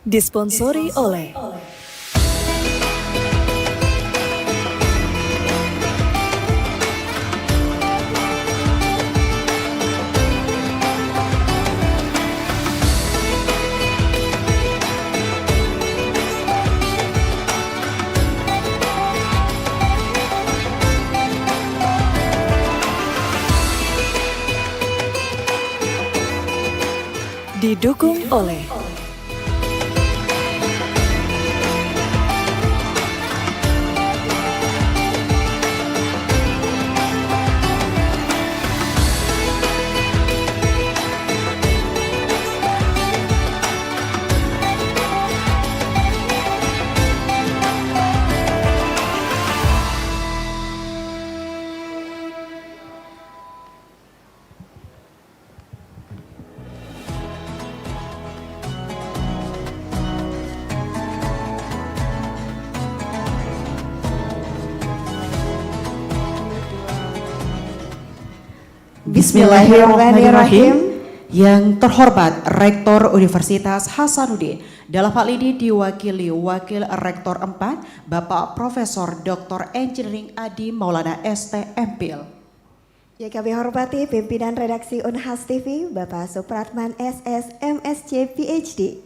Disponsori oleh didukung oleh Bismillahirrahmanirrahim. Yang terhormat Rektor Universitas Hasanuddin, dalam hal ini diwakili Wakil Rektor 4 Bapak Profesor Dr. Engineering Adi Maulana ST MPhil. Yang kami hormati pimpinan redaksi Unhas TV Bapak Supratman SS MSc PhD.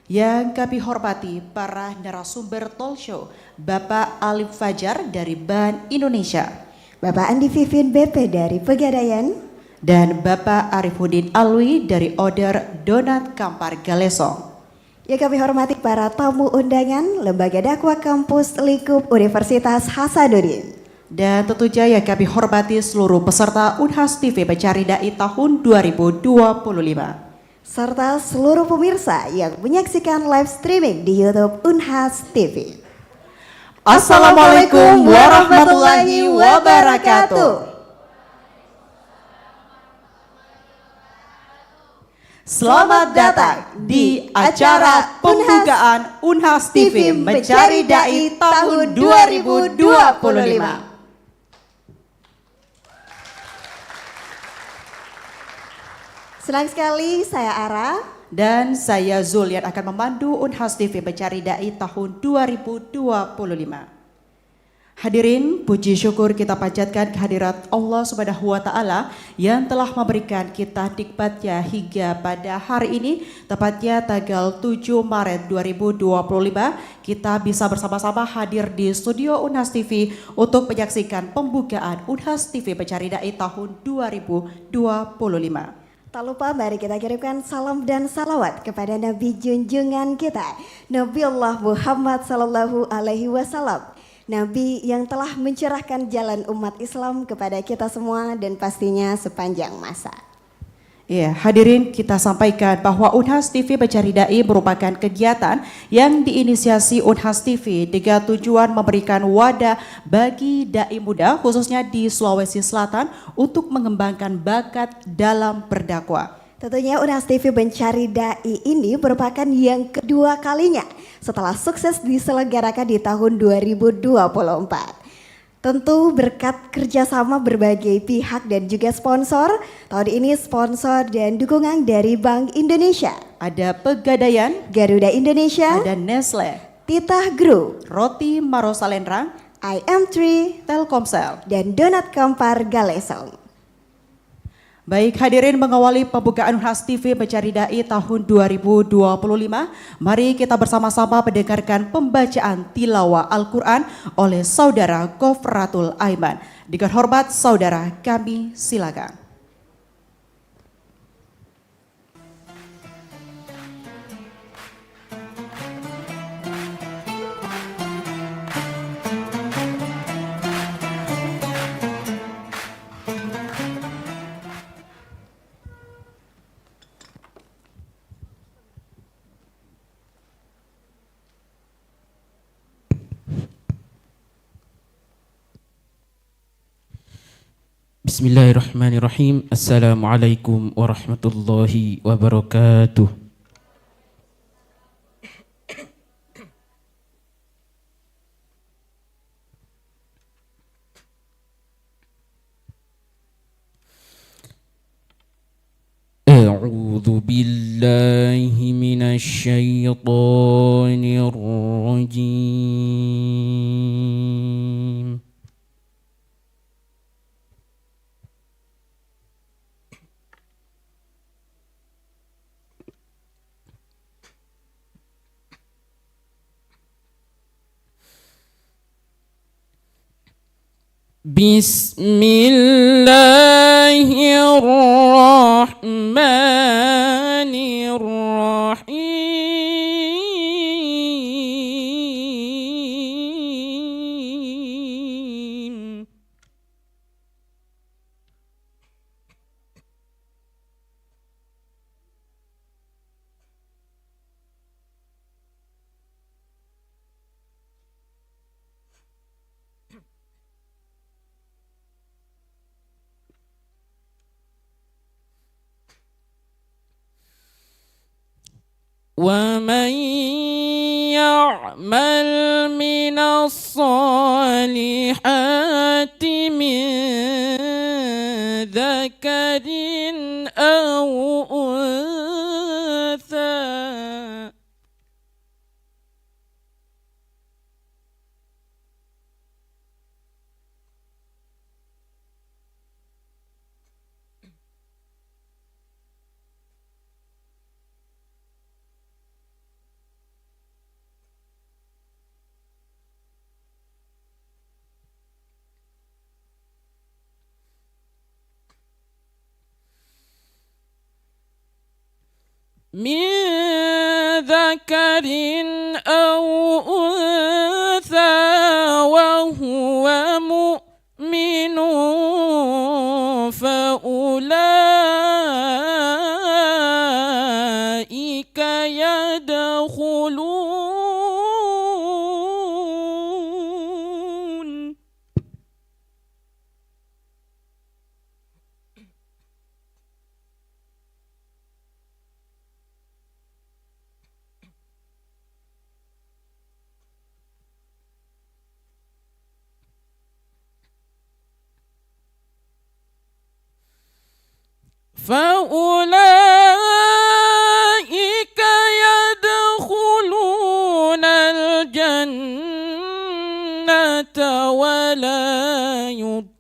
Yang kami hormati para narasumber talk show Bapak Alif Fajar dari Ban Indonesia, Bapak Andi Vivin BP dari Pegadaian, dan Bapak Arifuddin Alwi dari Order Donat Kampar Galesong. Yang kami hormati para tamu undangan Lembaga Dakwah Kampus Lingkup Universitas Hasanuddin. Dan tentunya yang kami hormati seluruh peserta Unhas TV Mencari Dai tahun 2025. Serta seluruh pemirsa yang menyaksikan live streaming di YouTube Unhas TV. Assalamualaikum warahmatullahi wabarakatuh. Selamat datang di acara pembukaan Unhas TV Mencari Dai tahun 2025. Senang sekali, saya Ara Dan saya Zul yang akan memandu Unhas TV Mencari Dai tahun 2025. Hadirin, puji syukur kita panjatkan kehadirat Allah Subhanahu wa Ta'ala yang telah memberikan kita nikmatnya hingga pada hari ini, tepatnya tanggal 7 Maret 2025, kita bisa bersama-sama hadir di studio Unhas TV untuk menyaksikan pembukaan Unhas TV Mencari Dai tahun 2025. Tak lupa mari kita kirimkan salam dan salawat kepada Nabi junjungan kita, Nabiullah Muhammad sallallahu alaihi wasallam. Nabi yang telah mencerahkan jalan umat Islam kepada kita semua dan pastinya sepanjang masa. Ya, hadirin, kita sampaikan bahwa Unhas TV Mencari Dai merupakan kegiatan yang diinisiasi Unhas TV dengan tujuan memberikan wadah bagi dai muda khususnya di Sulawesi Selatan untuk mengembangkan bakat dalam berdakwah. Tentunya Unhas TV Mencari Dai ini merupakan yang kedua kalinya setelah sukses diselenggarakan di tahun 2024. Tentu berkat kerjasama berbagai pihak dan juga sponsor, tahun ini sponsor dan dukungan dari Bank Indonesia, Ada Pegadaian, Garuda Indonesia, ada Nestle, Titah Group, Roti Marosalendrang, IM3, Telkomsel. dan Donat Kampar Galesong. Baik, hadirin, mengawali pembukaan Unhas TV Mencari Dai tahun 2025, mari kita bersama-sama mendengarkan pembacaan tilawah Al-Quran oleh Saudara Gofratul Aiman. Dengan hormat, saudara kami silakan. Bismillahirrahmanirrahim. Assalamualaikum warahmatullahi wabarakatuh. أعوذ بالله من الشيطان الرجيم. بسم الله الرحمن الرحيم. ومن يعمل من الصالحات من ذكر أو أنثى من ذكر أو أنثى وهو مؤمن فأولئك يدخلون فأولئك يدخلون الجنة ولا يظلمون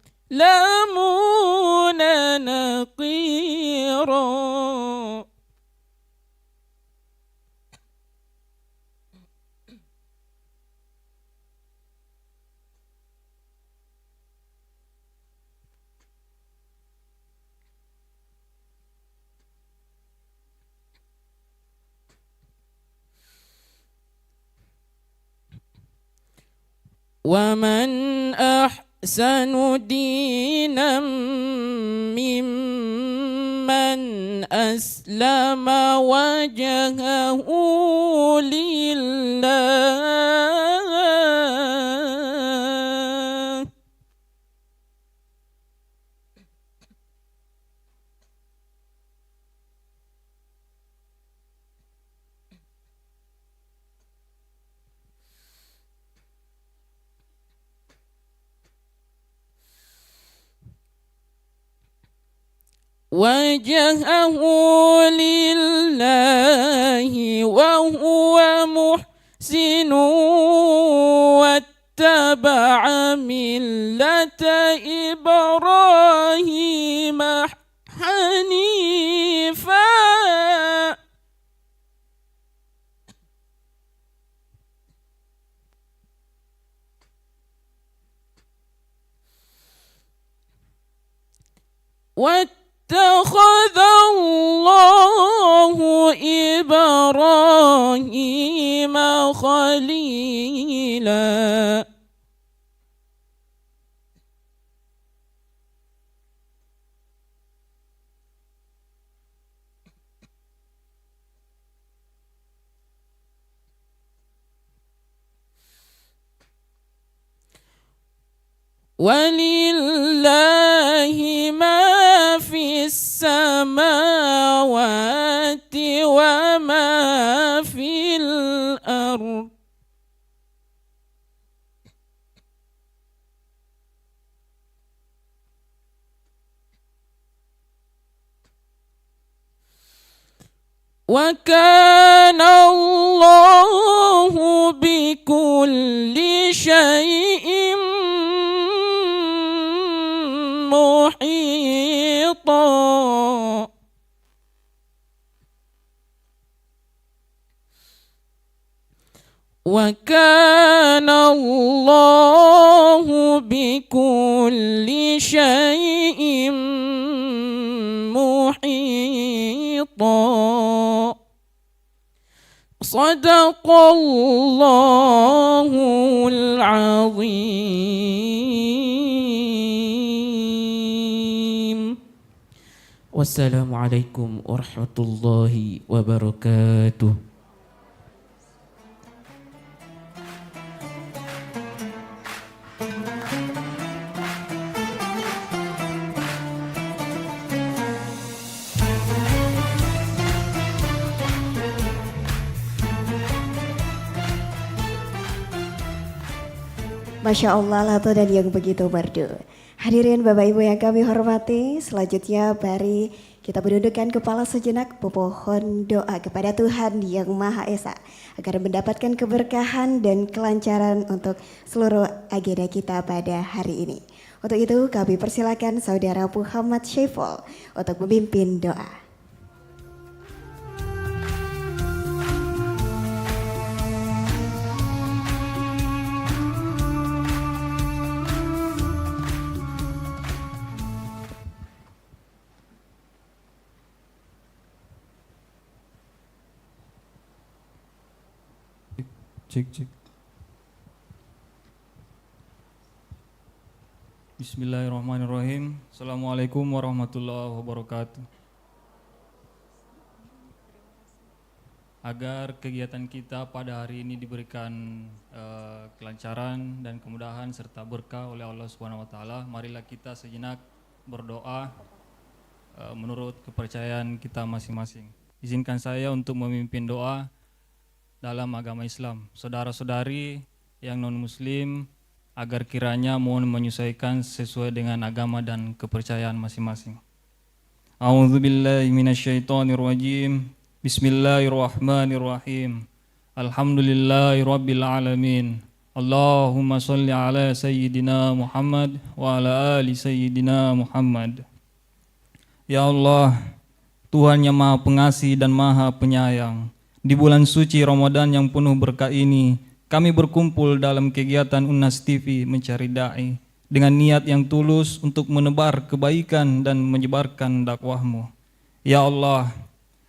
نقيرا. ومن أحسن دينا ممن أسلم وجهه لله وجهه لله وهو محسن واتبع ملة إبراهيم حنيفا. واتخذ الله إبراهيم خليلا. ولله ما في السماوات وما في الأرض وكان الله بكل شيء محيطا. وكان الله بكل شيء محيطا. صدق الله العظيم. والسلام عليكم ورحمة الله وبركاته. Masya Allah, lato dan yang begitu merdu. Hadirin Bapak Ibu yang kami hormati, selanjutnya mari kita menundukkan kepala sejenak, memohon doa kepada Tuhan Yang Maha Esa agar mendapatkan keberkahan dan kelancaran untuk seluruh agenda kita pada hari ini. Untuk itu kami persilakan Saudara Muhammad Syaiful untuk memimpin doa. Cek. Bismillahirrahmanirrahim. Assalamualaikum warahmatullahi wabarakatuh. Agar kegiatan kita pada hari ini diberikan kelancaran dan kemudahan serta berkah oleh Allah Subhanahu wa taala, marilah kita sejenak berdoa menurut kepercayaan kita masing-masing. Izinkan saya untuk memimpin doa dalam agama Islam. Saudara-saudari yang non-muslim agar kiranya mohon menyesuaikan sesuai dengan agama dan kepercayaan masing-masing. A'udzubillahi minasyaitonirrajim. Bismillahirrahmanirrahim. Alhamdulillahirabbil alamin. Allahumma shalli ala sayyidina Muhammad wa ala ali sayyidina Muhammad. Ya Allah, Tuhan yang Maha Pengasih dan Maha Penyayang, di bulan suci Ramadan yang penuh berkah ini, kami berkumpul dalam kegiatan UNAS TV Mencari Da'i dengan niat yang tulus untuk menebar kebaikan dan menyebarkan dakwah-Mu. Ya Allah,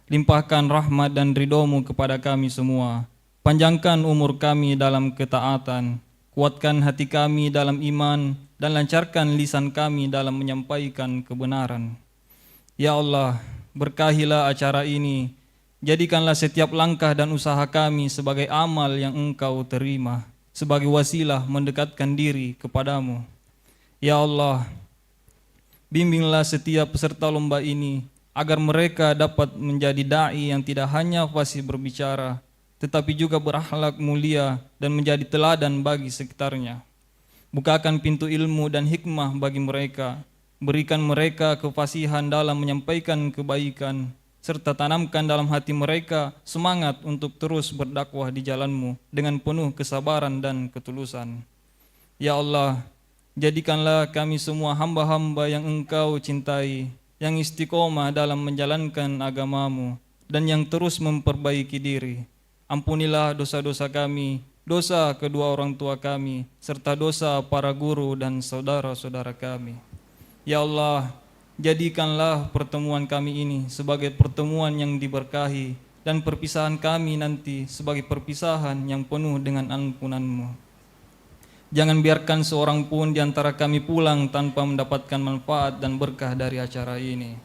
limpahkan rahmat dan ridho-Mu kepada kami semua. Panjangkan umur kami dalam ketaatan, kuatkan hati kami dalam iman, dan lancarkan lisan kami dalam menyampaikan kebenaran. Ya Allah, berkahilah acara ini. Jadikanlah setiap langkah dan usaha kami sebagai amal yang Engkau terima, sebagai wasilah mendekatkan diri kepadamu. Ya Allah, bimbinglah setiap peserta lomba ini agar mereka dapat menjadi da'i yang tidak hanya fasih berbicara, tetapi juga berakhlak mulia dan menjadi teladan bagi sekitarnya. Bukakan pintu ilmu dan hikmah bagi mereka, berikan mereka kefasihan dalam menyampaikan kebaikan, serta tanamkan dalam hati mereka semangat untuk terus berdakwah di jalan-Mu dengan penuh kesabaran dan ketulusan. Ya Allah, jadikanlah kami semua hamba-hamba yang Engkau cintai, yang istiqomah dalam menjalankan agama-Mu, dan yang terus memperbaiki diri. Ampunilah dosa-dosa kami, dosa kedua orang tua kami, serta dosa para guru dan saudara-saudara kami. Ya Allah, jadikanlah pertemuan kami ini sebagai pertemuan yang diberkahi dan perpisahan kami nanti sebagai perpisahan yang penuh dengan ampunan-Mu. Jangan biarkan seorang pun di antara kami pulang tanpa mendapatkan manfaat dan berkah dari acara ini.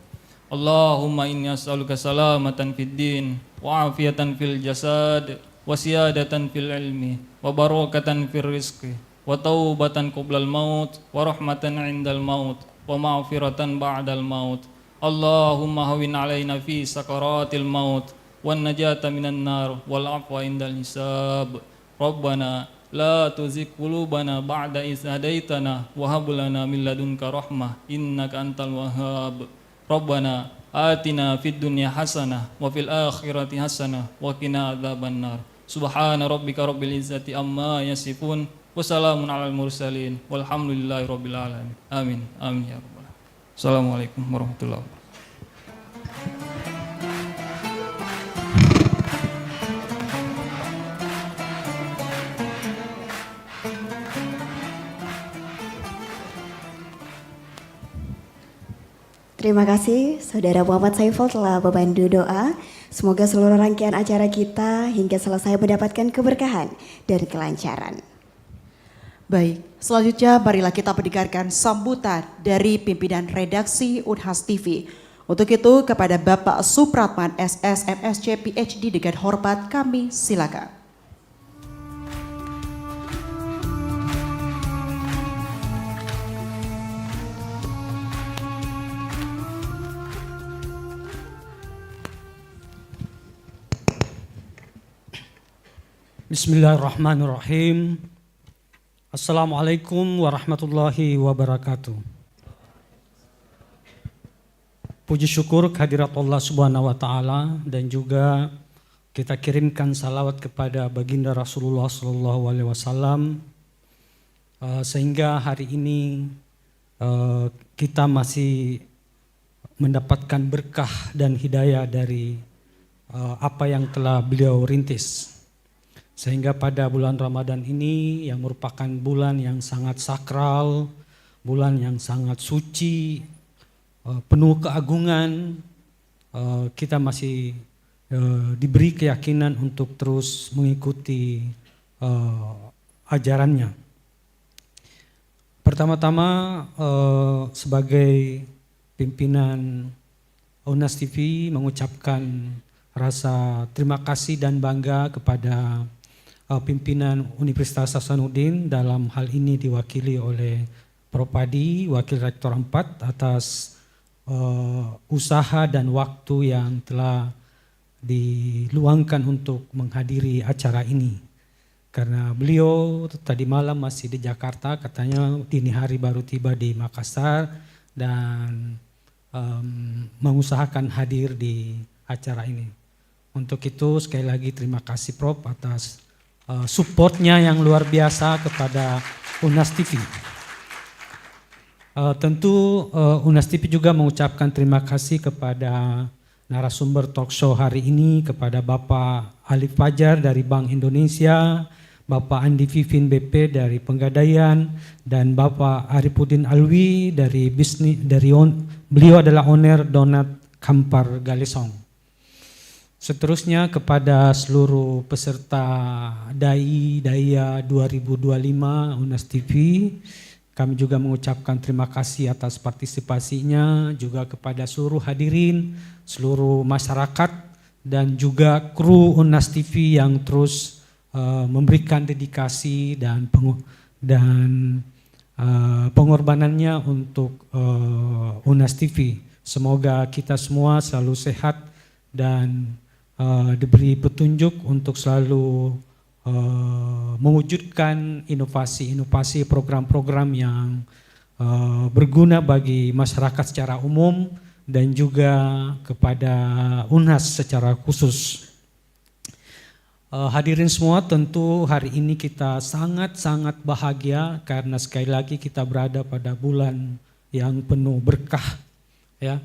Allahumma inni as'aluka salamatan fid din wa afiatan fil jasad wa siyadatan fil ilmi wa barakatan fil rizqi wa taubatan qoblal maut wa rahmatan indal maut wa ma'firatan ba'dal maut. Allahumma hawin alaina fi sakaratil maut wan najata minan nar wal afwa indal hisab. Rabbana la tuzigh qulubana ba'da idh hadaitana wa hab lana min ladunka rahmah innaka antal wahhab. Rabbana Atina fid dunya hasanah wa fil akhirati hasanah wa qina adzabannar. Subhana rabbika rabbil izzati amma yasifun wa salamun alal mursalin walhamdulillahi rabbil alamin. Amin. Amin ya rabbal alamin. Assalamualaikum warahmatullahi wabarakatuh. Terima kasih Saudara Muhammad Saiful telah membantu doa. Semoga seluruh rangkaian acara kita hingga selesai mendapatkan keberkahan dan kelancaran. Baik, selanjutnya marilah kita mendengarkan sambutan dari pimpinan redaksi Unhas TV. Untuk itu kepada Bapak Supratman SS MSc PhD dengan hormat kami silakan. Bismillahirrahmanirrahim. Assalamualaikum warahmatullahi wabarakatuh. Puji syukur kehadirat Allah Subhanahu wa taala dan juga kita kirimkan salawat kepada baginda Rasulullah sallallahu alaihi wasallam sehingga hari ini kita masih mendapatkan berkah dan hidayah dari apa yang telah beliau rintis. Sehingga pada bulan Ramadan ini yang merupakan bulan yang sangat sakral, bulan yang sangat suci, penuh keagungan, kita masih diberi keyakinan untuk terus mengikuti ajarannya. Pertama-tama sebagai pimpinan Unhas TV mengucapkan rasa terima kasih dan bangga kepada pimpinan Universitas Hasanuddin, dalam hal ini diwakili oleh Prof. Padi, Wakil Rektor 4 atas usaha dan waktu yang telah diluangkan untuk menghadiri acara ini. Karena beliau tadi malam masih di Jakarta, katanya dini hari baru tiba di Makassar dan mengusahakan hadir di acara ini. Untuk itu sekali lagi terima kasih Prof atas supportnya yang luar biasa kepada Unhas TV. Tentu Unhas TV juga mengucapkan terima kasih kepada narasumber talk show hari ini, kepada Bapak Alif Fajar dari Bank Indonesia, Bapak Andi Vivin BP dari Penggadaian, dan Bapak Arifudin Alwi dari bisnis, beliau adalah owner Donat Kampar Galesong. Seterusnya kepada seluruh peserta Daya 2025 Unhas TV, kami juga mengucapkan terima kasih atas partisipasinya, juga kepada seluruh hadirin, seluruh masyarakat, dan juga kru Unhas TV yang terus memberikan dedikasi dan pengorbanannya untuk Unhas TV. Semoga kita semua selalu sehat dan diberi petunjuk untuk selalu mewujudkan inovasi-inovasi program-program yang berguna bagi masyarakat secara umum dan juga kepada Unhas secara khusus. Hadirin semua, tentu hari ini kita sangat-sangat bahagia karena sekali lagi kita berada pada bulan yang penuh berkah, ya.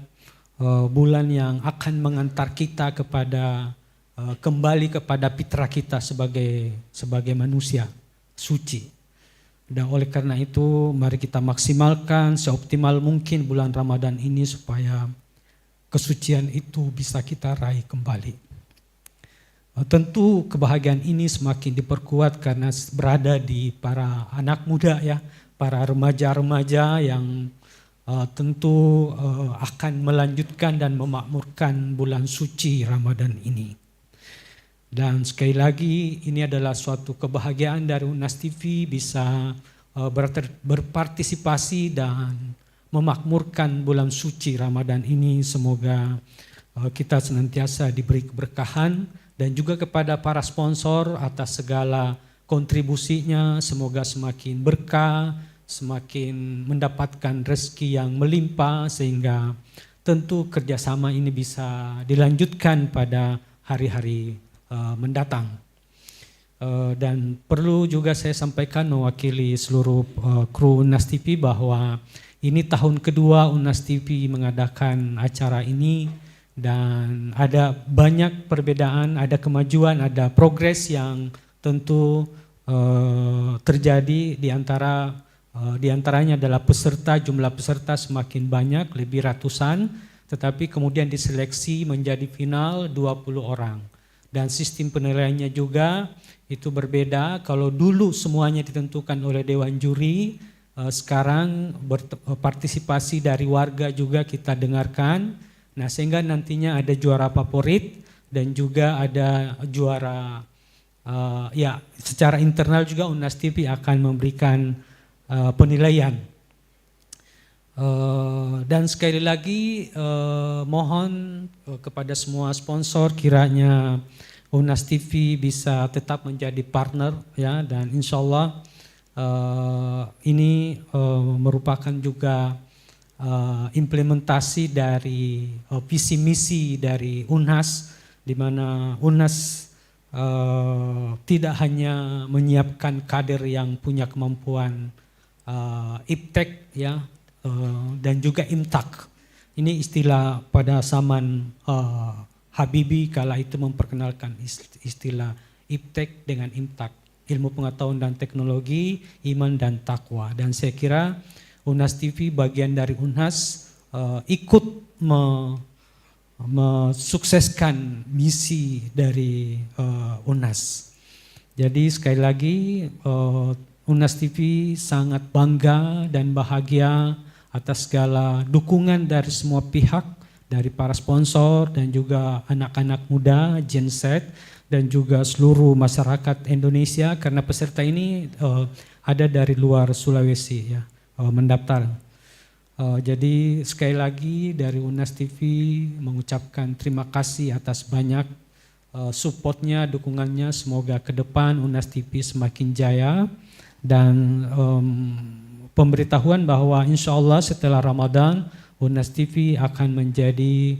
Bulan yang akan mengantar kita kepada kembali kepada fitrah kita sebagai manusia suci. Dan oleh karena itu mari kita maksimalkan seoptimal mungkin bulan Ramadan ini supaya kesucian itu bisa kita raih kembali. Tentu kebahagiaan ini semakin diperkuat karena berada di para anak muda, ya, para remaja-remaja yang tentu akan melanjutkan dan memakmurkan bulan suci Ramadan ini. Dan sekali lagi ini adalah suatu kebahagiaan dari Unhas TV bisa berpartisipasi dan memakmurkan bulan suci Ramadan ini. Semoga kita senantiasa diberi keberkahan, dan juga kepada para sponsor atas segala kontribusinya, semoga semakin berkah, semakin mendapatkan rezeki yang melimpah sehingga tentu kerjasama ini bisa dilanjutkan pada hari-hari mendatang. Dan perlu juga saya sampaikan mewakili seluruh kru Unas TV bahwa ini tahun kedua Unas TV mengadakan acara ini dan ada banyak perbedaan, ada kemajuan, ada progres yang tentu terjadi di antaranya adalah jumlah peserta semakin banyak, lebih ratusan, tetapi kemudian diseleksi menjadi final 20 orang. Dan sistem penilaiannya juga itu berbeda. Kalau dulu semuanya ditentukan oleh Dewan Juri, sekarang partisipasi dari warga juga kita dengarkan. Nah, sehingga nantinya ada juara favorit dan juga ada juara secara internal juga Unas TV akan memberikan penilaian. Dan sekali lagi mohon kepada semua sponsor kiranya Unas TV bisa tetap menjadi partner ya, dan insya Allah ini merupakan juga implementasi dari visi misi dari Unhas, di mana Unhas tidak hanya menyiapkan kader yang punya kemampuan iptek ya, dan juga imtak. Ini istilah pada zaman Habibie kala itu memperkenalkan istilah iptek dengan imtak, ilmu pengetahuan dan teknologi, iman dan takwa. Dan saya kira Unas TV bagian dari Unhas ikut mensukseskan misi dari Unas. Jadi sekali lagi Unas TV sangat bangga dan bahagia atas segala dukungan dari semua pihak, dari para sponsor dan juga anak-anak muda, Gen Z, dan juga seluruh masyarakat Indonesia, karena peserta ini ada dari luar Sulawesi ya, mendaftar. Jadi sekali lagi dari Unas TV mengucapkan terima kasih atas banyak supportnya, dukungannya. Semoga ke depan Unas TV semakin jaya, dan pemberitahuan bahwa insya Allah setelah Ramadan Unas TV akan menjadi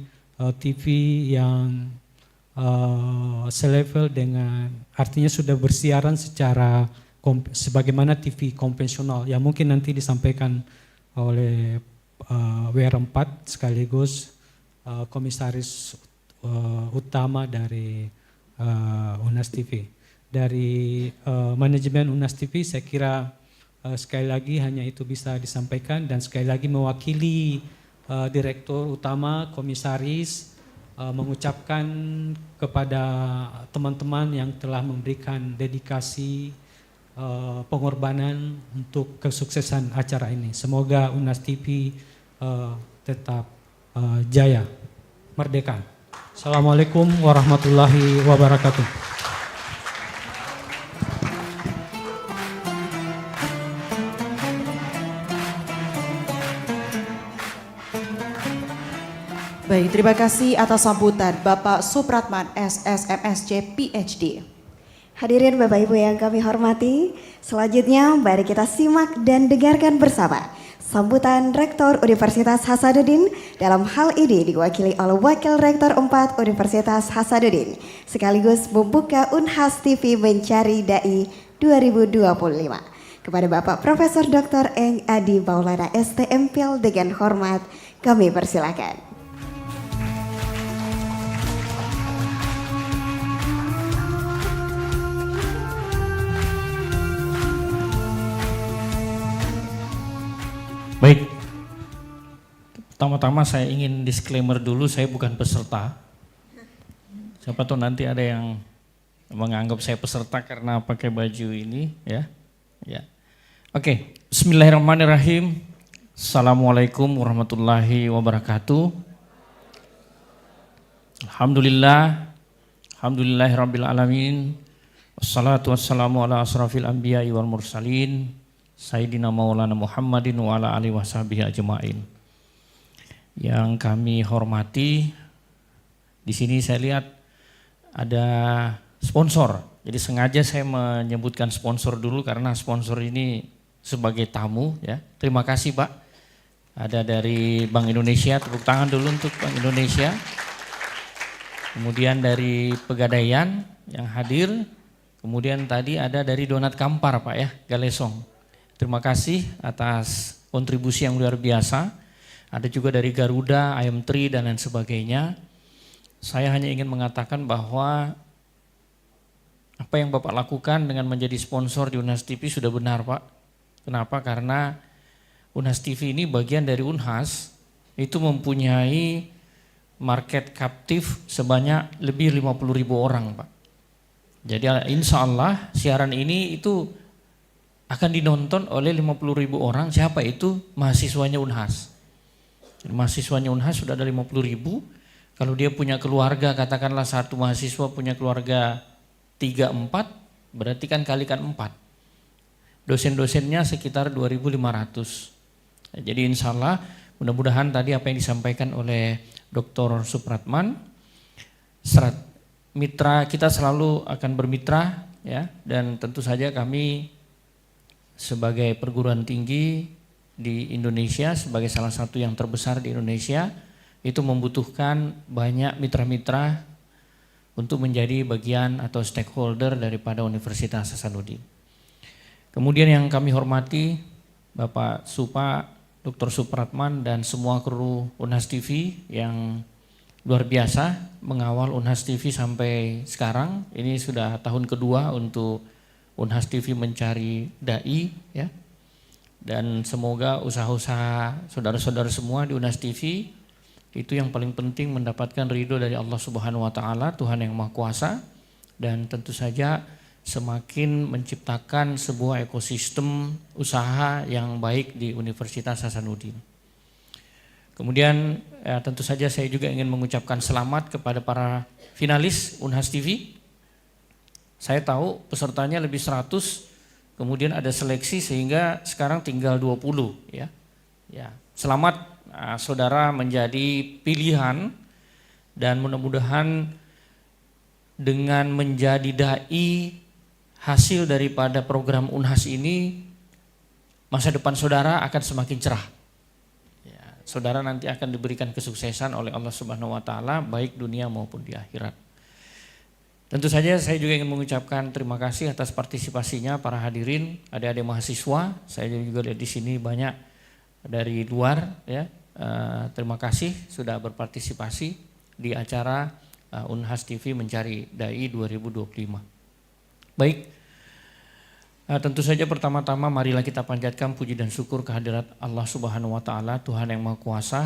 TV yang selevel dengan, artinya sudah bersiaran secara sebagaimana TV konvensional yang mungkin nanti disampaikan oleh WR4 sekaligus komisaris utama dari Unas TV. Dari manajemen Unas TV saya kira sekali lagi hanya itu bisa disampaikan, dan sekali lagi mewakili Direktur Utama, Komisaris mengucapkan kepada teman-teman yang telah memberikan dedikasi pengorbanan untuk kesuksesan acara ini. Semoga Unas TV tetap jaya, merdeka. Assalamualaikum warahmatullahi wabarakatuh. Baik, terima kasih atas sambutan Bapak Supratman SSMSC PhD. Hadirin Bapak Ibu yang kami hormati, selanjutnya mari kita simak dan dengarkan bersama sambutan Rektor Universitas Hasanuddin, dalam hal ini diwakili oleh Wakil Rektor 4 Universitas Hasanuddin, sekaligus membuka Unhas TV Mencari Dai 2025. Kepada Bapak Profesor Dr. Eng Adi Maulana STMPil dengan hormat kami persilakan. Baik, pertama-tama saya ingin disclaimer dulu, saya bukan peserta. Siapa tahu nanti ada yang menganggap saya peserta karena pakai baju ini, ya. Oke, bismillahirrahmanirrahim. Assalamualaikum warahmatullahi wabarakatuh. Alhamdulillahirabbil alamin. Wassalatu wassalamu ala asrafil anbiya'i wal mursalin. Sayyidina Maulana Muhammadin wa ala alihi washabihi ajma'in. Yang kami hormati, di sini saya lihat ada sponsor. Jadi sengaja saya menyebutkan sponsor dulu karena sponsor ini sebagai tamu ya. Terima kasih Pak ada dari Bank Indonesia, tepuk tangan dulu untuk Bank Indonesia. Kemudian dari Pegadaian yang hadir. Kemudian tadi ada dari Donat Kampar Pak ya, Galesong. Terima kasih atas kontribusi yang luar biasa. Ada juga dari Garuda, IM3 dan lain sebagainya. Saya hanya ingin mengatakan bahwa apa yang Bapak lakukan dengan menjadi sponsor di Unhas TV sudah benar Pak. Kenapa? Karena Unhas TV ini bagian dari Unhas, itu mempunyai market captive sebanyak lebih 50.000 orang Pak. Jadi insya Allah siaran ini itu akan dinonton oleh 50.000 orang. Siapa itu? Mahasiswanya Unhas. Jadi mahasiswanya Unhas sudah ada 50.000. Kalau dia punya keluarga, katakanlah satu mahasiswa punya keluarga 3-4, berarti kan kalikan 4. Dosen-dosennya sekitar 2.500. Jadi insya Allah mudah-mudahan tadi apa yang disampaikan oleh Dr. Supratman, mitra kita selalu akan bermitra ya, dan tentu saja kami sebagai perguruan tinggi di Indonesia, sebagai salah satu yang terbesar di Indonesia, itu membutuhkan banyak mitra-mitra untuk menjadi bagian atau stakeholder daripada Universitas Hasanuddin. Kemudian yang kami hormati Bapak Supa, Dr. Supratman dan semua kru Unhas TV yang luar biasa mengawal Unhas TV sampai sekarang. Ini sudah tahun kedua untuk Unhas TV mencari dai ya. Dan semoga usaha-usaha saudara-saudara semua di Unhas TV itu yang paling penting mendapatkan ridho dari Allah Subhanahu wa taala, Tuhan yang Maha Kuasa, dan tentu saja semakin menciptakan sebuah ekosistem usaha yang baik di Universitas Hasanuddin. Kemudian tentu saja saya juga ingin mengucapkan selamat kepada para finalis Unhas TV. Saya tahu pesertanya lebih 100, kemudian ada seleksi sehingga sekarang tinggal 20 ya. Ya, selamat saudara menjadi pilihan, dan mudah-mudahan dengan menjadi dai hasil daripada program Unhas ini, masa depan saudara akan semakin cerah. Ya, saudara nanti akan diberikan kesuksesan oleh Allah Subhanahu wa taala baik dunia maupun di akhirat. Tentu saja saya juga ingin mengucapkan terima kasih atas partisipasinya para hadirin, adik-adik mahasiswa. Saya juga lihat di sini banyak dari luar ya. Terima kasih sudah berpartisipasi di acara Unhas TV Mencari Dai 2025. Baik, tentu saja pertama-tama marilah kita panjatkan puji dan syukur kehadirat Allah Subhanahu wa taala, Tuhan yang Maha Kuasa.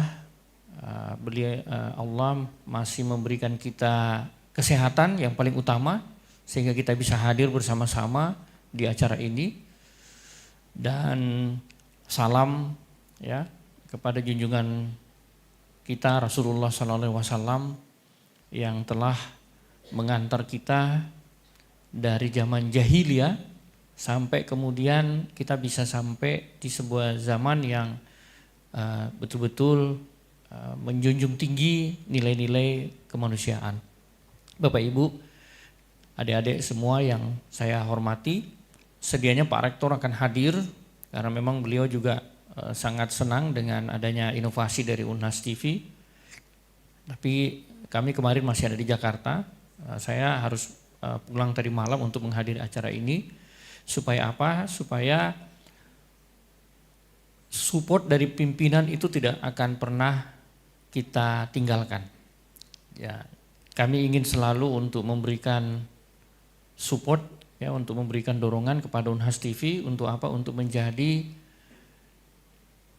Allah masih memberikan kita kesehatan yang paling utama sehingga kita bisa hadir bersama-sama di acara ini. Dan salam ya kepada junjungan kita Rasulullah SAW yang telah mengantar kita dari zaman jahiliyah sampai kemudian kita bisa sampai di sebuah zaman yang betul-betul menjunjung tinggi nilai-nilai kemanusiaan. Bapak Ibu, adik-adik semua yang saya hormati, sedianya Pak Rektor akan hadir karena memang beliau juga sangat senang dengan adanya inovasi dari Unhas TV. Tapi kami kemarin masih ada di Jakarta, saya harus pulang tadi malam untuk menghadiri acara ini. Supaya apa? Supaya support dari pimpinan itu tidak akan pernah kita tinggalkan. Ya, kami ingin selalu untuk memberikan support, ya, untuk memberikan dorongan kepada Unhas TV untuk apa? Untuk menjadi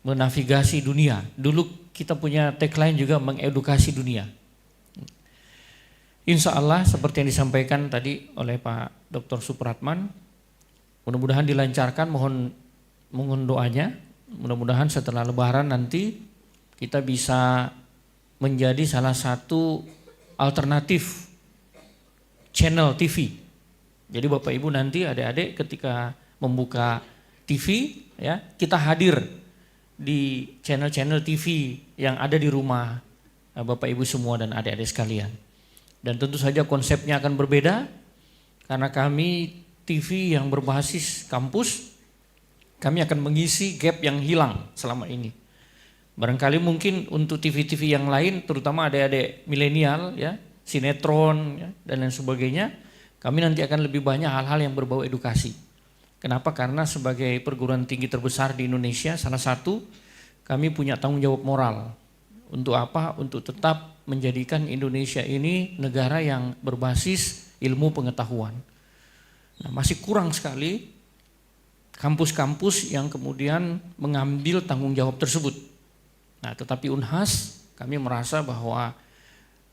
menavigasi dunia. Dulu kita punya tagline juga mengedukasi dunia. Insya Allah seperti yang disampaikan tadi oleh Pak Dr. Supratman, mudah-mudahan dilancarkan, mohon doanya. Mudah-mudahan setelah Lebaran nanti kita bisa menjadi salah satu alternatif channel TV. Jadi Bapak Ibu nanti adik-adik ketika membuka TV ya, kita hadir di channel-channel TV yang ada di rumah Bapak Ibu semua dan adik-adik sekalian. Dan tentu saja konsepnya akan berbeda karena kami TV yang berbasis kampus, kami akan mengisi gap yang hilang selama ini. Barangkali mungkin untuk TV-TV yang lain, terutama adik-adik milenial, ya, sinetron, ya, dan lain sebagainya, kami nanti akan lebih banyak hal-hal yang berbau edukasi. Kenapa? Karena sebagai perguruan tinggi terbesar di Indonesia, salah satu kami punya tanggung jawab moral. Untuk apa? Untuk tetap menjadikan Indonesia ini negara yang berbasis ilmu pengetahuan. Nah, masih kurang sekali kampus-kampus yang kemudian mengambil tanggung jawab tersebut. Nah, tetapi Unhas, kami merasa bahwa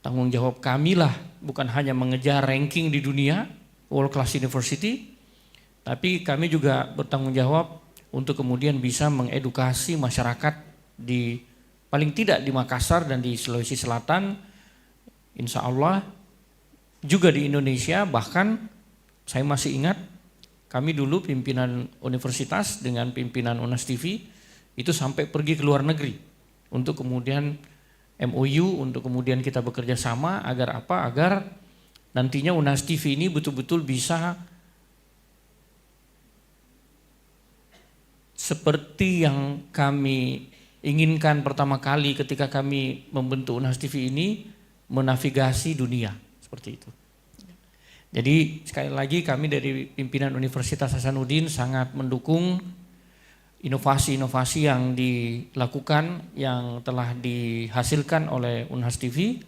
tanggung jawab kami lah bukan hanya mengejar ranking di dunia, world class university, tapi kami juga bertanggung jawab untuk kemudian bisa mengedukasi masyarakat di paling tidak di Makassar dan di Sulawesi Selatan, insya Allah juga di Indonesia. Bahkan saya masih ingat kami dulu pimpinan universitas dengan pimpinan Unas TV itu sampai pergi ke luar negeri untuk kemudian MOU, untuk kemudian kita bekerja sama agar apa? Agar nantinya Unas TV ini betul-betul bisa seperti yang kami inginkan pertama kali ketika kami membentuk Unas TV ini, menavigasi dunia seperti itu. Jadi sekali lagi kami dari pimpinan Universitas Hasanuddin sangat mendukung inovasi-inovasi yang dilakukan, yang telah dihasilkan oleh Unhas TV.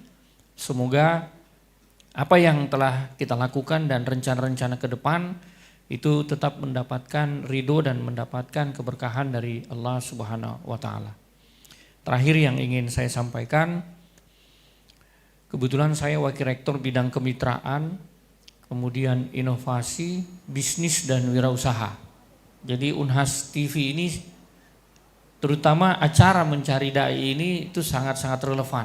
Semoga apa yang telah kita lakukan dan rencana-rencana ke depan itu tetap mendapatkan ridho dan mendapatkan keberkahan dari Allah Subhanahu wa Ta'ala. Terakhir yang ingin saya sampaikan, kebetulan saya wakil rektor bidang kemitraan, kemudian inovasi, bisnis dan wirausaha. Jadi Unhas TV ini, terutama acara Mencari Dai ini itu sangat-sangat relevan.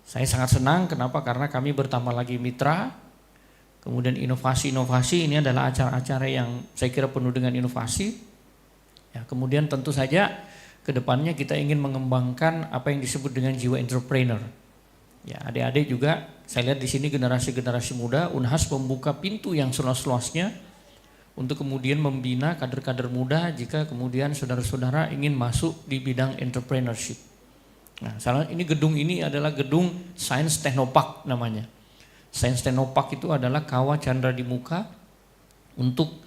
Saya sangat senang, kenapa? Karena kami bertambah lagi mitra, kemudian inovasi-inovasi ini adalah acara-acara yang saya kira penuh dengan inovasi. Ya, kemudian tentu saja ke depannya kita ingin mengembangkan apa yang disebut dengan jiwa entrepreneur. Ya, adik-adik juga saya lihat di sini generasi-generasi muda, Unhas membuka pintu yang seluas-luasnya untuk kemudian membina kader-kader muda jika kemudian saudara-saudara ingin masuk di bidang entrepreneurship. Nah, ini gedung ini adalah gedung Science Technopark namanya. Science Technopark itu adalah kawah candra di muka untuk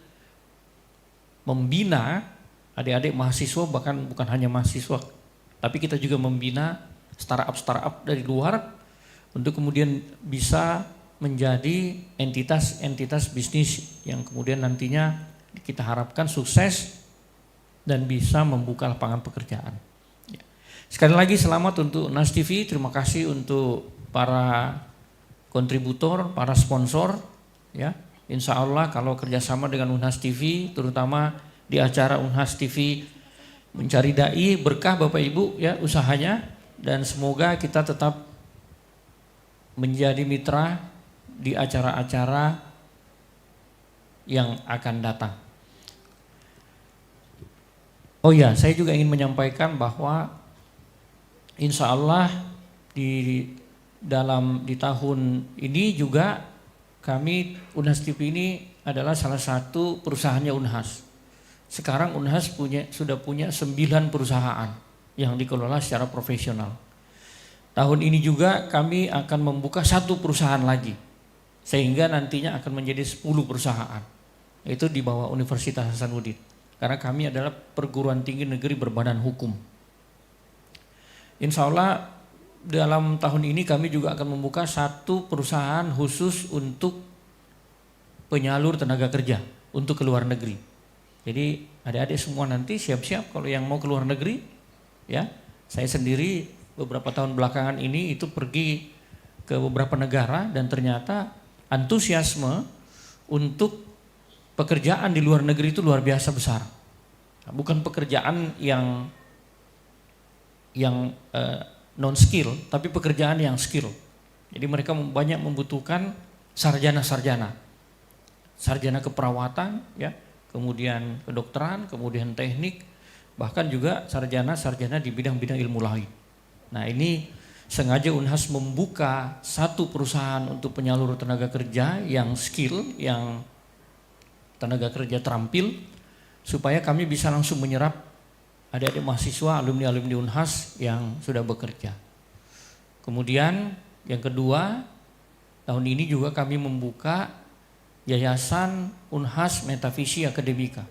membina adik-adik mahasiswa, bahkan bukan hanya mahasiswa, tapi kita juga membina startup-startup dari luar untuk kemudian bisa menjadi entitas-entitas bisnis yang kemudian nantinya kita harapkan sukses dan bisa membuka lapangan pekerjaan. Ya. Sekali lagi selamat untuk Unas TV, terima kasih untuk para kontributor, para sponsor. Ya, insya Allah kalau kerjasama dengan Unhas TV, terutama di acara Unhas TV Mencari Dai, berkah Bapak Ibu ya usahanya, dan semoga kita tetap menjadi mitra di acara-acara yang akan datang. Oh ya, saya juga ingin menyampaikan bahwa insya Allah di tahun ini juga kami Unhas TV ini adalah salah satu perusahaannya Unhas. Sekarang Unhas sudah punya 9 perusahaan yang dikelola secara profesional. Tahun ini juga kami akan membuka 1 perusahaan lagi, sehingga nantinya akan menjadi 10 perusahaan. Itu di bawah Universitas Hasanuddin. Karena kami adalah perguruan tinggi negeri berbadan hukum. Insya Allah dalam tahun ini kami juga akan membuka 1 perusahaan khusus untuk penyalur tenaga kerja untuk ke luar negeri. Jadi adik-adik semua nanti siap-siap kalau yang mau ke luar negeri, ya. Saya sendiri beberapa tahun belakangan ini itu pergi ke beberapa negara dan ternyata antusiasme untuk pekerjaan di luar negeri itu luar biasa besar. Bukan pekerjaan yang non skill, tapi pekerjaan yang skill. Jadi mereka banyak membutuhkan sarjana keperawatan, ya, kemudian kedokteran, kemudian teknik, bahkan juga sarjana di bidang-bidang ilmu lain. Nah, ini sengaja Unhas membuka 1 perusahaan untuk penyalur tenaga kerja yang skill, yang tenaga kerja terampil, supaya kami bisa langsung menyerap adik-adik mahasiswa, alumni-alumni Unhas yang sudah bekerja. Kemudian yang kedua, tahun ini juga kami membuka Yayasan Unhas Metafisi Akademika.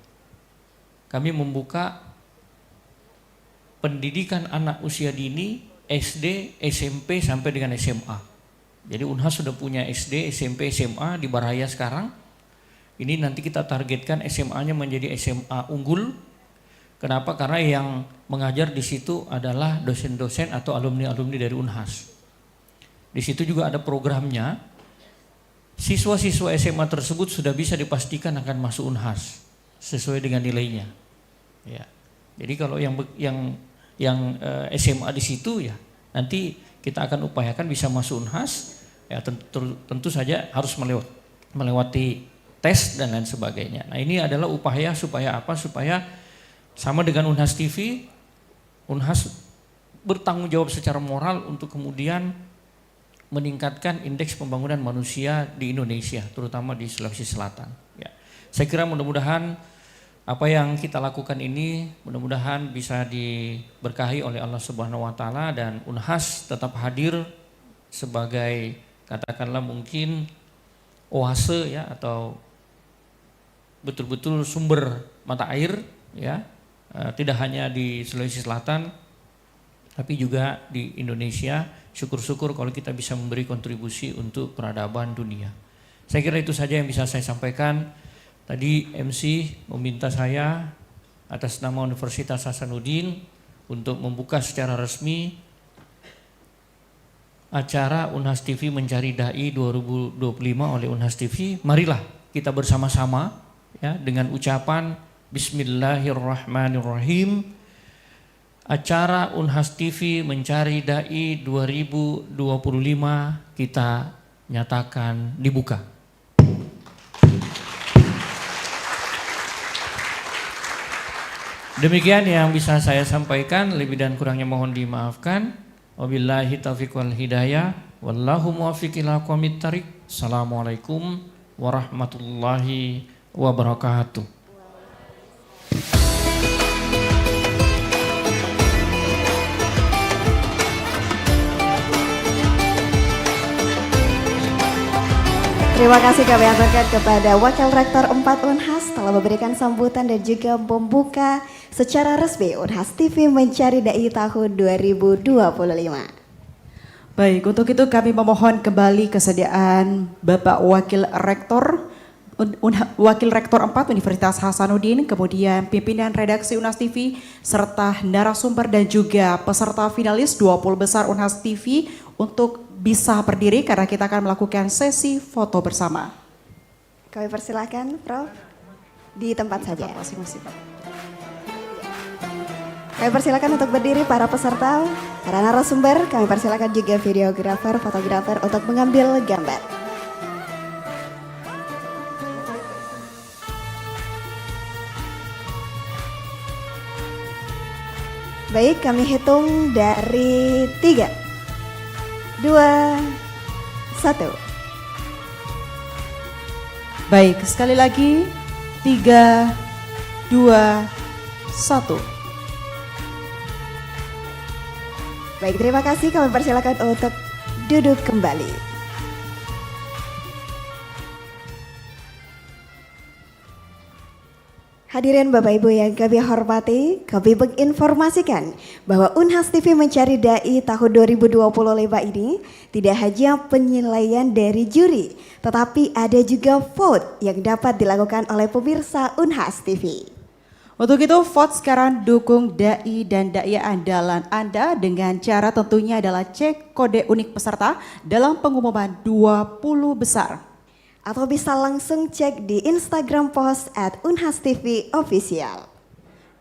Kami membuka pendidikan anak usia dini SD, SMP sampai dengan SMA. Jadi Unhas sudah punya SD, SMP, SMA di Baraya sekarang. Ini nanti kita targetkan SMA-nya menjadi SMA unggul. Kenapa? Karena yang mengajar di situ adalah dosen-dosen atau alumni-alumni dari Unhas. Di situ juga ada programnya. Siswa-siswa SMA tersebut sudah bisa dipastikan akan masuk Unhas sesuai dengan nilainya. Ya. Jadi kalau yang SMA di situ ya nanti kita akan upayakan bisa masuk Unhas. Ya tentu saja harus melewati tes dan lain sebagainya. Nah ini adalah upaya supaya apa? Supaya sama dengan Unhas TV, Unhas bertanggung jawab secara moral untuk kemudian meningkatkan indeks pembangunan manusia di Indonesia, terutama di Sulawesi Selatan. Ya. Saya kira mudah-mudahan apa yang kita lakukan ini mudah-mudahan bisa diberkahi oleh Allah Subhanahu wa taala dan Unhas tetap hadir sebagai katakanlah mungkin oase ya atau betul-betul sumber mata air ya, tidak hanya di Sulawesi Selatan tapi juga di Indonesia. Syukur-syukur kalau kita bisa memberi kontribusi untuk peradaban dunia. Saya kira itu saja yang bisa saya sampaikan. Tadi MC meminta saya atas nama Universitas Hasanuddin untuk membuka secara resmi acara Unhas TV Mencari Dai 2025 oleh Unhas TV. Marilah kita bersama-sama ya dengan ucapan Bismillahirrahmanirrahim. Acara Unhas TV Mencari Dai 2025 kita nyatakan dibuka. Demikian yang bisa saya sampaikan, lebih dan kurangnya mohon dimaafkan. Wabillahi taufiq wal hidayah. Wallahu muwaffiq ila aqwamit thariq. Assalamualaikum warahmatullahi wabarakatuh. Terima kasih kami aturkan kepada Wakil Rektor 4 Unhas telah memberikan sambutan dan juga membuka secara resmi Unhas TV Mencari Dai tahun 2025. Baik, untuk itu kami memohon kembali kesediaan Bapak Wakil Rektor 4 Universitas Hasanuddin, kemudian pimpinan redaksi Unhas TV, serta narasumber dan juga peserta finalis 20 besar Unhas TV untuk bisa berdiri karena kita akan melakukan sesi foto bersama. Kami persilakan Prof di tempat saja. Kami persilakan untuk berdiri para peserta, para narasumber, kami persilakan juga videografer, fotografer untuk mengambil gambar. Baik, kami hitung dari 3, 2, 1. Baik, sekali lagi 3, 2, 1. Baik, terima kasih. Kami persilakan untuk duduk kembali. Hadirin Bapak Ibu yang kami hormati, kami menginformasikan bahwa Unhas TV Mencari Dai tahun 2025 ini tidak hanya penilaian dari juri, tetapi ada juga vote yang dapat dilakukan oleh pemirsa Unhas TV. Untuk itu vote sekarang dukung Dai dan Dai andalan Anda dengan cara tentunya adalah cek kode unik peserta dalam pengumuman 20 besar. Atau bisa langsung cek di Instagram post @unhastv_official.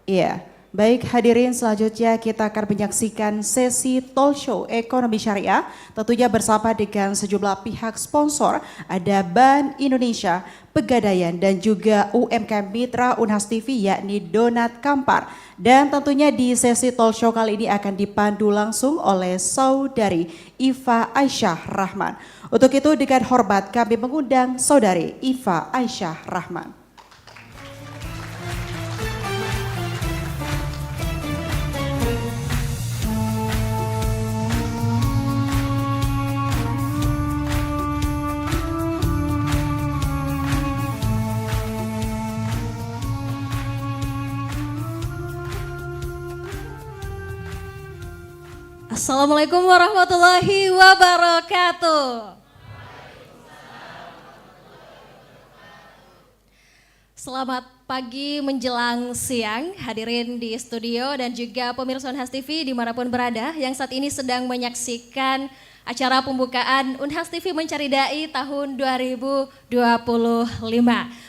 Iya, baik hadirin, selanjutnya kita akan menyaksikan sesi talk show ekonomi syariah, tentunya bersama dengan sejumlah pihak sponsor, ada Bank Indonesia, Pegadaian dan juga UMKM Mitra Unhas TV yakni Donat Kampar. Dan tentunya di sesi talk show kali ini akan dipandu langsung oleh Saudari Iva Aisyah Rahman. Untuk itu dengan hormat kami mengundang Saudari Iva Aisyah Rahman. Assalamualaikum warahmatullahi wabarakatuh. Selamat pagi menjelang siang, hadirin di studio dan juga pemirsa Unhas TV dimanapun berada yang saat ini sedang menyaksikan acara pembukaan Unhas TV Mencari Dai tahun 2025.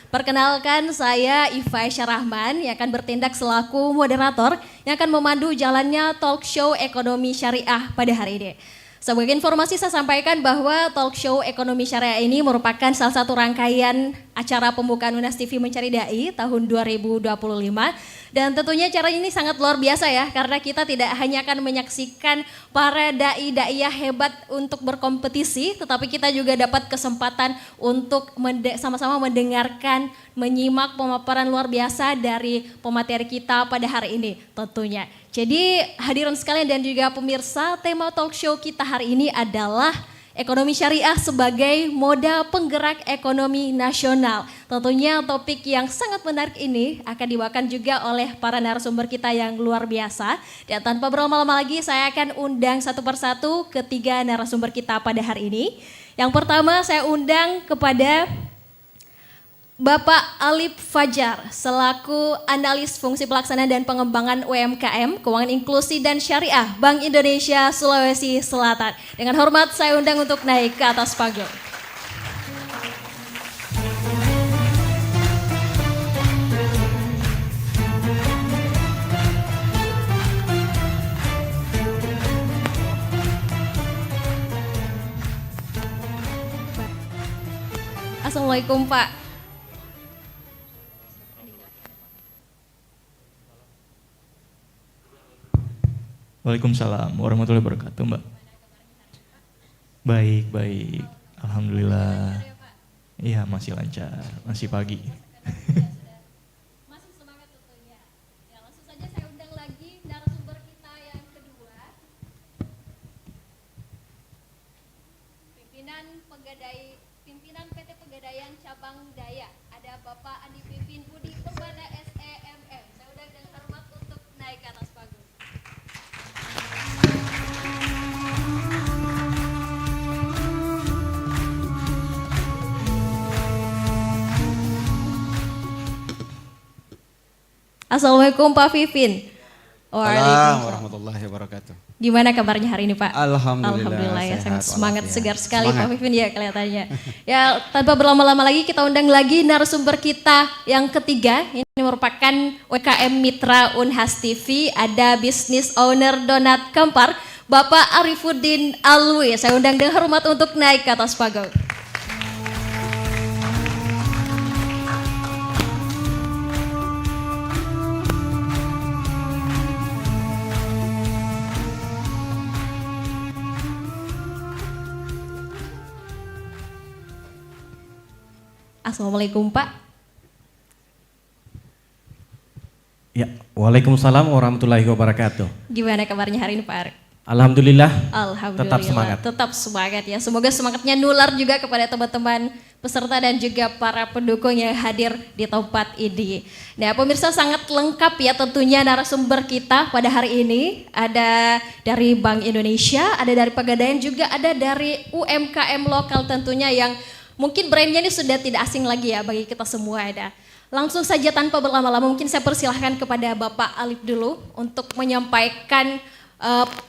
Perkenalkan, saya Iva Syarahman yang akan bertindak selaku moderator yang akan memandu jalannya talk show ekonomi syariah pada hari ini. Sebagai informasi saya sampaikan bahwa talk show ekonomi syariah ini merupakan salah satu rangkaian acara pembukaan Unhas TV Mencari Dai tahun 2025. Dan tentunya acara ini sangat luar biasa ya, karena kita tidak hanya akan menyaksikan para dai-daiyah hebat untuk berkompetisi, tetapi kita juga dapat kesempatan untuk sama-sama mendengarkan, menyimak pemaparan luar biasa dari pemateri kita pada hari ini tentunya. Jadi hadirin sekalian dan juga pemirsa, tema talk show kita hari ini adalah ekonomi syariah sebagai moda penggerak ekonomi nasional. Tentunya topik yang sangat menarik ini akan dibawakan juga oleh para narasumber kita yang luar biasa. Dan tanpa berlama-lama lagi saya akan undang satu persatu ketiga narasumber kita pada hari ini. Yang pertama saya undang kepada Bapak Alif Fajar selaku analis fungsi pelaksana dan pengembangan UMKM, keuangan inklusi dan syariah Bank Indonesia Sulawesi Selatan. Dengan hormat saya undang untuk naik ke atas panggung. Assalamualaikum Pak. Waalaikumsalam warahmatullahi wabarakatuh, Mbak. Baik. Alhamdulillah. Iya, masih lancar, masih pagi. Masih semangat tentunya. Ya, langsung saja saya undang lagi narasumber kita yang kedua. Pimpinan PT Pegadaian Cabang Daya. Ada Bapak Andi Vivin Budi Pembana SEMM. Saya undang dengan hormat untuk naik ke atas panggung. Assalamualaikum Pak Vivin. Waalaikumsalam warahmatullahi wabarakatuh. Gimana kabarnya hari ini Pak? Alhamdulillah ya, sangat semangat, walafiat. segar sekali Semangat. Pak Vivin ya kelihatannya. Ya tanpa berlama-lama lagi kita undang lagi narasumber kita yang ketiga. Ini merupakan UMKM Mitra Unhas TV, ada Business Owner Donat Kampar, Bapak Arifuddin Alwi. Saya undang dengan hormat untuk naik ke atas panggung. Assalamualaikum Pak. Ya, waalaikumsalam warahmatullahi wabarakatuh. Gimana kabarnya hari ini Pak Arif? Alhamdulillah. Alhamdulillah. Tetap semangat. Tetap semangat ya. Semoga semangatnya nular juga kepada teman-teman peserta dan juga para pendukung yang hadir di tempat ini. Nah pemirsa, sangat lengkap ya tentunya narasumber kita pada hari ini. Ada dari Bank Indonesia, ada dari Pegadaian, juga ada dari UMKM lokal tentunya yang mungkin brandnya ini sudah tidak asing lagi ya bagi kita semua ada. Langsung saja tanpa berlama-lama mungkin saya persilahkan kepada Bapak Alif dulu untuk menyampaikan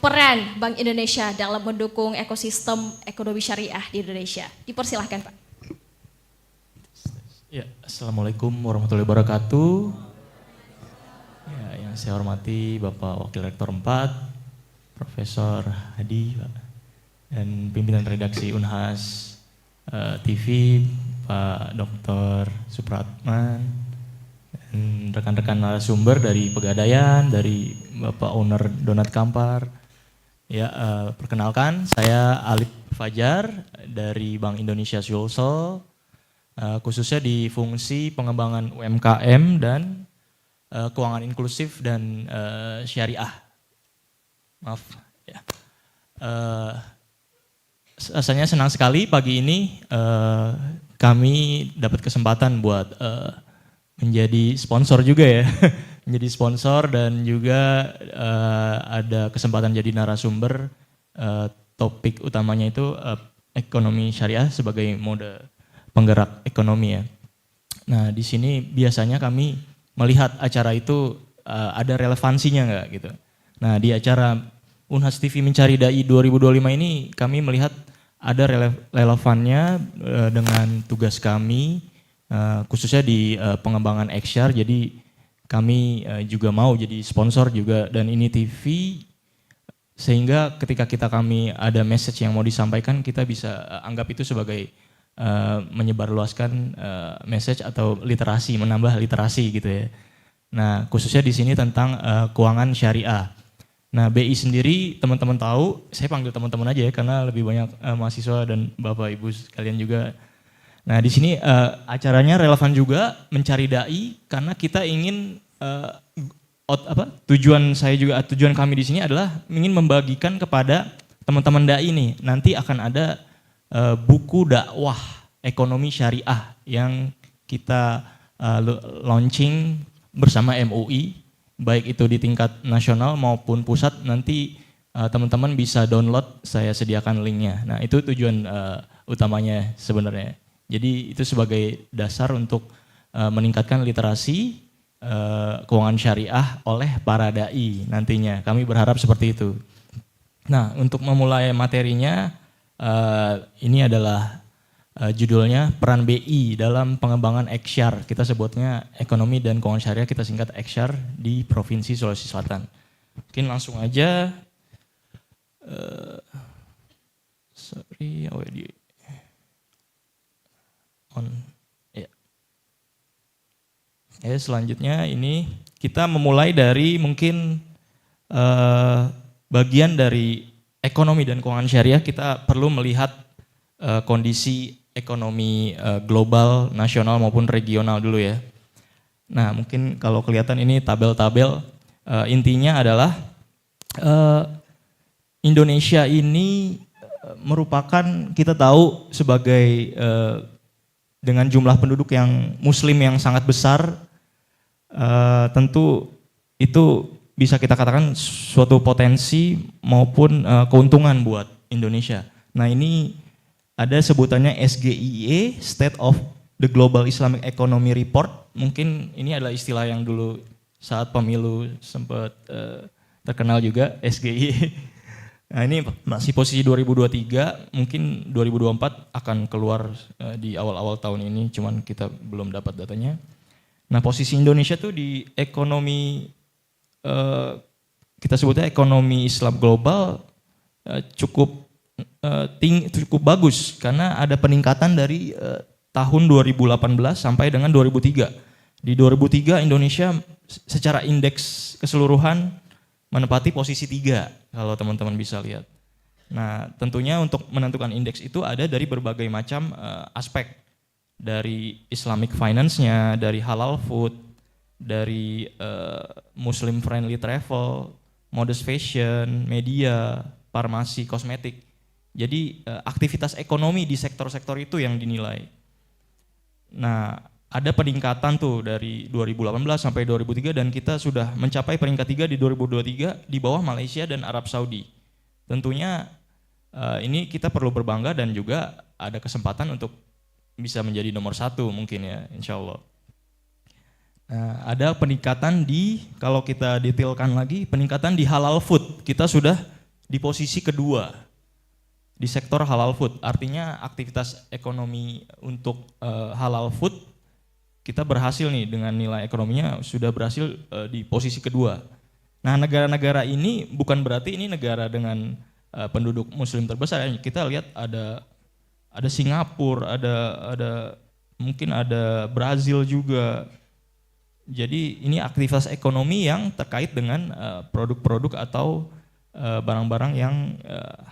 peran Bank Indonesia dalam mendukung ekosistem ekonomi syariah di Indonesia. Dipersilahkan Pak. Ya, Assalamualaikum warahmatullahi wabarakatuh. Ya, yang saya hormati Bapak Wakil Rektor 4, Profesor Hadi, Pak, dan pimpinan redaksi Unhas TV, Pak Dr. Supratman, dan rekan-rekan narasumber dari Pegadaian, dari Bapak Owner Donat Kampar. Ya, perkenalkan saya Alif Fajar dari Bank Indonesia Sulsel, khususnya di fungsi pengembangan UMKM dan keuangan inklusif dan syariah. Maaf ya. Rasanya senang sekali pagi ini kami dapat kesempatan buat menjadi sponsor juga ya, menjadi sponsor dan juga ada kesempatan jadi narasumber topik utamanya itu ekonomi syariah sebagai mode penggerak ekonomi ya. Nah di sini biasanya kami melihat acara itu ada relevansinya nggak gitu. Nah di acara Unhas TV Mencari Dai 2025 ini kami melihat ada relevannya dengan tugas kami khususnya di pengembangan XR. Jadi kami juga mau jadi sponsor juga dan ini TV sehingga ketika kami ada message yang mau disampaikan kita bisa anggap itu sebagai menyebarluaskan message atau literasi, menambah literasi gitu ya. Nah khususnya di sini tentang keuangan syariah. Nah BI sendiri teman-teman tahu, saya panggil teman-teman aja ya karena lebih banyak mahasiswa dan bapak ibu sekalian juga. Nah di sini acaranya relevan juga mencari dai karena kita ingin tujuan kami di sini adalah ingin membagikan kepada teman-teman dai ini. Nanti akan ada buku dakwah ekonomi syariah yang kita launching bersama MUI. Baik itu di tingkat nasional maupun pusat, nanti teman-teman bisa download, saya sediakan linknya. Nah itu tujuan utamanya sebenarnya. Jadi itu sebagai dasar untuk meningkatkan literasi keuangan syariah oleh para dai nantinya. Kami berharap seperti itu. Nah untuk memulai materinya, ini adalah judulnya Peran BI dalam Pengembangan XR. Kita sebutnya Ekonomi dan Keuangan Syariah, kita singkat XR di Provinsi Sulawesi Selatan. Mungkin langsung aja. Selanjutnya ini kita memulai dari mungkin bagian dari ekonomi dan keuangan syariah. Kita perlu melihat kondisi ekonomi global, nasional maupun regional dulu ya. Nah mungkin kalau kelihatan ini tabel-tabel, intinya adalah Indonesia ini merupakan, kita tahu sebagai dengan jumlah penduduk yang muslim yang sangat besar, tentu itu bisa kita katakan suatu potensi maupun keuntungan buat Indonesia. Nah ini ada sebutannya SGIE, State of the Global Islamic Economy Report. Mungkin ini adalah istilah yang dulu saat pemilu sempat terkenal juga, SGIE. Nah ini masih posisi 2023, mungkin 2024 akan keluar di awal-awal tahun ini, cuman kita belum dapat datanya. Nah posisi Indonesia tuh di ekonomi, kita sebutnya ekonomi Islam global cukup bagus karena ada peningkatan dari tahun 2018 sampai dengan 2003. Di 2003 Indonesia secara indeks keseluruhan menempati posisi 3 kalau teman-teman bisa lihat. Nah tentunya untuk menentukan indeks itu ada dari berbagai macam aspek. Dari Islamic finance-nya, dari halal food, dari Muslim friendly travel, modest fashion, media, farmasi, kosmetik. Jadi aktivitas ekonomi di sektor-sektor itu yang dinilai. Nah ada peningkatan tuh dari 2018 sampai 2003 dan kita sudah mencapai peringkat 3 di 2023 di bawah Malaysia dan Arab Saudi. Tentunya ini kita perlu berbangga dan juga ada kesempatan untuk bisa menjadi nomor 1 mungkin ya insya Allah. Nah, ada peningkatan kalau kita detailkan lagi, peningkatan di halal food. Kita sudah di posisi kedua. Di sektor halal food, artinya aktivitas ekonomi untuk halal food kita berhasil nih dengan nilai ekonominya sudah berhasil di posisi kedua. Nah negara-negara ini bukan berarti ini negara dengan penduduk muslim terbesar. Kita lihat ada Singapura, ada mungkin ada Brazil juga. Jadi ini aktivitas ekonomi yang terkait dengan produk-produk atau barang-barang yang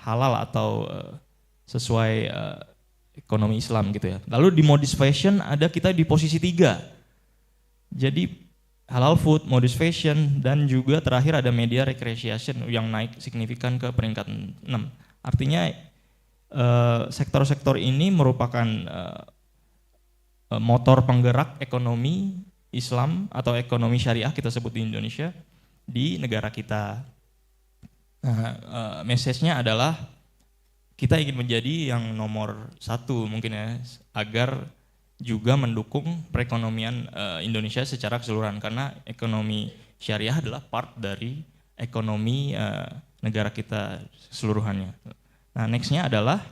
halal atau sesuai ekonomi Islam gitu ya. Lalu di modest fashion ada kita di posisi 3. Jadi halal food, modest fashion dan juga terakhir ada media recreation yang naik signifikan ke peringkat 6. Artinya sektor-sektor ini merupakan motor penggerak ekonomi Islam atau ekonomi syariah kita sebut di Indonesia di negara kita. Nah, message-nya adalah kita ingin menjadi yang nomor 1 mungkin ya, agar juga mendukung perekonomian Indonesia secara keseluruhan, karena ekonomi syariah adalah part dari ekonomi negara kita keseluruhannya. Nah, next-nya adalah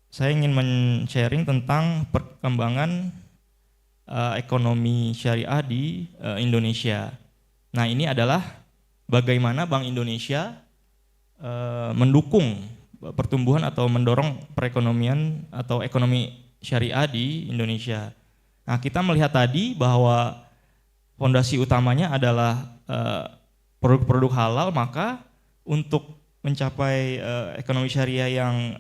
saya ingin men-sharing tentang perkembangan ekonomi syariah di Indonesia. Nah, ini adalah bagaimana Bank Indonesia mendukung pertumbuhan atau mendorong perekonomian atau ekonomi syariah di Indonesia. Nah, kita melihat tadi bahwa fondasi utamanya adalah produk-produk halal, maka untuk mencapai ekonomi syariah yang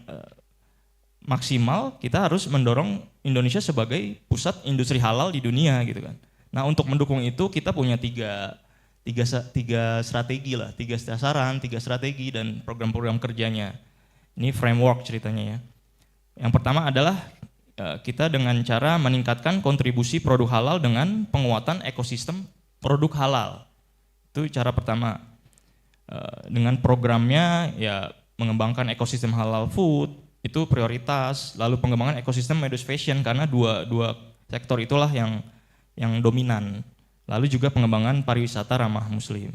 maksimal, kita harus mendorong Indonesia sebagai pusat industri halal di dunia gitu kan. Nah, untuk mendukung itu kita punya tiga strategi lah, 3 sasaran, 3 strategi dan program-program kerjanya. Ini framework ceritanya ya. Yang pertama adalah kita dengan cara meningkatkan kontribusi produk halal dengan penguatan ekosistem produk halal. Itu cara pertama. Dengan programnya ya mengembangkan ekosistem halal food, itu prioritas. Lalu pengembangan ekosistem medus fashion, karena dua sektor itulah yang dominan. Lalu juga pengembangan pariwisata ramah muslim.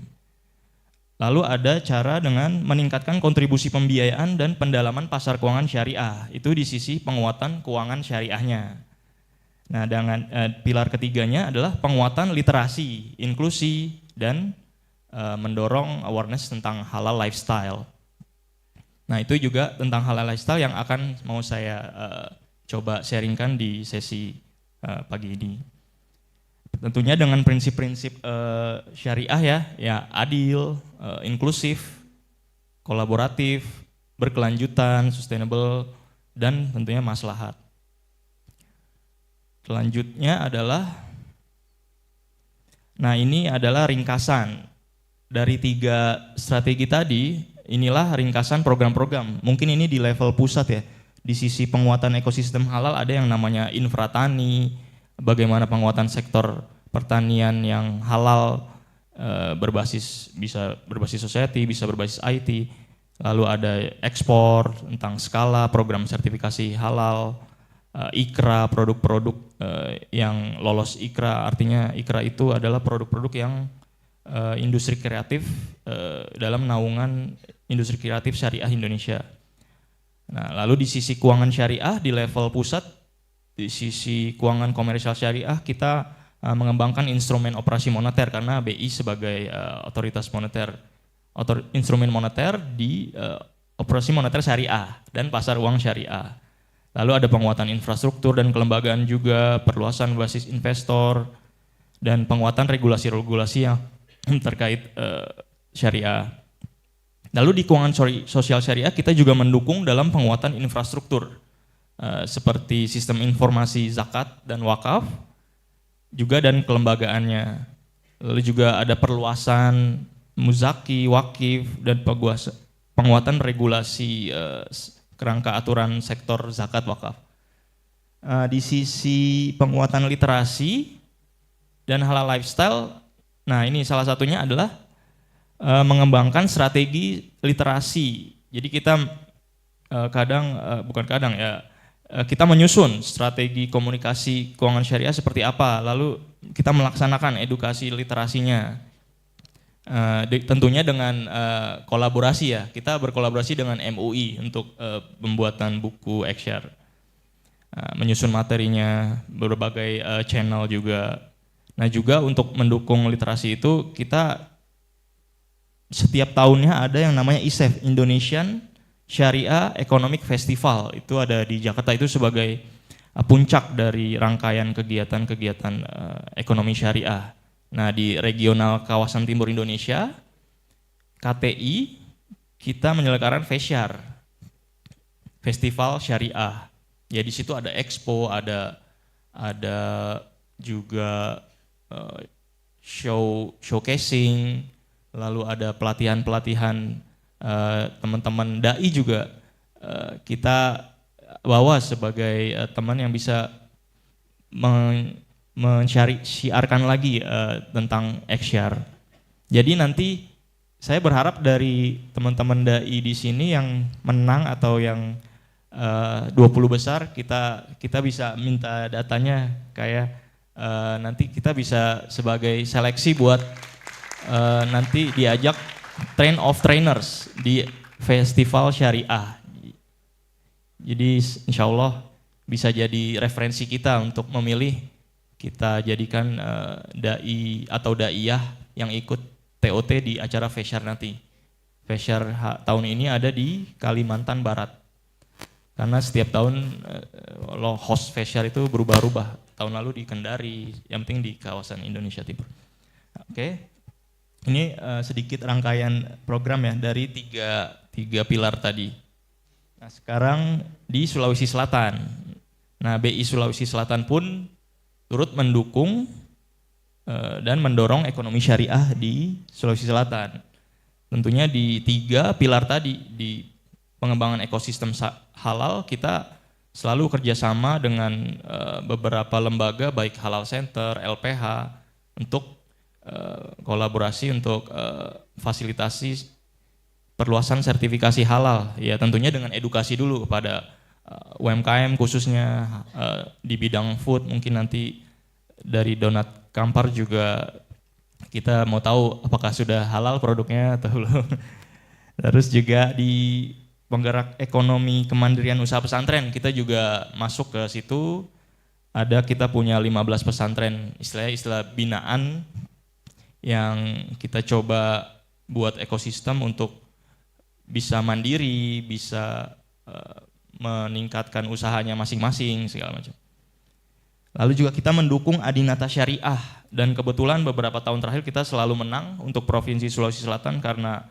Lalu ada cara dengan meningkatkan kontribusi pembiayaan dan pendalaman pasar keuangan syariah. Itu di sisi penguatan keuangan syariahnya. Nah, dengan pilar ketiganya adalah penguatan literasi, inklusi, dan mendorong awareness tentang halal lifestyle. Nah, itu juga tentang halal lifestyle yang akan mau saya coba sharingkan di sesi pagi ini. Tentunya dengan prinsip-prinsip syariah ya adil, inklusif, kolaboratif, berkelanjutan, sustainable, dan tentunya maslahat. Selanjutnya adalah, nah ini adalah ringkasan dari 3 strategi tadi. Inilah ringkasan program-program. Mungkin ini di level pusat ya. Di sisi penguatan ekosistem halal ada yang namanya infratani, bagaimana penguatan sektor pertanian yang halal, bisa berbasis society, bisa berbasis IT. Lalu ada ekspor, tentang skala, program sertifikasi halal, IKRA, produk-produk yang lolos IKRA. Artinya IKRA itu adalah produk-produk yang industri kreatif dalam naungan industri kreatif syariah Indonesia. Nah, lalu di sisi keuangan syariah di level pusat, di sisi keuangan komersial syariah kita mengembangkan instrumen operasi moneter, karena BI sebagai otoritas moneter, instrumen moneter di operasi moneter syariah dan pasar uang syariah. Lalu ada penguatan infrastruktur dan kelembagaan juga, perluasan basis investor, dan penguatan regulasi-regulasi yang terkait syariah. Lalu di keuangan sosial syariah kita juga mendukung dalam penguatan infrastruktur seperti sistem informasi zakat dan wakaf juga dan kelembagaannya. Lalu juga ada perluasan muzaki, wakif, dan penguatan regulasi kerangka aturan sektor zakat wakaf. Di sisi penguatan literasi dan halal lifestyle, nah ini salah satunya adalah mengembangkan strategi literasi. Jadi kita kita menyusun strategi komunikasi keuangan syariah seperti apa, lalu kita melaksanakan edukasi literasinya. Tentunya dengan kolaborasi ya, kita berkolaborasi dengan MUI untuk pembuatan buku Eksyar, menyusun materinya, berbagai channel juga. Nah juga untuk mendukung literasi itu kita setiap tahunnya ada yang namanya ISEF, Indonesian Syariah Economic Festival. Itu ada di Jakarta, itu sebagai puncak dari rangkaian kegiatan-kegiatan ekonomi syariah. Nah di regional kawasan timur Indonesia, KTI, kita menyelenggarakan FESYAR, Festival Syariah. Ya di situ ada expo, ada juga showcasing, lalu ada pelatihan-pelatihan teman-teman dai juga kita bawa sebagai teman yang bisa mensiarkan lagi tentang Eksyar. Jadi nanti saya berharap dari teman-teman dai di sini yang menang atau yang 20 besar kita bisa minta datanya, kayak nanti kita bisa sebagai seleksi buat nanti diajak train of trainers di festival syariah. Jadi insya Allah bisa jadi referensi kita untuk memilih, kita jadikan dai atau daiyah yang ikut TOT di acara Fesyar nanti. Fesyar tahun ini ada di Kalimantan Barat. Karena setiap tahun host Fesyar itu berubah-ubah. Tahun lalu di Kendari, yang penting di kawasan Indonesia Timur. Oke, ini sedikit rangkaian program ya dari tiga pilar tadi. Nah sekarang di Sulawesi Selatan. Nah BI Sulawesi Selatan pun turut mendukung dan mendorong ekonomi syariah di Sulawesi Selatan. Tentunya di 3 pilar tadi, di pengembangan ekosistem halal kita selalu kerjasama dengan beberapa lembaga baik Halal Center, LPH untuk kolaborasi untuk fasilitasi perluasan sertifikasi halal. Ya tentunya dengan edukasi dulu kepada UMKM khususnya di bidang food. Mungkin nanti dari Donat Kampar juga kita mau tahu apakah sudah halal produknya atau belum. Terus juga di penggerak ekonomi kemandirian usaha pesantren kita juga masuk ke situ. Kita punya 15 pesantren istilah binaan yang kita coba buat ekosistem untuk bisa mandiri, bisa meningkatkan usahanya masing-masing segala macam. Lalu juga kita mendukung Adinata Syariah, dan kebetulan beberapa tahun terakhir kita selalu menang untuk Provinsi Sulawesi Selatan karena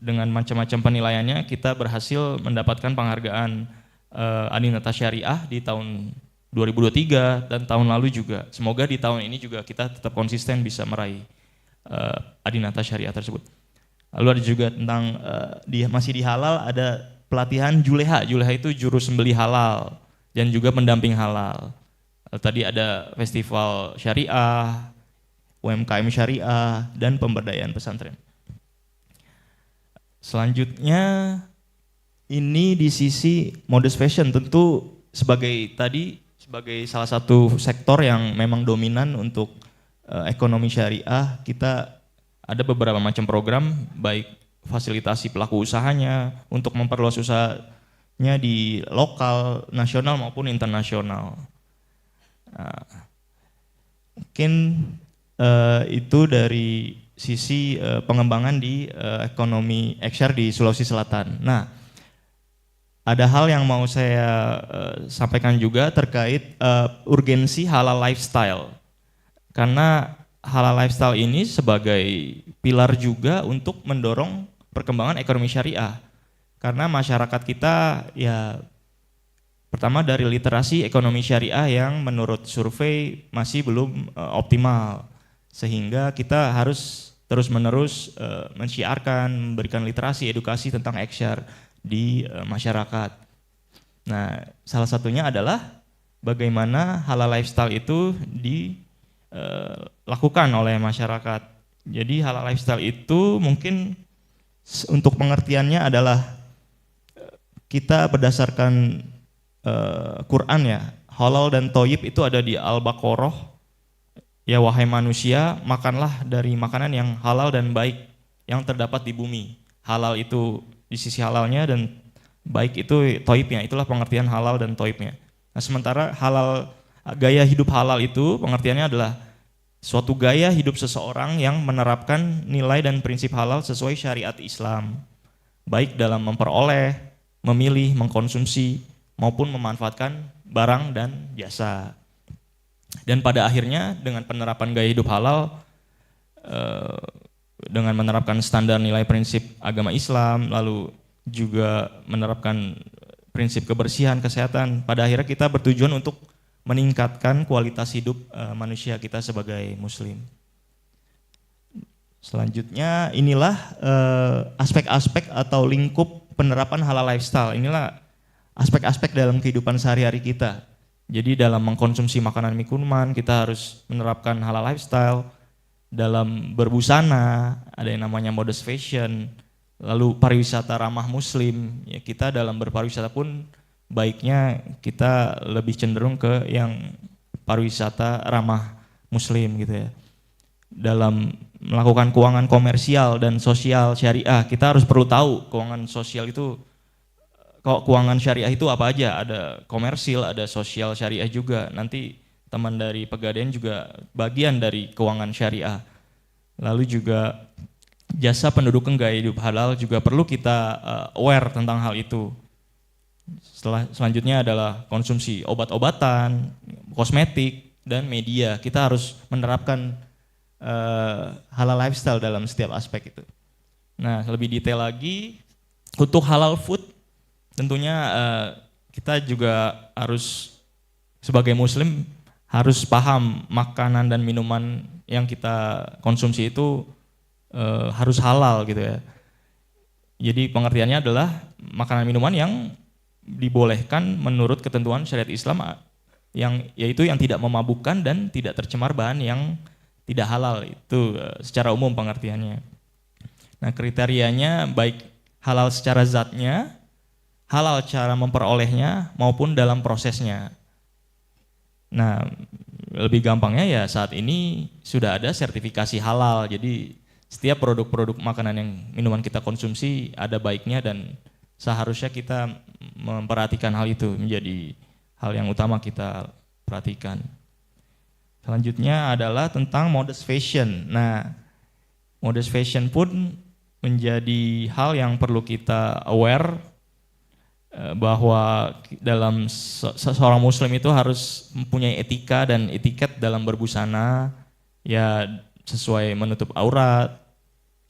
dengan macam-macam penilaiannya kita berhasil mendapatkan penghargaan Adinata Syariah di tahun 2023 dan tahun lalu juga. Semoga di tahun ini juga kita tetap konsisten bisa meraih Adinata Syariah tersebut. Lalu ada juga tentang masih di halal, ada pelatihan Juleha. Juleha itu juru sembelih halal dan juga pendamping halal. Tadi ada festival syariah, UMKM syariah, dan pemberdayaan pesantren. Selanjutnya ini di sisi modest fashion, tentu sebagai salah satu sektor yang memang dominan untuk ekonomi syariah, kita ada beberapa macam program, baik fasilitasi pelaku usahanya untuk memperluas usahanya di lokal, nasional maupun internasional. Nah, mungkin itu dari sisi pengembangan di ekonomi ekshar di Sulawesi Selatan. Nah, ada hal yang mau saya sampaikan juga terkait urgensi halal lifestyle. Karena halal lifestyle ini sebagai pilar juga untuk mendorong perkembangan ekonomi syariah. Karena masyarakat kita ya pertama dari literasi ekonomi syariah yang menurut survei masih belum optimal. Sehingga kita harus terus-menerus mensyiarkan, memberikan literasi, edukasi tentang eksyar di masyarakat. Nah, salah satunya adalah bagaimana halal lifestyle itu dilakukan oleh masyarakat. Jadi halal lifestyle itu mungkin untuk pengertiannya adalah kita berdasarkan Quran ya, halal dan thayyib itu ada di Al-Baqarah. Ya wahai manusia, makanlah dari makanan yang halal dan baik yang terdapat di bumi. Halal itu di sisi halalnya dan baik itu thayyibnya, itulah pengertian halal dan thayyibnya. Nah, sementara halal, gaya hidup halal itu pengertiannya adalah suatu gaya hidup seseorang yang menerapkan nilai dan prinsip halal sesuai syariat Islam, baik dalam memperoleh, memilih, mengkonsumsi, maupun memanfaatkan barang dan jasa. Dan pada akhirnya dengan penerapan gaya hidup halal, dengan menerapkan standar nilai prinsip agama Islam, lalu juga menerapkan prinsip kebersihan, kesehatan, pada akhirnya kita bertujuan untuk meningkatkan kualitas hidup manusia kita sebagai muslim. Selanjutnya inilah aspek-aspek atau lingkup penerapan halal lifestyle. Inilah aspek-aspek dalam kehidupan sehari-hari kita. Jadi dalam mengkonsumsi makanan minuman kita harus menerapkan halal lifestyle. dalam berbusana, ada yang namanya modest fashion, lalu pariwisata ramah muslim. Ya, kita dalam berpariwisata pun baiknya kita lebih cenderung ke yang pariwisata ramah muslim gitu ya. Dalam melakukan keuangan komersial dan sosial syariah, kita harus perlu tahu keuangan sosial itu, keuangan syariah itu apa aja, ada komersil, ada sosial syariah juga. Nanti teman dari Pegadaian juga bagian dari keuangan syariah. Lalu juga jasa penduduk gaya hidup halal juga perlu kita aware tentang hal itu. Selanjutnya adalah konsumsi obat-obatan, kosmetik, dan media. Kita harus menerapkan halal lifestyle dalam setiap aspek itu. Nah, lebih detail lagi, untuk halal food tentunya kita juga harus sebagai muslim harus paham makanan dan minuman yang kita konsumsi itu harus halal gitu ya. Jadi pengertiannya adalah makanan minuman yang dibolehkan menurut ketentuan syariat Islam, yang yaitu yang tidak memabukkan dan tidak tercemar bahan yang tidak halal. Itu secara umum pengertiannya. Nah, kriterianya baik halal secara zatnya, halal cara memperolehnya, maupun dalam prosesnya. Nah, lebih gampangnya ya saat ini sudah ada sertifikasi halal. Jadi setiap produk-produk makanan yang minuman kita konsumsi ada baiknya, dan seharusnya kita memperhatikan hal itu menjadi hal yang utama kita perhatikan. Selanjutnya adalah tentang modest fashion. Nah, modest fashion pun menjadi hal yang perlu kita aware, bahwa dalam seorang muslim itu harus mempunyai etika dan etiket dalam berbusana, ya sesuai menutup aurat,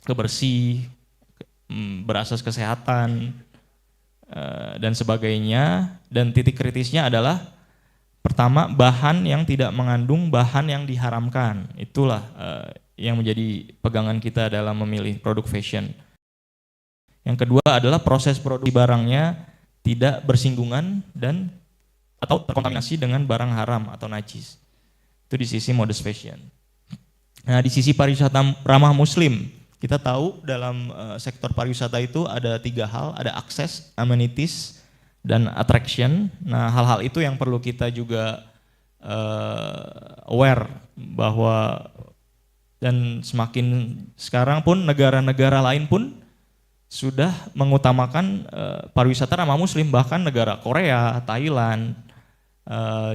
kebersih, berasas kesehatan, dan sebagainya. Dan titik kritisnya adalah pertama, bahan yang tidak mengandung bahan yang diharamkan. Itulah yang menjadi pegangan kita dalam memilih produk fashion. Yang kedua adalah proses produksi barangnya tidak bersinggungan dan atau terkontaminasi dengan barang haram atau najis. Itu di sisi modest fashion. Nah, di sisi pariwisata ramah muslim, kita tahu dalam sektor pariwisata itu ada 3 hal, ada akses, amenities, dan attraction. Nah, hal-hal itu yang perlu kita juga aware bahwa, dan semakin sekarang pun negara-negara lain pun sudah mengutamakan pariwisata ramah muslim, bahkan negara Korea, Thailand,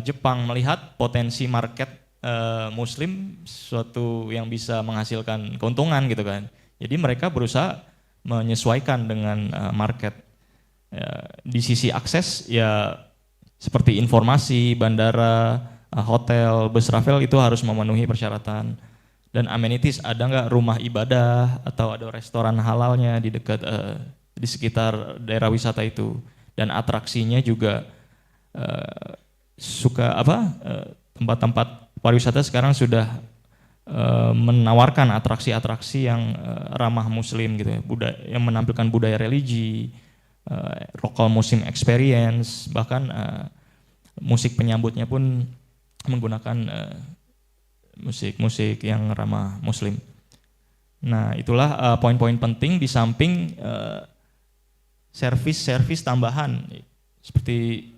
Jepang melihat potensi market muslim suatu yang bisa menghasilkan keuntungan gitu kan. Jadi mereka berusaha menyesuaikan dengan market. Di sisi akses ya seperti informasi, bandara, hotel, bus travel itu harus memenuhi persyaratan. Dan amenities, ada nggak rumah ibadah atau ada restoran halalnya di dekat di sekitar daerah wisata itu. Dan atraksinya juga tempat-tempat pariwisata sekarang sudah menawarkan atraksi-atraksi yang ramah muslim gitu ya, yang menampilkan budaya religi, local muslim experience, bahkan musik penyambutnya pun menggunakan musik-musik yang ramah muslim. Nah, itulah poin-poin penting di samping servis-servis tambahan seperti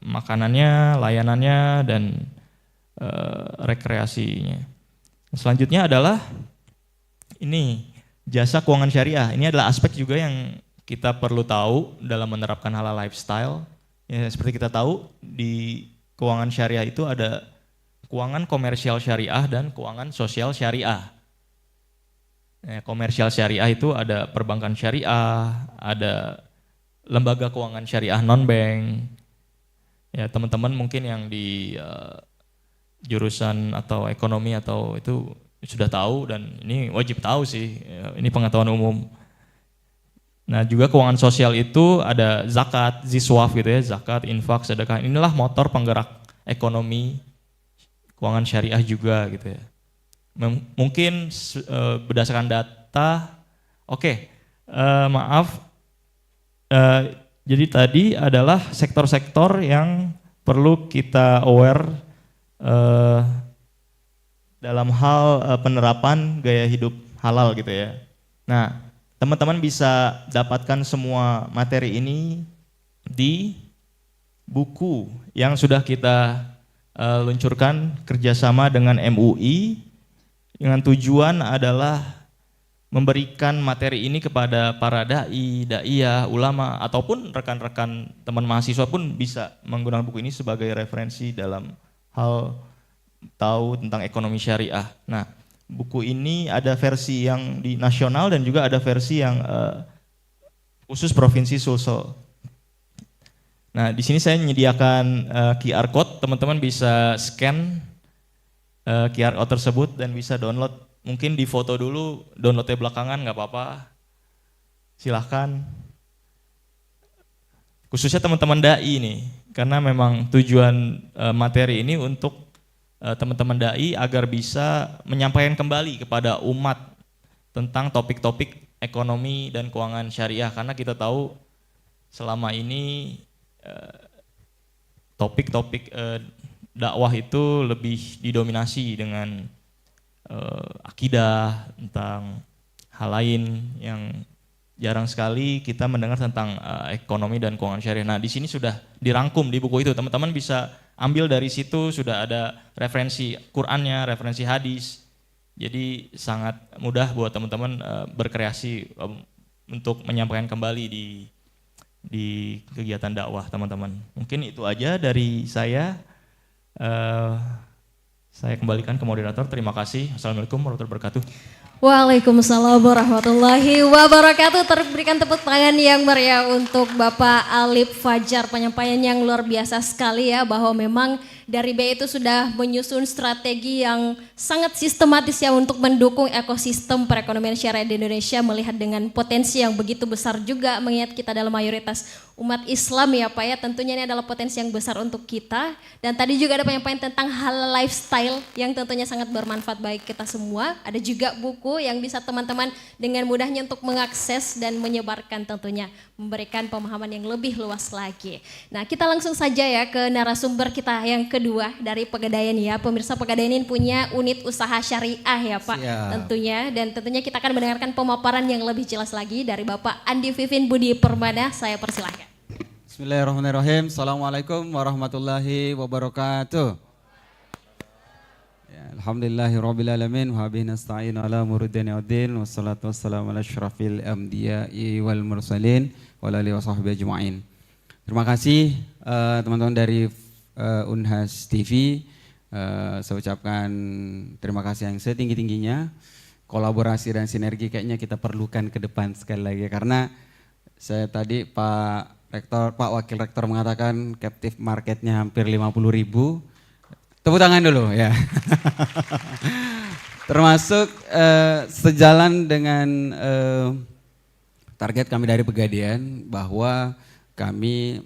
makanannya, layanannya, dan rekreasinya. Selanjutnya adalah ini jasa keuangan syariah. Ini adalah aspek juga yang kita perlu tahu dalam menerapkan halal lifestyle. Ya, seperti kita tahu di keuangan syariah itu ada keuangan komersial syariah dan keuangan sosial syariah. Komersial syariah itu ada perbankan syariah, ada lembaga keuangan syariah non-bank. Ya, teman-teman mungkin yang di jurusan atau ekonomi atau itu sudah tahu, dan ini wajib tahu sih, ini pengetahuan umum. Nah, juga keuangan sosial itu ada zakat, ziswaf gitu ya, zakat, infak, sedekah. Inilah motor penggerak ekonomi keuangan syariah juga gitu ya. Mungkin berdasarkan data, jadi tadi adalah sektor-sektor yang perlu kita aware dalam hal penerapan gaya hidup halal gitu ya. Nah, teman-teman bisa dapatkan semua materi ini di buku yang sudah kita luncurkan kerjasama dengan MUI dengan tujuan adalah memberikan materi ini kepada para dai, daiyah, ulama ataupun rekan-rekan teman mahasiswa pun bisa menggunakan buku ini sebagai referensi dalam hal tahu tentang ekonomi syariah. Nah, buku ini ada versi yang di nasional dan juga ada versi yang khusus Provinsi Sulsel. Nah, di sini saya menyediakan QR code, teman-teman bisa scan QR code tersebut dan bisa download. Mungkin di foto dulu, downloadnya belakangan nggak apa-apa. Silahkan. Khususnya teman-teman dai nih, karena memang tujuan materi ini untuk teman-teman dai agar bisa menyampaikan kembali kepada umat tentang topik-topik ekonomi dan keuangan syariah, karena kita tahu selama ini topik-topik dakwah itu lebih didominasi dengan akidah, tentang hal lain yang jarang sekali kita mendengar tentang ekonomi dan keuangan syariah. Nah, di sini sudah dirangkum di buku itu, teman-teman bisa ambil dari situ, sudah ada referensi Qur'annya, referensi hadis. Jadi sangat mudah buat teman-teman berkreasi untuk menyampaikan kembali di kegiatan dakwah teman-teman. Mungkin itu aja dari saya. Saya kembalikan ke moderator. Terima kasih. Assalamualaikum warahmatullahi wabarakatuh. Waalaikumsalam warahmatullahi wabarakatuh. Terberikan tepuk tangan yang meriah untuk Bapak Alif Fajar. Penyampaian yang luar biasa sekali ya, bahwa memang dari BI itu sudah menyusun strategi yang sangat sistematis ya untuk mendukung ekosistem perekonomian syariah di Indonesia, melihat dengan potensi yang begitu besar juga, mengingat kita adalah mayoritas umat Islam ya Pak ya, tentunya ini adalah potensi yang besar untuk kita. Dan tadi juga ada penyampaian tentang hal lifestyle yang tentunya sangat bermanfaat bagi kita semua. Ada juga buku yang bisa teman-teman dengan mudahnya untuk mengakses dan menyebarkan, tentunya memberikan pemahaman yang lebih luas lagi. Nah, kita langsung saja ya ke narasumber kita yang kedua dari Pegadaian ya. Pemirsa, Pegadaian ini punya unit usaha syariah ya Pak. Siap. Tentunya, dan tentunya kita akan mendengarkan pemaparan yang lebih jelas lagi dari Bapak Andi Vivin Budi Permana. Saya persilahkan. Bismillahirrahmanirrahim. Assalamualaikum warahmatullahi wabarakatuh. Ya, alhamdulillahirrabbilalamin wa bihi nasta'in ala umurid-din waddin wassalatu wassalamu ala asyrafil anbiya'i wal mursalin wa ala alihi wa sahbihi ajma'in. Terima kasih teman-teman dari Unhas TV. Saya ucapkan terima kasih yang setinggi-tingginya. Kolaborasi dan sinergi kayaknya kita perlukan ke depan sekali lagi, karena saya tadi Pak Wakil Rektor mengatakan captive marketnya hampir 50.000. Tepuk tangan dulu ya. Termasuk sejalan dengan target kami dari Pegadaian, bahwa kami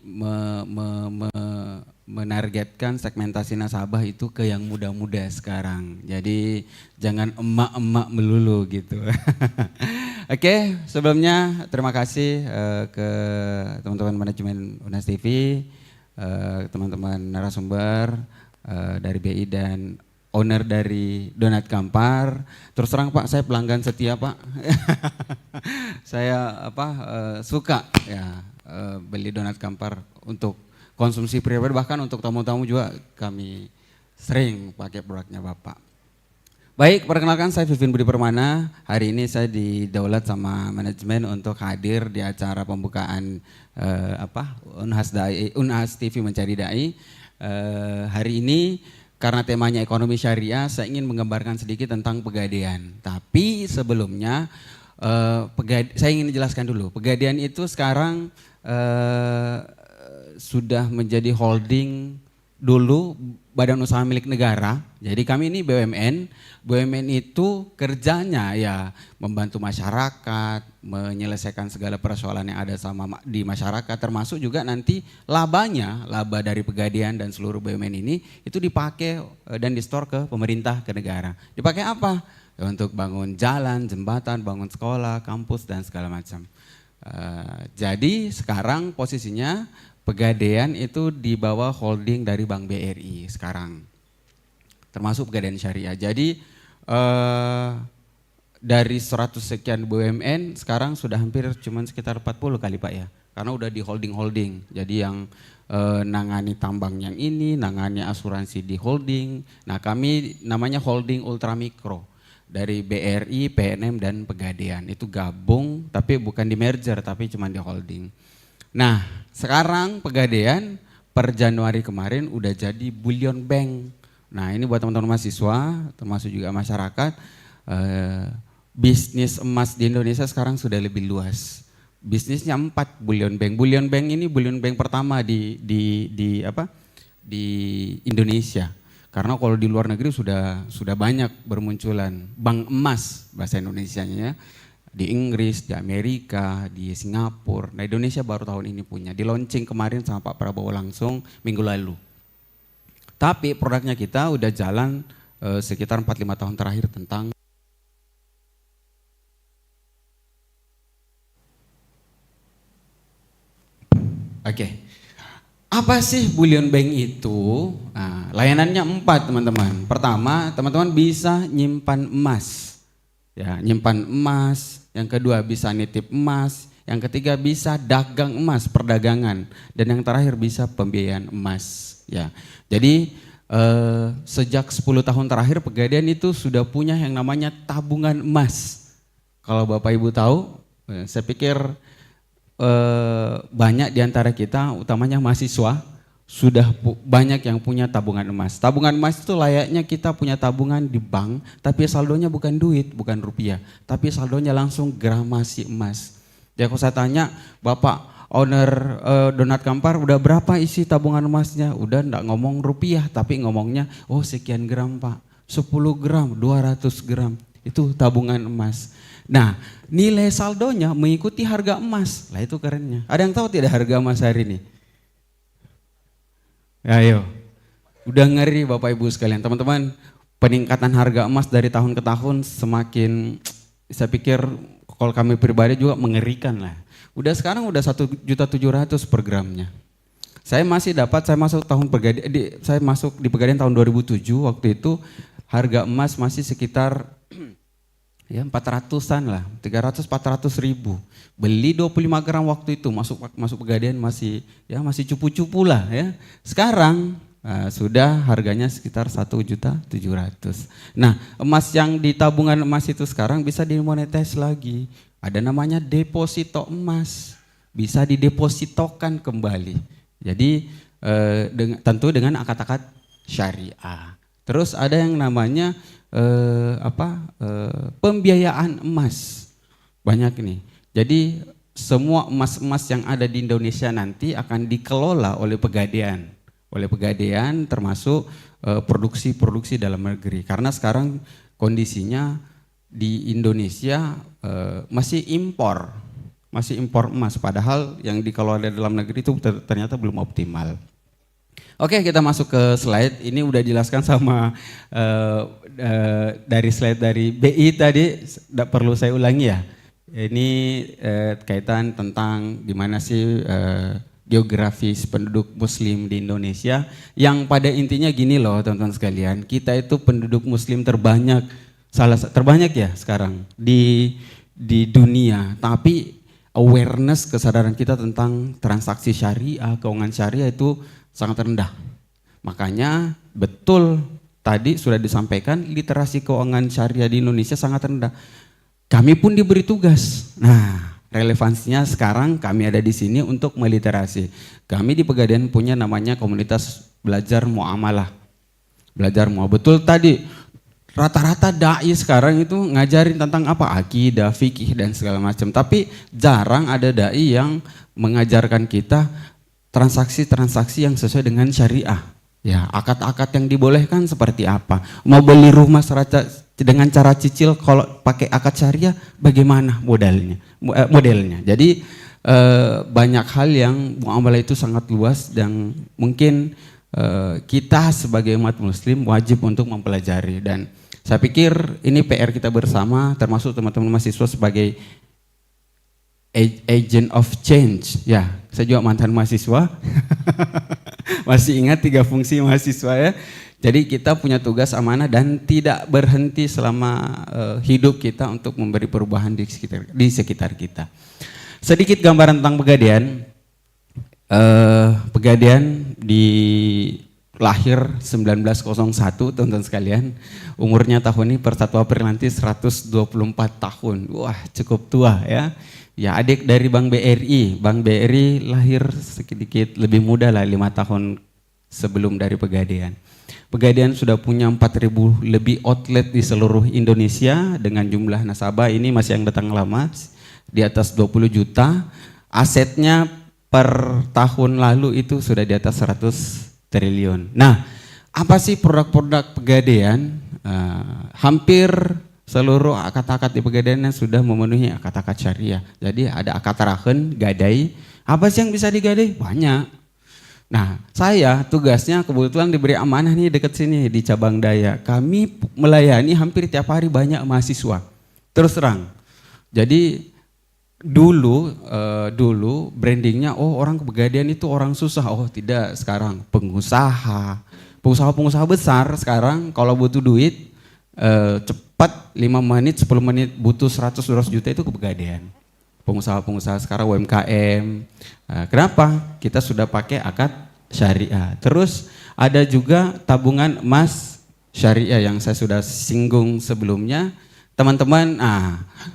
menargetkan segmentasi nasabah itu ke yang muda-muda sekarang. Jadi jangan emak-emak melulu gitu. Oke, sebelumnya terima kasih ke teman-teman manajemen Unas TV, teman-teman narasumber dari BI dan owner dari Donat Kampar. Terus terang Pak, saya pelanggan setia Pak. Saya suka ya beli Donat Kampar untuk konsumsi pribadi, bahkan untuk tamu-tamu juga kami sering pakai produknya Bapak. Baik, perkenalkan saya Vivin Budi Permana. Hari ini saya didaulat sama manajemen untuk hadir di acara pembukaan Unhas TV Mencari Dai. Hari ini karena temanya ekonomi syariah, saya ingin menggambarkan sedikit tentang Pegadaian. Tapi sebelumnya saya ingin jelaskan dulu. Pegadaian itu sekarang sudah menjadi holding, dulu badan usaha milik negara. Jadi kami ini BUMN. BUMN itu kerjanya ya membantu masyarakat, menyelesaikan segala persoalan yang ada di masyarakat, termasuk juga nanti laba dari Pegadaian dan seluruh BUMN ini itu dipakai dan di-store ke pemerintah, ke negara. Dipakai apa? Ya, untuk bangun jalan, jembatan, bangun sekolah, kampus dan segala macam. Jadi sekarang posisinya Pegadaian itu di bawah holding dari Bank BRI sekarang. termasuk Pegadaian Syariah. Jadi dari 100 sekian BUMN sekarang sudah hampir cuman sekitar 40 kali Pak ya. Karena udah di holding. Jadi yang nangani tambang yang ini, nangani asuransi di holding. Nah kami namanya holding ultramikro. Dari BRI, PNM dan Pegadaian. Itu gabung tapi bukan di merger tapi cuma di holding. Nah sekarang Pegadaian per Januari kemarin udah jadi bullion bank. Nah ini buat teman-teman mahasiswa termasuk juga masyarakat. Bisnis emas di Indonesia sekarang sudah lebih luas. Bisnisnya 4 bullion bank. Bullion bank ini bullion bank pertama di Indonesia. Karena kalau di luar negeri sudah banyak bermunculan bank emas bahasa Indonesianya ya. Di Inggris, di Amerika, di Singapura. Nah Indonesia baru tahun ini punya. Di launching kemarin sama Pak Prabowo langsung minggu lalu. Tapi produknya kita udah jalan sekitar 4-5 tahun terakhir tentang Oke. Apa sih bullion bank itu? Nah, layanannya 4 teman-teman. Pertama, teman-teman bisa nyimpan emas. Ya, nyimpan emas. Yang kedua bisa nitip emas. Yang ketiga bisa dagang emas, perdagangan. Dan yang terakhir bisa pembiayaan emas. Ya. Jadi sejak 10 tahun terakhir Pegadaian itu sudah punya yang namanya tabungan emas. Kalau Bapak Ibu tahu, saya pikir banyak di antara kita, utamanya mahasiswa, sudah banyak yang punya tabungan emas. Tabungan emas itu layaknya kita punya tabungan di bank, tapi saldonya bukan duit, bukan rupiah, tapi saldonya langsung gramasi emas. Jadi kalau saya tanya, Bapak owner Donat Kampar udah berapa isi tabungan emasnya? Udah enggak ngomong rupiah, tapi ngomongnya, oh sekian gram Pak, 10 gram, 200 gram, itu tabungan emas. Nah, nilai saldonya mengikuti harga emas. Lah itu kerennya. Ada yang tahu tidak harga emas hari ini? Ayo. Udah ngeri Bapak Ibu sekalian. Teman-teman, peningkatan harga emas dari tahun ke tahun semakin, saya pikir kalau kami pribadi juga mengerikan lah. Udah sekarang udah 1.700.000 per gramnya. Saya masih dapat, saya masuk di Pegadaian tahun 2007, waktu itu harga emas masih sekitar ya 400-an lah, 300-400 ribu. Beli 25 gram waktu itu, masuk Pegadaian masih cupu-cupu lah ya. Sekarang sudah harganya sekitar 1.700.000. Nah emas yang di tabungan emas itu sekarang bisa dimonetize lagi. Ada namanya deposito emas, bisa didepositokan kembali. Jadi tentu dengan akad-akad syariah. Terus ada yang namanya pembiayaan emas, banyak nih. Jadi semua emas-emas yang ada di Indonesia nanti akan dikelola oleh Pegadaian, termasuk produksi-produksi dalam negeri. Karena sekarang kondisinya di Indonesia masih impor emas, padahal yang dikelola di dalam negeri itu ternyata belum optimal. Oke, kita masuk ke slide. Ini udah dijelaskan sama dari slide dari BI tadi, tidak perlu saya ulangi ya. Ini kaitan tentang gimana sih geografis penduduk muslim di Indonesia, yang pada intinya gini loh teman-teman sekalian, kita itu penduduk muslim terbanyak ya sekarang di dunia, tapi awareness, kesadaran kita tentang transaksi syariah, keuangan syariah itu sangat rendah. Makanya betul tadi sudah disampaikan, literasi keuangan syariah di Indonesia sangat rendah. Kami pun diberi tugas. Nah, relevansinya sekarang kami ada di sini untuk meliterasi. Kami di Pegadaian punya namanya komunitas belajar muamalah. Betul tadi, rata-rata dai sekarang itu ngajarin tentang apa? Akidah, fikih dan segala macam. Tapi jarang ada dai yang mengajarkan kita transaksi-transaksi yang sesuai dengan syariah. Ya, akad-akad yang dibolehkan seperti apa? Mau beli rumah dengan cara cicil, kalau pakai akad syariah bagaimana modelnya? Jadi banyak hal yang muamalah itu sangat luas dan mungkin kita sebagai umat muslim wajib untuk mempelajari, dan saya pikir ini PR kita bersama, termasuk teman-teman mahasiswa sebagai agent of change. Ya, saya juga mantan mahasiswa. Masih ingat 3 fungsi mahasiswa ya. Jadi kita punya tugas amanah dan tidak berhenti selama hidup kita untuk memberi perubahan di sekitar kita. Sedikit gambaran tentang Pegadaian. Pegadaian lahir 1901 teman-teman sekalian. Umurnya tahun ini per 1 April nanti 124 tahun. Wah, cukup tua ya. Ya, adik dari Bank BRI. Bank BRI lahir sedikit lebih muda lah, 5 tahun sebelum dari Pegadaian. Pegadaian sudah punya 4.000 lebih outlet di seluruh Indonesia dengan jumlah nasabah ini masih yang datang lama di atas 20 juta. Asetnya per tahun lalu itu sudah di atas 100 triliun. Nah, apa sih produk-produk Pegadaian? Hampir seluruh akad-akad di Pegadaian sudah memenuhi akad-akad syariah. Jadi ada akad rahen, gadai. Apa sih yang bisa digadai? Banyak. Nah, saya tugasnya kebetulan diberi amanah nih dekat sini di cabang Daya. Kami melayani hampir tiap hari banyak mahasiswa. Terus terang. Jadi dulu brandingnya, oh orang Pegadaian itu orang susah. Oh tidak, sekarang pengusaha besar sekarang kalau butuh duit cepat 5 menit, 10 menit butuh 100-200 juta itu ke Pegadaian. Pengusaha-pengusaha sekarang UMKM. Kenapa? Kita sudah pakai akad syariah. Terus ada juga tabungan emas syariah yang saya sudah singgung sebelumnya. Teman-teman,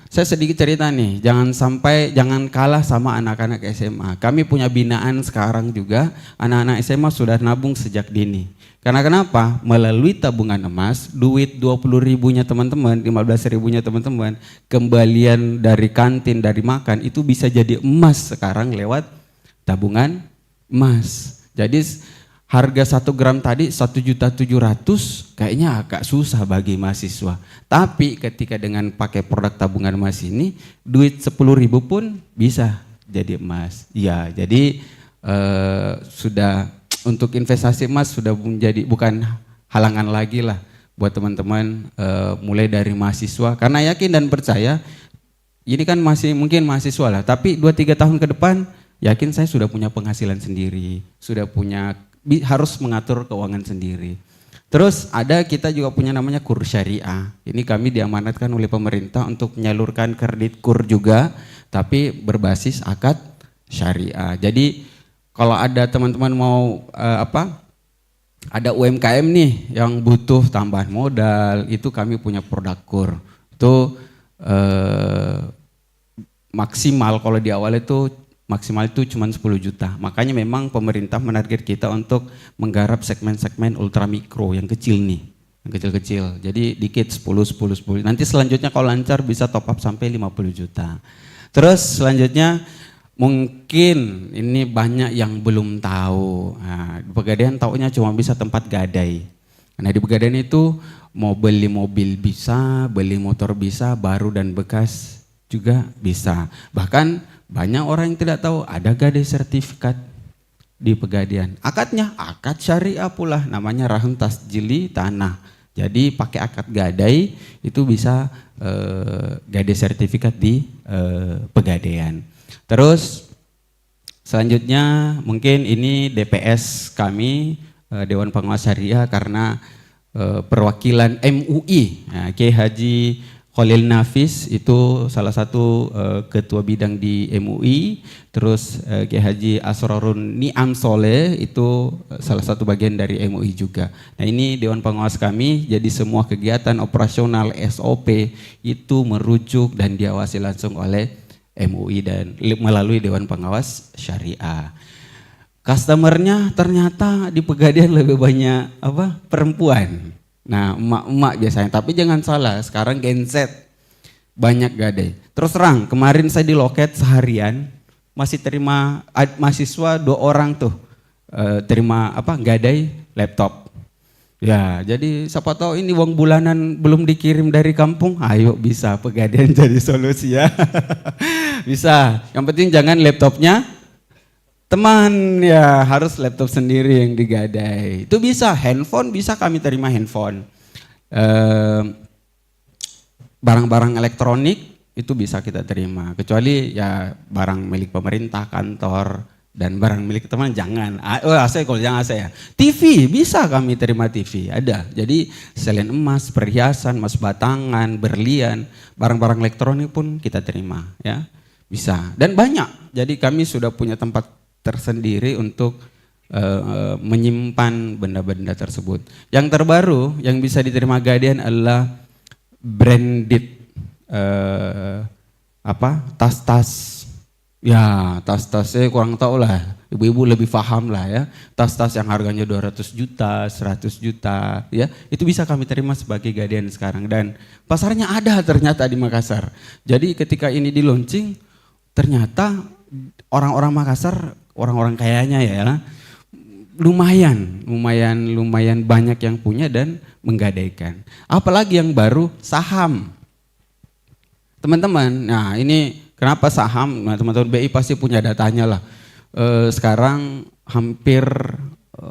saya sedikit cerita nih, jangan kalah sama anak-anak SMA. Kami punya binaan sekarang juga, anak-anak SMA sudah nabung sejak dini. Karena kenapa? Melalui tabungan emas, duit 20.000-nya teman-teman, 15.000-nya teman-teman, kembalian dari kantin, dari makan, itu bisa jadi emas sekarang lewat tabungan emas. Jadi harga 1 gram tadi 1.700.000 kayaknya agak susah bagi mahasiswa. Tapi ketika dengan pakai produk tabungan emas ini, duit 10.000 pun bisa jadi emas. Ya, jadi sudah untuk investasi emas sudah menjadi bukan halangan lagi lah buat teman-teman mulai dari mahasiswa. Karena yakin dan percaya, ini kan masih mungkin mahasiswa lah, tapi 2-3 tahun ke depan yakin saya sudah punya penghasilan sendiri, sudah punya harus mengatur keuangan sendiri. Terus kita juga punya namanya KUR Syariah. Ini kami diamanatkan oleh pemerintah untuk menyalurkan kredit KUR juga, tapi berbasis akad syariah. Jadi kalau ada teman-teman mau ada UMKM nih yang butuh tambahan modal, itu kami punya produk KUR. Itu maksimal kalau di awal itu maksimal itu cuma 10 juta. Makanya memang pemerintah menarget kita untuk menggarap segmen-segmen ultramikro yang kecil nih, yang kecil-kecil. Jadi dikit 10. Nanti selanjutnya kalau lancar bisa top up sampai 50 juta. Terus selanjutnya mungkin ini banyak yang belum tahu. Nah, di Pegadaian taunya cuma bisa tempat gadai. Nah, di Pegadaian itu mau beli mobil bisa, beli motor bisa, baru dan bekas juga bisa. Bahkan banyak orang yang tidak tahu ada gadai sertifikat di Pegadaian. Akadnya akad syariah pula, namanya rahen tasjili tanah. Jadi pakai akad gadai itu bisa gadai sertifikat di Pegadaian. Terus selanjutnya mungkin ini DPS kami, Dewan Pengawas Syariah, karena perwakilan MUI, Kiai Haji Khalil Nafis itu salah satu ketua bidang di MUI, terus Kiai Haji Asrorun Ni'am Soleh itu salah satu bagian dari MUI juga. Nah, ini Dewan Pengawas kami, jadi semua kegiatan operasional SOP itu merujuk dan diawasi langsung oleh MUI dan melalui Dewan Pengawas Syariah. Customernya ternyata di Pegadaian lebih banyak perempuan. Nah, emak-emak biasanya, tapi jangan salah, sekarang Gen Z banyak gadai. Terus terang, kemarin saya di loket seharian masih terima mahasiswa 2 orang tuh terima gadai laptop. Ya, jadi siapa tahu ini uang bulanan belum dikirim dari kampung, ayo bisa Pegadaian jadi solusi ya. Bisa, yang penting jangan laptopnya teman, ya harus laptop sendiri yang digadai. Itu bisa, handphone bisa kami terima handphone. Barang-barang elektronik itu bisa kita terima. Kecuali ya barang milik pemerintah, kantor, Dan barang milik teman jangan. AC kalau jangan AC ya. TV bisa kami terima TV, ada. Jadi selain emas, perhiasan, emas batangan, berlian, barang-barang elektronik pun kita terima ya. Bisa. Dan banyak. Jadi kami sudah punya tempat tersendiri untuk menyimpan benda-benda tersebut. Yang terbaru yang bisa diterima Guardian adalah branded tas-tas. Ya, tas-tasnya kurang tahu lah, ibu-ibu lebih paham lah ya. Tas-tas yang harganya 200 juta, 100 juta, ya itu bisa kami terima sebagai Guardian sekarang. Dan pasarnya ada ternyata di Makassar. Jadi ketika ini di launching, ternyata orang-orang Makassar, orang-orang kayanya ya, lumayan banyak yang punya dan menggadaikan. Apalagi yang baru, saham. Teman-teman, nah ini kenapa saham? Nah, teman-teman BI pasti punya datanya lah. Sekarang hampir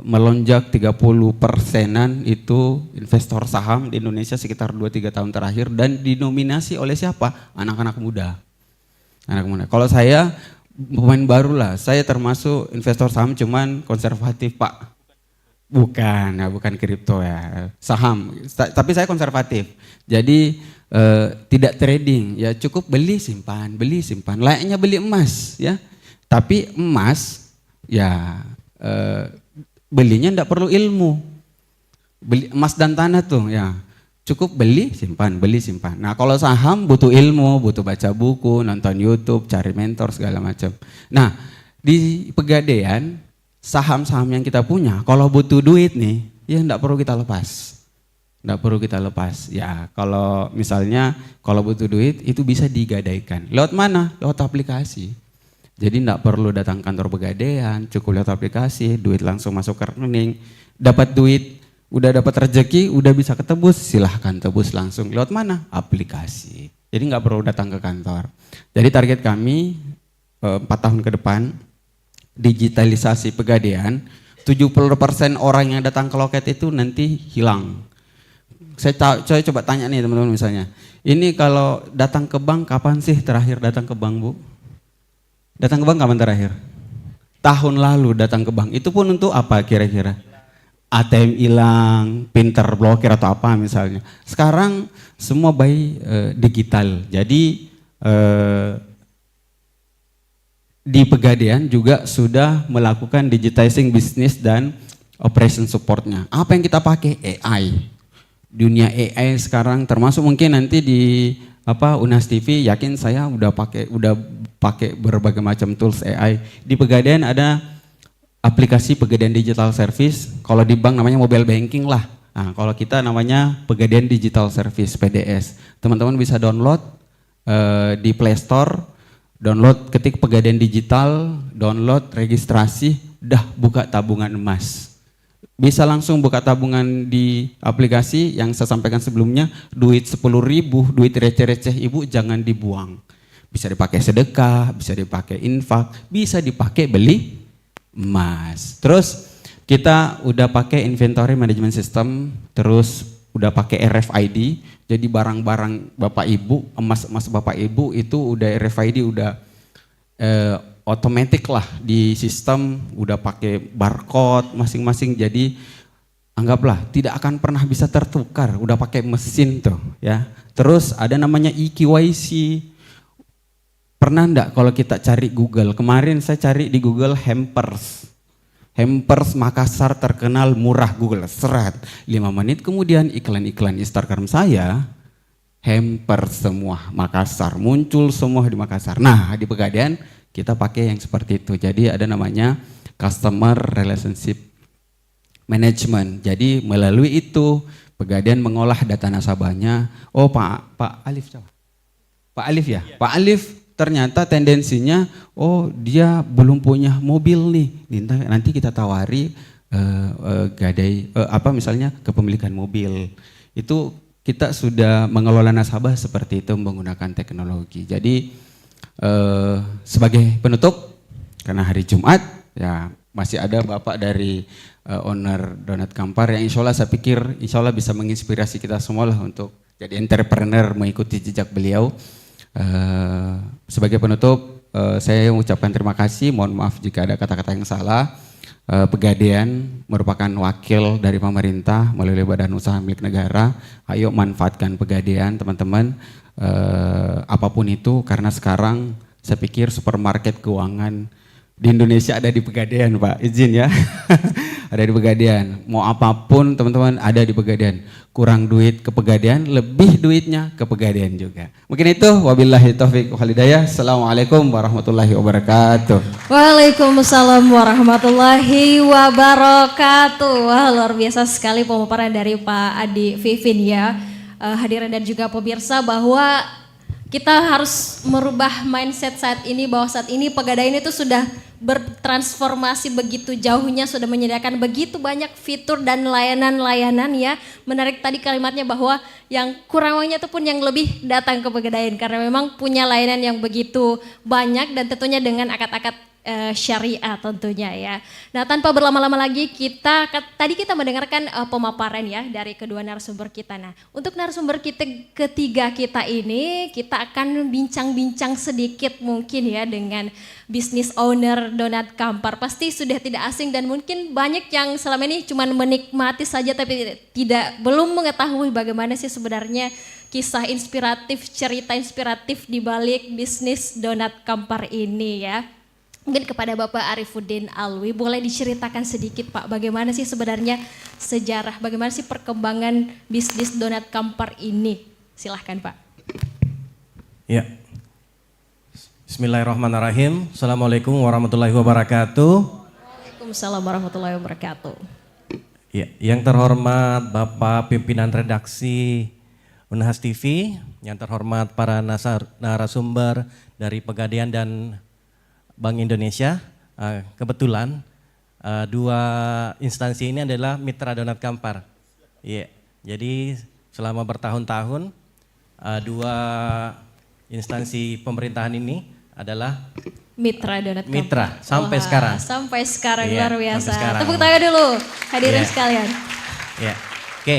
melonjak 30%-an itu investor saham di Indonesia sekitar 2-3 tahun terakhir dan dinominasi oleh siapa? Anak-anak muda. Anak muda. Kalau saya pemain baru lah, saya termasuk investor saham cuman konservatif Pak. Bukan kripto ya, saham. Tapi saya konservatif. Jadi tidak trading, ya cukup beli simpan. Layaknya beli emas ya. Tapi emas ya belinya enggak perlu ilmu. Beli emas dan tanah tuh ya. Cukup beli simpan. Nah, kalau saham butuh ilmu, butuh baca buku, nonton YouTube, cari mentor segala macam. Nah, di Pegadaian saham-saham yang kita punya kalau butuh duit nih, ya enggak perlu kita lepas. Ya, kalau misalnya kalau butuh duit itu bisa digadaikan. Lewat mana? Lewat aplikasi. Jadi enggak perlu datang kantor Pegadaian, cukup lewat aplikasi, duit langsung masuk ke rekening. Dapat duit, udah dapat rezeki, udah bisa ketebus, silahkan tebus langsung. Lewat mana? Aplikasi. Jadi enggak perlu datang ke kantor. Jadi target kami 4 tahun ke depan digitalisasi Pegadaian, 70% orang yang datang ke loket itu nanti hilang. Saya coba tanya nih teman-teman misalnya, ini kalau datang ke bank kapan sih terakhir datang ke bank Bu? Datang ke bank kapan terakhir? Tahun lalu datang ke bank, itu pun untuk apa kira-kira? ATM hilang, PIN terblokir atau apa misalnya. Sekarang semua by digital, jadi di Pegadaian juga sudah melakukan digitizing bisnis dan operation supportnya. Apa yang kita pakai? AI. Dunia AI sekarang termasuk mungkin nanti di Unas TV, yakin saya udah pakai berbagai macam tools AI. Di Pegadaian ada aplikasi Pegadaian Digital Service. Kalau di bank namanya mobile banking lah. Nah, kalau kita namanya Pegadaian Digital Service (PDS). Teman-teman bisa download di Play Store. Download, ketik Pegadaian Digital, download, registrasi, dah buka tabungan emas. Bisa langsung buka tabungan di aplikasi yang saya sampaikan sebelumnya, duit 10.000, duit receh-receh ibu jangan dibuang. Bisa dipakai sedekah, bisa dipakai infak, bisa dipakai beli emas. Terus kita udah pakai inventory management system, terus udah pakai RFID, jadi barang-barang Bapak Ibu, emas-emas Bapak Ibu itu udah RFID, udah otomatis lah di sistem, udah pakai barcode masing-masing, jadi anggaplah tidak akan pernah bisa tertukar, udah pakai mesin tuh ya. Terus ada namanya EKYC. Pernah enggak kalau kita cari Google, kemarin saya cari di Google hampers Makassar terkenal murah, Google seret, 5 menit kemudian iklan-iklan Instagram saya, hampers semua Makassar, muncul semua di Makassar. Nah di Pegadaian kita pakai yang seperti itu, jadi ada namanya Customer Relationship Management. Jadi melalui itu Pegadaian mengolah data nasabahnya. Oh Pak Alif coba. Pak Alif ya? Pak Alif ternyata tendensinya, oh dia belum punya mobil nih, nanti kita tawari misalnya kepemilikan mobil. Itu kita sudah mengelola nasabah seperti itu menggunakan teknologi. Jadi sebagai penutup, karena hari Jumat ya masih ada Bapak dari owner Donat Kampar yang insya Allah saya pikir insya Allah bisa menginspirasi kita semua lah untuk jadi entrepreneur mengikuti jejak beliau. Sebagai penutup, saya mengucapkan terima kasih, mohon maaf jika ada kata-kata yang salah. Pegadaian merupakan wakil dari pemerintah melalui badan usaha milik negara. Ayo manfaatkan Pegadaian teman-teman, apapun itu, karena sekarang saya pikir supermarket keuangan di Indonesia ada di Pegadaian, Pak. Izin ya. Ada di Pegadaian. Mau apapun teman-teman ada di Pegadaian. Kurang duit ke Pegadaian, lebih duitnya ke Pegadaian juga. Mungkin itu, wabillahi taufiq wal hidayah. Assalamualaikum warahmatullahi wabarakatuh. Waalaikumsalam warahmatullahi wabarakatuh. Wah, luar biasa sekali pemaparan dari Pak Adi Vivin ya. Hadirin dan juga pemirsa, bahwa kita harus merubah mindset saat ini, bahwa saat ini Pegadaian itu sudah bertransformasi begitu jauhnya, sudah menyediakan begitu banyak fitur dan layanan-layanan ya. Menarik tadi kalimatnya bahwa yang kurang uangnya itu pun yang lebih datang ke Pegadaian, karena memang punya layanan yang begitu banyak dan tentunya dengan akad-akad syariah tentunya ya. Nah, tanpa berlama-lama lagi, tadi kita mendengarkan pemaparan ya dari kedua narasumber kita. Nah, untuk narasumber ketiga kita ini, kita akan bincang-bincang sedikit mungkin ya dengan business owner Donat Kampar. Pasti sudah tidak asing dan mungkin banyak yang selama ini cuma menikmati saja tapi belum mengetahui bagaimana sih sebenarnya kisah inspiratif, cerita inspiratif di balik bisnis Donat Kampar ini ya. Mungkin kepada Bapak Arifuddin Alwi, boleh diceritakan sedikit Pak, bagaimana sih sebenarnya sejarah, bagaimana sih perkembangan bisnis Donat Kampar ini? Silahkan Pak. Ya. Bismillahirrahmanirrahim. Assalamualaikum warahmatullahi wabarakatuh. Waalaikumsalam warahmatullahi wabarakatuh. Ya, yang terhormat Bapak pimpinan redaksi Unhas TV, yang terhormat para narasumber dari Pegadaian dan Bank Indonesia, kebetulan dua instansi ini adalah mitra Donat Kampar. Yeah. Jadi selama bertahun-tahun dua instansi pemerintahan ini adalah mitra Donat Kampar. Mitra sampai sekarang. Sampai sekarang Yeah, luar biasa. sampai sekarang. Tepuk tangan dulu hadirin Yeah. sekalian. Ya, oke.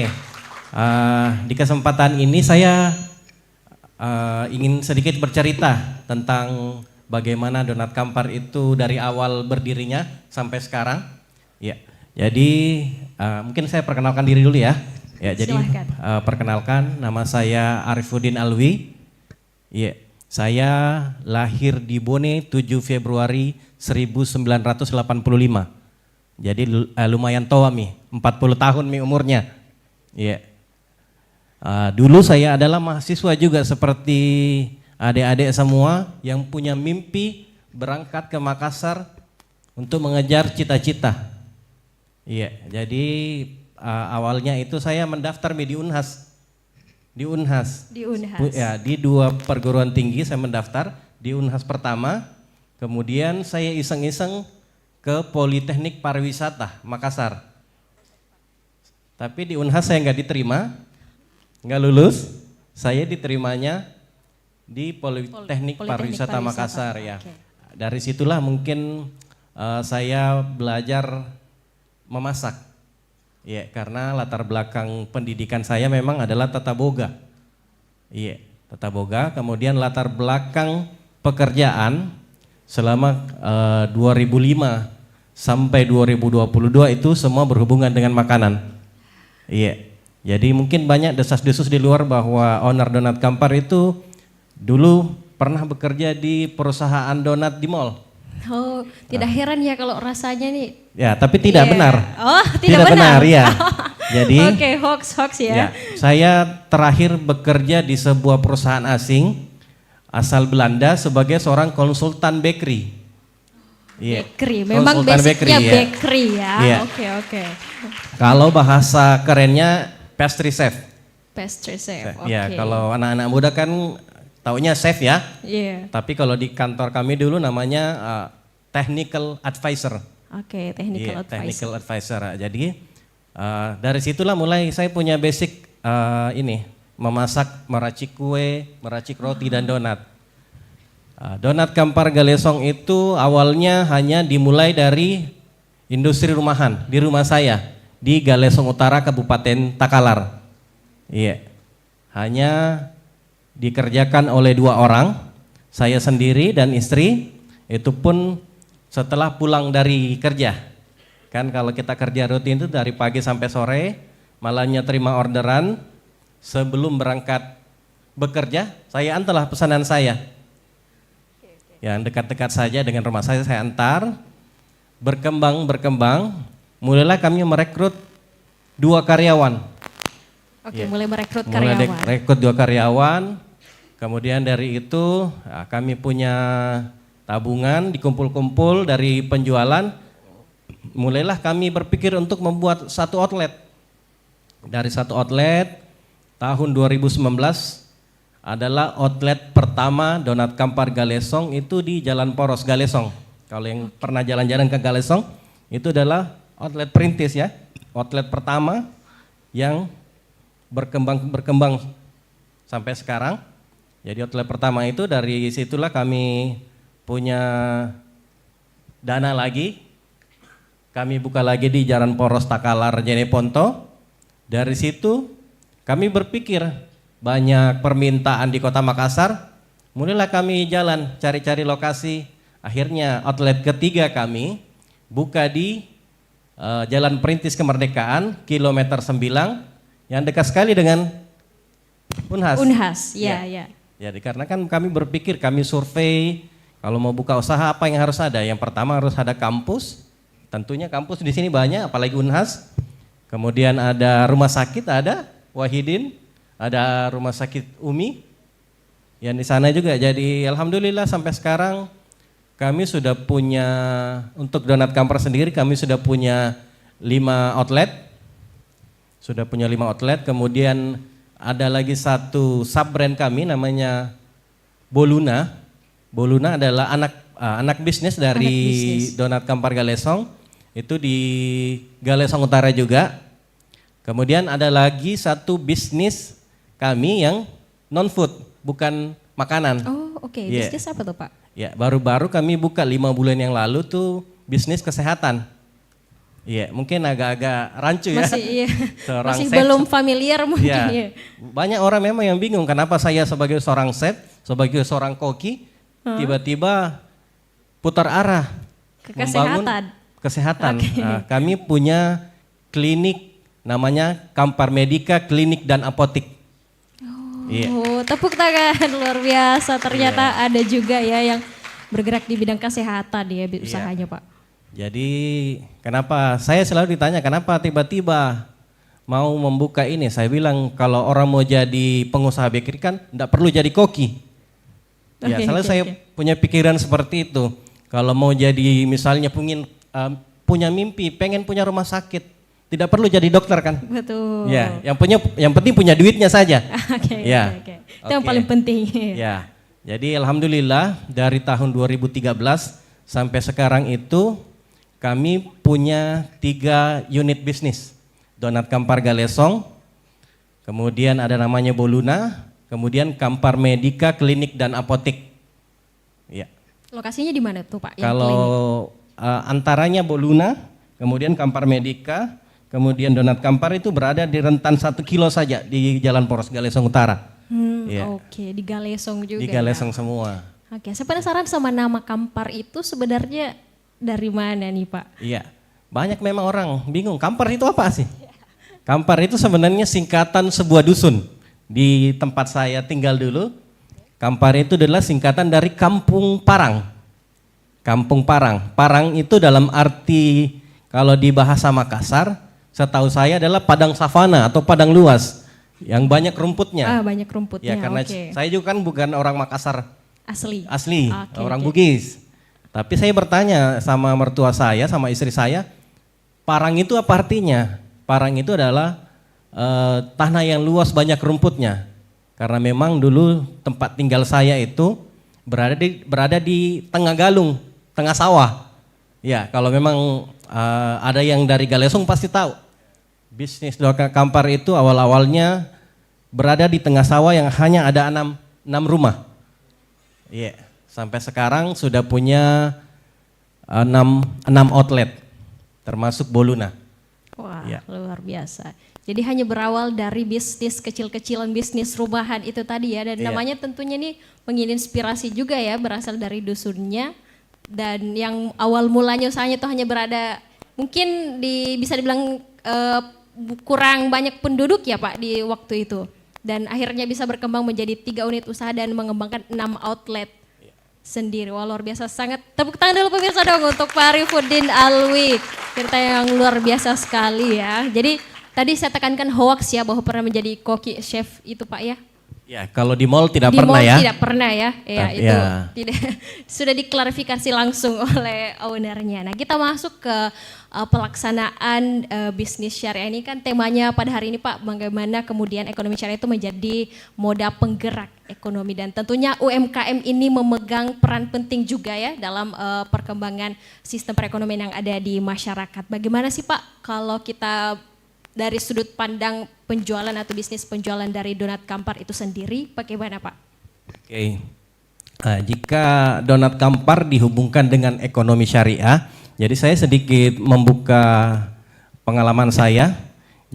Di kesempatan ini saya ingin sedikit bercerita tentang bagaimana Donat Kampar itu dari awal berdirinya sampai sekarang. Ya, jadi mungkin saya perkenalkan diri dulu ya. Ya, jadi perkenalkan, nama saya Arifuddin Alwi. Ya, saya lahir di Bone 7 Februari 1985. Jadi lumayan tua mi, 40 tahun mi umurnya. Ya. Dulu saya adalah mahasiswa juga seperti adik-adik semua yang punya mimpi berangkat ke Makassar untuk mengejar cita-cita. Iya, jadi awalnya itu saya mendaftar di Unhas. Di Unhas. Di Unhas. Ya, di dua perguruan tinggi saya mendaftar, di Unhas pertama, kemudian saya iseng-iseng ke Politeknik Pariwisata Makassar. Tapi di Unhas saya nggak diterima, nggak lulus, saya diterimanya di Politeknik Pariwisata Makassar ya. Okay. Dari situlah mungkin saya belajar memasak. Ya, karena latar belakang pendidikan saya memang adalah tata boga. Iya, tata boga. Kemudian latar belakang pekerjaan selama 2005 sampai 2022 itu semua berhubungan dengan makanan. Iya. Jadi mungkin banyak desas-desus di luar bahwa owner Donat Kampar itu dulu pernah bekerja di perusahaan donat di mall. Oh, tidak heran ya kalau rasanya nih. Ya, tapi tidak benar. Oh, tidak benar ya. Jadi, oke, hoax ya. Saya terakhir bekerja di sebuah perusahaan asing asal Belanda sebagai seorang konsultan bakery. Bakery, memang basicnya bakery ya. Oke. Kalau bahasa kerennya pastry chef. Pastry chef. Ya, kalau anak-anak muda kan taunya chef ya. Iya. Tapi kalau di kantor kami dulu namanya technical advisor. Oke, technical advisor. Jadi dari situlah mulai saya punya basic memasak, meracik kue, meracik roti dan donat. Donat Kampar Galesong itu awalnya hanya dimulai dari industri rumahan di rumah saya di Galesong Utara, Kabupaten Takalar. Iya, hanya dikerjakan oleh 2 orang. saya sendiri dan istri, itu pun setelah pulang dari kerja. Kan kalau kita kerja rutin itu dari pagi sampai sore, malamnya terima orderan, sebelum berangkat bekerja, saya antarlah pesanan saya. Yang dekat-dekat saja dengan rumah saya antar. Berkembang, mulailah kami merekrut 2 karyawan. Oke, mulai merekrut Mulai karyawan. rekrut 2 karyawan. Kemudian dari itu kami punya tabungan dikumpul-kumpul dari penjualan. Mulailah kami berpikir untuk membuat 1 outlet. Dari 1 outlet tahun 2019 adalah outlet pertama Donat Kampar Galesong itu di Jalan Poros Galesong. Kalau yang pernah jalan-jalan ke Galesong, itu adalah outlet perintis ya. Outlet pertama yang berkembang sampai sekarang. Jadi outlet pertama itu dari situlah kami punya dana lagi. Kami buka lagi di Jalan Poros Takalar Jeneponto. Dari situ kami berpikir banyak permintaan di Kota Makassar. Mulailah kami jalan cari-cari lokasi. Akhirnya outlet ketiga kami buka di Jalan Perintis Kemerdekaan kilometer 9 yang dekat sekali dengan Unhas. Unhas, ya. Jadi karena kan kami berpikir, kami survei kalau mau buka usaha apa yang harus ada. Yang pertama harus ada kampus. Tentunya kampus di sini banyak, apalagi Unhas. Kemudian ada rumah sakit, ada Wahidin, ada rumah sakit Umi yang di sana juga. Jadi alhamdulillah sampai sekarang kami sudah punya, untuk Donat Kampar sendiri kami sudah punya 5 outlet. Sudah punya 5 outlet, kemudian ada lagi 1 sub brand kami namanya Boluna. Boluna adalah anak bisnis dari Donat Kampar Galesong. Itu di Galesong Utara juga. Kemudian ada lagi 1 bisnis kami yang non food, bukan makanan. Oh, oke. Bisnis apa tuh, Pak? Ya, baru-baru kami buka 5 bulan yang lalu tuh bisnis kesehatan. Iya, mungkin agak-agak rancu ya. Masih belum familiar mungkin ya. Banyak orang memang yang bingung kenapa saya sebagai seorang chef, sebagai seorang koki, tiba-tiba putar arah ke membangun kesehatan. Nah, kami punya klinik namanya Kampar Medika Klinik dan Apotik. Oh, tepuk tangan, luar biasa. Ternyata ada juga ya yang bergerak di bidang kesehatan ya usahanya, Pak. Jadi kenapa saya selalu ditanya kenapa tiba-tiba mau membuka ini? Saya bilang kalau orang mau jadi pengusaha bakery kan tidak perlu jadi koki. Saya punya pikiran seperti itu. Kalau mau jadi misalnya punya mimpi, pengen punya rumah sakit, tidak perlu jadi dokter kan? Betul. Ya, yang penting punya duitnya saja. Oke. Itu yang paling penting. Ya. Jadi alhamdulillah dari tahun 2013 sampai sekarang itu kami punya 3 unit bisnis. Donat Kampar Galesong, kemudian ada namanya Boluna, kemudian Kampar Medika Klinik dan Apotik. Ya. Lokasinya di mana tuh, Pak? Kalau antaranya Boluna, kemudian Kampar Medika, kemudian Donat Kampar itu berada di rentan 1 kilo saja di Jalan Poros Galesong Utara. Oke, di Galesong juga. Di Galesong semua. Oke, saya penasaran sama nama Kampar itu sebenarnya dari mana nih, Pak? Iya, banyak memang orang bingung, Kampar itu apa sih? Kampar itu sebenarnya singkatan sebuah dusun. Di tempat saya tinggal dulu, Kampar itu adalah singkatan dari Kampung Parang. Kampung Parang. Parang itu dalam arti kalau di bahasa Makassar, setahu saya adalah padang savana atau padang luas yang banyak rumputnya. Banyak rumputnya. Ya karena saya juga kan bukan orang Makassar asli, orang Bugis. Tapi saya bertanya sama mertua saya, sama istri saya, Parang itu apa artinya? Parang itu adalah tanah yang luas banyak rumputnya. Karena memang dulu tempat tinggal saya itu berada di tengah galung, tengah sawah. Ya, kalau memang ada yang dari Galesong pasti tahu. Bisnis Donat Kampar itu awal-awalnya berada di tengah sawah yang hanya ada 6 rumah. Iya, sampai sekarang sudah punya 6 outlet, termasuk Boluna. Wah, Ya. Luar biasa. Jadi hanya berawal dari bisnis kecil-kecilan, bisnis rumahan itu tadi ya. Dan Iya. namanya tentunya nih menginspirasi juga ya, berasal dari dusunnya. Dan yang awal mulanya usahanya itu hanya berada, mungkin bisa dibilang kurang banyak penduduk ya Pak di waktu itu. Dan akhirnya bisa berkembang menjadi 3 unit usaha dan mengembangkan 6 outlet sendiri. Wah, luar biasa, sangat tepuk tangan dulu pemirsa dong untuk Pak Arifuddin Alwi. Cerita yang luar biasa sekali ya. Jadi tadi saya tekankan hoax ya, bahwa pernah menjadi koki chef itu Pak ya. Ya, kalau di mall tidak Di pernah mall ya. tidak pernah ya. Ya, itu Ya. tidak sudah diklarifikasi langsung oleh ownernya. Nah, kita masuk ke pelaksanaan bisnis syariah ini kan temanya pada hari ini Pak, bagaimana kemudian ekonomi syariah itu menjadi moda penggerak ekonomi, dan tentunya UMKM ini memegang peran penting juga ya dalam perkembangan sistem perekonomian yang ada di masyarakat. Bagaimana sih Pak kalau kita dari sudut pandang penjualan atau bisnis penjualan dari Donat Kampar itu sendiri, bagaimana Pak? Oke. Nah, jika Donat Kampar dihubungkan dengan ekonomi syariah, jadi saya sedikit membuka pengalaman saya.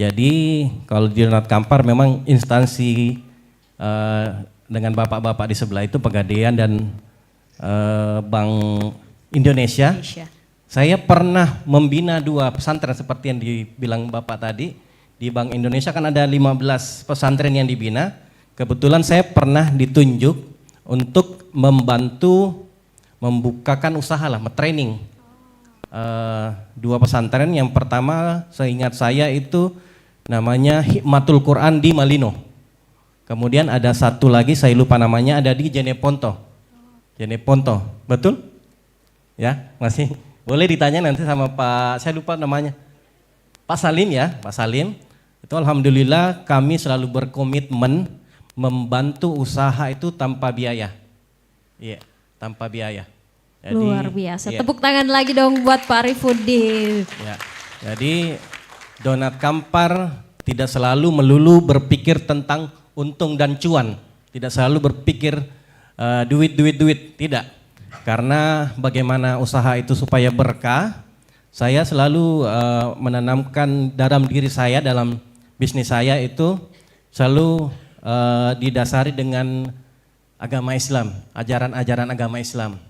Jadi kalau di Donat Kampar memang instansi dengan bapak-bapak di sebelah itu Pegadaian dan Bank Indonesia. Saya pernah membina 2 pesantren seperti yang dibilang Bapak tadi. Di Bank Indonesia kan ada 15 pesantren yang dibina. Kebetulan saya pernah ditunjuk untuk membantu membukakan usaha lah, training 2 pesantren. Yang pertama seingat saya itu namanya Hikmatul Quran di Malino. Kemudian ada satu lagi saya lupa namanya, ada di Jeneponto. Jeneponto, betul? Ya, masih boleh ditanya nanti sama Pak, saya lupa namanya. Pak Salim ya, Pak Salim. Itu alhamdulillah kami selalu berkomitmen membantu usaha itu tanpa biaya. Iya, tanpa biaya. Jadi, luar biasa. iya. Tepuk tangan lagi dong buat Pak Arifuddin. Ya, jadi Donat Kampar tidak selalu melulu berpikir tentang untung dan cuan. Tidak selalu berpikir duit, tidak. Karena bagaimana usaha itu supaya berkah, saya selalu menanamkan dalam diri saya, dalam bisnis saya itu selalu didasari dengan agama Islam, ajaran-ajaran agama Islam.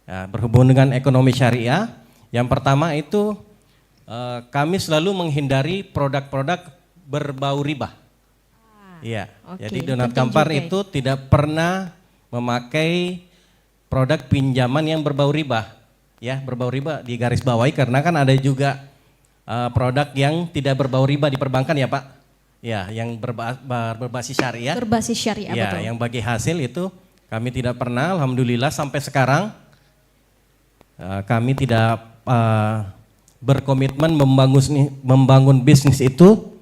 Ya, berhubung dengan ekonomi syariah, yang pertama itu kami selalu menghindari produk-produk berbau riba. Iya, Oke, jadi Donat penting Kampar juga itu tidak pernah memakai produk pinjaman yang berbau riba, ya berbau riba di garis bawahi, karena kan ada juga produk yang tidak berbau riba di perbankan ya Pak, ya yang berbasis syariah. Berbasis syariah, Ya, betul. yang bagi hasil itu kami tidak pernah, alhamdulillah sampai sekarang kami tidak berkomitmen membangun bisnis itu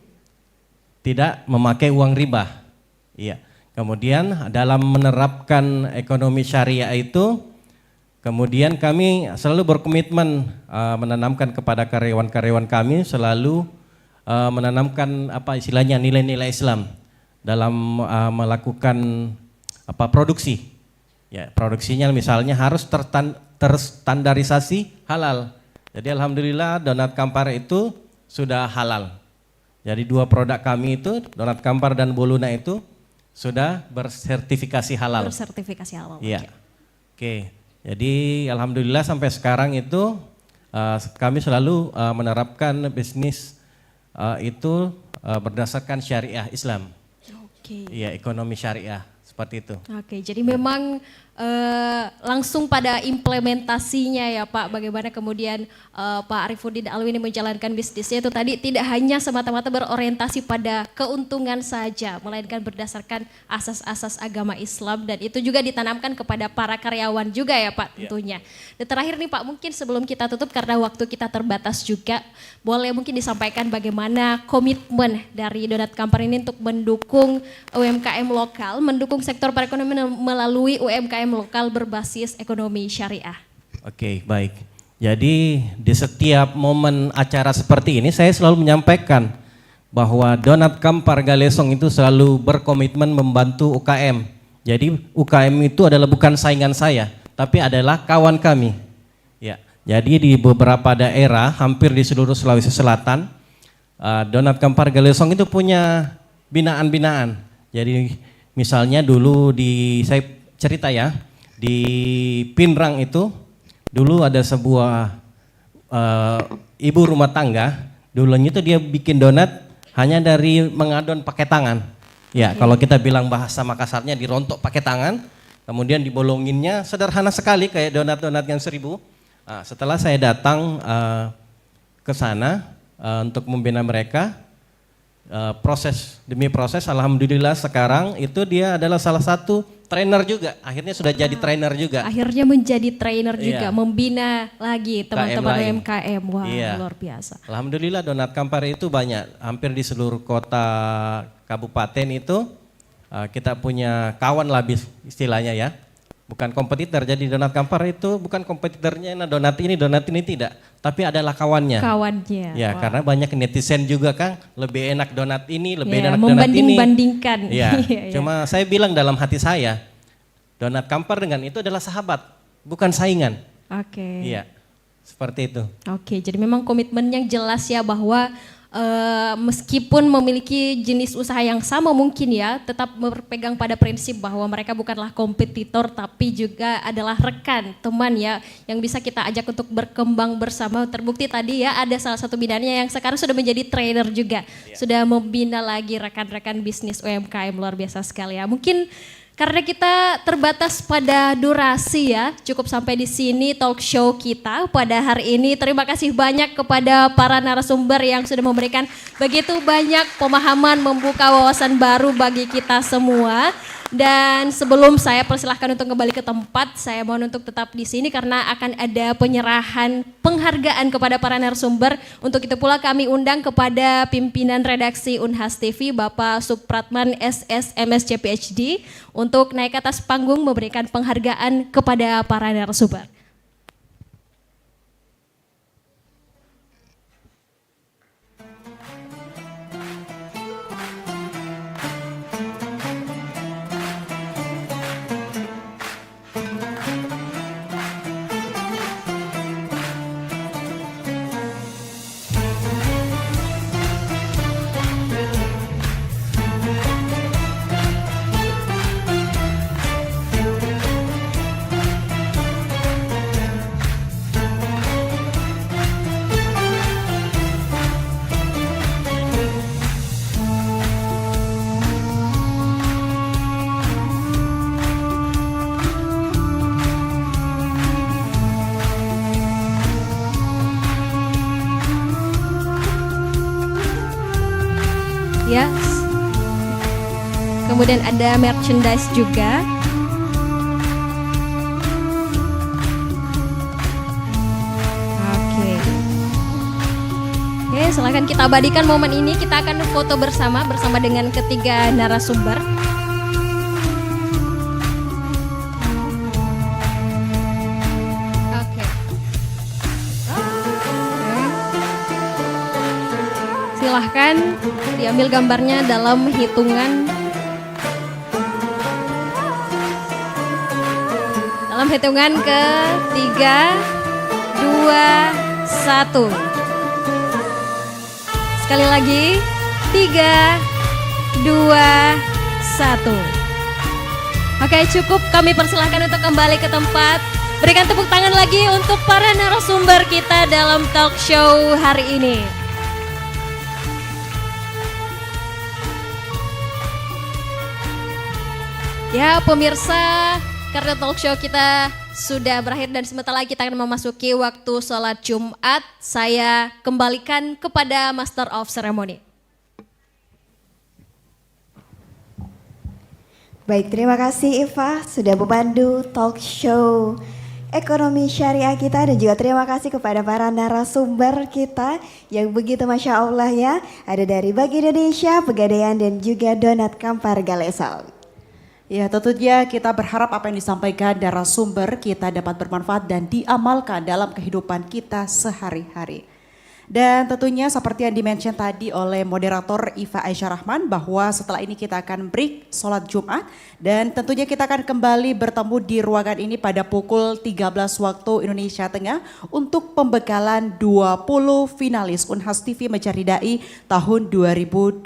tidak memakai uang riba. Iya. Kemudian dalam menerapkan ekonomi syariah itu, kemudian kami selalu berkomitmen menanamkan kepada karyawan-karyawan kami, selalu menanamkan apa istilahnya nilai-nilai Islam dalam melakukan produksi. Ya, produksinya misalnya harus terstandarisasi halal. Jadi alhamdulillah Donat Kampar itu sudah halal. Jadi 2 produk kami itu, Donat Kampar dan Boluna itu sudah bersertifikasi halal. Bersertifikasi halal. Iya. Oke. Jadi alhamdulillah sampai sekarang itu kami selalu menerapkan bisnis itu berdasarkan syariah Islam. Oke. Iya, ekonomi syariah seperti itu. Oke, jadi memang langsung pada implementasinya ya Pak, bagaimana kemudian Pak Arifuddin Alwi ini menjalankan bisnisnya itu tadi tidak hanya semata-mata berorientasi pada keuntungan saja, melainkan berdasarkan asas-asas agama Islam, dan itu juga ditanamkan kepada para karyawan juga ya Pak tentunya. Dan terakhir nih Pak, mungkin sebelum kita tutup karena waktu kita terbatas juga, boleh mungkin disampaikan bagaimana komitmen dari Donat Kampar ini untuk mendukung UMKM lokal, mendukung sektor perekonomian melalui UMKM lokal berbasis ekonomi syariah. Oke, baik. Jadi di setiap momen acara seperti ini saya selalu menyampaikan bahwa Donat Kampar Galesong itu selalu berkomitmen membantu UKM. Jadi UKM itu adalah bukan saingan saya, tapi adalah kawan kami. Ya, jadi di beberapa daerah hampir di seluruh Sulawesi Selatan Donat Kampar Galesong itu punya binaan-binaan. Jadi misalnya dulu saya cerita ya, di Pinrang itu dulu ada sebuah ibu rumah tangga, dulunya itu dia bikin donat hanya dari mengadon pakai tangan. Ya, kalau kita bilang bahasa Makassarnya dirontok pakai tangan, kemudian dibolonginnya sederhana sekali kayak donat-donat yang 1000. Nah, setelah saya datang ke sana untuk membina mereka, proses demi proses, alhamdulillah sekarang itu dia adalah salah satu trainer juga. Akhirnya sudah jadi trainer juga. Akhirnya menjadi trainer juga, Iya. membina lagi teman-teman lain. UMKM. Wah, Iya. luar biasa. Alhamdulillah Donat Kampar itu banyak, hampir di seluruh kota kabupaten itu kita punya kawan lah istilahnya ya. Bukan kompetitor, jadi Donat Kampar itu bukan kompetitornya, nah donat ini tidak, tapi adalah kawannya. Kawannya. Ya, Wah. karena banyak netizen juga kan, lebih enak donat ini, lebih Ya, enak donat ini. membanding-bandingkan. Ya, Iya, iya. cuma saya bilang dalam hati saya, Donat Kampar dengan itu adalah sahabat, bukan saingan. Oke. Iya, seperti itu. Oke, jadi memang komitmen yang jelas ya bahwa meskipun memiliki jenis usaha yang sama mungkin ya, tetap berpegang pada prinsip bahwa mereka bukanlah kompetitor tapi juga adalah rekan, teman ya, yang bisa kita ajak untuk berkembang bersama. Terbukti tadi ya ada salah satu bidangnya yang sekarang sudah menjadi trainer juga, sudah membina lagi rekan-rekan bisnis UMKM, luar biasa sekali ya. Mungkin karena kita terbatas pada durasi ya, cukup sampai di sini talk show kita pada hari ini. Terima kasih banyak kepada para narasumber yang sudah memberikan begitu banyak pemahaman, membuka wawasan baru bagi kita semua. Dan sebelum saya persilahkan untuk kembali ke tempat, saya mohon untuk tetap di sini karena akan ada penyerahan penghargaan kepada para narasumber. Untuk itu pula kami undang kepada pimpinan redaksi Unhas TV, Bapak Supratman SS MSc PhD, untuk naik ke atas panggung memberikan penghargaan kepada para narasumber. Ya. Kemudian ada merchandise juga. Oke. Oke, silakan kita abadikan momen ini. Kita akan foto bersama dengan ketiga narasumber. Oke. Silahkan diambil gambarnya dalam hitungan 3, 2, 1. Sekali lagi 3, 2, 1. Oke, cukup, kami persilahkan untuk kembali ke tempat. Berikan tepuk tangan lagi untuk para narasumber kita dalam talk show hari ini. Ya pemirsa, karena talk show kita sudah berakhir dan sebentar lagi kita akan memasuki waktu sholat Jumat. Saya kembalikan kepada Master of Ceremony. Baik, terima kasih Iva sudah memandu talk show ekonomi syariah kita, dan juga terima kasih kepada para narasumber kita yang begitu Masya Allah ya. Ada dari Bank Indonesia, Pegadaian, dan juga Donat Kampar Galesong. Ya, tentunya kita berharap apa yang disampaikan narasumber kita dapat bermanfaat dan diamalkan dalam kehidupan kita sehari-hari. Dan tentunya seperti yang dimention tadi oleh moderator Iva Aisyah Rahman bahwa setelah ini kita akan break sholat Jumat dan tentunya kita akan kembali bertemu di ruangan ini pada pukul 13 waktu Indonesia Tengah untuk pembekalan 20 finalis Unhas TV Mencari Dai tahun 2025.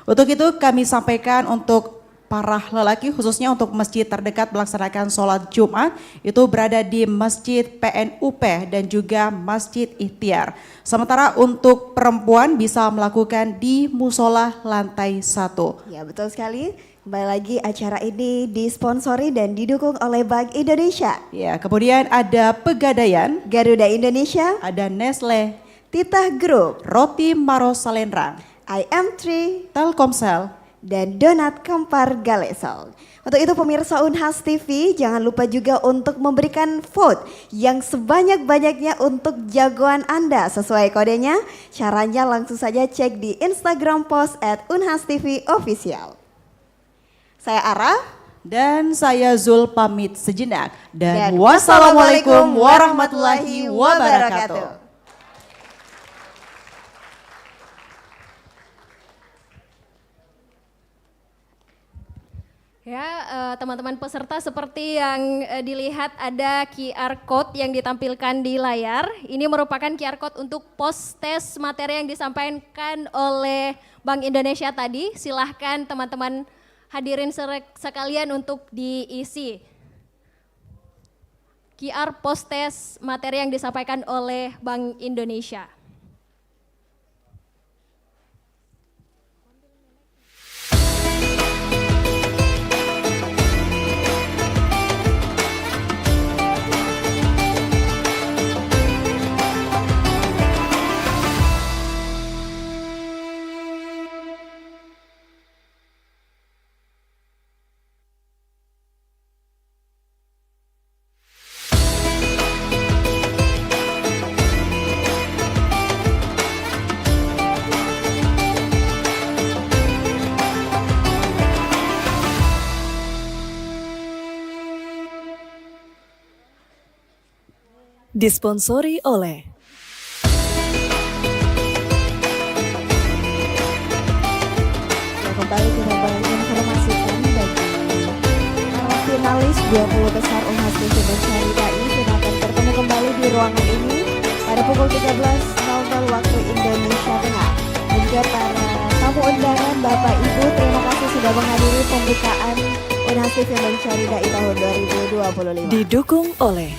Untuk itu kami sampaikan untuk para lelaki khususnya untuk masjid terdekat melaksanakan sholat Jumat itu berada di Masjid PNUP dan juga Masjid Ikhtiar. Sementara untuk perempuan bisa melakukan di musola lantai 1. Ya betul sekali. Kembali lagi acara ini disponsori dan didukung oleh Bank Indonesia. Ya, kemudian ada Pegadaian, Garuda Indonesia, ada Nestle, Titah Group, Roti Maros Salendrang, IM3, Telkomsel, dan Donat Kampar Galesol. Untuk itu pemirsa Unhas TV jangan lupa juga untuk memberikan vote yang sebanyak-banyaknya untuk jagoan Anda sesuai kodenya. Caranya langsung saja cek di Instagram post @unhastv_official. Saya Ara dan saya Zul pamit sejenak dan wassalamualaikum warahmatullahi wabarakatuh. Ya, teman-teman peserta seperti yang dilihat ada QR Code yang ditampilkan di layar. Ini merupakan QR Code untuk post tes materi yang disampaikan oleh Bank Indonesia tadi. Silahkan teman-teman hadirin sekalian untuk diisi. QR post tes materi yang disampaikan oleh Bank Indonesia. Disponsori oleh kembali kita informasikan bagi para finalis 20 besar Unhas TV Mencari Dai kita akan bertemu kembali di ruangan ini pada pukul 13.00 waktu Indonesia Tengah. Dan juga para tamu undangan Bapak Ibu, terima kasih sudah menghadiri pembukaan Unhas TV Mencari Dai tahun 2025. Didukung oleh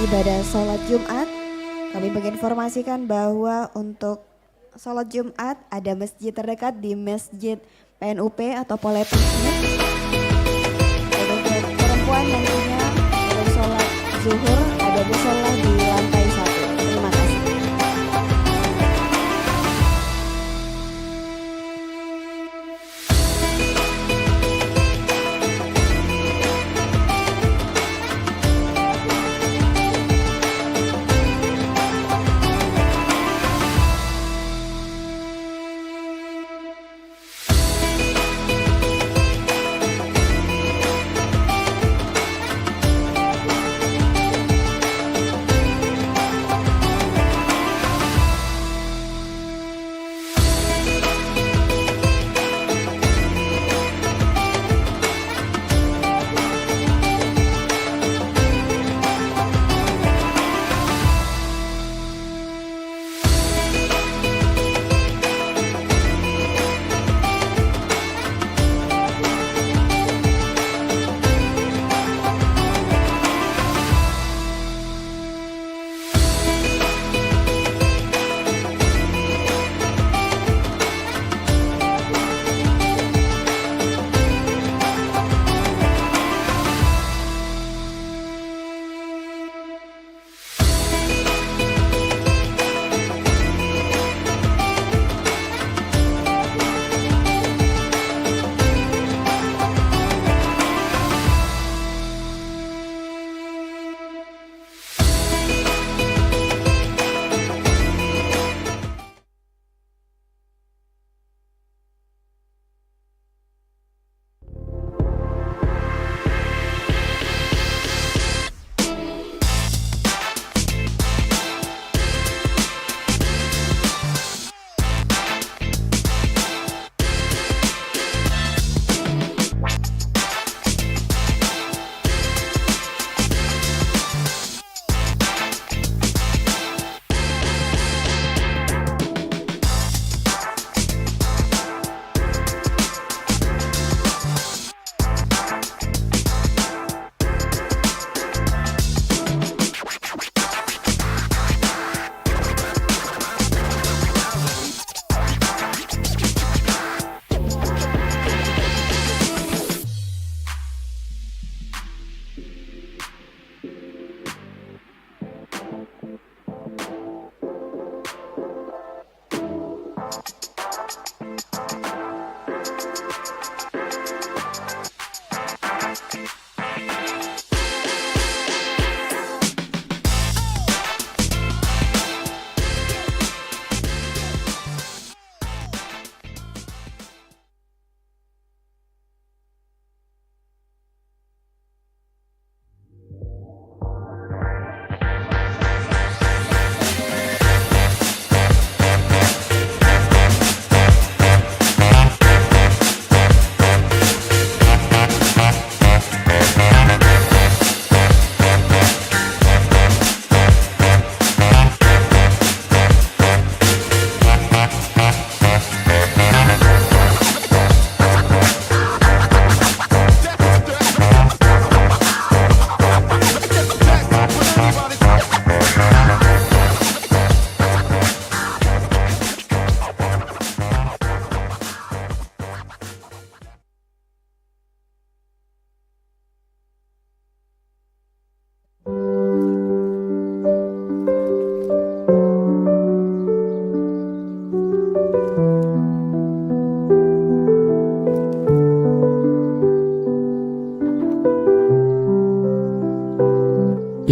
ibadah sholat Jumat. Kami menginformasikan bahwa untuk sholat Jumat ada masjid terdekat di Masjid PNUP atau Polytechnic. Dan untuk perempuan nantinya untuk sholat zuhur ada musola di lantai 1. Terima kasih.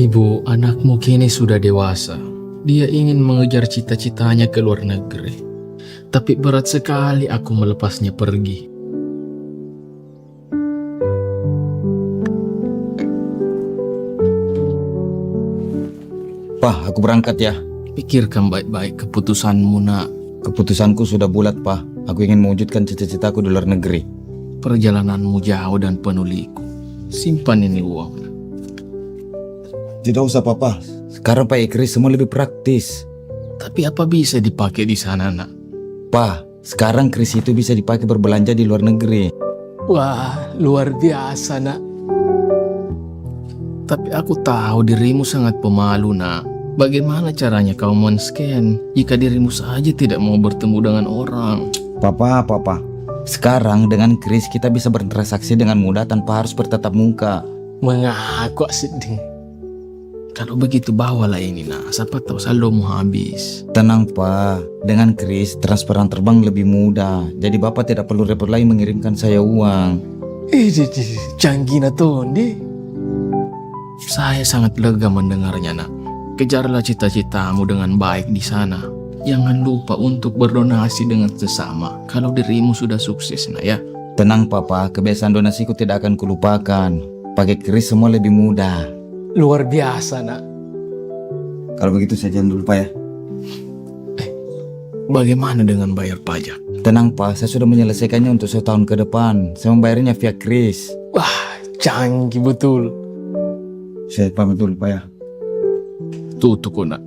Ibu, anakmu kini sudah dewasa. Dia ingin mengejar cita-citanya ke luar negeri. Tapi berat sekali aku melepasnya pergi. Pak, aku berangkat ya. Pikirkan baik-baik keputusanmu, nak. Keputusanku sudah bulat, Pak. Aku ingin mewujudkan cita-citaku di luar negeri. Perjalananmu jauh dan penuh liku. Simpan ini uang. Tidak usah, Papa. Sekarang Pak Ikris semua lebih praktis. Tapi apa bisa dipakai di sana, nak? Pak, sekarang kris itu bisa dipakai berbelanja di luar negeri. Wah, luar biasa, nak. Tapi aku tahu dirimu sangat pemalu, nak. Bagaimana caranya kau men-scan jika dirimu saja tidak mau bertemu dengan orang? Papa. Sekarang dengan kris kita bisa bertransaksi dengan mudah tanpa harus bertatap muka. Mengaku sedih. Kalau begitu bawalah ini, nak. Siapa tahu saldomu habis. Tenang, Pak. Dengan kris transferan terbang lebih mudah. Jadi Bapak tidak perlu repot lagi mengirimkan saya uang. Canggih na Tondi. Saya sangat lega mendengarnya, nak. Kejarlah cita-citamu dengan baik di sana. Jangan lupa untuk berdonasi dengan sesama kalau dirimu sudah sukses, nak ya. Tenang, Papa. Kebiasaan donasiku tidak akan kulupakan. Pakai kris semua lebih mudah. Luar biasa, nak. Kalau begitu saya jalan dulu, Pak ya. Bagaimana dengan bayar pajak? Tenang, Pak. Saya sudah menyelesaikannya untuk 1 tahun ke depan. Saya membayarnya via kris. Wah, canggih betul. Saya pamit dulu, Pak ya. Tutup, nak.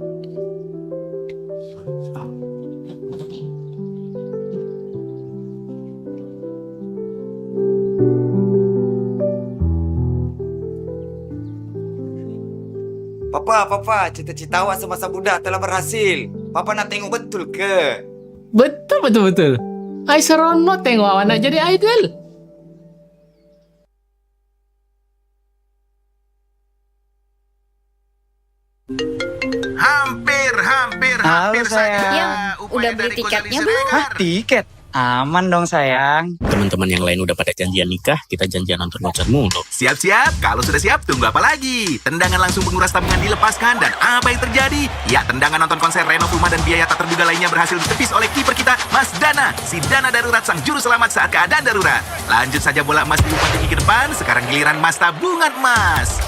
Papa, cita-cita awak semasa muda telah berhasil. Papa nak tengok betul ke? Betul. Ai serono tengok awak nak jadi idol. Hampir saya. Udah beli tiketnya belum? Tiket? Aman dong sayang. Teman-teman yang lain udah pada janjian nikah, kita janjian nonton konser mulu. Siap-siap, kalau sudah siap tunggu apa lagi? Tendangan langsung menguras tabungan dilepaskan dan apa yang terjadi? Ya, tendangan nonton konser renov rumah dan biaya tak terduga lainnya berhasil ditepis oleh kiper kita, Mas Dana. Si Dana darurat sang juru selamat saat keadaan darurat. Lanjut saja bola emas diumpan tinggi ke depan, sekarang giliran Mas tabungan emas.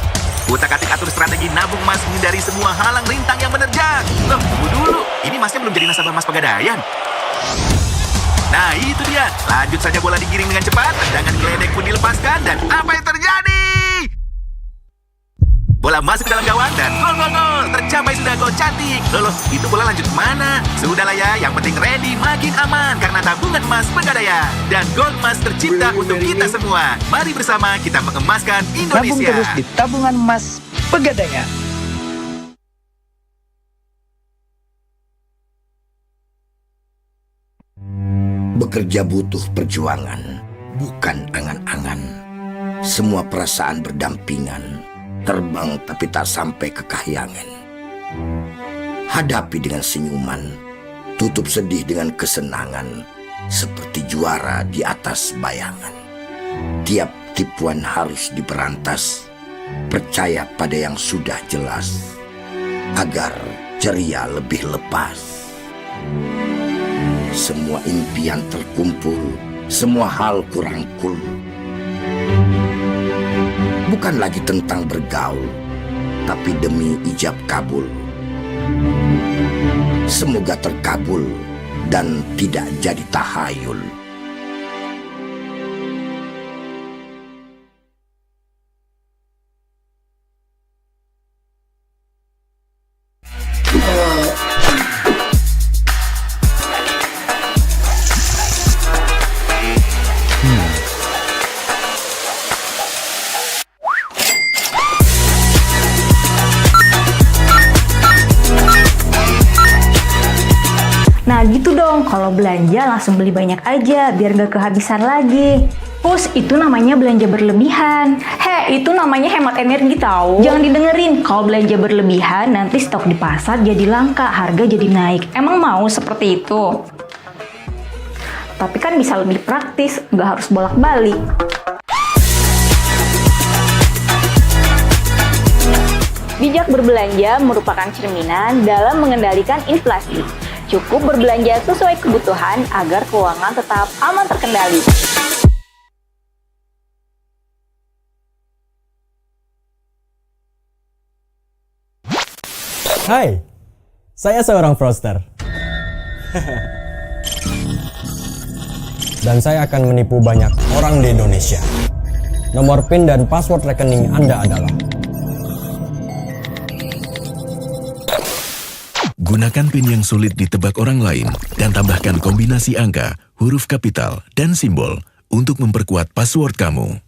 Utak-atik atur strategi nabung emas menghindari semua halang rintang yang menerjang. Loh, tunggu dulu. Ini Masnya belum jadi nasabah Mas Pegadaian. Nah, itu dia. Lanjut saja bola digiring dengan cepat. Tendangan geledek pun dilepaskan. Dan apa yang terjadi? Bola masuk ke dalam gawang dan gol. Tercapai sudah gol cantik. Loh, itu bola lanjut kemana? Sudahlah ya, yang penting ready makin aman. Karena tabungan emas Pegadaian. Dan gol emas tercipta untuk kita semua. Mari bersama kita mengemaskan Indonesia. Nabung terus di tabungan emas Pegadaian. Bekerja butuh perjuangan, bukan angan-angan. Semua perasaan berdampingan, terbang tapi tak sampai ke kahyangan. Hadapi dengan senyuman, tutup sedih dengan kesenangan, seperti juara di atas bayangan. Tiap tipuan harus diberantas, percaya pada yang sudah jelas, agar ceria lebih lepas. Semua impian terkumpul, semua hal kurangkul. Bukan lagi tentang bergaul, tapi demi ijab kabul. Semoga terkabul dan tidak jadi tahayul. Nah gitu dong, kalau belanja langsung beli banyak aja biar gak kehabisan lagi. Pus, itu namanya belanja berlebihan. Itu namanya hemat energi tahu. Jangan didengerin, kalau belanja berlebihan nanti stok di pasar jadi langka, harga jadi naik. Emang mau seperti itu? Tapi kan bisa lebih praktis, gak harus bolak-balik. Bijak berbelanja merupakan cerminan dalam mengendalikan inflasi. Cukup berbelanja sesuai kebutuhan agar keuangan tetap aman terkendali. Hai, saya seorang fraudster. Dan saya akan menipu banyak orang di Indonesia. Nomor PIN dan password rekening Anda adalah... Gunakan PIN yang sulit ditebak orang lain dan tambahkan kombinasi angka, huruf kapital, dan simbol untuk memperkuat password kamu.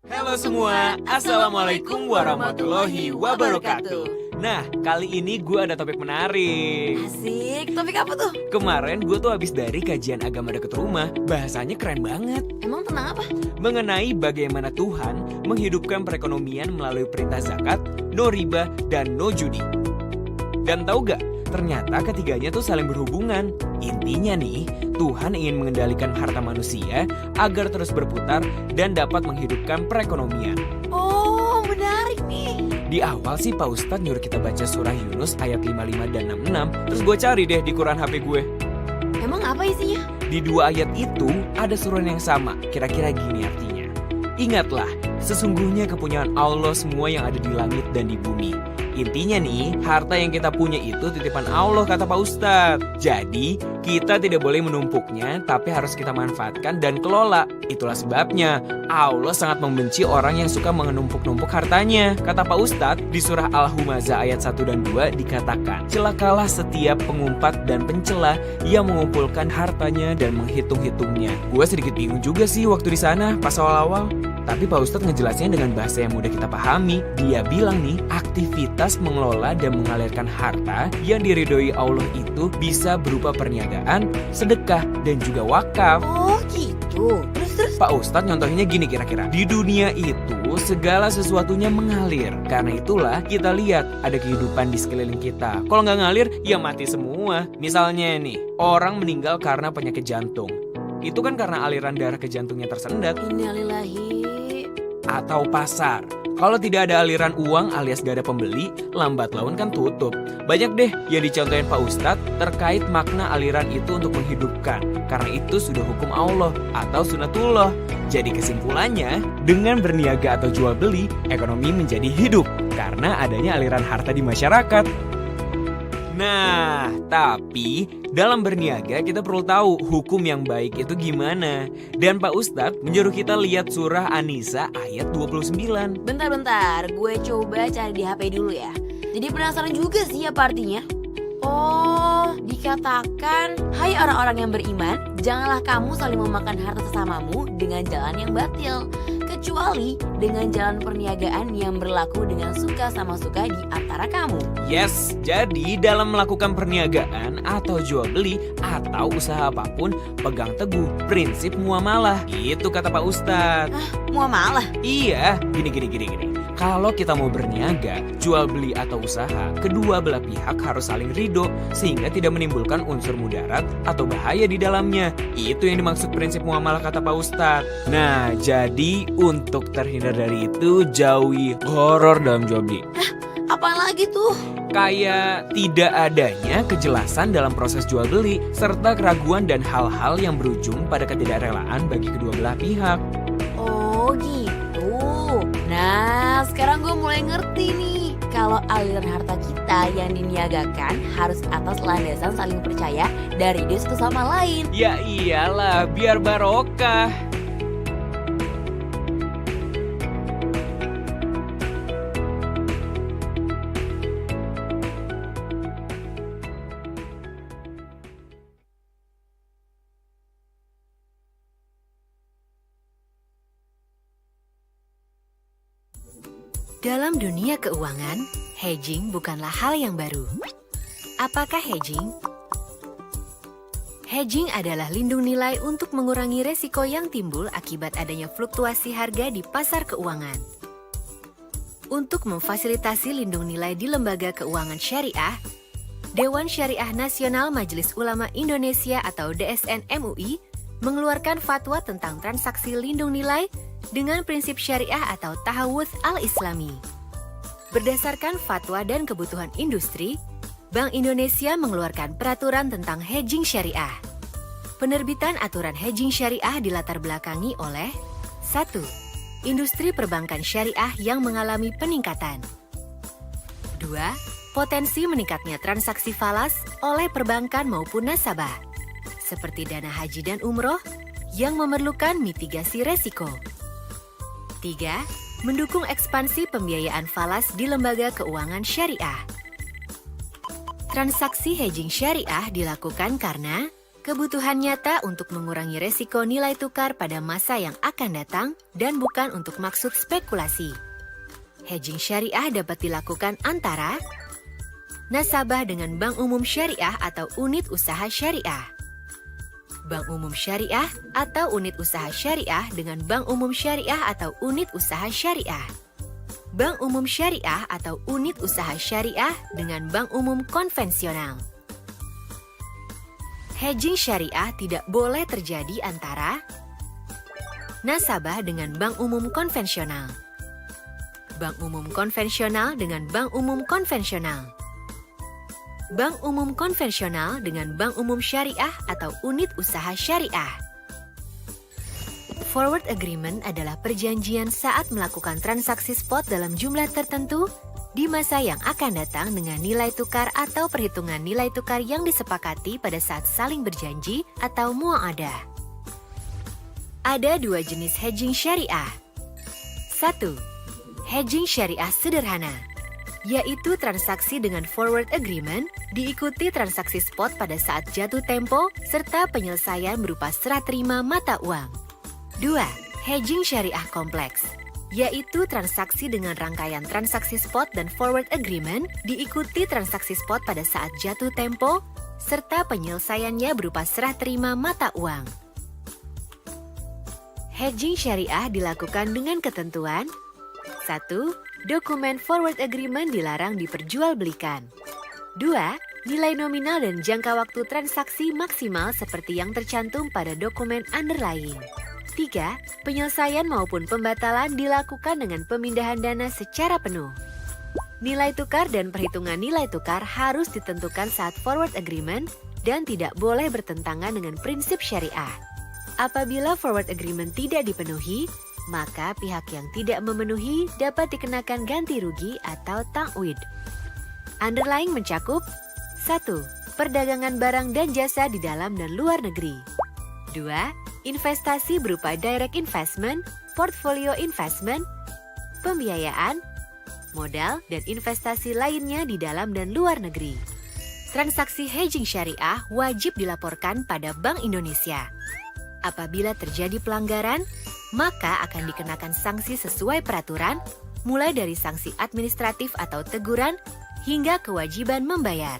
Halo semua, Assalamualaikum warahmatullahi wabarakatuh. Nah, kali ini gue ada topik menarik. Asik, topik apa tuh? Kemarin gue tuh habis dari kajian agama dekat rumah. Bahasanya keren banget. Emang tentang apa? Mengenai bagaimana Tuhan menghidupkan perekonomian melalui perintah zakat, no riba, dan no judi. Dan tahu gak? Ternyata ketiganya tuh saling berhubungan. Intinya nih, Tuhan ingin mengendalikan harta manusia agar terus berputar dan dapat menghidupkan perekonomian. Oh, menarik nih. Di awal sih Pak Ustadz nyuruh kita baca surah Yunus ayat 55 dan 66. Terus gue cari deh di Quran HP gue. Emang apa isinya? Di dua ayat itu ada suruhan yang sama. Kira-kira gini artinya. Ingatlah, sesungguhnya kepunyaan Allah semua yang ada di langit dan di bumi. Intinya nih, harta yang kita punya itu titipan Allah, kata Pak Ustadz. Jadi, kita tidak boleh menumpuknya, tapi harus kita manfaatkan dan kelola. Itulah sebabnya Allah sangat membenci orang yang suka menumpuk-numpuk hartanya. Kata Pak Ustadz, di surah Al-Humazah ayat 1 dan 2 dikatakan, celakalah setiap pengumpat dan pencela yang mengumpulkan hartanya dan menghitung-hitungnya. Gue sedikit bingung juga sih waktu di sana pas awal-awal. Tapi Pak Ustadz ngejelasinnya dengan bahasa yang mudah kita pahami. Dia bilang nih, aktivitas mengelola dan mengalirkan harta yang diridhoi Allah itu bisa berupa perniagaan, sedekah, dan juga wakaf. Oh gitu. Terus? Pak Ustadz nyontohinnya gini kira-kira. Di dunia itu segala sesuatunya mengalir. Karena itulah kita lihat ada kehidupan di sekeliling kita. Kalau nggak ngalir, ya mati semua. Misalnya nih, orang meninggal karena penyakit jantung. Itu kan karena aliran darah ke jantungnya tersendat. Innalillahi. Atau pasar. Kalau tidak ada aliran uang alias gak ada pembeli, lambat laun kan tutup. Banyak deh yang dicontohin Pak Ustadz terkait makna aliran itu untuk menghidupkan. Karena itu sudah hukum Allah atau sunatullah. Jadi kesimpulannya, dengan berniaga atau jual beli, ekonomi menjadi hidup. Karena adanya aliran harta di masyarakat. Nah, tapi dalam berniaga kita perlu tahu hukum yang baik itu gimana. Dan Pak Ustadz menyuruh kita lihat surah An-Nisa ayat 29. Bentar, gue coba cari di HP dulu ya. Jadi penasaran juga sih apa artinya. Oh, dikatakan, hai orang-orang yang beriman, janganlah kamu saling memakan harta sesamamu dengan jalan yang batil, kecuali dengan jalan perniagaan yang berlaku dengan suka sama suka di antara kamu. Yes, jadi dalam melakukan perniagaan atau jual beli atau usaha apapun, pegang teguh prinsip muamalah. Itu kata Pak Ustadz. Muamalah? Iya, gini. Kalau kita mau berniaga, jual beli atau usaha, kedua belah pihak harus saling ridho sehingga tidak menimbulkan unsur mudarat atau bahaya di dalamnya. Itu yang dimaksud prinsip muamalah kata Pak Ustadz. Nah, jadi untuk terhindar dari itu, jauhi horor dalam jual beli. Apaan lagi tuh? Kayak tidak adanya kejelasan dalam proses jual beli serta keraguan dan hal-hal yang berujung pada ketidakrelaan bagi kedua belah pihak. Oh gitu. Nah, sekarang gue mulai ngerti nih. Kalau aliran harta kita yang diniagakan harus atas landasan saling percaya dari dia satu sama lain. Ya iyalah, biar barokah. Dalam dunia keuangan, hedging bukanlah hal yang baru. Apakah hedging? Hedging adalah lindung nilai untuk mengurangi resiko yang timbul akibat adanya fluktuasi harga di pasar keuangan. Untuk memfasilitasi lindung nilai di lembaga keuangan syariah, Dewan Syariah Nasional Majelis Ulama Indonesia atau DSN MUI mengeluarkan fatwa tentang transaksi lindung nilai dengan prinsip syariah atau tahawudz al-islami. Berdasarkan fatwa dan kebutuhan industri, Bank Indonesia mengeluarkan peraturan tentang hedging syariah. Penerbitan aturan hedging syariah dilatar belakangi oleh 1. Industri perbankan syariah yang mengalami peningkatan. 2. Potensi meningkatnya transaksi falas oleh perbankan maupun nasabah, seperti dana haji dan umroh yang memerlukan mitigasi resiko. 3. Mendukung ekspansi pembiayaan falas di lembaga keuangan syariah. Transaksi hedging syariah dilakukan karena kebutuhan nyata untuk mengurangi resiko nilai tukar pada masa yang akan datang dan bukan untuk maksud spekulasi. Hedging syariah dapat dilakukan antara nasabah dengan bank umum syariah atau unit usaha syariah, bank umum syariah atau unit usaha syariah dengan bank umum syariah atau unit usaha syariah, bank umum syariah atau unit usaha syariah dengan bank umum konvensional. Hedging syariah tidak boleh terjadi antara nasabah dengan bank umum konvensional, bank umum konvensional dengan bank umum konvensional, bank umum konvensional dengan bank umum syariah atau unit usaha syariah. Forward agreement adalah perjanjian saat melakukan transaksi spot dalam jumlah tertentu di masa yang akan datang dengan nilai tukar atau perhitungan nilai tukar yang disepakati pada saat saling berjanji atau mu'adah. Ada dua jenis hedging syariah. 1. Hedging syariah sederhana, yaitu transaksi dengan forward agreement diikuti transaksi spot pada saat jatuh tempo serta penyelesaian berupa serah terima mata uang. 2. Hedging syariah kompleks, yaitu transaksi dengan rangkaian transaksi spot dan forward agreement diikuti transaksi spot pada saat jatuh tempo serta penyelesaiannya berupa serah terima mata uang. Hedging syariah dilakukan dengan ketentuan 1. Dokumen forward agreement dilarang diperjualbelikan. 2. Nilai nominal dan jangka waktu transaksi maksimal seperti yang tercantum pada dokumen underlying. 3. Penyelesaian maupun pembatalan dilakukan dengan pemindahan dana secara penuh. Nilai tukar dan perhitungan nilai tukar harus ditentukan saat forward agreement dan tidak boleh bertentangan dengan prinsip syariah. Apabila forward agreement tidak dipenuhi, maka pihak yang tidak memenuhi dapat dikenakan ganti rugi atau ta'wid. Underlying mencakup 1. Perdagangan barang dan jasa di dalam dan luar negeri. 2. Investasi berupa direct investment, portfolio investment, pembiayaan, modal, dan investasi lainnya di dalam dan luar negeri. Transaksi hedging syariah wajib dilaporkan pada Bank Indonesia. Apabila terjadi pelanggaran, maka akan dikenakan sanksi sesuai peraturan, mulai dari sanksi administratif atau teguran hingga kewajiban membayar.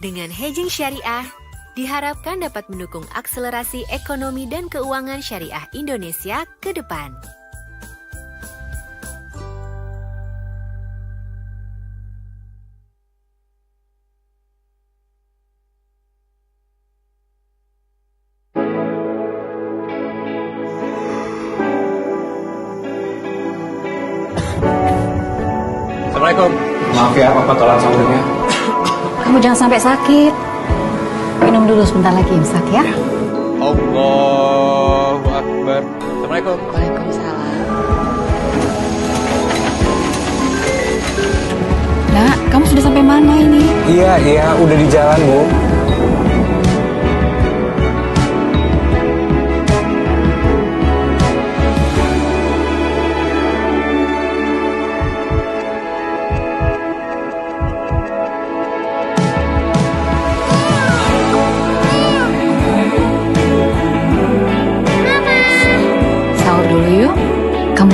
Dengan hedging syariah, diharapkan dapat mendukung akselerasi ekonomi dan keuangan syariah Indonesia ke depan. Assalamualaikum. Maaf ya, Papa tolak sahurnya. Kamu jangan sampai sakit. Minum dulu sebentar lagi, Ustaz ya. Allahu Akbar. Assalamualaikum. Waalaikumsalam. Nak, kamu sudah sampai mana ini? Iya, udah di jalan, Bu.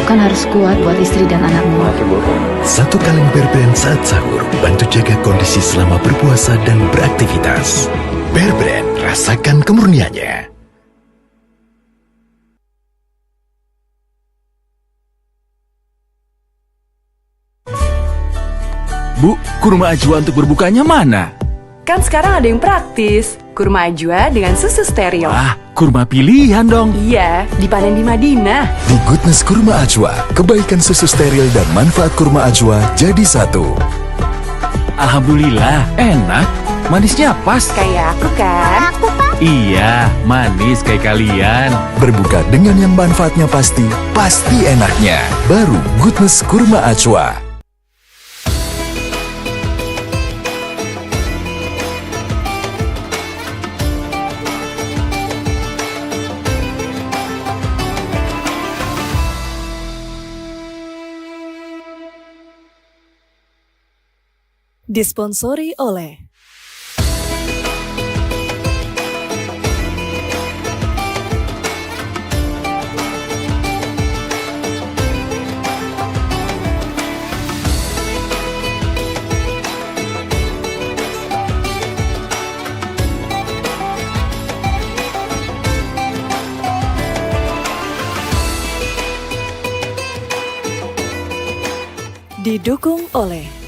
Kan harus kuat buat istri dan anakmu. Satu kaleng Bear Brand saat sahur bantu jaga kondisi selama berpuasa dan beraktivitas. Bear Brand, rasakan kemurniannya. Bu, kurma ajwa untuk berbukanya mana? Kan sekarang ada yang praktis, kurma ajwa dengan susu steril. Wah, kurma pilihan dong. Iya, dipanen di Madinah. Di Goodness Kurma Ajwa, kebaikan susu steril dan manfaat kurma ajwa jadi satu. Alhamdulillah, enak. Manisnya pas. Kayak aku kan? Iya, manis kayak kalian. Berbuka dengan yang manfaatnya pasti, pasti enaknya. Baru Goodness Kurma Ajwa. Disponsori oleh didukung oleh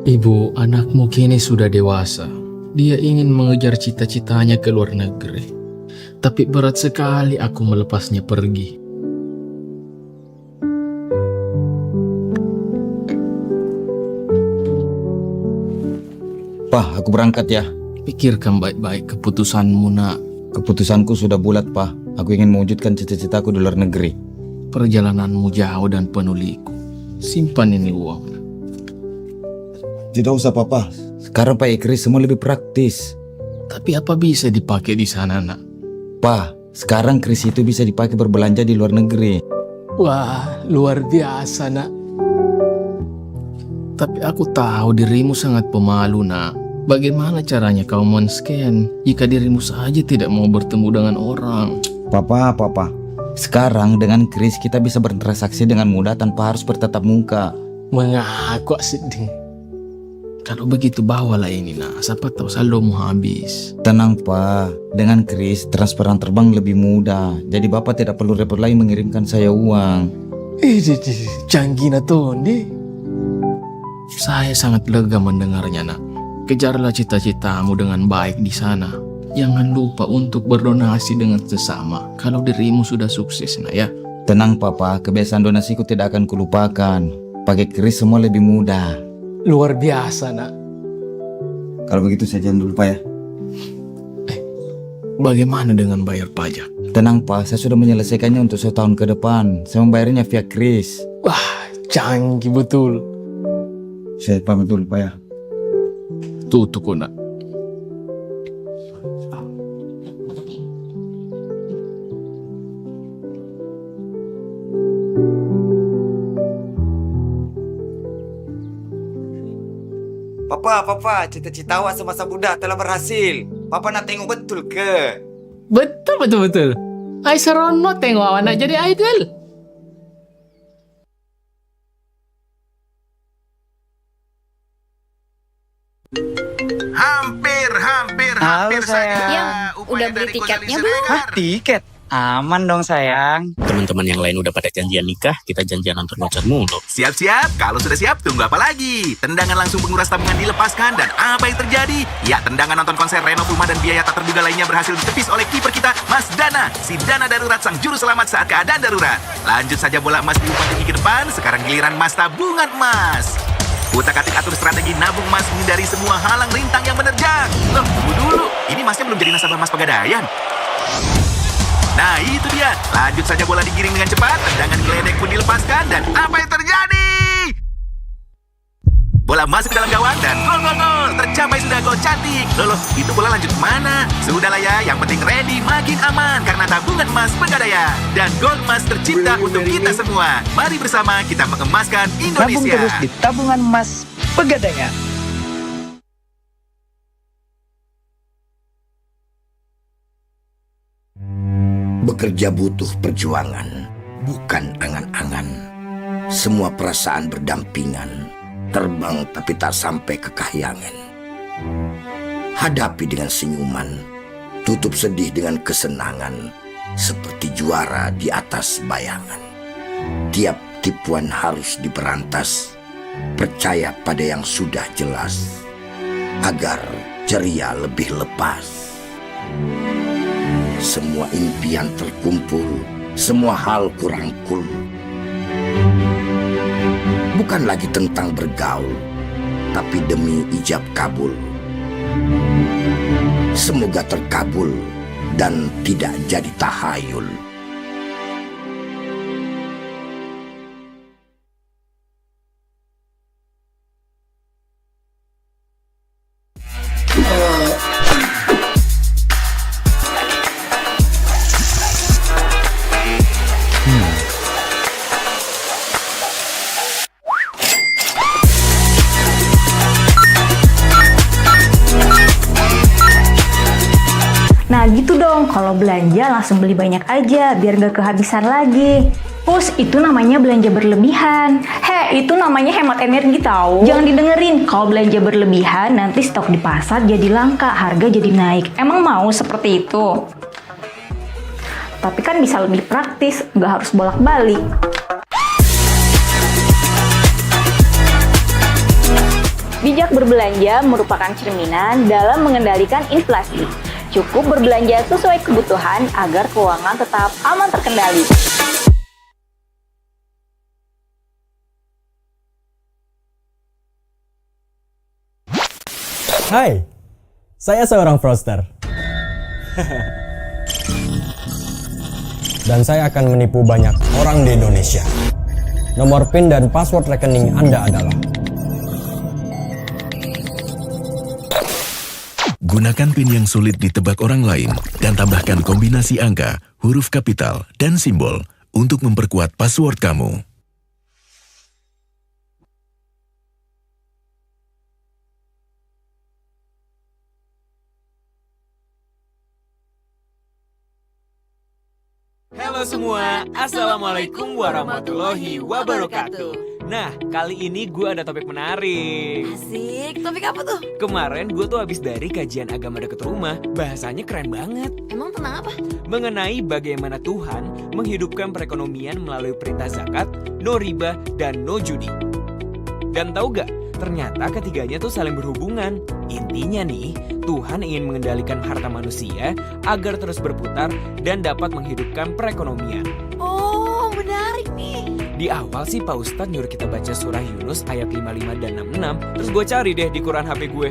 Ibu, anakmu kini sudah dewasa. Dia ingin mengejar cita-citanya ke luar negeri. Tapi berat sekali aku melepasnya pergi. Pak, aku berangkat ya. Pikirkan baik-baik keputusanmu, nak. Keputusanku sudah bulat, Pak. Aku ingin mewujudkan cita-citaku di luar negeri. Perjalananmu jauh dan penuh liku. Simpan ini uang. Tidak usah, Papa. Sekarang Pak Ikris semua lebih praktis. Tapi apa bisa dipakai di sana, nak? Pak, sekarang kris itu bisa dipakai berbelanja di luar negeri. Wah, luar biasa, nak. Tapi aku tahu dirimu sangat pemalu, nak. Bagaimana caranya kau men-scan jika dirimu saja tidak mau bertemu dengan orang? Papa. Sekarang dengan kris kita bisa bertransaksi dengan mudah tanpa harus bertatap muka. Mengaku sedih. Kalau begitu bawalah ini, nak. Siapa tahu saldomu habis. Tenang, Pak. Dengan kris transferan terbang lebih mudah. Jadi Bapak tidak perlu repot lagi mengirimkan saya uang. Canggih na Tondi. Saya sangat lega mendengarnya, nak. Kejarlah cita-citamu dengan baik di sana. Jangan lupa untuk berdonasi dengan sesama. Kalau dirimu sudah sukses, nak ya. Tenang, Papa. Kebiasaan donasiku tidak akan kulupakan. Pakai kris semua lebih mudah. Luar biasa, nak. Kalau begitu saya jalan dulu, Pak ya. Bagaimana dengan bayar pajak? Tenang, Pak. Saya sudah menyelesaikannya untuk 1 tahun ke depan. Saya membayarnya via kris. Wah, canggih betul. Saya pamit dulu, Pak ya. Tutup, nak. Papa, cita-cita awak semasa muda telah berhasil. Papa nak tengok betul ke? Betul. Ai seronok tengok awak nak jadi idol. Hampir saya. Udah beli tiketnya belum? Tiket? Aman dong sayang. Teman-teman yang lain udah pada janjian nikah, kita janjian nonton konser mulu. Siap-siap, kalau sudah siap tunggu apa lagi? Tendangan langsung penguras tabungan dilepaskan dan apa yang terjadi? Ya, tendangan nonton konser Renov Rumah dan biaya tak terduga lainnya berhasil ditepis oleh kiper kita, Mas Dana. Si Dana darurat sang juru selamat saat keadaan darurat. Lanjut saja bola emas diumpan tinggi ke depan, sekarang giliran Mas tabungan emas. Utak-atik atur strategi nabung emas menghindari semua halang rintang yang menerjang. Loh, tunggu dulu. Ini emasnya belum jadi nasabah Mas Pegadaian. Nah, itu dia. Lanjut saja bola digiring dengan cepat, tendangan geledek pun dilepaskan, dan apa yang terjadi? Bola masuk ke dalam gawang dan gol. Tercapai sudah gol cantik. Loh, itu bola lanjut kemana? Sudahlah ya, yang penting ready makin aman karena tabungan emas Pegadaian. Dan gol emas tercipta untuk kita semua. Mari bersama kita mengemaskan Indonesia. Nabung terus di tabungan emas Pegadaian. Bekerja butuh perjuangan, bukan angan-angan. Semua perasaan berdampingan, terbang tapi tak sampai ke kahyangan. Hadapi dengan senyuman, tutup sedih dengan kesenangan, seperti juara di atas bayangan. Tiap tipuan harus diberantas, percaya pada yang sudah jelas, agar ceria lebih lepas. Semua impian terkumpul, semua hal kurangkul. Bukan lagi tentang bergaul, tapi demi ijab kabul. Semoga terkabul dan tidak jadi tahayul. Nah gitu dong, kalau belanja langsung beli banyak aja biar gak kehabisan lagi. Terus itu namanya belanja berlebihan. Itu namanya hemat energi tahu. Jangan didengerin, kalau belanja berlebihan nanti stok di pasar jadi langka, harga jadi naik. Emang mau seperti itu? Tapi kan bisa lebih praktis, gak harus bolak-balik. Bijak berbelanja merupakan cerminan dalam mengendalikan inflasi. Cukup berbelanja sesuai kebutuhan agar keuangan tetap aman terkendali. Hai, saya seorang fraudster. Dan saya akan menipu banyak orang di Indonesia. Nomor PIN dan password rekening Anda adalah... Gunakan PIN yang sulit ditebak orang lain dan tambahkan kombinasi angka, huruf kapital, dan simbol untuk memperkuat password kamu. Halo semua, Assalamualaikum warahmatullahi wabarakatuh. Nah, kali ini gue ada topik menarik. Asik, topik apa tuh? Kemarin gue tuh habis dari kajian agama dekat rumah, bahasanya keren banget. Emang tentang apa? Mengenai bagaimana Tuhan menghidupkan perekonomian melalui perintah zakat, no riba, dan no judi. Dan tahu gak, ternyata ketiganya tuh saling berhubungan. Intinya nih, Tuhan ingin mengendalikan harta manusia agar terus berputar dan dapat menghidupkan perekonomian. Oh, menarik nih. Di awal sih Pak Ustadz nyuruh kita baca surah Yunus ayat 55 dan 66. Terus gue cari deh di Quran HP gue.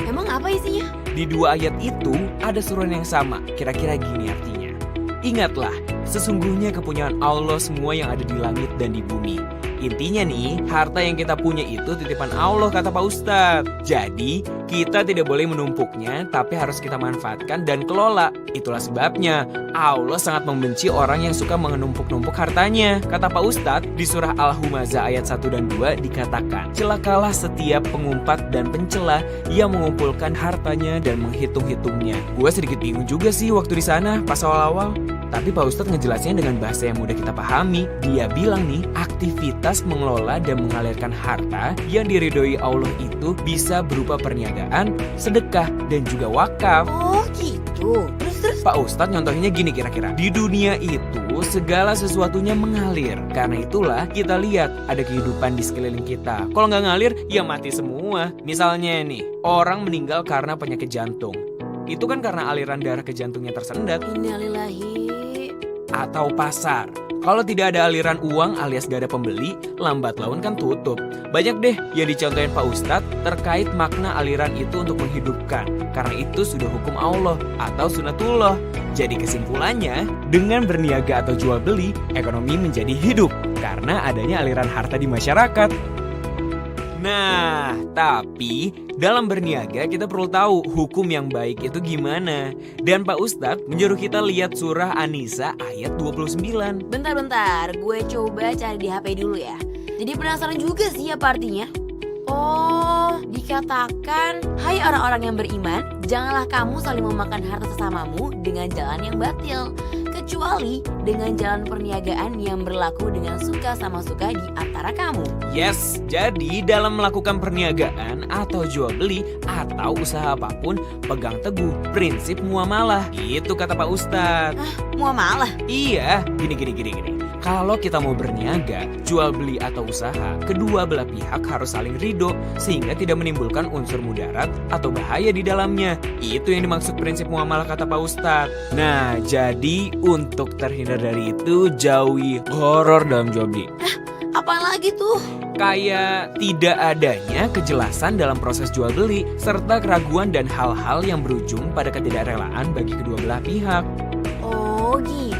Emang apa isinya? Di dua ayat itu ada suruhan yang sama. Kira-kira gini artinya. Ingatlah, sesungguhnya kepunyaan Allah semua yang ada di langit dan di bumi. Intinya nih, harta yang kita punya itu titipan Allah, kata Pak Ustadz. Jadi, kita tidak boleh menumpuknya, tapi harus kita manfaatkan dan kelola. Itulah sebabnya Allah sangat membenci orang yang suka menumpuk-numpuk hartanya. Kata Pak Ustadz, di surah Al-Humazah ayat 1 dan 2 dikatakan, celakalah setiap pengumpat dan pencela yang mengumpulkan hartanya dan menghitung-hitungnya. Gue sedikit bingung juga sih waktu di sana pas awal-awal. Tapi Pak Ustadz ngejelasinnya dengan bahasa yang mudah kita pahami. Dia bilang nih, aktivitas mengelola dan mengalirkan harta yang diridhoi Allah itu bisa berupa perniagaan, sedekah, dan juga wakaf. Oh gitu. Terus? Pak Ustadz nyontohinnya gini kira-kira. Di dunia itu segala sesuatunya mengalir. Karena itulah kita lihat ada kehidupan di sekeliling kita. Kalau nggak ngalir, ya mati semua. Misalnya nih, orang meninggal karena penyakit jantung. Itu kan karena aliran darah ke jantungnya tersendat. Innalillahi. Atau pasar. Kalau tidak ada aliran uang alias gak ada pembeli, lambat laun kan tutup. Banyak deh yang dicontohin Pak Ustadz terkait makna aliran itu untuk menghidupkan. Karena itu sudah hukum Allah atau sunatullah. Jadi kesimpulannya, dengan berniaga atau jual beli, ekonomi menjadi hidup. Karena adanya aliran harta di masyarakat. Nah, tapi dalam berniaga kita perlu tahu hukum yang baik itu gimana. Dan Pak Ustadz menyuruh kita lihat surah An-Nisa ayat 29. Bentar, gue coba cari di HP dulu ya. Jadi penasaran juga sih apa artinya. Oh, dikatakan, hai orang-orang yang beriman, janganlah kamu saling memakan harta sesamamu dengan jalan yang batil, kecuali dengan jalan perniagaan yang berlaku dengan suka sama suka di antara kamu. Yes, jadi dalam melakukan perniagaan atau jual beli atau usaha apapun, pegang teguh prinsip muamalah. Itu kata Pak Ustadz. Hah, muamalah? Iya, gini. Kalau kita mau berniaga, jual beli atau usaha, kedua belah pihak harus saling ridho sehingga tidak menimbulkan unsur mudarat atau bahaya di dalamnya. Itu yang dimaksud prinsip muamalah kata Pak Ustadz. Nah, jadi untuk terhindar dari itu, jauhi horor dalam jual beli. Apalagi tuh? Kayak tidak adanya kejelasan dalam proses jual beli serta keraguan dan hal-hal yang berujung pada ketidakrelaan bagi kedua belah pihak. Oh gitu.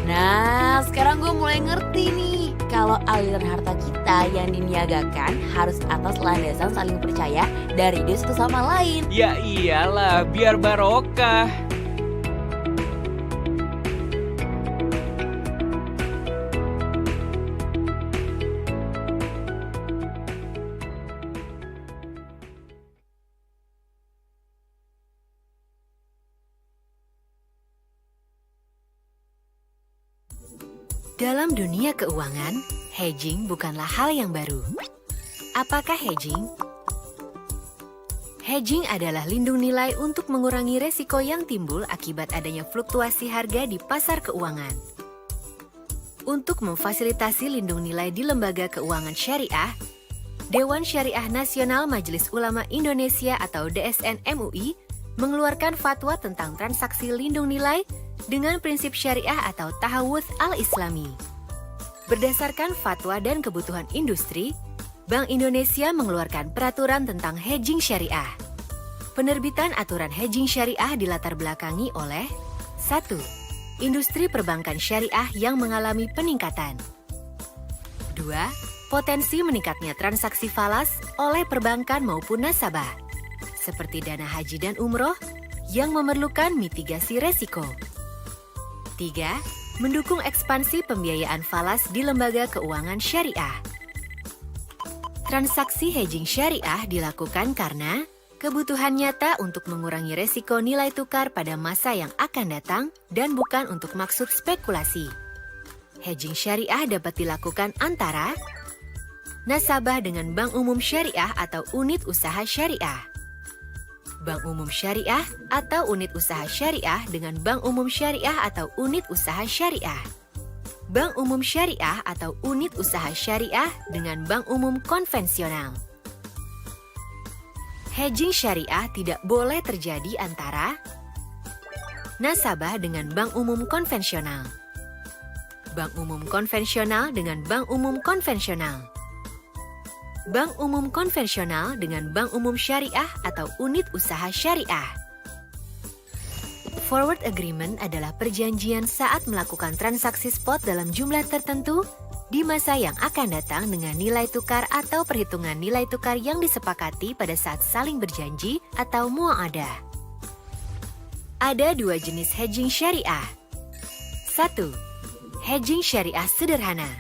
Nah, sekarang gue mulai ngerti nih. Kalau aliran harta kita yang diniagakan harus atas landasan saling percaya dari dia satu sama lain. Ya iyalah, biar barokah. Dalam dunia keuangan, hedging bukanlah hal yang baru. Apakah hedging? Hedging adalah lindung nilai untuk mengurangi resiko yang timbul akibat adanya fluktuasi harga di pasar keuangan. Untuk memfasilitasi lindung nilai di lembaga keuangan syariah, Dewan Syariah Nasional Majelis Ulama Indonesia atau DSN MUI mengeluarkan fatwa tentang transaksi lindung nilai dengan prinsip syariah atau tahawudz al-islami. Berdasarkan fatwa dan kebutuhan industri, Bank Indonesia mengeluarkan peraturan tentang hedging syariah. Penerbitan aturan hedging syariah dilatar belakangi oleh 1. Industri perbankan syariah yang mengalami peningkatan. 2. Potensi meningkatnya transaksi falas oleh perbankan maupun nasabah, seperti dana haji dan umroh yang memerlukan mitigasi resiko. 3. Mendukung ekspansi pembiayaan falas di lembaga keuangan syariah. Transaksi hedging syariah dilakukan karena kebutuhan nyata untuk mengurangi resiko nilai tukar pada masa yang akan datang dan bukan untuk maksud spekulasi. Hedging syariah dapat dilakukan antara nasabah dengan bank umum syariah atau unit usaha syariah, bank umum syariah atau unit usaha syariah dengan bank umum syariah atau unit usaha syariah, bank umum syariah atau unit usaha syariah dengan bank umum konvensional. Hedging syariah tidak boleh terjadi antara nasabah dengan bank umum konvensional, bank umum konvensional dengan bank umum konvensional, bank umum konvensional dengan bank umum syariah atau unit usaha syariah. Forward agreement adalah perjanjian saat melakukan transaksi spot dalam jumlah tertentu di masa yang akan datang dengan nilai tukar atau perhitungan nilai tukar yang disepakati pada saat saling berjanji atau mu'adah. Ada dua jenis hedging syariah. 1. Hedging syariah sederhana,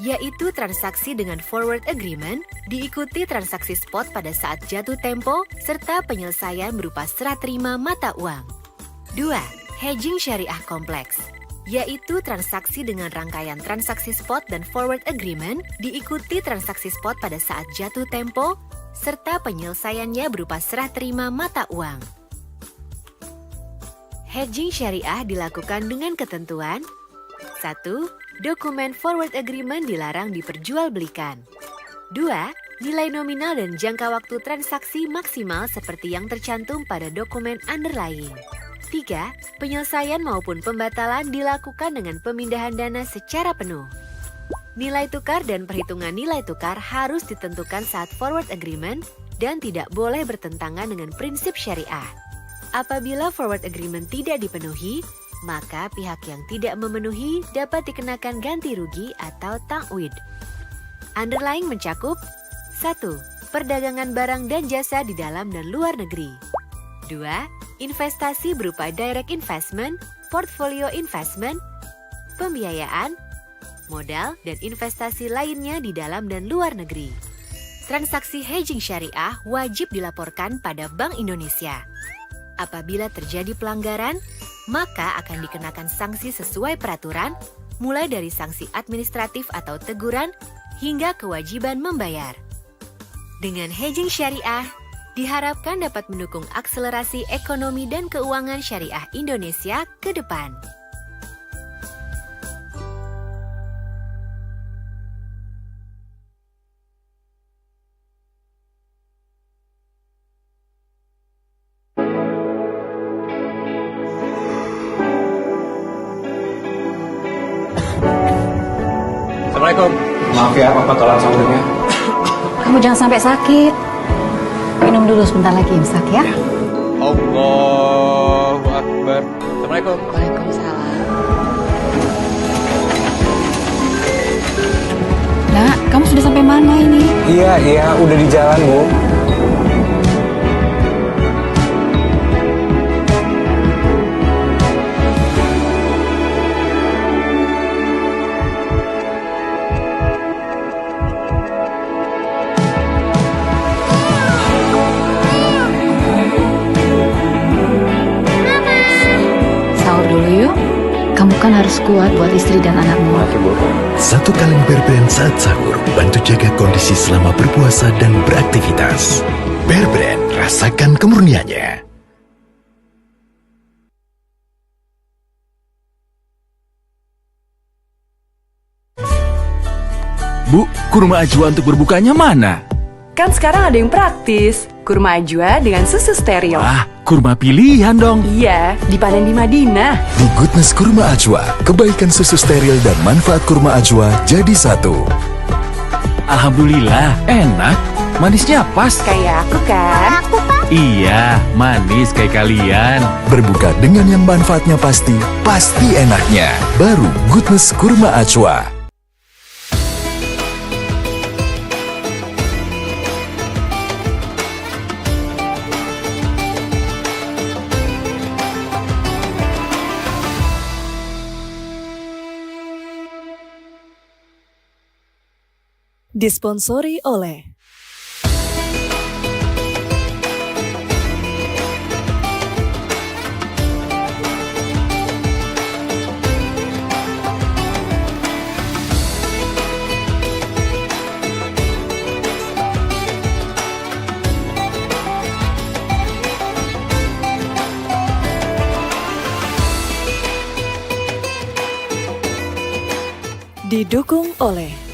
yaitu transaksi dengan forward agreement diikuti transaksi spot pada saat jatuh tempo serta penyelesaian berupa serah terima mata uang. 2. Hedging syariah kompleks, yaitu transaksi dengan rangkaian transaksi spot dan forward agreement diikuti transaksi spot pada saat jatuh tempo serta penyelesaiannya berupa serah terima mata uang. Hedging syariah dilakukan dengan ketentuan 1. Dokumen forward agreement dilarang diperjualbelikan. 2. Nilai nominal dan jangka waktu transaksi maksimal seperti yang tercantum pada dokumen underlying. 3. Penyelesaian maupun pembatalan dilakukan dengan pemindahan dana secara penuh. Nilai tukar dan perhitungan nilai tukar harus ditentukan saat forward agreement dan tidak boleh bertentangan dengan prinsip syariah. Apabila forward agreement tidak dipenuhi, maka pihak yang tidak memenuhi dapat dikenakan ganti rugi atau ta'wid. Underlying mencakup 1. Perdagangan barang dan jasa di dalam dan luar negeri. 2. Investasi berupa direct investment, portfolio investment, pembiayaan, modal, dan investasi lainnya di dalam dan luar negeri. Transaksi hedging syariah wajib dilaporkan pada Bank Indonesia. Apabila terjadi pelanggaran, maka akan dikenakan sanksi sesuai peraturan, mulai dari sanksi administratif atau teguran, hingga kewajiban membayar. Dengan hedging syariah, diharapkan dapat mendukung akselerasi ekonomi dan keuangan syariah Indonesia ke depan. Assalamualaikum. Maaf ya, Papa tolong sahurnya. Kamu jangan sampai sakit. Minum dulu sebentar lagi imsak ya. Allahu Akbar. Assalamualaikum. Waalaikumsalam. Nak, kamu sudah sampai mana ini? Iya, udah di jalan, Bu. Kamu kan harus kuat buat istri dan anakmu. Satu kaleng Bear Brand saat sahur bantu jaga kondisi selama berpuasa dan beraktivitas. Bear Brand, rasakan kemurniannya. Bu, kurma ajwa untuk berbukanya mana? Kan sekarang ada yang praktis. Kurma ajwa dengan susu steril. Wah, kurma pilihan dong. Iya, dipanen di Madinah. The Goodness Kurma Ajwa, kebaikan susu steril dan manfaat kurma ajwa jadi satu. Alhamdulillah, enak. Manisnya pas. Kayak aku kan? Iya, manis kayak kalian. Berbuka dengan yang manfaatnya pasti enaknya. Baru Goodness Kurma Ajwa. Disponsori oleh didukung oleh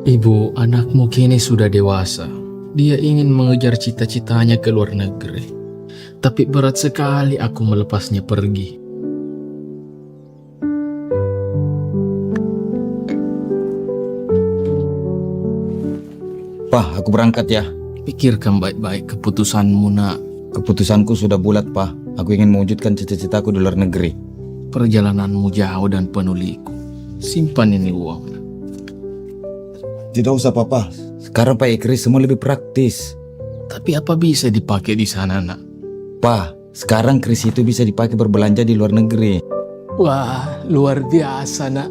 Ibu, anakmu kini sudah dewasa. Dia ingin mengejar cita-citanya ke luar negeri. Tapi berat sekali aku melepasnya pergi. Pak, aku berangkat ya. Pikirkan baik-baik keputusanmu, nak. Keputusanku sudah bulat, Pak. Aku ingin mewujudkan cita-citaku di luar negeri. Perjalananmu jauh dan penuh liku. Simpan ini uang. Tidak usah, Papa. Sekarang pakai kris semua lebih praktis. Tapi apa bisa dipakai di sana, nak? Pak, sekarang kris itu bisa dipakai berbelanja di luar negeri. Wah, luar biasa, nak.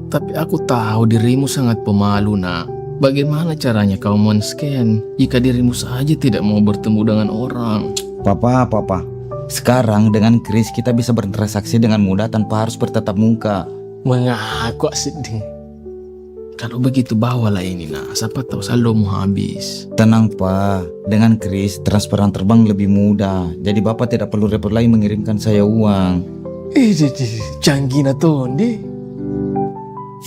Tapi aku tahu dirimu sangat pemalu, nak. Bagaimana caranya kau men-scan jika dirimu saja tidak mau bertemu dengan orang? Papa. Sekarang dengan kris kita bisa bertransaksi dengan mudah tanpa harus bertatap muka. Mengaku sedih. Kalau begitu bawalah ini, nak. Siapa tahu saldomu habis. Tenang, Pak. Dengan kris transferan terbang lebih mudah. Jadi Bapak tidak perlu repot lagi mengirimkan saya uang. Canggih na Tondi.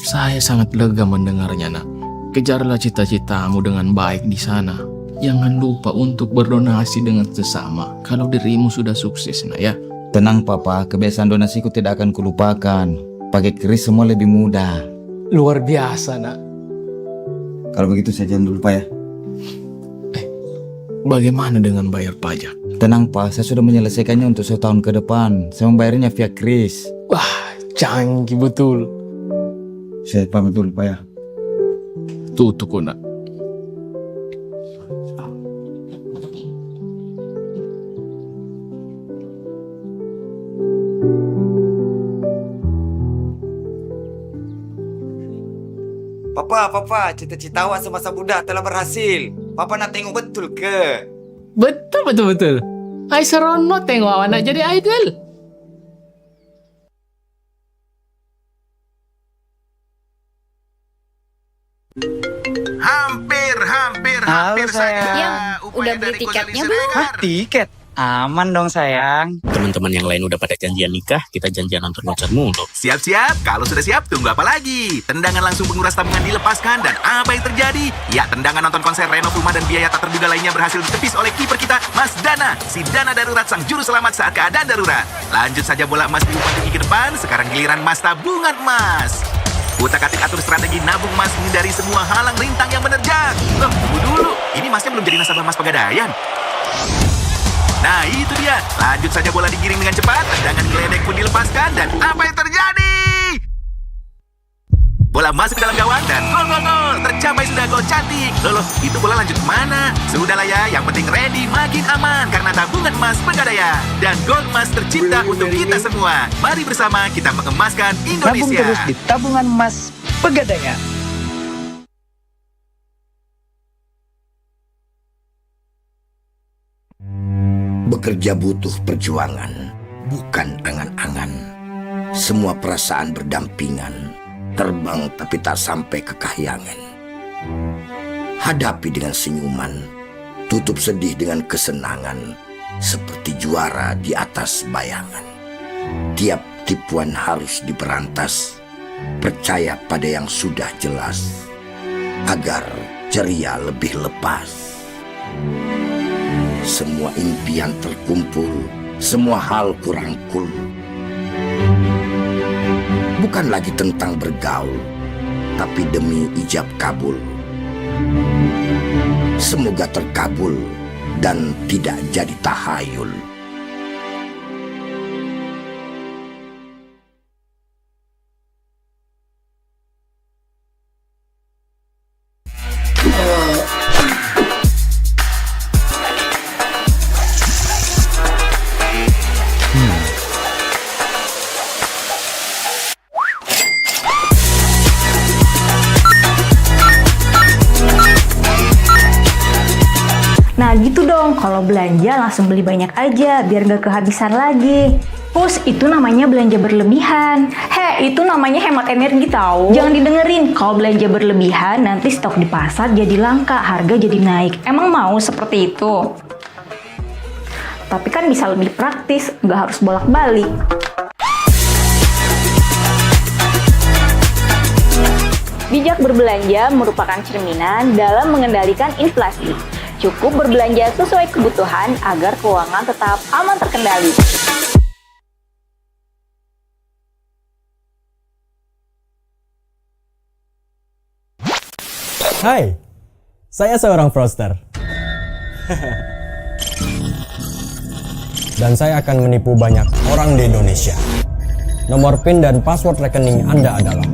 Saya sangat lega mendengarnya, nak. Kejarlah cita-citamu dengan baik di sana. Jangan lupa untuk berdonasi dengan sesama kalau dirimu sudah sukses, nak ya. Tenang, Papa. Kebiasaan donasiku tidak akan kulupakan. Pakai kris semua lebih mudah. Luar biasa, nak. Kalau begitu saya jalan dulu, Pak ya. Bagaimana dengan bayar pajak? Tenang, Pak. Saya sudah menyelesaikannya untuk 1 tahun ke depan. Saya membayarnya via kris. Wah, canggih betul. Saya pamit dulu, Pak ya. Tutup, nak. Papa, cita-cita awak semasa muda telah berhasil. Papa nak tengok betul ke? Betul. Ai seronok tengok awak nak jadi idol. Halo sayang. Yang udah beli tiketnya belum? Hah, tiket? Aman dong sayang. Teman-teman yang lain udah pada janjian nikah, kita janjian nonton konser mulu. Siap-siap, kalau sudah siap tunggu apa lagi? Tendangan langsung penguras tabungan dilepaskan dan apa yang terjadi? Ya, tendangan nonton konser Renov Rumah dan biaya tak terduga lainnya berhasil ditepis oleh kiper kita, Mas Dana. Si Dana darurat sang juru selamat saat keadaan darurat. Lanjut saja bola emas diumpan tinggi ke depan, sekarang giliran Mas tabungan emas. Utak-atik atur strategi nabung emas menghindari semua halang rintang yang menerjang. Loh, tunggu dulu. Ini masnya belum jadi nasabah Mas Pegadaian. Nah, itu dia. Lanjut saja bola digiring dengan cepat. Tendangan geledek pun dilepaskan. Dan apa yang terjadi? Bola masuk ke dalam gawang dan gol. Tercapai sudah gol cantik. Loh, itu bola lanjut kemana? Sudahlah ya, yang penting ready makin aman. Karena tabungan emas Pegadaian. Dan gol emas tercipta untuk kita semua. Mari bersama kita mengemaskan Indonesia. Nabung terus di tabungan emas Pegadaian. Bekerja butuh perjuangan, bukan angan-angan. Semua perasaan berdampingan, terbang tapi tak sampai ke kahyangan. Hadapi dengan senyuman, tutup sedih dengan kesenangan, seperti juara di atas bayangan. Tiap tipuan harus diberantas, percaya pada yang sudah jelas, agar ceria lebih lepas. Semua impian terkumpul, semua hal kurangkul. Bukan lagi tentang bergaul, tapi demi ijab kabul. Semoga terkabul dan tidak jadi tahayul. Nah gitu dong, kalau belanja langsung beli banyak aja biar gak kehabisan lagi. Terus itu namanya belanja berlebihan. Itu namanya hemat energi tahu. Jangan didengerin, kalau belanja berlebihan nanti stok di pasar jadi langka, harga jadi naik. Emang mau seperti itu? Tapi kan bisa lebih praktis, gak harus bolak-balik. Bijak berbelanja merupakan cerminan dalam mengendalikan inflasi. Cukup berbelanja sesuai kebutuhan agar keuangan tetap aman terkendali. Hai, saya seorang fraudster. Dan saya akan menipu banyak orang di Indonesia. Nomor PIN dan password rekening Anda adalah...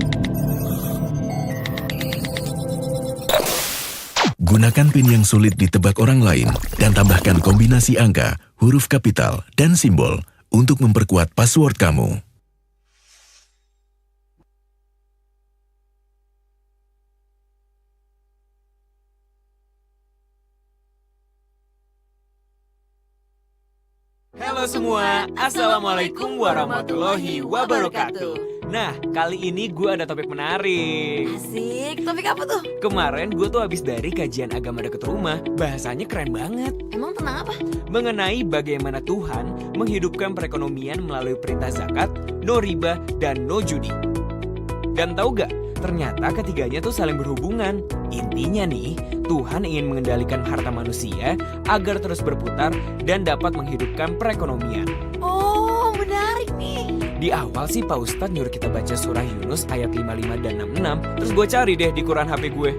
Gunakan PIN yang sulit ditebak orang lain dan tambahkan kombinasi angka, huruf kapital, dan simbol untuk memperkuat password kamu. Halo semua, Assalamualaikum warahmatullahi wabarakatuh. Nah, kali ini gue ada topik menarik. Asik, topik apa tuh? Kemarin gue tuh habis dari kajian agama dekat rumah. Bahasanya keren banget. Emang tentang apa? Mengenai bagaimana Tuhan menghidupkan perekonomian melalui perintah zakat, no riba, dan no judi. Dan tahu gak? Ternyata ketiganya tuh saling berhubungan. Intinya nih, Tuhan ingin mengendalikan harta manusia agar terus berputar dan dapat menghidupkan perekonomian. Oh, menarik nih. Di awal sih Pak Ustadz nyuruh kita baca surah Yunus ayat 55 dan 66. Terus gue cari deh di Quran HP gue.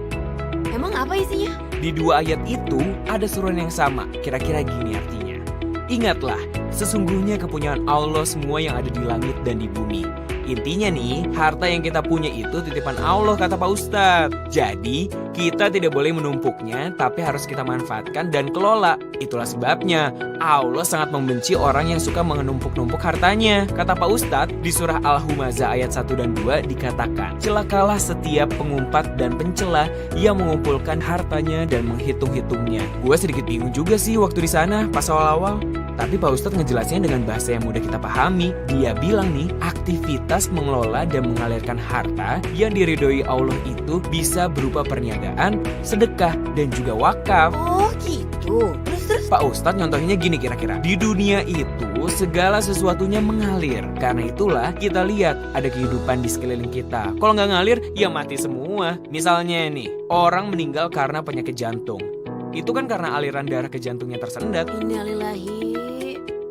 Emang apa isinya? Di dua ayat itu ada suruhan yang sama. Kira-kira gini artinya. Ingatlah, sesungguhnya kepunyaan Allah semua yang ada di langit dan di bumi. Intinya nih, harta yang kita punya itu titipan Allah, kata Pak Ustadz. Jadi, kita tidak boleh menumpuknya, tapi harus kita manfaatkan dan kelola. Itulah sebabnya, Allah sangat membenci orang yang suka menumpuk-numpuk hartanya. Kata Pak Ustadz, di surah Al-Humazah ayat 1 dan 2 dikatakan, celakalah setiap pengumpat dan pencela yang mengumpulkan hartanya dan menghitung-hitungnya. Gue sedikit bingung juga sih waktu di sana, pas awal-awal. Tapi Pak Ustadz ngejelasinnya dengan bahasa yang mudah kita pahami. Dia bilang nih, aktivitas mengelola dan mengalirkan harta yang diridhoi Allah itu bisa berupa perniagaan, sedekah, dan juga wakaf. Oh gitu. Terus? Pak Ustadz nyontohinnya gini kira-kira. Di dunia itu segala sesuatunya mengalir. Karena itulah kita lihat ada kehidupan di sekeliling kita. Kalau nggak ngalir, ya mati semua. Misalnya nih, orang meninggal karena penyakit jantung. Itu kan karena aliran darah ke jantungnya tersendat. Innalillahi.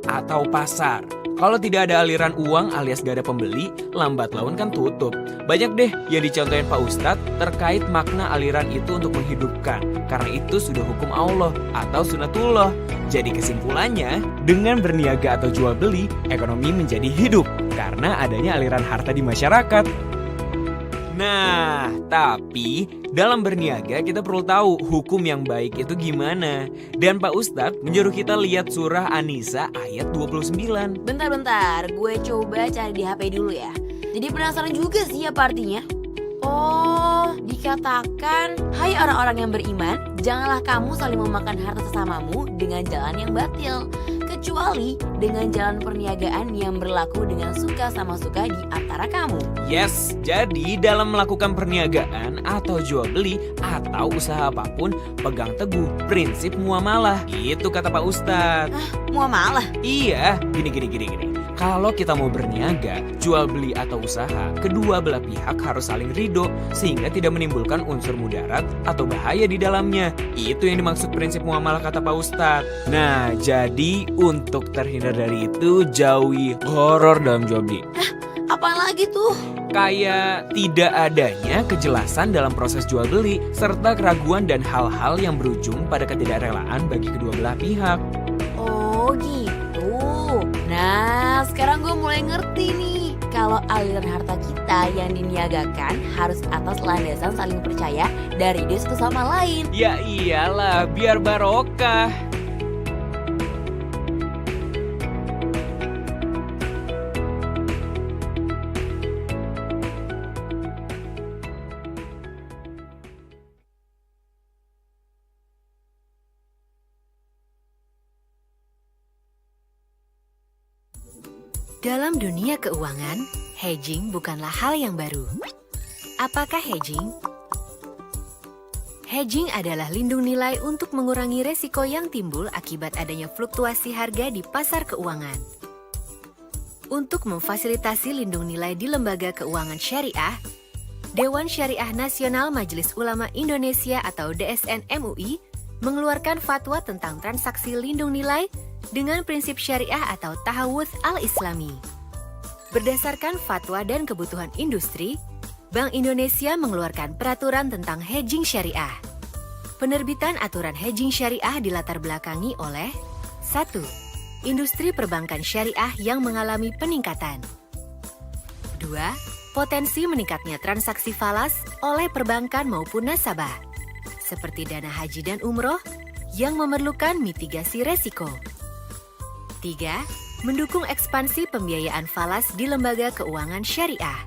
Atau pasar. Kalau tidak ada aliran uang alias gak ada pembeli, lambat laun kan tutup. Banyak deh yang dicontohin Pak Ustadz terkait makna aliran itu untuk menghidupkan. Karena itu sudah hukum Allah atau sunatullah. Jadi kesimpulannya, dengan berniaga atau jual beli, ekonomi menjadi hidup. Karena adanya aliran harta di masyarakat. Nah, tapi dalam berniaga kita perlu tahu hukum yang baik itu gimana. Dan Pak Ustadz menyuruh kita lihat surah An-Nisa ayat 29. Bentar, gue coba cari di HP dulu ya. Jadi penasaran juga sih apa artinya. Oh, dikatakan, hai orang-orang yang beriman, janganlah kamu saling memakan harta sesamamu dengan jalan yang batil, kecuali dengan jalan perniagaan yang berlaku dengan suka sama suka di antara kamu. Yes, jadi dalam melakukan perniagaan atau jual beli atau usaha apapun, pegang teguh prinsip muamalah. Itu kata Pak Ustadz. Hah, muamalah? Iya, gini. Kalau kita mau berniaga, jual beli atau usaha, kedua belah pihak harus saling ridho sehingga tidak menimbulkan unsur mudarat atau bahaya di dalamnya. Itu yang dimaksud prinsip muamalah kata Pak Ustadz. Nah, jadi untuk terhindar dari itu, jauhi horor dalam jual beli. Apa lagi tuh? Kayak tidak adanya kejelasan dalam proses jual beli serta keraguan dan hal-hal yang berujung pada ketidakrelaan bagi kedua belah pihak. Oh gitu. Nah, sekarang gue mulai ngerti nih. Kalau aliran harta kita yang diniagakan harus atas landasan saling percaya dari dia satu sama lain. Ya iyalah, biar barokah. Dalam dunia keuangan, hedging bukanlah hal yang baru. Apakah hedging? Hedging adalah lindung nilai untuk mengurangi resiko yang timbul akibat adanya fluktuasi harga di pasar keuangan. Untuk memfasilitasi lindung nilai di lembaga keuangan syariah, Dewan Syariah Nasional Majelis Ulama Indonesia atau DSN MUI mengeluarkan fatwa tentang transaksi lindung nilai dengan prinsip syariah atau tahawudz al-islami. Berdasarkan fatwa dan kebutuhan industri, Bank Indonesia mengeluarkan peraturan tentang hedging syariah. Penerbitan aturan hedging syariah dilatar belakangi oleh 1. Industri perbankan syariah yang mengalami peningkatan. 2. Potensi meningkatnya transaksi falas oleh perbankan maupun nasabah, seperti dana haji dan umroh yang memerlukan mitigasi resiko. 3. Mendukung ekspansi pembiayaan falas di lembaga keuangan syariah.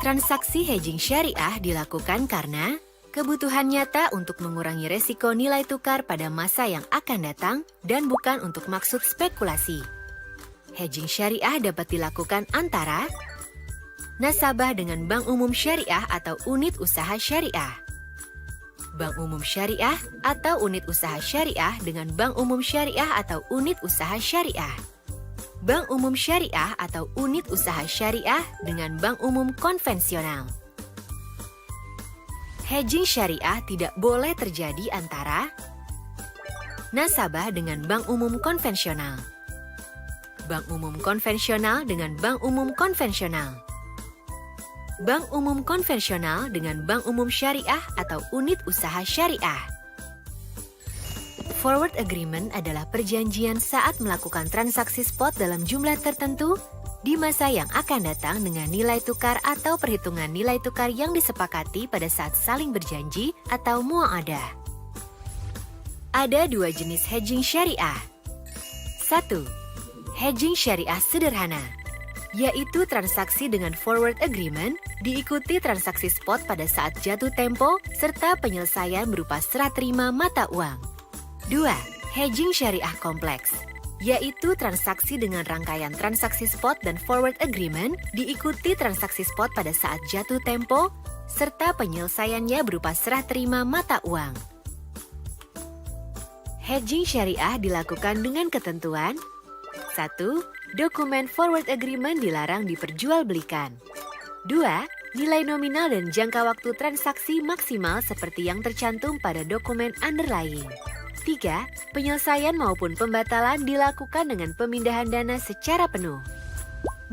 Transaksi hedging syariah dilakukan karena kebutuhan nyata untuk mengurangi resiko nilai tukar pada masa yang akan datang dan bukan untuk maksud spekulasi. Hedging syariah dapat dilakukan antara nasabah dengan bank umum syariah atau unit usaha syariah, bank umum syariah atau unit usaha syariah dengan bank umum syariah atau unit usaha syariah, bank umum syariah atau unit usaha syariah dengan bank umum konvensional. Hedging syariah tidak boleh terjadi antara nasabah dengan bank umum konvensional, bank umum konvensional dengan bank umum konvensional, bank umum konvensional dengan bank umum syariah atau unit usaha syariah. Forward agreement adalah perjanjian saat melakukan transaksi spot dalam jumlah tertentu di masa yang akan datang dengan nilai tukar atau perhitungan nilai tukar yang disepakati pada saat saling berjanji atau mu'adah. Ada dua jenis hedging syariah. 1. Hedging syariah sederhana, yaitu transaksi dengan forward agreement diikuti transaksi spot pada saat jatuh tempo serta penyelesaian berupa serah terima mata uang. 2. Hedging syariah kompleks, yaitu transaksi dengan rangkaian transaksi spot dan forward agreement diikuti transaksi spot pada saat jatuh tempo serta penyelesaiannya berupa serah terima mata uang. Hedging syariah dilakukan dengan ketentuan 1. Dokumen forward agreement dilarang diperjualbelikan. 2. Nilai nominal dan jangka waktu transaksi maksimal seperti yang tercantum pada dokumen underlying. 3. Penyelesaian maupun pembatalan dilakukan dengan pemindahan dana secara penuh.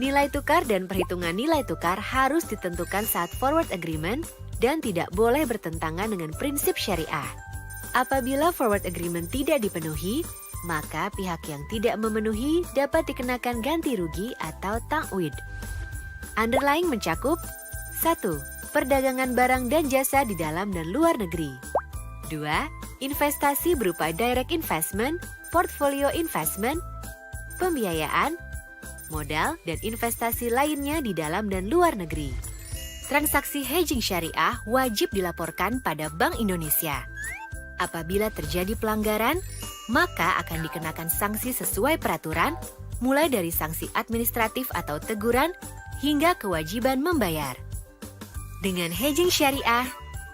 Nilai tukar dan perhitungan nilai tukar harus ditentukan saat forward agreement dan tidak boleh bertentangan dengan prinsip syariah. Apabila forward agreement tidak dipenuhi, maka pihak yang tidak memenuhi dapat dikenakan ganti rugi atau ta'wid. Underlying mencakup 1. Perdagangan barang dan jasa di dalam dan luar negeri. 2. Investasi berupa direct investment, portfolio investment, pembiayaan, modal, dan investasi lainnya di dalam dan luar negeri. Transaksi hedging syariah wajib dilaporkan pada Bank Indonesia. Apabila terjadi pelanggaran, maka akan dikenakan sanksi sesuai peraturan, mulai dari sanksi administratif atau teguran hingga kewajiban membayar. Dengan hedging syariah,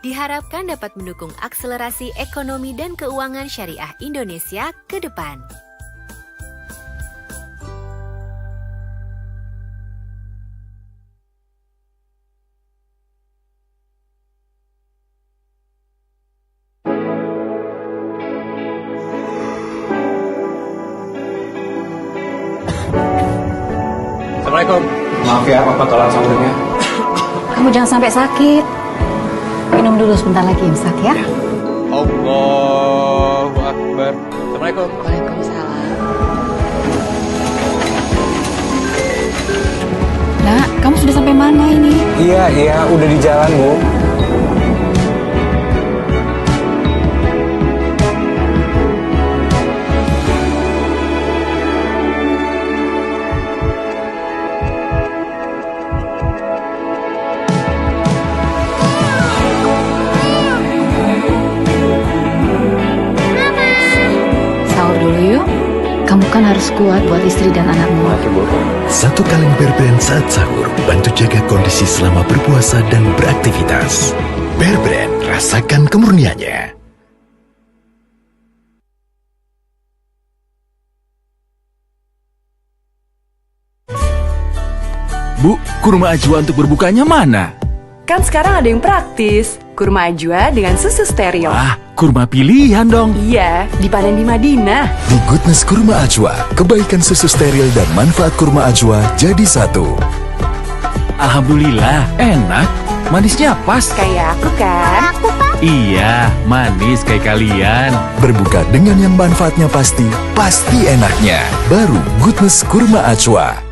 diharapkan dapat mendukung akselerasi ekonomi dan keuangan syariah Indonesia ke depan. Assalamualaikum. Maaf ya, Papa tolong sahurnya. Kamu jangan sampai sakit. Minum dulu sebentar lagi, Ustaz ya. Allahu Akbar. Assalamualaikum. Waalaikumsalam. Nak, kamu sudah sampai mana ini? Iya, udah di jalan, Bu. Kamu kan harus kuat buat istri dan anakmu. Satu kaleng Bear Brand saat sahur bantu jaga kondisi selama berpuasa dan beraktivitas. Bear Brand, rasakan kemurniannya. Bu, kurma ajwa untuk berbukanya mana? Kan sekarang ada yang praktis. Kurma ajwa dengan susu steril. Wah, kurma pilihan dong. Iya, dipanen di Madinah. Di Goodness Kurma Ajwa, kebaikan susu steril dan manfaat kurma ajwa jadi satu. Alhamdulillah, enak. Manisnya pas. Kayak aku kan? Iya, manis kayak kalian. Berbuka dengan yang manfaatnya pasti enaknya. Baru Goodness Kurma Ajwa.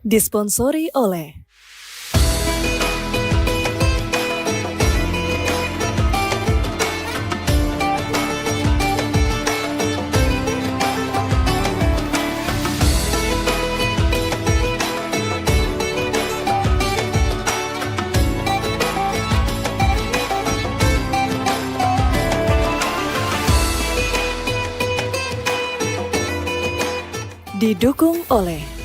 Disponsori oleh didukung oleh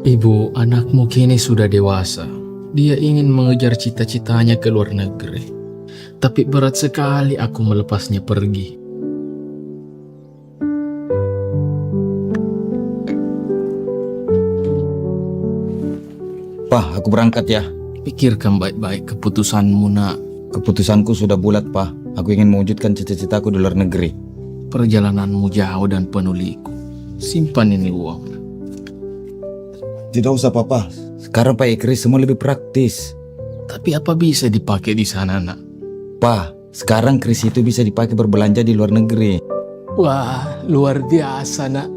Ibu, anakmu kini sudah dewasa. Dia ingin mengejar cita-citanya ke luar negeri. Tapi berat sekali aku melepasnya pergi. Pak, aku berangkat ya. Pikirkan baik-baik keputusanmu, nak. Keputusanku sudah bulat, Pak. Aku ingin mewujudkan cita-citaku di luar negeri. Perjalananmu jauh dan penuh liku. Simpan ini uang. Tidak usah, Papa. Sekarang Pak Ikris semua lebih praktis. Tapi apa bisa dipakai di sana, nak? Pak, sekarang kris itu bisa dipakai berbelanja di luar negeri. Wah, luar biasa, nak.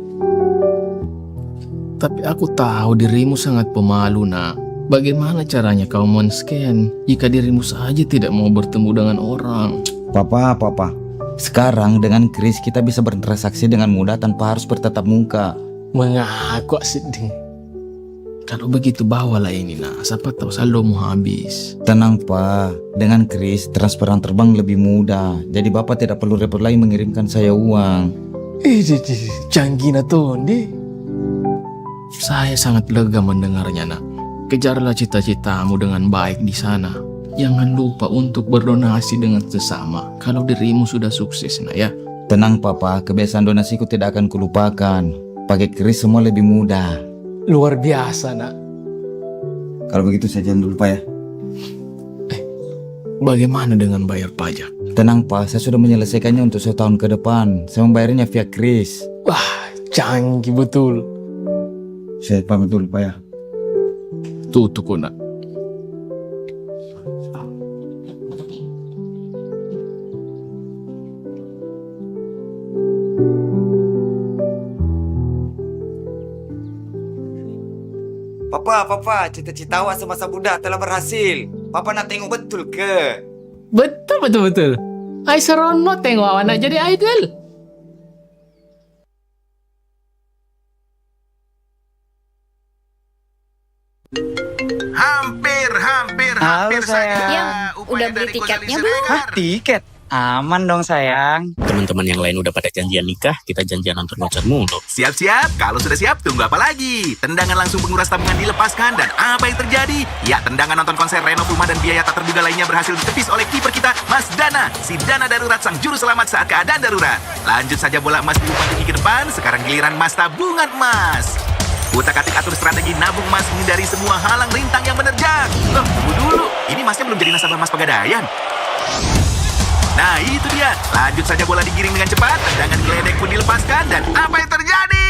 Tapi aku tahu dirimu sangat pemalu, nak. Bagaimana caranya kau men-scan jika dirimu saja tidak mau bertemu dengan orang? Papa. Sekarang dengan kris kita bisa bertransaksi dengan mudah tanpa harus bertatap muka. Mengaku sedih. Kalau begitu bawalah ini, nak. Siapa tahu saldomu habis. Tenang, Pak. Dengan kris transferan terbang lebih mudah. Jadi Bapak tidak perlu repot lagi mengirimkan saya uang. Canggih na Tondi. Saya sangat lega mendengarnya, nak. Kejarlah cita-citamu dengan baik di sana. Jangan lupa untuk berdonasi dengan sesama kalau dirimu sudah sukses, nak ya. Tenang, Papa. Kebiasaan donasiku tidak akan kulupakan. Pakai kris semua lebih mudah. Luar biasa, nak. Kalau begitu saya jalan dulu, Pak ya. Bagaimana dengan bayar pajak? Tenang, Pak. Saya sudah menyelesaikannya untuk 1 tahun ke depan. Saya membayarnya via kris. Wah, canggih betul. Saya pamit dulu, Pak ya. Tutup, nak. Papa, cita-cita awak semasa muda telah berhasil. Papa nak tengok betul ke? Betul. Ai seronok tengok awak nak jadi idol. Halo sayang. Yang udah beli tiketnya belum? Hah, tiket? Aman dong sayang. Teman-teman yang lain udah pada janjian nikah, kita janjian nonton konser mulu. Siap-siap, kalau sudah siap tunggu apa lagi? Tendangan langsung penguras tabungan dilepaskan dan apa yang terjadi? Ya, tendangan nonton konser Renov Rumah dan biaya tak terduga lainnya berhasil ditepis oleh kiper kita, Mas Dana. Si Dana darurat sang juru selamat saat keadaan darurat. Lanjut saja bola emas diumpan tinggi ke depan, sekarang giliran Mas tabungan emas. Utak-atik atur strategi nabung emas hindari semua halang rintang yang menerjang. Loh, tunggu dulu. Ini emasnya belum jadi nasabah Mas Pegadaian. Nah, itu dia. Lanjut saja bola digiring dengan cepat. Tendangan geledek pun dilepaskan. Dan apa yang terjadi?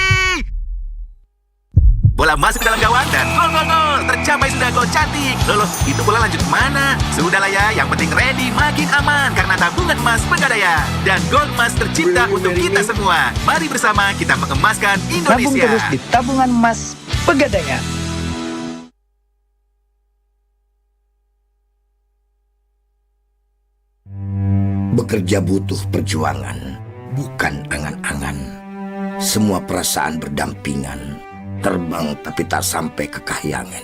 Bola masuk ke dalam gawang dan gol. Tercapai sudah gol cantik. Loh, itu bola lanjut kemana? Sudahlah ya, yang penting ready makin aman. Karena tabungan emas Pegadaian. Dan gol emas tercipta untuk kita semua. Mari bersama kita mengemaskan Indonesia. Tabung terus di tabungan emas Pegadaian. Bekerja butuh perjuangan, bukan angan-angan. Semua perasaan berdampingan, terbang tapi tak sampai ke kahyangan.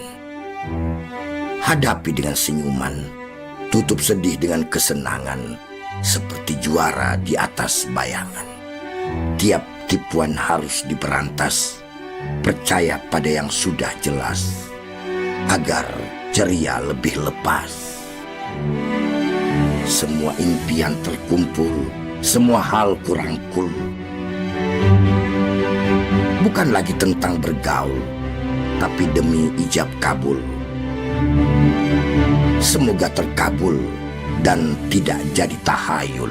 Hadapi dengan senyuman, tutup sedih dengan kesenangan, seperti juara di atas bayangan. Tiap tipuan harus diberantas, percaya pada yang sudah jelas, agar ceria lebih lepas. Semua impian terkumpul, semua hal kurangkul. Bukan lagi tentang bergaul, tapi demi ijab kabul. Semoga terkabul dan tidak jadi tahayul.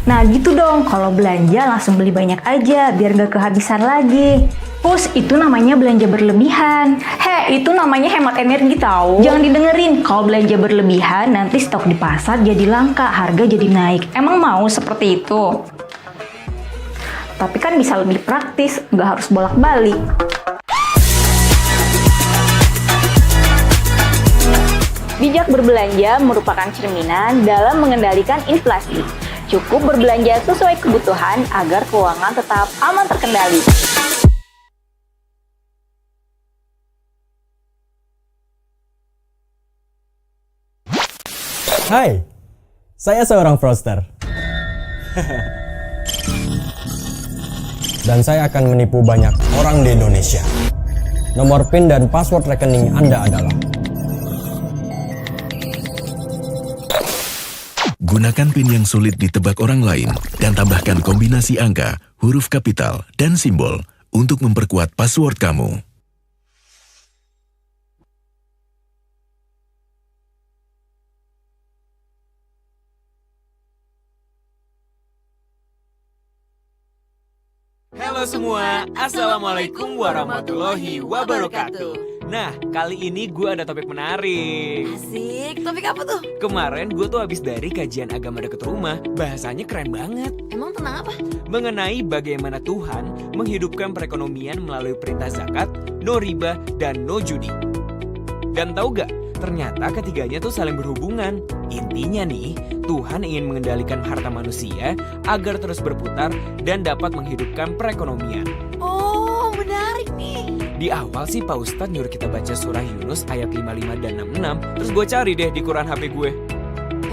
Nah gitu dong, kalau belanja langsung beli banyak aja biar gak kehabisan lagi. Pus, itu namanya belanja berlebihan. Itu namanya hemat energi tahu. Jangan didengerin, kalau belanja berlebihan nanti stok di pasar jadi langka, harga jadi naik. Emang mau seperti itu? Tapi kan bisa lebih praktis, gak harus bolak-balik. Bijak berbelanja merupakan cerminan dalam mengendalikan inflasi. Cukup berbelanja sesuai kebutuhan agar keuangan tetap aman terkendali. Hai, saya seorang fraudster. Dan saya akan menipu banyak orang di Indonesia. Nomor PIN dan password rekening Anda adalah... Gunakan PIN yang sulit ditebak orang lain dan tambahkan kombinasi angka, huruf kapital, dan simbol untuk memperkuat password kamu. Halo semua, Assalamualaikum warahmatullahi wabarakatuh. Nah, kali ini gue ada topik menarik. Asik, topik apa tuh? Kemarin gue tuh habis dari kajian agama dekat rumah. Bahasanya keren banget. Emang tentang apa? Mengenai bagaimana Tuhan menghidupkan perekonomian melalui perintah zakat, no riba, dan no judi. Dan tahu gak? Ternyata ketiganya tuh saling berhubungan. Intinya nih, Tuhan ingin mengendalikan harta manusia agar terus berputar dan dapat menghidupkan perekonomian. Oh, menarik nih. Di awal sih Pak Ustadz nyuruh kita baca surah Yunus ayat 55 dan 66. Terus gue cari deh di Quran HP gue.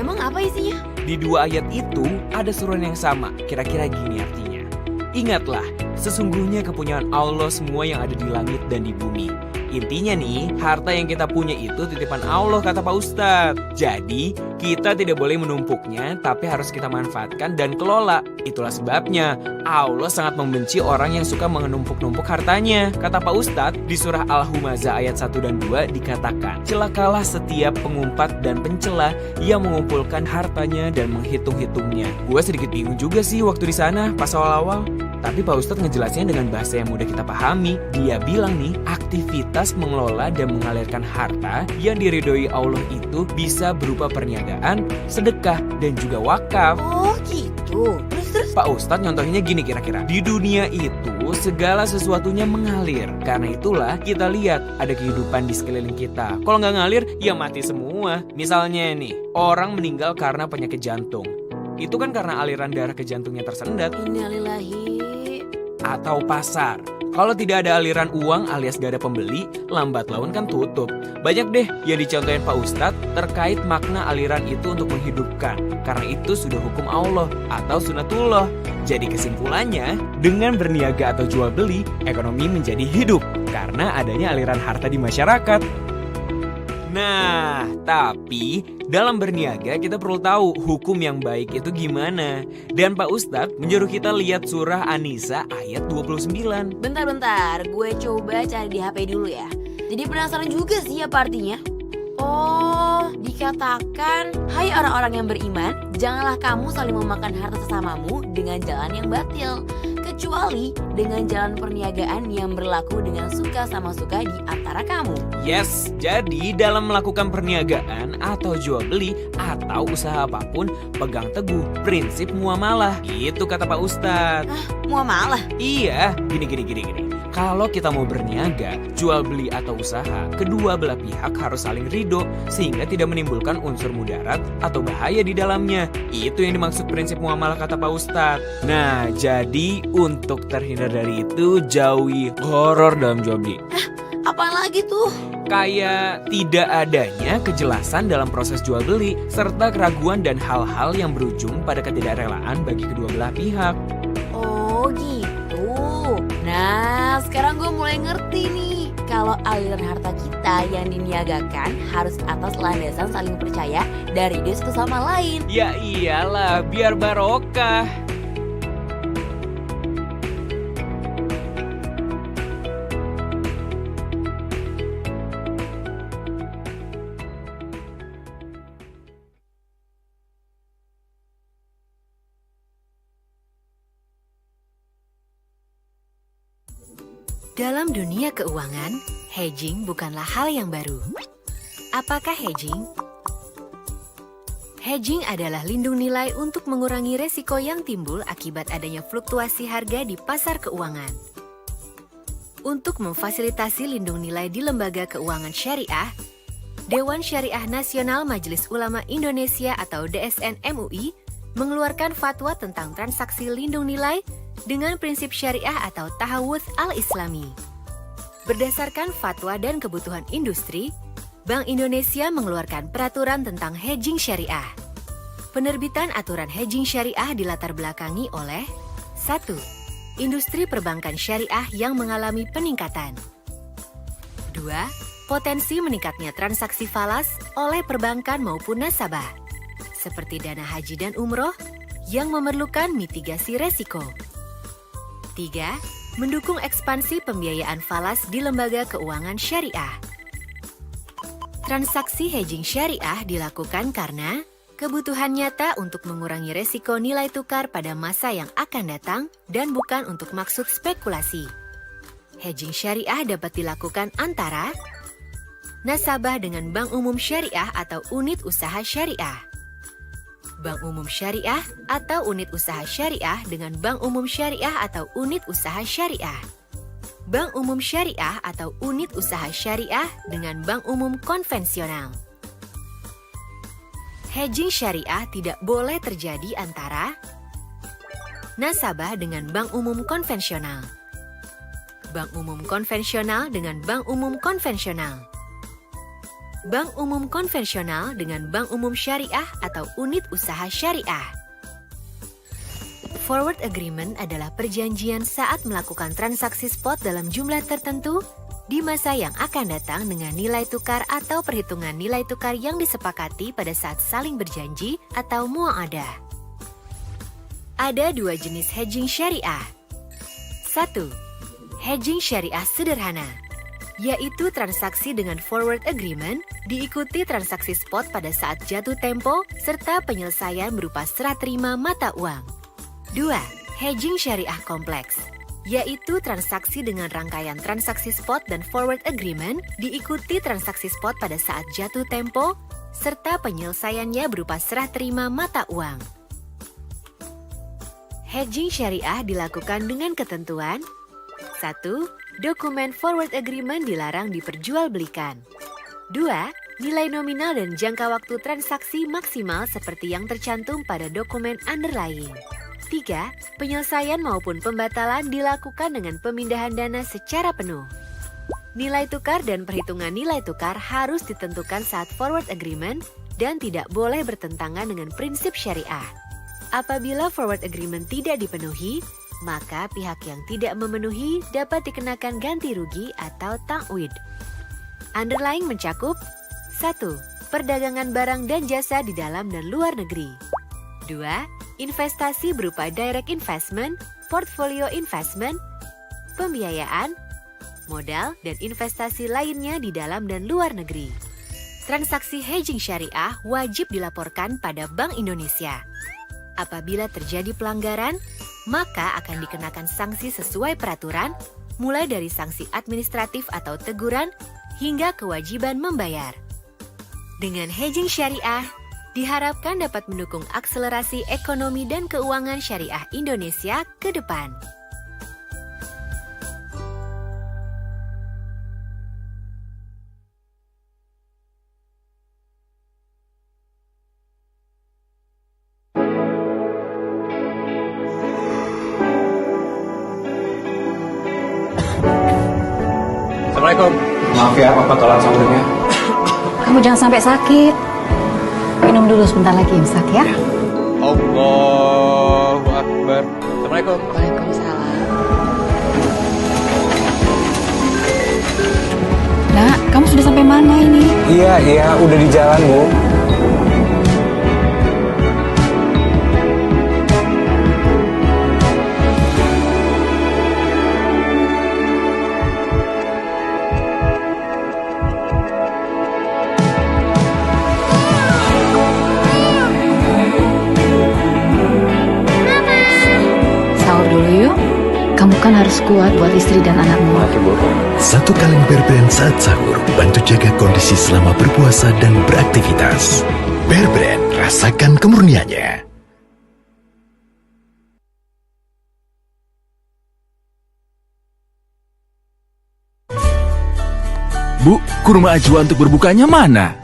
Emang apa isinya? Di dua ayat itu ada suruhan yang sama. Kira-kira gini artinya. Ingatlah, sesungguhnya kepunyaan Allah semua yang ada di langit dan di bumi. Intinya nih, harta yang kita punya itu titipan Allah, kata Pak Ustadz. Jadi, kita tidak boleh menumpuknya, tapi harus kita manfaatkan dan kelola. Itulah sebabnya Allah sangat membenci orang yang suka menumpuk-numpuk hartanya. Kata Pak Ustadz, di surah Al-Humazah ayat 1 dan 2 dikatakan, celakalah setiap pengumpat dan pencela yang mengumpulkan hartanya dan menghitung-hitungnya. Gue sedikit bingung juga sih waktu di sana pas awal-awal. Tapi Pak Ustadz ngejelasinnya dengan bahasa yang mudah kita pahami. Dia bilang nih, aktivitas mengelola dan mengalirkan harta yang diridhoi Allah itu bisa berupa perniagaan, sedekah, dan juga wakaf. Oh gitu. Terus? Pak Ustadz nyontohinnya gini kira-kira. Di dunia itu segala sesuatunya mengalir. Karena itulah kita lihat ada kehidupan di sekeliling kita. Kalau nggak ngalir, ya mati semua. Misalnya nih, orang meninggal karena penyakit jantung. Itu kan karena aliran darah ke jantungnya tersendat. Innalillahi. Atau pasar. Kalau tidak ada aliran uang alias gak ada pembeli, lambat laun kan tutup. Banyak deh yang dicontohin Pak Ustadz terkait makna aliran itu untuk menghidupkan. Karena itu sudah hukum Allah atau sunatullah. Jadi kesimpulannya, dengan berniaga atau jual beli, ekonomi menjadi hidup. Karena adanya aliran harta di masyarakat. Nah, tapi dalam berniaga kita perlu tahu hukum yang baik itu gimana. Dan Pak Ustadz menyuruh kita lihat surah An-Nisa ayat 29. Bentar, gue coba cari di HP dulu ya. Jadi penasaran juga sih apa artinya. Oh, dikatakan, hai orang-orang yang beriman, janganlah kamu saling memakan harta sesamamu dengan jalan yang batil, kecuali dengan jalan perniagaan yang berlaku dengan suka sama suka di antara kamu. Yes, jadi dalam melakukan perniagaan atau jual beli atau usaha apapun, pegang teguh prinsip muamalah. Itu kata Pak Ustadz. Hah, muamalah? Iya, gini. Kalau kita mau berniaga, jual beli atau usaha, kedua belah pihak harus saling ridho sehingga tidak menimbulkan unsur mudarat atau bahaya di dalamnya. Itu yang dimaksud prinsip muamalah kata Pak Ustadz. Nah, jadi untuk terhindar dari itu, jauhi horor dalam jual beli. Apa lagi tuh? Kayak tidak adanya kejelasan dalam proses jual beli serta keraguan dan hal-hal yang berujung pada ketidakrelaan bagi kedua belah pihak. Oh gitu. Nah, sekarang gue mulai ngerti nih. Kalau aliran harta kita yang diniagakan harus atas landasan saling percaya dari dia satu sama lain. Ya iyalah, biar barokah. Dalam dunia keuangan, hedging bukanlah hal yang baru. Apakah hedging? Hedging adalah lindung nilai untuk mengurangi resiko yang timbul akibat adanya fluktuasi harga di pasar keuangan. Untuk memfasilitasi lindung nilai di lembaga keuangan syariah, Dewan Syariah Nasional Majelis Ulama Indonesia atau DSN MUI mengeluarkan fatwa tentang transaksi lindung nilai dengan prinsip syariah atau tahawudz al-islami. Berdasarkan fatwa dan kebutuhan industri, Bank Indonesia mengeluarkan peraturan tentang hedging syariah. Penerbitan aturan hedging syariah dilatar belakangi oleh 1. Industri perbankan syariah yang mengalami peningkatan. 2. Potensi meningkatnya transaksi falas oleh perbankan maupun nasabah, seperti dana haji dan umroh yang memerlukan mitigasi resiko. 3. Mendukung ekspansi pembiayaan falas di lembaga keuangan syariah. Transaksi hedging syariah dilakukan karena kebutuhan nyata untuk mengurangi resiko nilai tukar pada masa yang akan datang dan bukan untuk maksud spekulasi. Hedging syariah dapat dilakukan antara nasabah dengan bank umum syariah atau unit usaha syariah, bank umum syariah atau unit usaha syariah dengan bank umum syariah atau unit usaha syariah, bank umum syariah atau unit usaha syariah dengan bank umum konvensional. Hedging syariah tidak boleh terjadi antara nasabah dengan bank umum konvensional, bank umum konvensional dengan bank umum konvensional, bank umum konvensional dengan bank umum syariah atau unit usaha syariah. Forward agreement adalah perjanjian saat melakukan transaksi spot dalam jumlah tertentu di masa yang akan datang dengan nilai tukar atau perhitungan nilai tukar yang disepakati pada saat saling berjanji atau muamalah. Ada dua jenis hedging syariah. 1. Hedging syariah sederhana, yaitu transaksi dengan forward agreement diikuti transaksi spot pada saat jatuh tempo serta penyelesaian berupa serah terima mata uang. 2. Hedging syariah kompleks, yaitu transaksi dengan rangkaian transaksi spot dan forward agreement diikuti transaksi spot pada saat jatuh tempo serta penyelesaiannya berupa serah terima mata uang. Hedging syariah dilakukan dengan ketentuan 1. Dokumen forward agreement dilarang diperjualbelikan. 2. Nilai nominal dan jangka waktu transaksi maksimal seperti yang tercantum pada dokumen underlying. 3. Penyelesaian maupun pembatalan dilakukan dengan pemindahan dana secara penuh. Nilai tukar dan perhitungan nilai tukar harus ditentukan saat forward agreement dan tidak boleh bertentangan dengan prinsip syariah. Apabila forward agreement tidak dipenuhi, maka pihak yang tidak memenuhi dapat dikenakan ganti rugi atau ta'wid. Underlying mencakup 1. Perdagangan barang dan jasa di dalam dan luar negeri. 2. Investasi berupa direct investment, portfolio investment, pembiayaan, modal, dan investasi lainnya di dalam dan luar negeri. Transaksi hedging syariah wajib dilaporkan pada Bank Indonesia. Apabila terjadi pelanggaran, maka akan dikenakan sanksi sesuai peraturan, mulai dari sanksi administratif atau teguran hingga kewajiban membayar. Dengan hedging syariah, diharapkan dapat mendukung akselerasi ekonomi dan keuangan syariah Indonesia ke depan. Assalamualaikum. Maaf ya, Papa tolong sahurnya. Kamu jangan sampai sakit. Minum dulu sebentar lagi imsak ya. Allahu Akbar. Assalamualaikum. Waalaikumsalam. Nak, kamu sudah sampai mana ini? Iya, udah di jalan, Bu. Kamu kan harus kuat buat istri dan anakmu. Satu kaleng Bear Brand saat sahur bantu jaga kondisi selama berpuasa dan beraktivitas. Bear Brand, rasakan kemurniannya. Bu, kurma ajwa untuk berbukanya mana?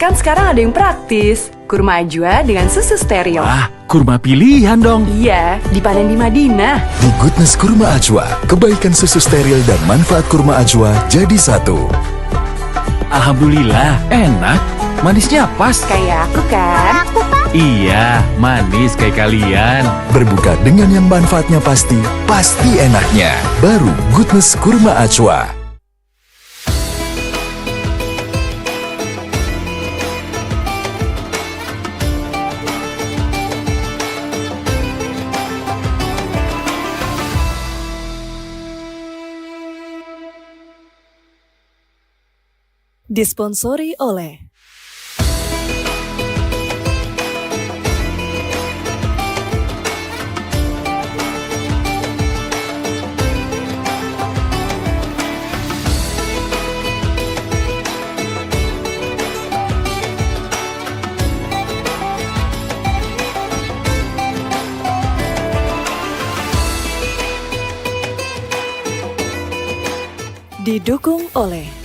Kan sekarang ada yang praktis. Kurma ajwa dengan susu steril. Wah, kurma pilihan dong. Iya, dipanen di Madinah. Di Goodness Kurma Ajwa, kebaikan susu steril dan manfaat kurma ajwa jadi satu. Alhamdulillah, enak. Manisnya pas. Kayak aku kan? Iya, manis kayak kalian. Berbuka dengan yang manfaatnya pasti, pasti enaknya. Baru Goodness Kurma Ajwa. Disponsori oleh didukung oleh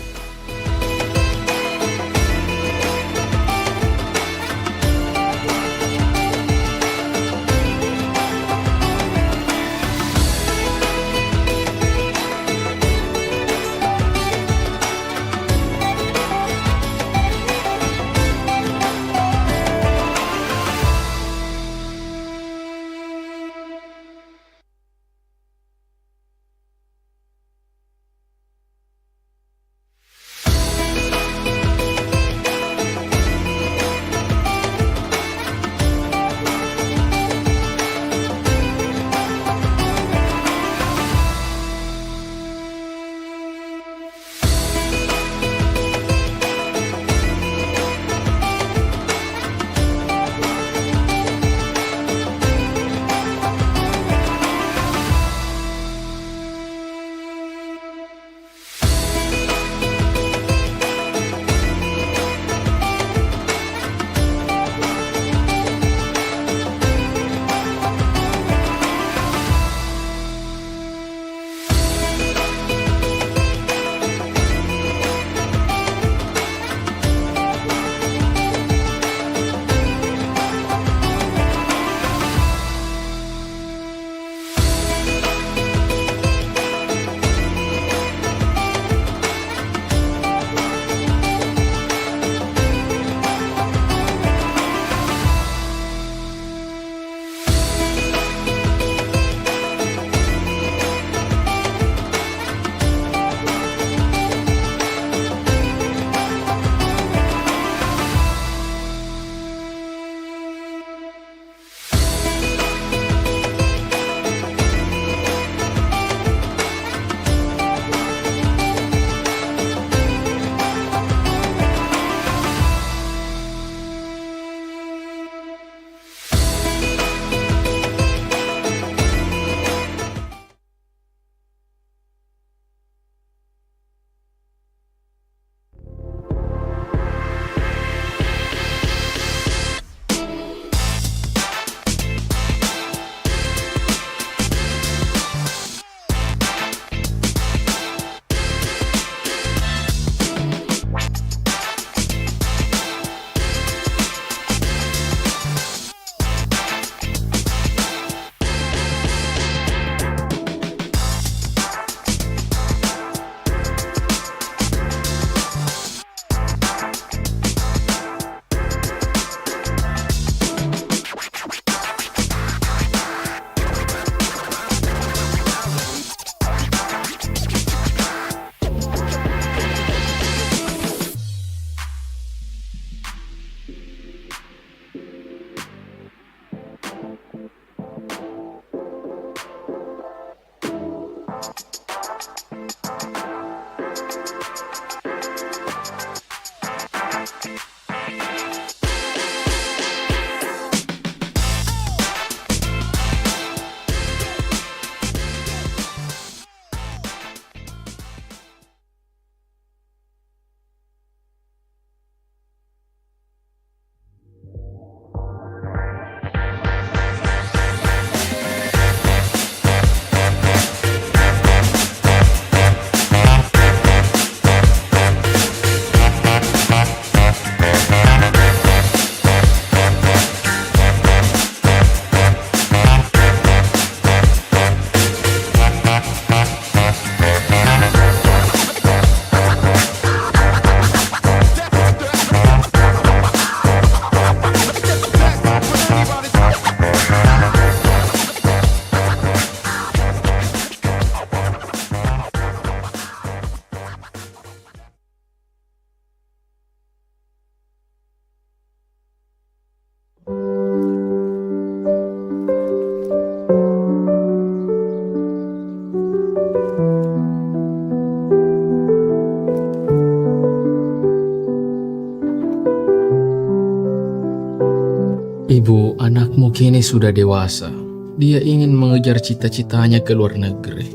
Ibu, anakmu kini sudah dewasa. Dia ingin mengejar cita-citanya ke luar negeri.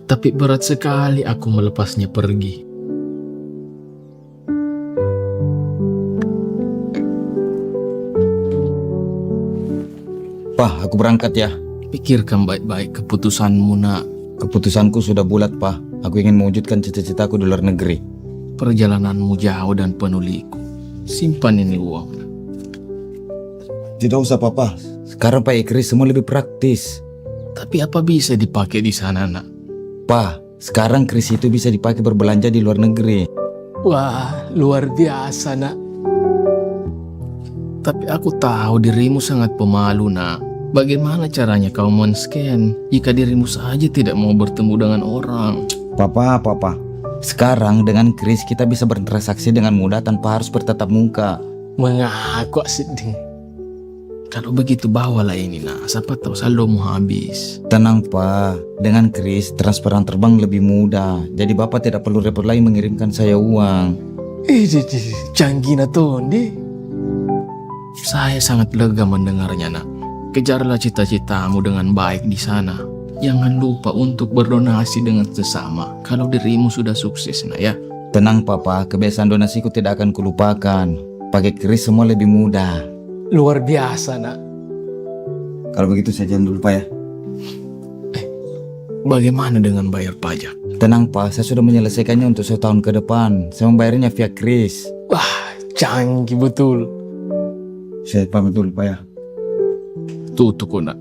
Tapi berat sekali aku melepasnya pergi. Pak, aku berangkat ya. Pikirkan baik-baik keputusanmu, nak. Keputusanku sudah bulat, Pak. Aku ingin mewujudkan cita-citaku di luar negeri. Perjalananmu jauh dan penuh liku. Simpan ini uang. Tidak usah, Papa. Sekarang Pak Ikris semua lebih praktis. Tapi apa bisa dipakai di sana, nak? Pak, sekarang kris itu bisa dipakai berbelanja di luar negeri. Wah, luar biasa, nak. Tapi aku tahu dirimu sangat pemalu, nak. Bagaimana caranya kau men-scan jika dirimu saja tidak mau bertemu dengan orang? Papa. Sekarang dengan kris kita bisa bertransaksi dengan mudah tanpa harus bertatap muka. Mengaku sedih. Kalau begitu bawalah ini, nak. Siapa tahu saldomu habis. Tenang, Pak. Dengan kris transferan terbang lebih mudah. Jadi Bapak tidak perlu repot lagi mengirimkan saya uang. Canggih Tondi. Saya sangat lega mendengarnya, nak. Kejarlah cita-citamu dengan baik di sana. Jangan lupa untuk berdonasi dengan sesama kalau dirimu sudah sukses, nak ya. Tenang, Papa. Kebiasaan donasiku tidak akan kulupakan. Pakai kris semua lebih mudah. Luar biasa, nak. Kalau begitu saya jalan dulu, Pak ya. Bagaimana dengan bayar pajak? Tenang, Pak. Saya sudah menyelesaikannya untuk 1 tahun ke depan. Saya membayarnya via kris. Wah, canggih betul. Saya pamit dulu, Pak ya. Tutup, nak.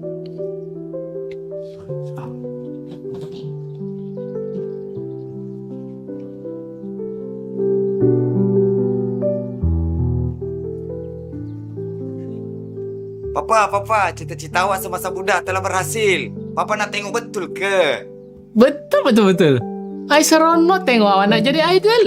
Papa, cita-cita awak semasa muda telah berhasil. Papa nak tengok betul ke? Betul. Ai seronok tengok awak nak jadi idol.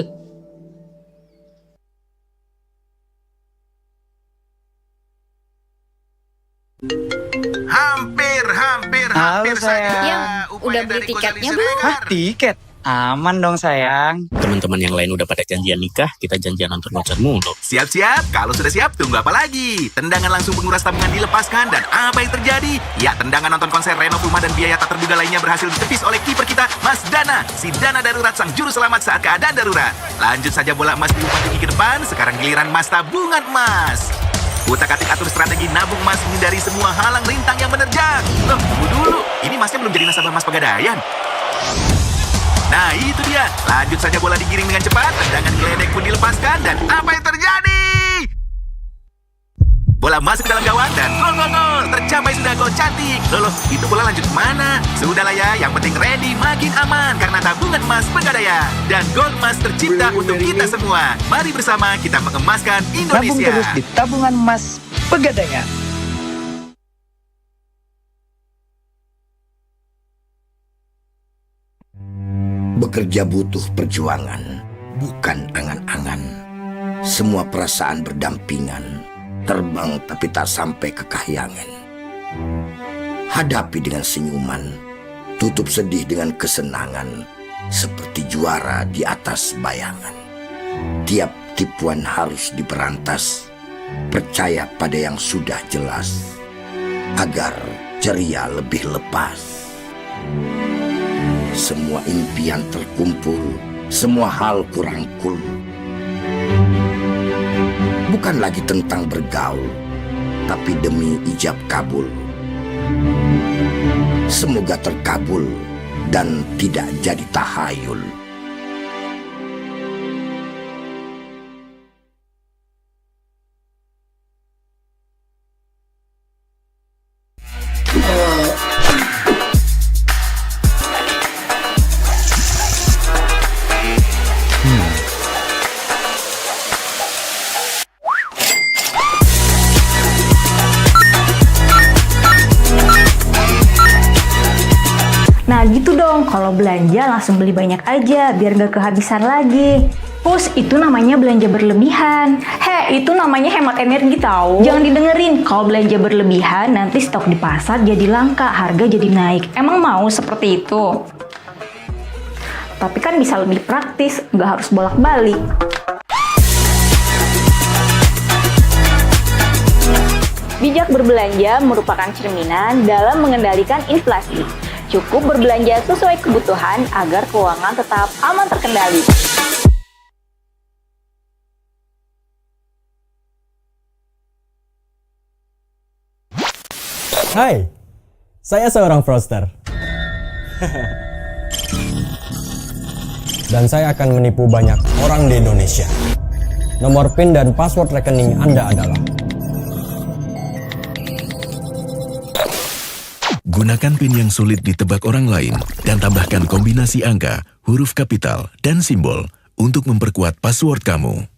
Halo sayang. Yang udah beli tiketnya belum? Hah, tiket? Aman dong sayang. Teman-teman yang lain udah pada janjian nikah, kita janjian nonton konser mulu. Siap-siap, kalau sudah siap tunggu apa lagi? Tendangan langsung penguras tabungan dilepaskan dan apa yang terjadi? Ya, tendangan nonton konser Renov Rumah dan biaya tak terduga lainnya berhasil ditepis oleh kiper kita, Mas Dana. Si Dana darurat sang juru selamat saat keadaan darurat. Lanjut saja bola emas diumpan tinggi ke depan, sekarang giliran Mas tabungan emas. Utak-atik atur strategi nabung emas menghindari semua halang rintang yang menerjang. Loh, tunggu dulu. Ini masnya belum jadi nasabah Mas Pegadaian. Nah, itu dia. Lanjut saja bola digiring dengan cepat, tendangan geledek pun dilepaskan, dan apa yang terjadi? Bola masuk ke dalam gawang dan gol. Tercapai sudah gol cantik. Loh, itu bola lanjut kemana? Sudahlah ya, yang penting ready makin aman karena tabungan emas Pegadaian. Dan gol emas tercipta untuk kita semua. Mari bersama kita mengemaskan Indonesia. Nabung terus di tabungan emas Pegadaian. Bekerja butuh perjuangan, bukan angan-angan. Semua perasaan berdampingan, terbang tapi tak sampai ke kahyangan. Hadapi dengan senyuman, tutup sedih dengan kesenangan, seperti juara di atas bayangan. Tiap tipuan harus diberantas, percaya pada yang sudah jelas, agar ceria lebih lepas. Semua impian terkumpul, semua hal kurangkul. Bukan lagi tentang bergaul, tapi demi ijab kabul. Semoga terkabul dan tidak jadi tahayul. Nah gitu dong, kalau belanja langsung beli banyak aja biar gak kehabisan lagi. Terus itu namanya belanja berlebihan. Itu namanya hemat energi tahu. Jangan didengerin, kalau belanja berlebihan nanti stok di pasar jadi langka, harga jadi naik. Emang mau seperti itu? Tapi kan bisa lebih praktis, gak harus bolak-balik. Di Bijak berbelanja merupakan cerminan dalam mengendalikan inflasi. Cukup berbelanja sesuai kebutuhan agar keuangan tetap aman terkendali. Hai, saya seorang fraudster. Dan saya akan menipu banyak orang di Indonesia. Nomor PIN dan password rekening Anda adalah... Gunakan PIN yang sulit ditebak orang lain dan tambahkan kombinasi angka, huruf kapital, dan simbol untuk memperkuat password kamu.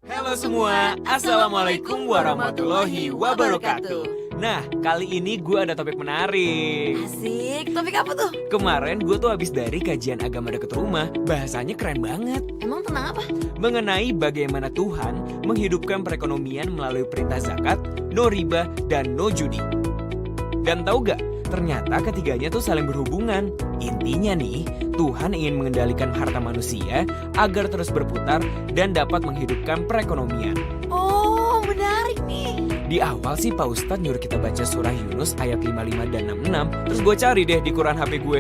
Halo semua, Assalamualaikum warahmatullahi wabarakatuh. Nah, kali ini gue ada topik menarik. Asik, topik apa tuh? Kemarin gue tuh habis dari kajian agama dekat rumah, bahasanya keren banget. Emang tentang apa? Mengenai bagaimana Tuhan menghidupkan perekonomian melalui perintah zakat, no riba, dan no judi. Dan tahu gak? Ternyata ketiganya tuh saling berhubungan. Intinya nih, Tuhan ingin mengendalikan harta manusia agar terus berputar dan dapat menghidupkan perekonomian. Oh, menarik nih. Di awal sih Pak Ustadz nyuruh kita baca surah Yunus ayat 55 dan 66. Terus gue cari deh di Quran HP gue.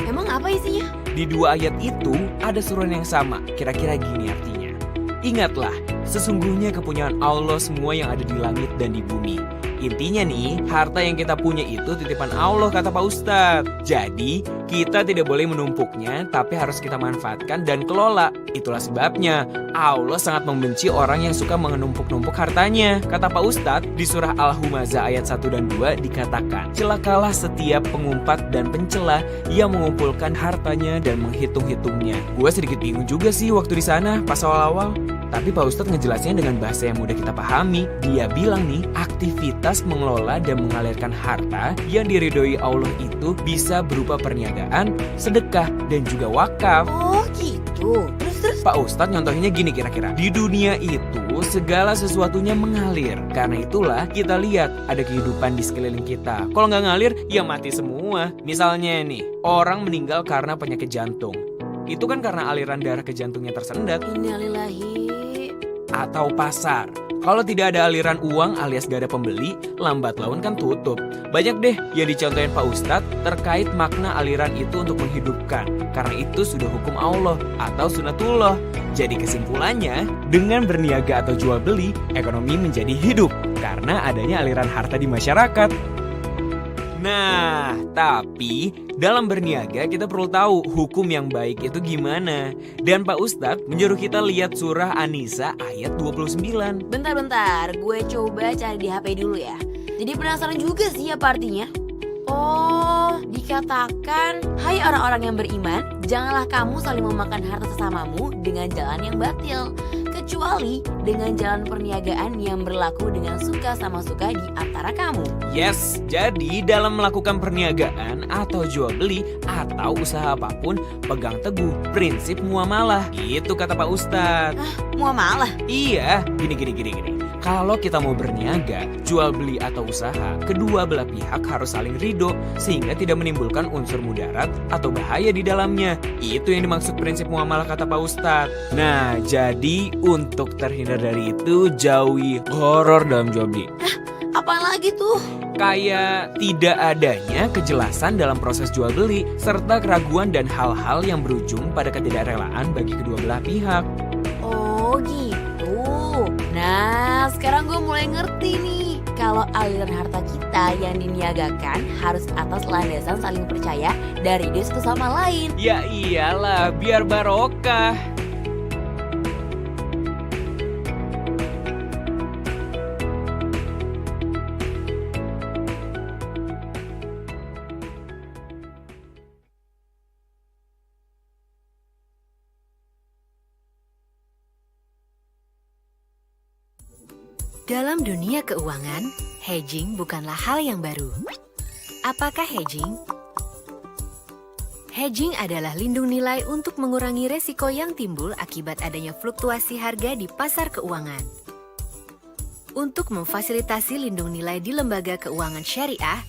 Emang apa isinya? Di dua ayat itu ada suruhan yang sama. Kira-kira gini artinya. Ingatlah, sesungguhnya kepunyaan Allah semua yang ada di langit dan di bumi. Intinya nih, harta yang kita punya itu titipan Allah, kata Pak Ustadz. Jadi, kita tidak boleh menumpuknya, tapi harus kita manfaatkan dan kelola. Itulah sebabnya Allah sangat membenci orang yang suka menumpuk-numpuk hartanya. Kata Pak Ustadz, di surah Al-Humazah ayat 1 dan 2 dikatakan, celakalah setiap pengumpat dan pencela yang mengumpulkan hartanya dan menghitung-hitungnya. Gue sedikit bingung juga sih waktu di sana pas awal-awal. Tapi Pak Ustadz ngejelasinnya dengan bahasa yang mudah kita pahami. Dia bilang nih, aktivitas mengelola dan mengalirkan harta yang diridhoi Allah itu bisa berupa perniagaan, sedekah, dan juga wakaf. Oh gitu. Terus? Pak Ustadz nyontohinnya gini kira-kira. Di dunia itu segala sesuatunya mengalir. Karena itulah kita lihat ada kehidupan di sekeliling kita. Kalau nggak ngalir, ya mati semua. Misalnya nih, orang meninggal karena penyakit jantung. Itu kan karena aliran darah ke jantungnya tersendat. Innalillahi. Atau pasar. Kalau tidak ada aliran uang alias gak ada pembeli, lambat laun kan tutup. Banyak deh yang dicontohin Pak Ustadz terkait makna aliran itu untuk menghidupkan. Karena itu sudah hukum Allah atau sunatullah. Jadi kesimpulannya, dengan berniaga atau jual beli, ekonomi menjadi hidup. Karena adanya aliran harta di masyarakat. Nah, tapi dalam berniaga kita perlu tahu hukum yang baik itu gimana. Dan Pak Ustadz menyuruh kita lihat surah An-Nisa ayat 29. Bentar, gue coba cari di HP dulu ya. Jadi penasaran juga sih apa artinya. Oh, dikatakan, hai orang-orang yang beriman, janganlah kamu saling memakan harta sesamamu dengan jalan yang batil, kecuali dengan jalan perniagaan yang berlaku dengan suka sama suka di antara kamu. Yes, jadi dalam melakukan perniagaan atau jual beli atau usaha apapun, pegang teguh prinsip muamalah. Itu kata Pak Ustadz. Hah, muamalah? Iya, gini. Kalau kita mau berniaga, jual beli atau usaha, kedua belah pihak harus saling ridho sehingga tidak menimbulkan unsur mudarat atau bahaya di dalamnya. Itu yang dimaksud prinsip muamalah kata Pak Ustadz. Nah, jadi untuk terhindar dari itu, jauhi horor dalam jual beli. Hah? Apa lagi tuh? Kayak tidak adanya kejelasan dalam proses jual beli serta keraguan dan hal-hal yang berujung pada ketidakrelaan bagi kedua belah pihak. Oh gitu. Nah, sekarang gue mulai ngerti nih. Kalau aliran harta kita yang diniagakan harus atas landasan saling percaya dari dia satu sama lain. Ya iyalah, biar barokah. Dalam dunia keuangan, hedging bukanlah hal yang baru. Apakah hedging? Hedging adalah lindung nilai untuk mengurangi resiko yang timbul akibat adanya fluktuasi harga di pasar keuangan. Untuk memfasilitasi lindung nilai di lembaga keuangan syariah,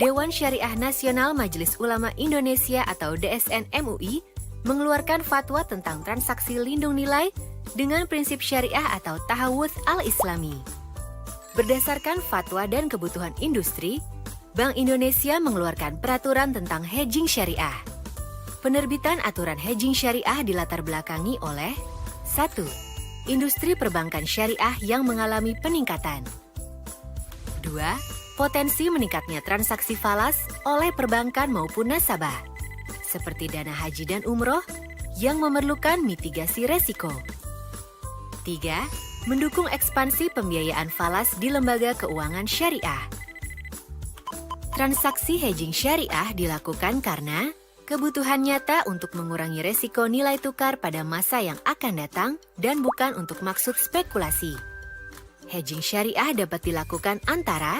Dewan Syariah Nasional Majelis Ulama Indonesia atau DSN MUI mengeluarkan fatwa tentang transaksi lindung nilai dengan prinsip syariah atau tahawudz al-islami. Berdasarkan fatwa dan kebutuhan industri, Bank Indonesia mengeluarkan peraturan tentang hedging syariah. Penerbitan aturan hedging syariah dilatar belakangi oleh 1. Industri perbankan syariah yang mengalami peningkatan. 2. Potensi meningkatnya transaksi falas oleh perbankan maupun nasabah, seperti dana haji dan umroh yang memerlukan mitigasi resiko. 3. Mendukung ekspansi pembiayaan falas di lembaga keuangan syariah. Transaksi hedging syariah dilakukan karena kebutuhan nyata untuk mengurangi resiko nilai tukar pada masa yang akan datang dan bukan untuk maksud spekulasi. Hedging syariah dapat dilakukan antara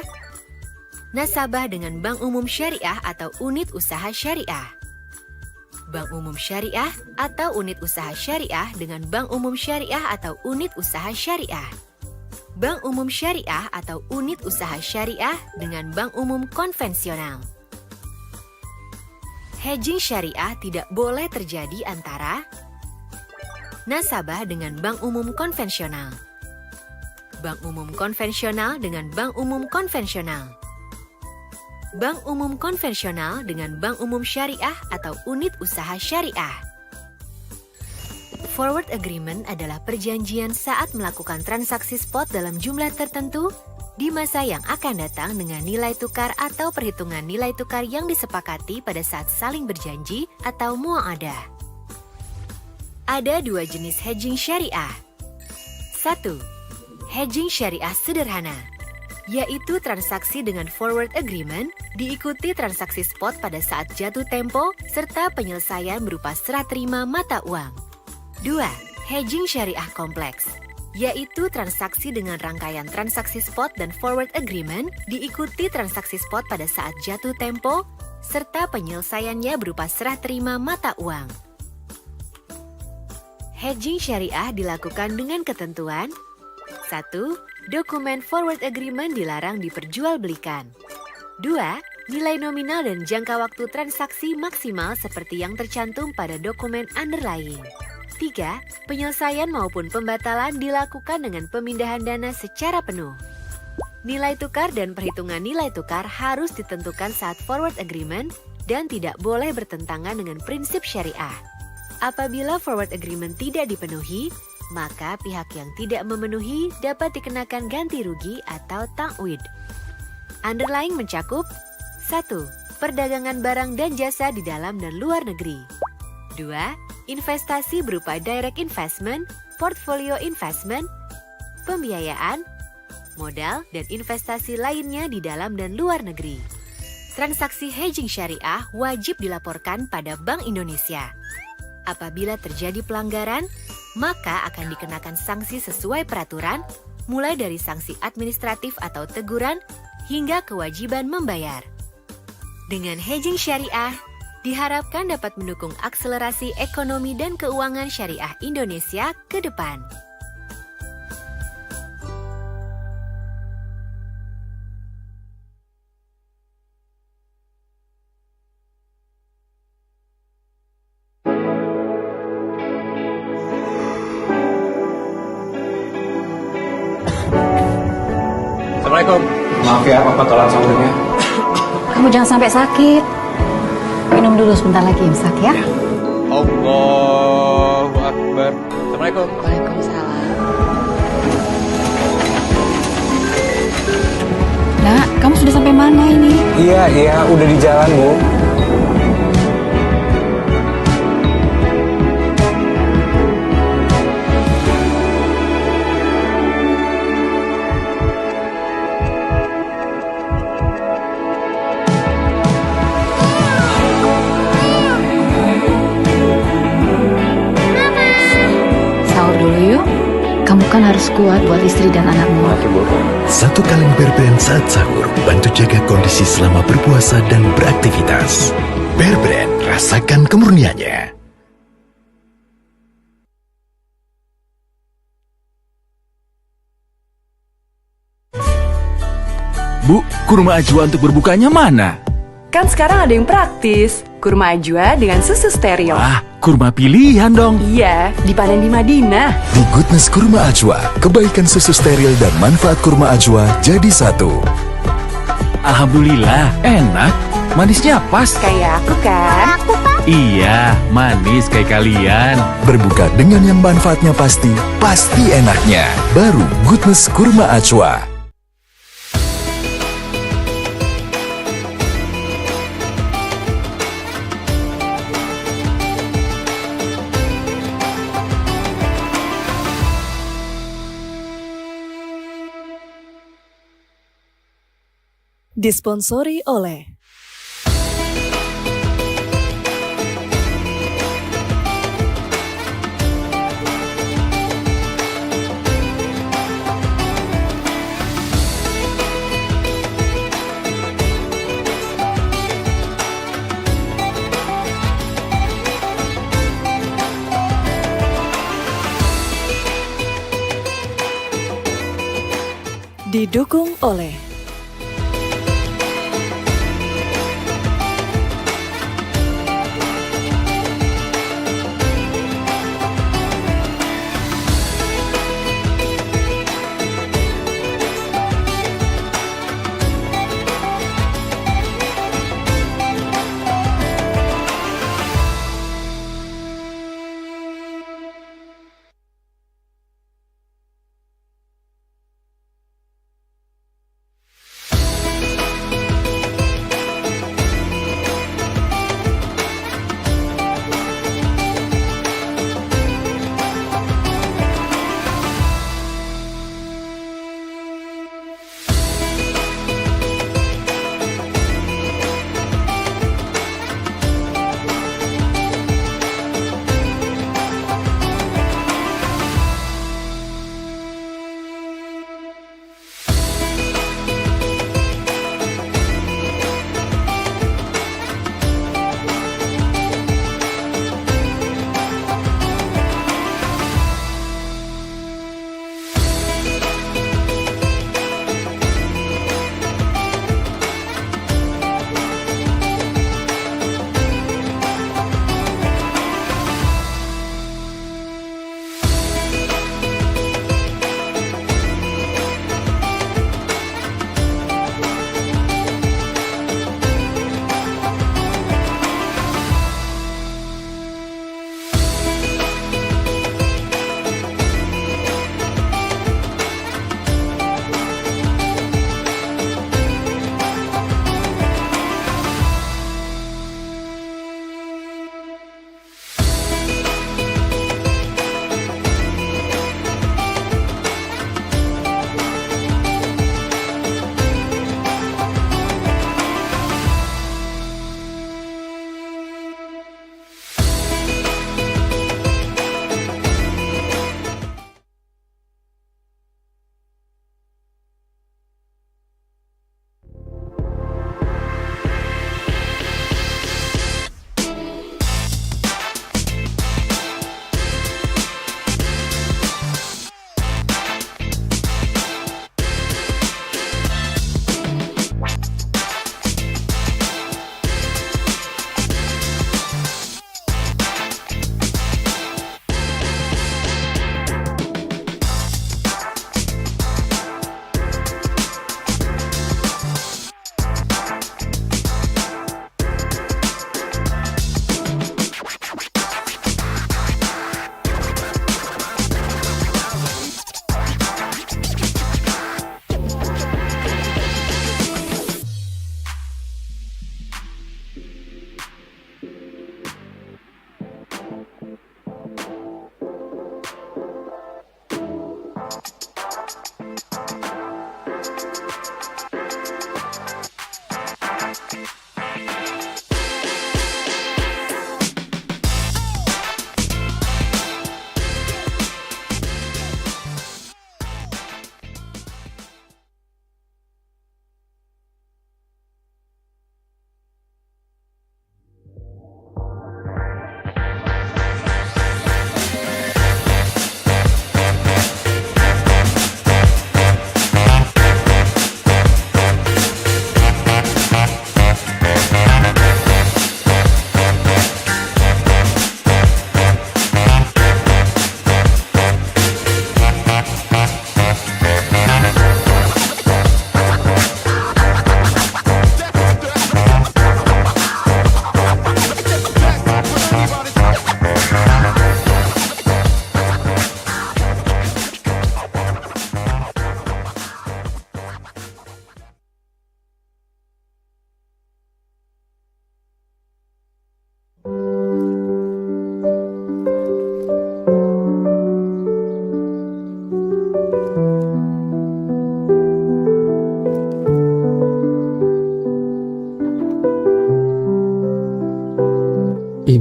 nasabah dengan bank umum syariah atau unit usaha syariah, bank umum syariah atau unit usaha syariah dengan bank umum syariah atau unit usaha syariah, bank umum syariah atau unit usaha syariah dengan bank umum konvensional. Hedging syariah tidak boleh terjadi antara nasabah dengan bank umum konvensional, bank umum konvensional dengan bank umum konvensional, bank umum konvensional dengan bank umum syariah atau unit usaha syariah. Forward agreement adalah perjanjian saat melakukan transaksi spot dalam jumlah tertentu di masa yang akan datang dengan nilai tukar atau perhitungan nilai tukar yang disepakati pada saat saling berjanji atau muamalah. Ada dua jenis hedging syariah. 1. Hedging syariah sederhana, yaitu transaksi dengan forward agreement diikuti transaksi spot pada saat jatuh tempo serta penyelesaian berupa serah terima mata uang. 2. Hedging syariah kompleks, yaitu transaksi dengan rangkaian transaksi spot dan forward agreement diikuti transaksi spot pada saat jatuh tempo serta penyelesaiannya berupa serah terima mata uang. Hedging syariah dilakukan dengan ketentuan 1. Dokumen forward agreement dilarang diperjualbelikan. 2. Nilai nominal dan jangka waktu transaksi maksimal seperti yang tercantum pada dokumen underlying. 3. Penyelesaian maupun pembatalan dilakukan dengan pemindahan dana secara penuh. Nilai tukar dan perhitungan nilai tukar harus ditentukan saat forward agreement dan tidak boleh bertentangan dengan prinsip syariah. Apabila forward agreement tidak dipenuhi, maka pihak yang tidak memenuhi dapat dikenakan ganti rugi atau ta'wid. Underlying mencakup 1. Perdagangan barang dan jasa di dalam dan luar negeri. 2. Investasi berupa direct investment, portfolio investment, pembiayaan, modal, dan investasi lainnya di dalam dan luar negeri. Transaksi hedging syariah wajib dilaporkan pada Bank Indonesia. Apabila terjadi pelanggaran, maka akan dikenakan sanksi sesuai peraturan, mulai dari sanksi administratif atau teguran hingga kewajiban membayar. Dengan hedging syariah, diharapkan dapat mendukung akselerasi ekonomi dan keuangan syariah Indonesia ke depan. Assalamualaikum. Maaf ya, Papa tolong sahurnya. Kamu jangan sampai sakit. Minum dulu sebentar lagi imsak ya. Allahu Akbar. Assalamualaikum. Waalaikumsalam. Nak, kamu sudah sampai mana ini? Iya, udah di jalan, Bu. Kamu kan harus kuat buat istri dan anakmu. Satu kaleng Bear Brand saat sahur bantu jaga kondisi selama berpuasa dan beraktivitas. Bear Brand, rasakan kemurniannya. Bu, kurma ajwa untuk berbukanya mana? Kan sekarang ada yang praktis. Kurma ajwa dengan susu steril. Wah, kurma pilihan dong. Iya, dipanen di Madinah. Di Goodness Kurma Ajwa, kebaikan susu steril dan manfaat kurma ajwa jadi satu. Alhamdulillah, enak. Manisnya pas. Kayak aku kan? Iya, manis kayak kalian. Berbuka dengan yang manfaatnya pasti enaknya. Baru Goodness Kurma Ajwa. Disponsori oleh didukung oleh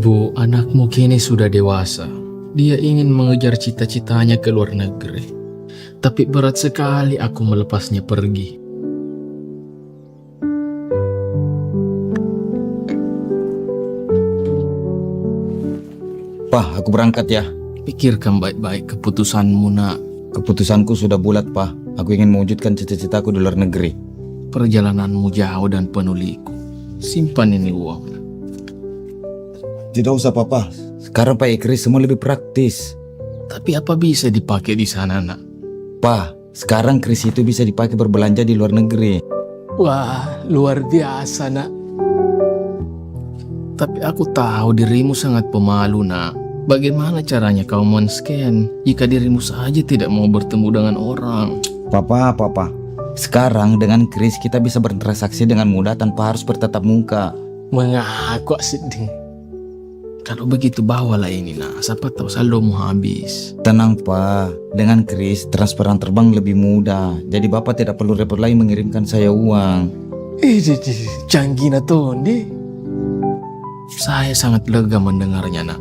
Ibu, anakmu kini sudah dewasa. Dia ingin mengejar cita-citanya ke luar negeri. Tapi berat sekali aku melepasnya pergi. Pak, aku berangkat ya. Pikirkan baik-baik keputusanmu, nak. Keputusanku sudah bulat, Pak. Aku ingin mewujudkan cita-citaku di luar negeri. Perjalananmu jauh dan penuh liku. Simpan ini uang. Tidak usah, Papa. Sekarang pakai kris semua lebih praktis. Tapi apa bisa dipakai di sana, nak? Pak, sekarang kris itu bisa dipakai berbelanja di luar negeri. Wah, luar biasa, nak. Tapi aku tahu dirimu sangat pemalu, nak. Bagaimana caranya kau men-scan jika dirimu saja tidak mau bertemu dengan orang? Papa. Sekarang dengan kris kita bisa bertransaksi dengan mudah tanpa harus bertatap muka. Mengaku sedih. Kalau begitu bawalah ini, nak. Siapa tahu saldomu habis. Tenang, Pak. Dengan kris transferan terbang lebih mudah. Jadi Bapak tidak perlu repot lagi mengirimkan saya uang. Canggih na Tondi. Saya sangat lega mendengarnya, nak.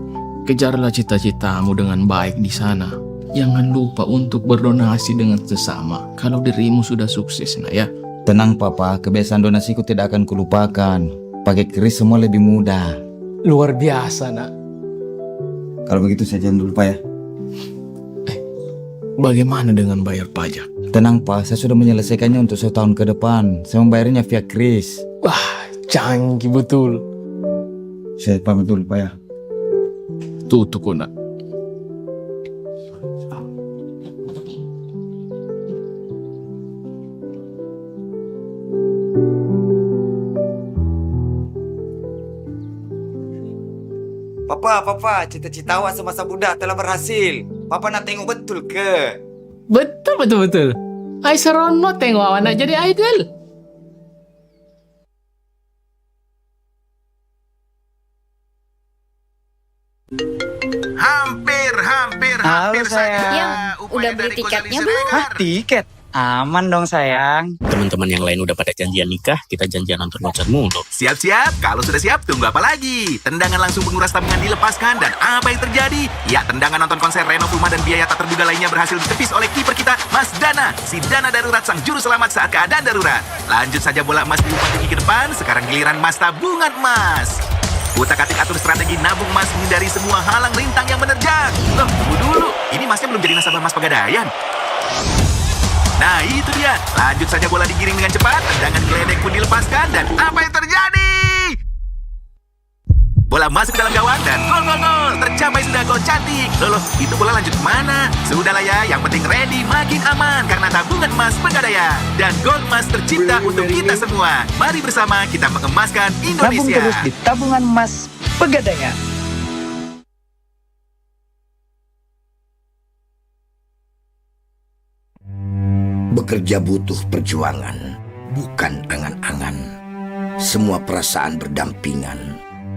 Kejarlah cita-citamu dengan baik di sana. Jangan lupa untuk berdonasi dengan sesama. Kalau dirimu sudah sukses, nak ya. Tenang, Papa. Kebiasaan donasiku tidak akan kulupakan. Pakai kris semua lebih mudah. Luar biasa, nak. Kalau begitu saya jalan dulu, Pak ya. Bagaimana dengan bayar pajak? Tenang, Pak. Saya sudah menyelesaikannya untuk 1 tahun ke depan. Saya membayarnya via kris. Wah, canggih betul. Saya pamit dulu, Pak ya. Tutup, nak. Papa, cita-cita awak semasa muda telah berhasil. Papa nak tengok betul ke? Betul. Ai serono tengok awak nak jadi idol. Halo sayang. Yang udah beli tiketnya belum? Hah, tiket? Aman dong sayang. Teman-teman yang lain udah pada janjian nikah, kita janjian nonton konser mulu. Siap-siap, kalau sudah siap tunggu apa lagi? Tendangan langsung penguras tabungan dilepaskan dan apa yang terjadi? Ya, tendangan nonton konser Renov Rumah dan biaya tak terduga lainnya berhasil ditepis oleh kiper kita, Mas Dana. Si Dana darurat sang juru selamat saat keadaan darurat. Lanjut saja bola emas diumpan tinggi ke depan, sekarang giliran Mas tabungan emas. Utak-atik atur strategi nabung emas menghindari semua halang rintang yang menerjang. Loh, tunggu dulu. Ini emasnya belum jadi nasabah Mas Pegadaian. Nah, itu dia. Lanjut saja bola digiring dengan cepat, tendangan geledek pun dilepaskan, dan apa yang terjadi? Bola masuk ke dalam gawang dan gol. Tercapai sudah gol cantik. Loh, itu bola lanjut kemana? Sudahlah ya, yang penting ready makin aman karena tabungan emas Pegadaian. Dan gol emas tercipta untuk kita semua. Mari bersama kita mengemaskan Indonesia. Nabung terus di tabungan emas Pegadaian. Bekerja butuh perjuangan, bukan angan-angan. Semua perasaan berdampingan,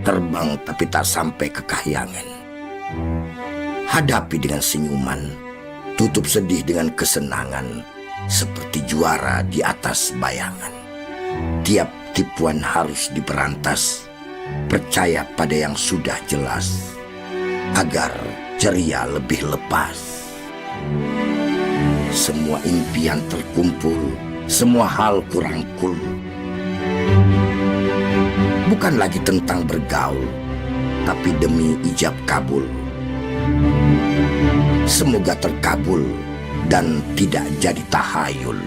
terbang tapi tak sampai ke kahyangan. Hadapi dengan senyuman, tutup sedih dengan kesenangan, seperti juara di atas bayangan. Tiap tipuan harus diberantas, percaya pada yang sudah jelas, agar ceria lebih lepas. Semua impian terkumpul, semua hal kurangkul. Bukan lagi tentang bergaul, tapi demi ijab kabul. Semoga terkabul dan tidak jadi tahayul.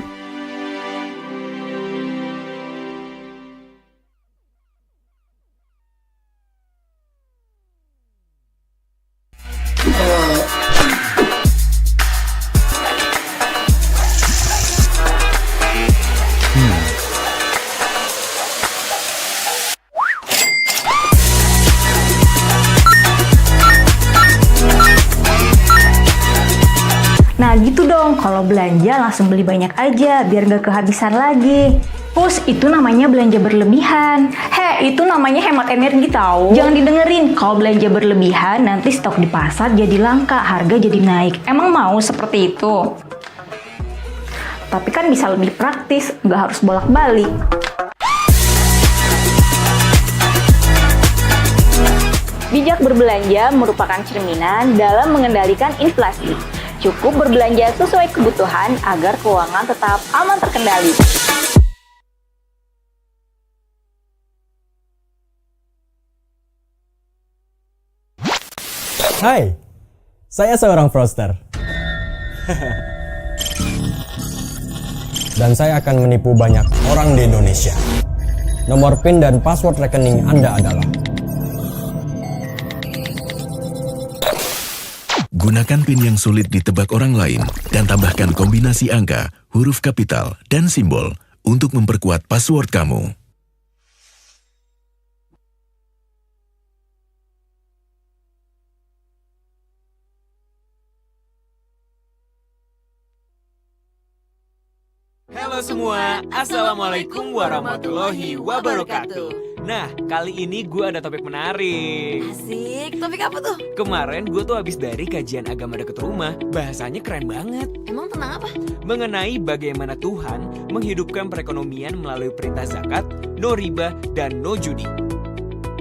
Nah gitu dong, kalau belanja langsung beli banyak aja biar gak kehabisan lagi. Terus itu namanya belanja berlebihan. Itu namanya hemat energi tahu. Jangan didengerin, kalau belanja berlebihan nanti stok di pasar jadi langka, harga jadi naik. Emang mau seperti itu? Tapi kan bisa lebih praktis, gak harus bolak-balik. Bijak berbelanja merupakan cerminan dalam mengendalikan inflasi. Cukup berbelanja sesuai kebutuhan agar keuangan tetap aman terkendali. Hai, saya seorang fraudster. Dan saya akan menipu banyak orang di Indonesia. Nomor PIN dan password rekening Anda adalah... Gunakan PIN yang sulit ditebak orang lain dan tambahkan kombinasi angka, huruf kapital, dan simbol untuk memperkuat password kamu. Halo semua, Assalamualaikum warahmatullahi wabarakatuh. Nah, kali ini gue ada topik menarik. Asik, topik apa tuh? Kemarin gue tuh habis dari kajian agama dekat rumah. Bahasanya keren banget. Emang tentang apa? Mengenai bagaimana Tuhan menghidupkan perekonomian melalui perintah zakat, no riba, dan no judi.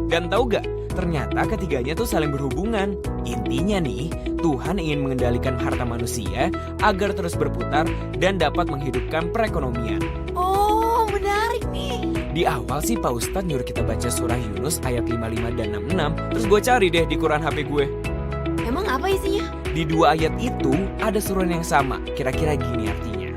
Dan tahu gak? Ternyata ketiganya tuh saling berhubungan. Intinya nih, Tuhan ingin mengendalikan harta manusia agar terus berputar dan dapat menghidupkan perekonomian. Oh, menarik nih. Di awal sih Pak Ustadz nyuruh kita baca surah Yunus ayat 55 dan 66. Terus gue cari deh di Quran HP gue. Emang apa isinya? Di dua ayat itu ada suruhan yang sama. Kira-kira gini artinya.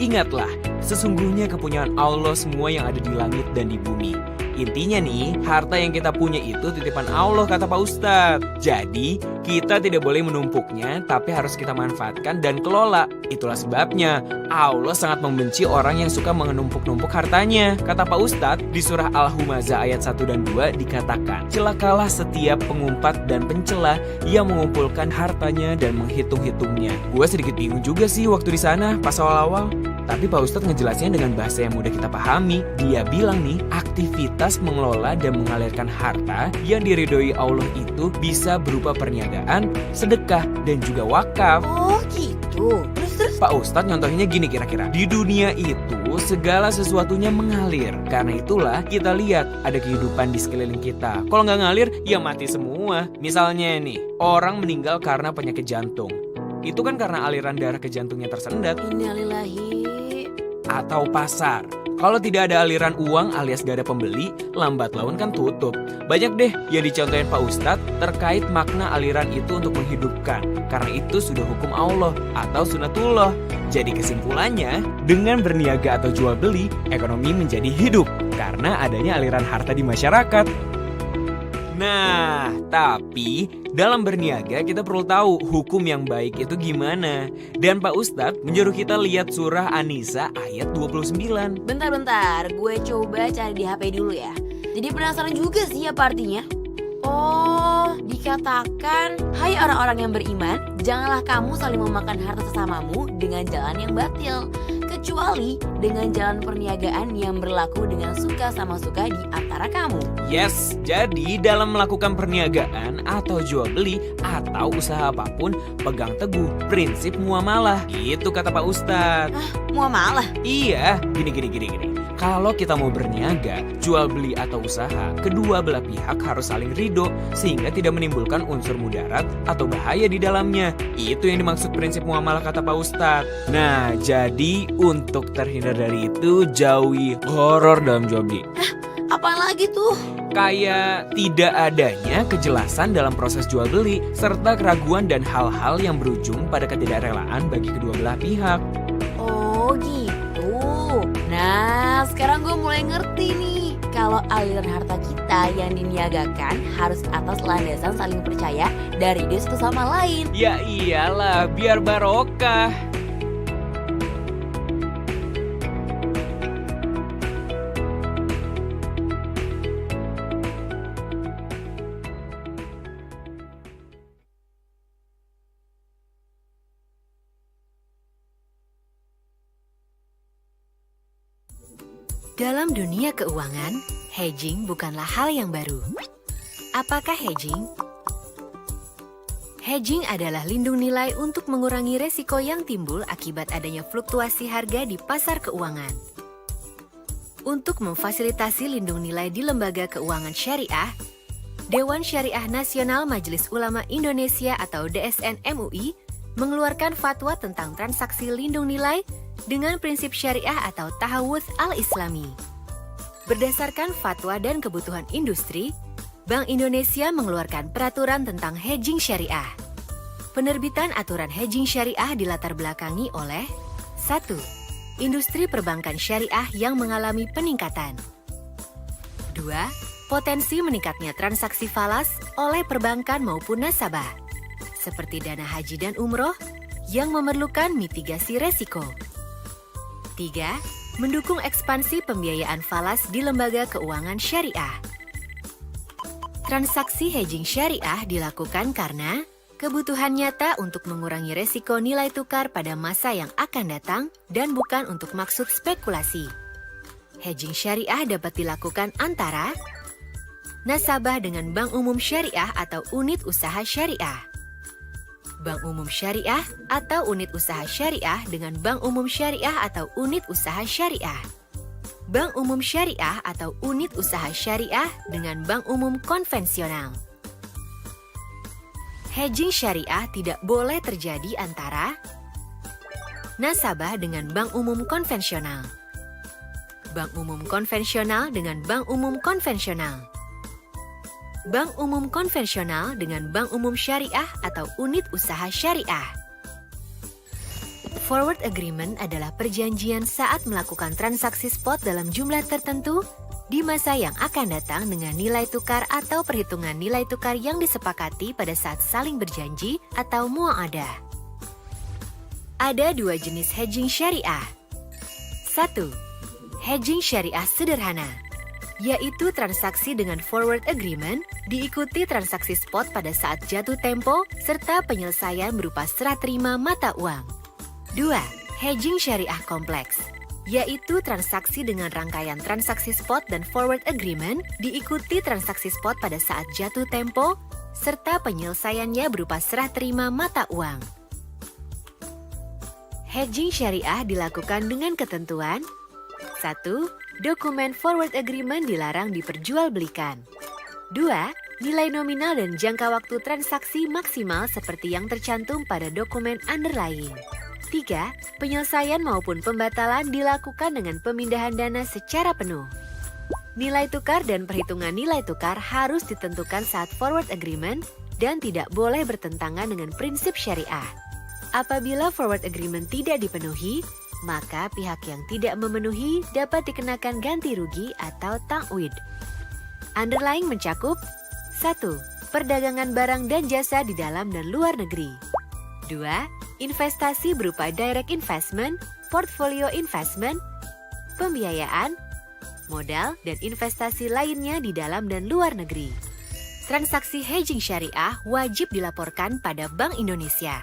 Ingatlah, sesungguhnya kepunyaan Allah semua yang ada di langit dan di bumi. Intinya nih, harta yang kita punya itu titipan Allah, kata Pak Ustadz. Jadi, kita tidak boleh menumpuknya, tapi harus kita manfaatkan dan kelola. Itulah sebabnya Allah sangat membenci orang yang suka menumpuk-numpuk hartanya. Kata Pak Ustadz, di surah Al-Humazah ayat 1 dan 2 dikatakan, celakalah setiap pengumpat dan pencela yang mengumpulkan hartanya dan menghitung-hitungnya. Gue sedikit bingung juga sih waktu di sana pas awal-awal. Tapi Pak Ustadz ngejelasinnya dengan bahasa yang mudah kita pahami. Dia bilang nih, aktivitas mengelola dan mengalirkan harta yang diridhoi Allah itu bisa berupa perniagaan, sedekah, dan juga wakaf. Oh gitu. Terus? Pak Ustadz nyontohinnya gini kira-kira. Di dunia itu segala sesuatunya mengalir. Karena itulah kita lihat ada kehidupan di sekeliling kita. Kalau nggak ngalir, ya mati semua. Misalnya nih, orang meninggal karena penyakit jantung. Itu kan karena aliran darah ke jantungnya tersendat. Innalillahi. Atau pasar. Kalau tidak ada aliran uang alias gak ada pembeli, lambat laun kan tutup. Banyak deh yang dicontohin Pak Ustadz terkait makna aliran itu untuk menghidupkan. Karena itu sudah hukum Allah atau sunatullah. Jadi kesimpulannya, dengan berniaga atau jual beli, ekonomi menjadi hidup. Karena adanya aliran harta di masyarakat. Nah, tapi dalam berniaga kita perlu tahu hukum yang baik itu gimana. Dan Pak Ustadz menyuruh kita lihat surah An-Nisa ayat 29. Bentar, gue coba cari di HP dulu ya. Jadi penasaran juga sih apa artinya. Oh, dikatakan, hai orang-orang yang beriman, janganlah kamu saling memakan harta sesamamu dengan jalan yang batil, kecuali dengan jalan perniagaan yang berlaku dengan suka sama suka di antara kamu. Yes, jadi dalam melakukan perniagaan atau jual beli atau usaha apapun, pegang teguh prinsip muamalah. Itu kata Pak Ustadz. Muamalah? Iya, gini. Kalau kita mau berniaga, jual beli atau usaha, kedua belah pihak harus saling ridho sehingga tidak menimbulkan unsur mudarat atau bahaya di dalamnya. Itu yang dimaksud prinsip muamalah kata Pak Ustadz. Nah, jadi untuk terhindar dari itu, jauhi horor dalam jual beli. Apalagi tuh? Kayak tidak adanya kejelasan dalam proses jual beli serta keraguan dan hal-hal yang berujung pada ketidakrelaan bagi kedua belah pihak. Oh gitu. Nah, sekarang gue mulai ngerti nih. Kalau aliran harta kita yang diniagakan harus atas landasan saling percaya dari dia satu sama lain. Ya iyalah, biar barokah. Dalam dunia keuangan, hedging bukanlah hal yang baru. Apakah hedging? Hedging adalah lindung nilai untuk mengurangi resiko yang timbul akibat adanya fluktuasi harga di pasar keuangan. Untuk memfasilitasi lindung nilai di lembaga keuangan syariah, Dewan Syariah Nasional Majelis Ulama Indonesia atau DSN MUI mengeluarkan fatwa tentang transaksi lindung nilai dengan prinsip syariah atau tahawudz al-islami. Berdasarkan fatwa dan kebutuhan industri, Bank Indonesia mengeluarkan peraturan tentang hedging syariah. Penerbitan aturan hedging syariah dilatar belakangi oleh 1. Industri perbankan syariah yang mengalami peningkatan. 2. Potensi meningkatnya transaksi falas oleh perbankan maupun nasabah, seperti dana haji dan umroh yang memerlukan mitigasi resiko. 3. Mendukung ekspansi pembiayaan falas di lembaga keuangan syariah. Transaksi hedging syariah dilakukan karena kebutuhan nyata untuk mengurangi resiko nilai tukar pada masa yang akan datang dan bukan untuk maksud spekulasi. Hedging syariah dapat dilakukan antara nasabah dengan bank umum syariah atau unit usaha syariah, bank umum syariah atau unit usaha syariah dengan bank umum syariah atau unit usaha syariah, bank umum syariah atau unit usaha syariah dengan bank umum konvensional. Hedging syariah tidak boleh terjadi antara nasabah dengan bank umum konvensional, bank umum konvensional dengan bank umum konvensional, bank umum konvensional dengan bank umum syariah atau unit usaha syariah. Forward agreement adalah perjanjian saat melakukan transaksi spot dalam jumlah tertentu di masa yang akan datang dengan nilai tukar atau perhitungan nilai tukar yang disepakati pada saat saling berjanji atau mu'adah. Ada dua jenis hedging syariah. 1. Hedging syariah sederhana, yaitu transaksi dengan forward agreement diikuti transaksi spot pada saat jatuh tempo serta penyelesaian berupa serah terima mata uang. 2. Hedging syariah kompleks, yaitu transaksi dengan rangkaian transaksi spot dan forward agreement diikuti transaksi spot pada saat jatuh tempo serta penyelesaiannya berupa serah terima mata uang. Hedging syariah dilakukan dengan ketentuan 1. Dokumen forward agreement dilarang diperjualbelikan. 2. Nilai nominal dan jangka waktu transaksi maksimal seperti yang tercantum pada dokumen underlying. 3. Penyelesaian maupun pembatalan dilakukan dengan pemindahan dana secara penuh. Nilai tukar dan perhitungan nilai tukar harus ditentukan saat forward agreement dan tidak boleh bertentangan dengan prinsip syariah. Apabila forward agreement tidak dipenuhi, maka pihak yang tidak memenuhi dapat dikenakan ganti rugi atau ta'wid. Underlying mencakup 1. Perdagangan barang dan jasa di dalam dan luar negeri. 2. Investasi berupa direct investment, portfolio investment, pembiayaan, modal, dan investasi lainnya di dalam dan luar negeri. Transaksi hedging syariah wajib dilaporkan pada Bank Indonesia.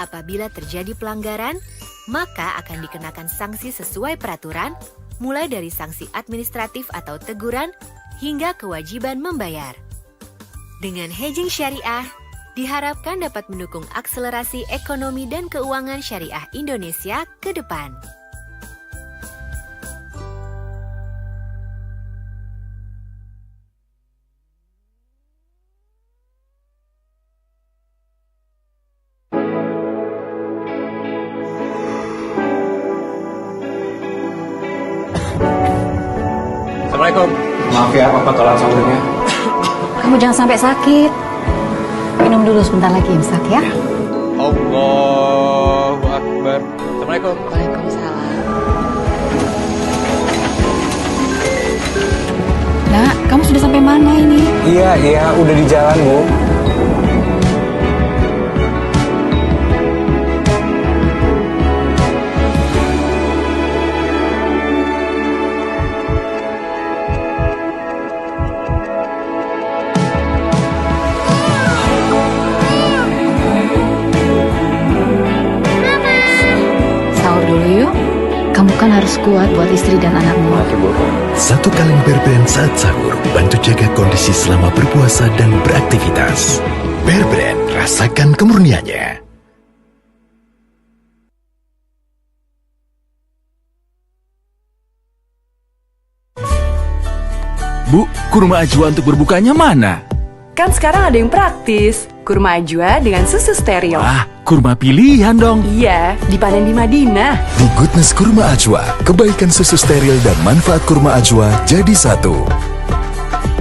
Apabila terjadi pelanggaran, maka akan dikenakan sanksi sesuai peraturan, mulai dari sanksi administratif atau teguran, hingga kewajiban membayar. Dengan hedging syariah, diharapkan dapat mendukung akselerasi ekonomi dan keuangan syariah Indonesia ke depan. Assalamualaikum. Maaf ya, Papa tolong sahurnya. Kamu jangan sampai sakit. Minum dulu sebentar lagi, imsak ya. Allahu Akbar. Assalamualaikum. Waalaikumsalam. Nak, kamu sudah sampai mana ini? Iya, udah di jalan, Bu. Kamu kan harus kuat buat istri dan anakmu. Satu kaleng Bear Brand saat sahur bantu jaga kondisi selama berpuasa dan beraktivitas. Bear Brand, rasakan kemurniannya. Bu, kurma ajwa untuk berbukanya mana? Kan sekarang ada yang praktis, kurma ajwa dengan susu steril. Wah, kurma pilihan dong. Iya, dipanen di Madinah. Di Goodness Kurma Ajwa, kebaikan susu steril dan manfaat kurma ajwa jadi satu.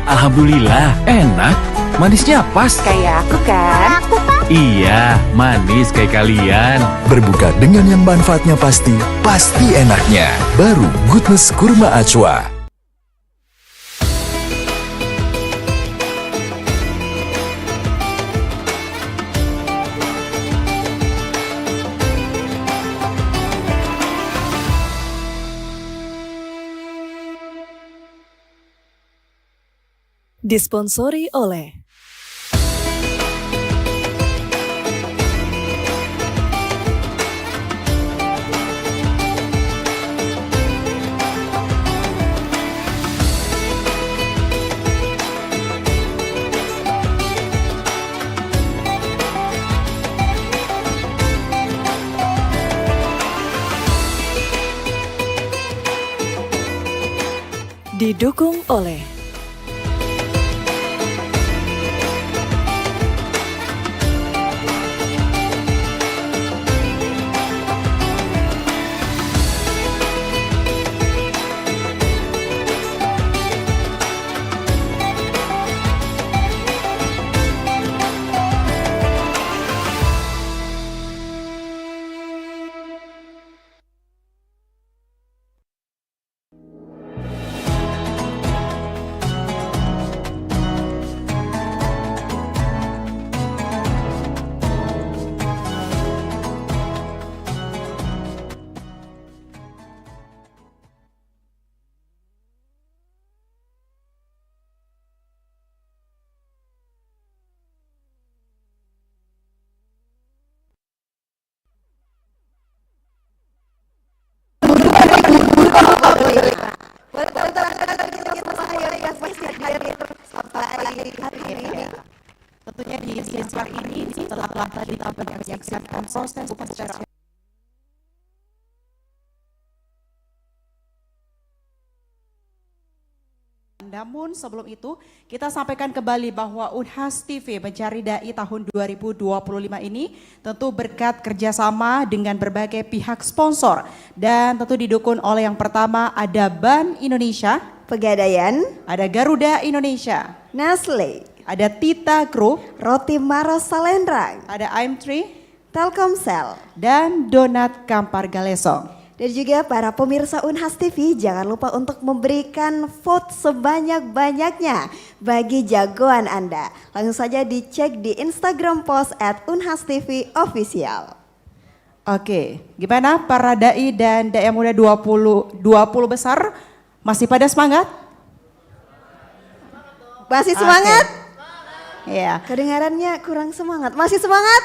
Alhamdulillah, enak. Manisnya pas. Kayak aku kan? Iya, manis kayak kalian. Berbuka dengan yang manfaatnya pasti, pasti enaknya. Baru Goodness Kurma Ajwa. Disponsori oleh didukung oleh tentunya di siang ini setelah tadi menyaksikan proses upacara. Namun sebelum itu kita sampaikan kembali bahwa Unhas TV Mencari Dai tahun 2025 ini tentu berkat kerjasama dengan berbagai pihak sponsor dan tentu didukung oleh yang pertama ada Ban Indonesia, Pegadaian, ada Garuda Indonesia, Nestle, ada Tita Group, Roti Maros Salendrang, ada I'm3, Telkomsel, dan Donat Kampar Galesong. Dan juga para pemirsa Unhas TV, jangan lupa untuk memberikan vote sebanyak-banyaknya bagi jagoan Anda. Langsung saja dicek di Instagram post @unhastv_official. Oke, gimana para dai dan dai muda 20 besar masih pada semangat? Masih semangat? Iya. Kedengarannya kurang semangat. Masih semangat?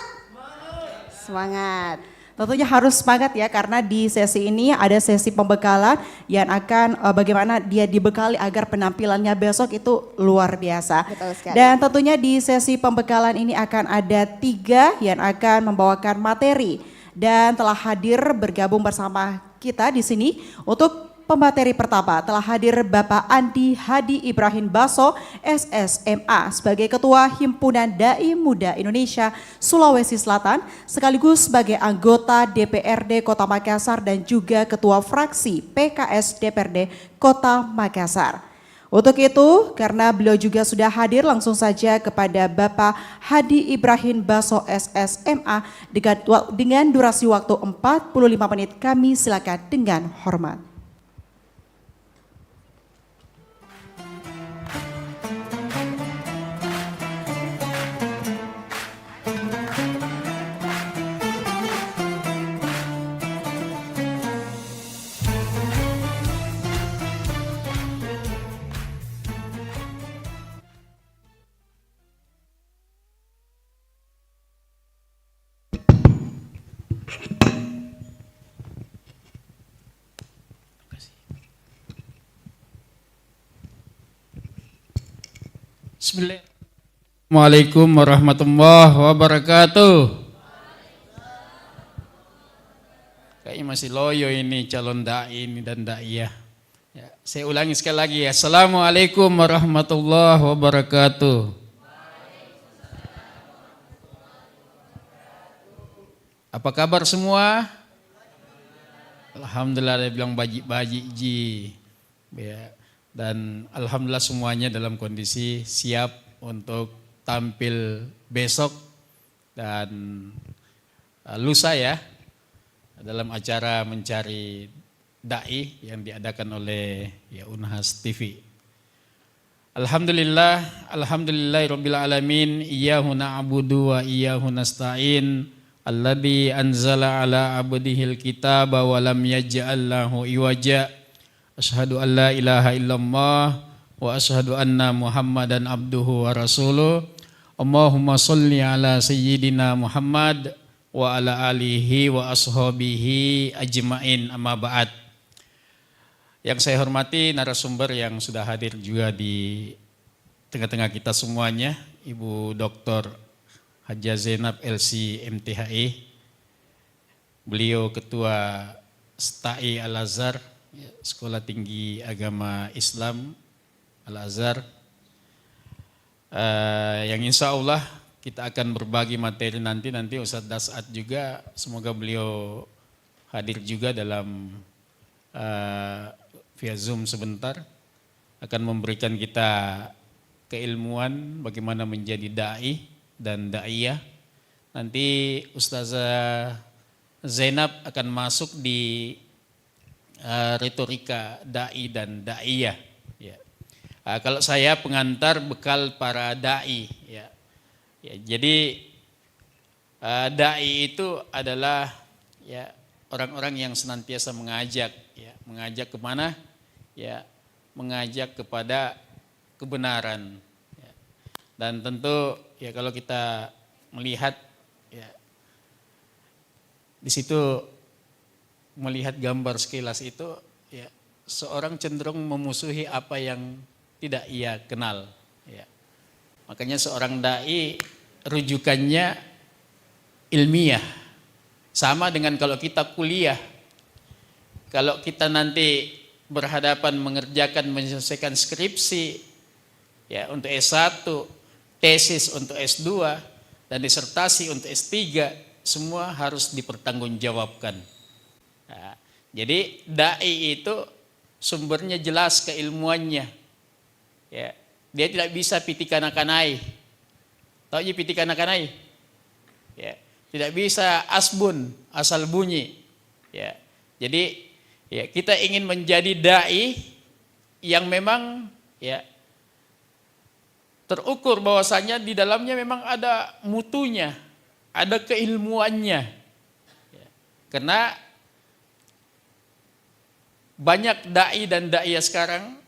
Semangat. Tentunya harus semangat ya, karena di sesi ini ada sesi pembekalan yang akan bagaimana dia dibekali agar penampilannya besok itu luar biasa. Betul sekali. Dan tentunya di sesi pembekalan ini akan ada 3 yang akan membawakan materi dan telah hadir bergabung bersama kita di sini untuk pemateri pertama. Telah hadir Bapak Andi Hadi Ibrahim Baso, SSMA, sebagai Ketua Himpunan Dai Muda Indonesia Sulawesi Selatan, sekaligus sebagai anggota DPRD Kota Makassar dan juga Ketua Fraksi PKS DPRD Kota Makassar. Untuk itu, karena beliau juga sudah hadir, langsung saja kepada Bapak Hadi Ibrahim Baso, SSMA, dengan durasi waktu 45 menit. Kami silakan dengan hormat. Assalamualaikum warahmatullahi wabarakatuh. Kayaknya masih loyo ini calon dai ini dan daiyah. Saya ulangi sekali lagi ya. Assalamualaikum warahmatullahi wabarakatuh. Apa kabar semua? Alhamdulillah, dia bilang baji ji. Ya. Dan alhamdulillah semuanya dalam kondisi siap untuk tampil besok dan lusa ya dalam acara mencari dai yang diadakan oleh Unhas TV. Alhamdulillahirabbil alamin, iyyahu na'budu wa iyyahu nasta'in. Alladzi anzala ala abdihil kitaba wa lam yaj'al lahu iwaja. Asyhadu an la ilaha illallah wa asyhadu anna Muhammadan abduhu wa rasuluh. Allahumma sholli ala sayyidina Muhammad wa ala alihi wa ashabihi ajmain, amma ba'd. Yang saya hormati narasumber yang sudah hadir juga di tengah-tengah kita semuanya, Ibu Dr. Hajjah Zainab LC MTHI, beliau Ketua STAI Al-Azhar, Sekolah Tinggi Agama Islam Al-Azhar, yang insya Allah kita akan berbagi materi nanti Ustadz Das'ad juga, semoga beliau hadir juga dalam via Zoom sebentar, akan memberikan kita keilmuan bagaimana menjadi da'i dan da'iyah. Nanti Ustazah Zainab akan masuk di retorika da'i dan da'iyah. Ya. Kalau saya pengantar bekal para da'i. Ya. Ya, jadi da'i itu adalah ya orang-orang yang senantiasa mengajak. Ya. Mengajak kemana? Ya, mengajak kepada kebenaran. Ya. Dan tentu ya kalau kita melihat ya di situ melihat gambar sekilas itu ya seorang cenderung memusuhi apa yang tidak ia kenal ya. Makanya seorang dai rujukannya ilmiah. Sama dengan kalau kita kuliah. Kalau kita nanti berhadapan mengerjakan menyelesaikan skripsi ya untuk S1, tesis untuk S2, dan disertasi untuk S3, semua harus dipertanggungjawabkan. Nah, jadi dai itu sumbernya jelas keilmuannya. Ya, dia tidak bisa pitikana-kanai. Tahu aja pitikana-kanai? Ya, tidak bisa asbun, asal bunyi. Ya, jadi ya kita ingin menjadi dai yang memang ya terukur bahwasanya di dalamnya memang ada mutunya, ada keilmuannya. Ya. Karena banyak dai dan daiyah sekarang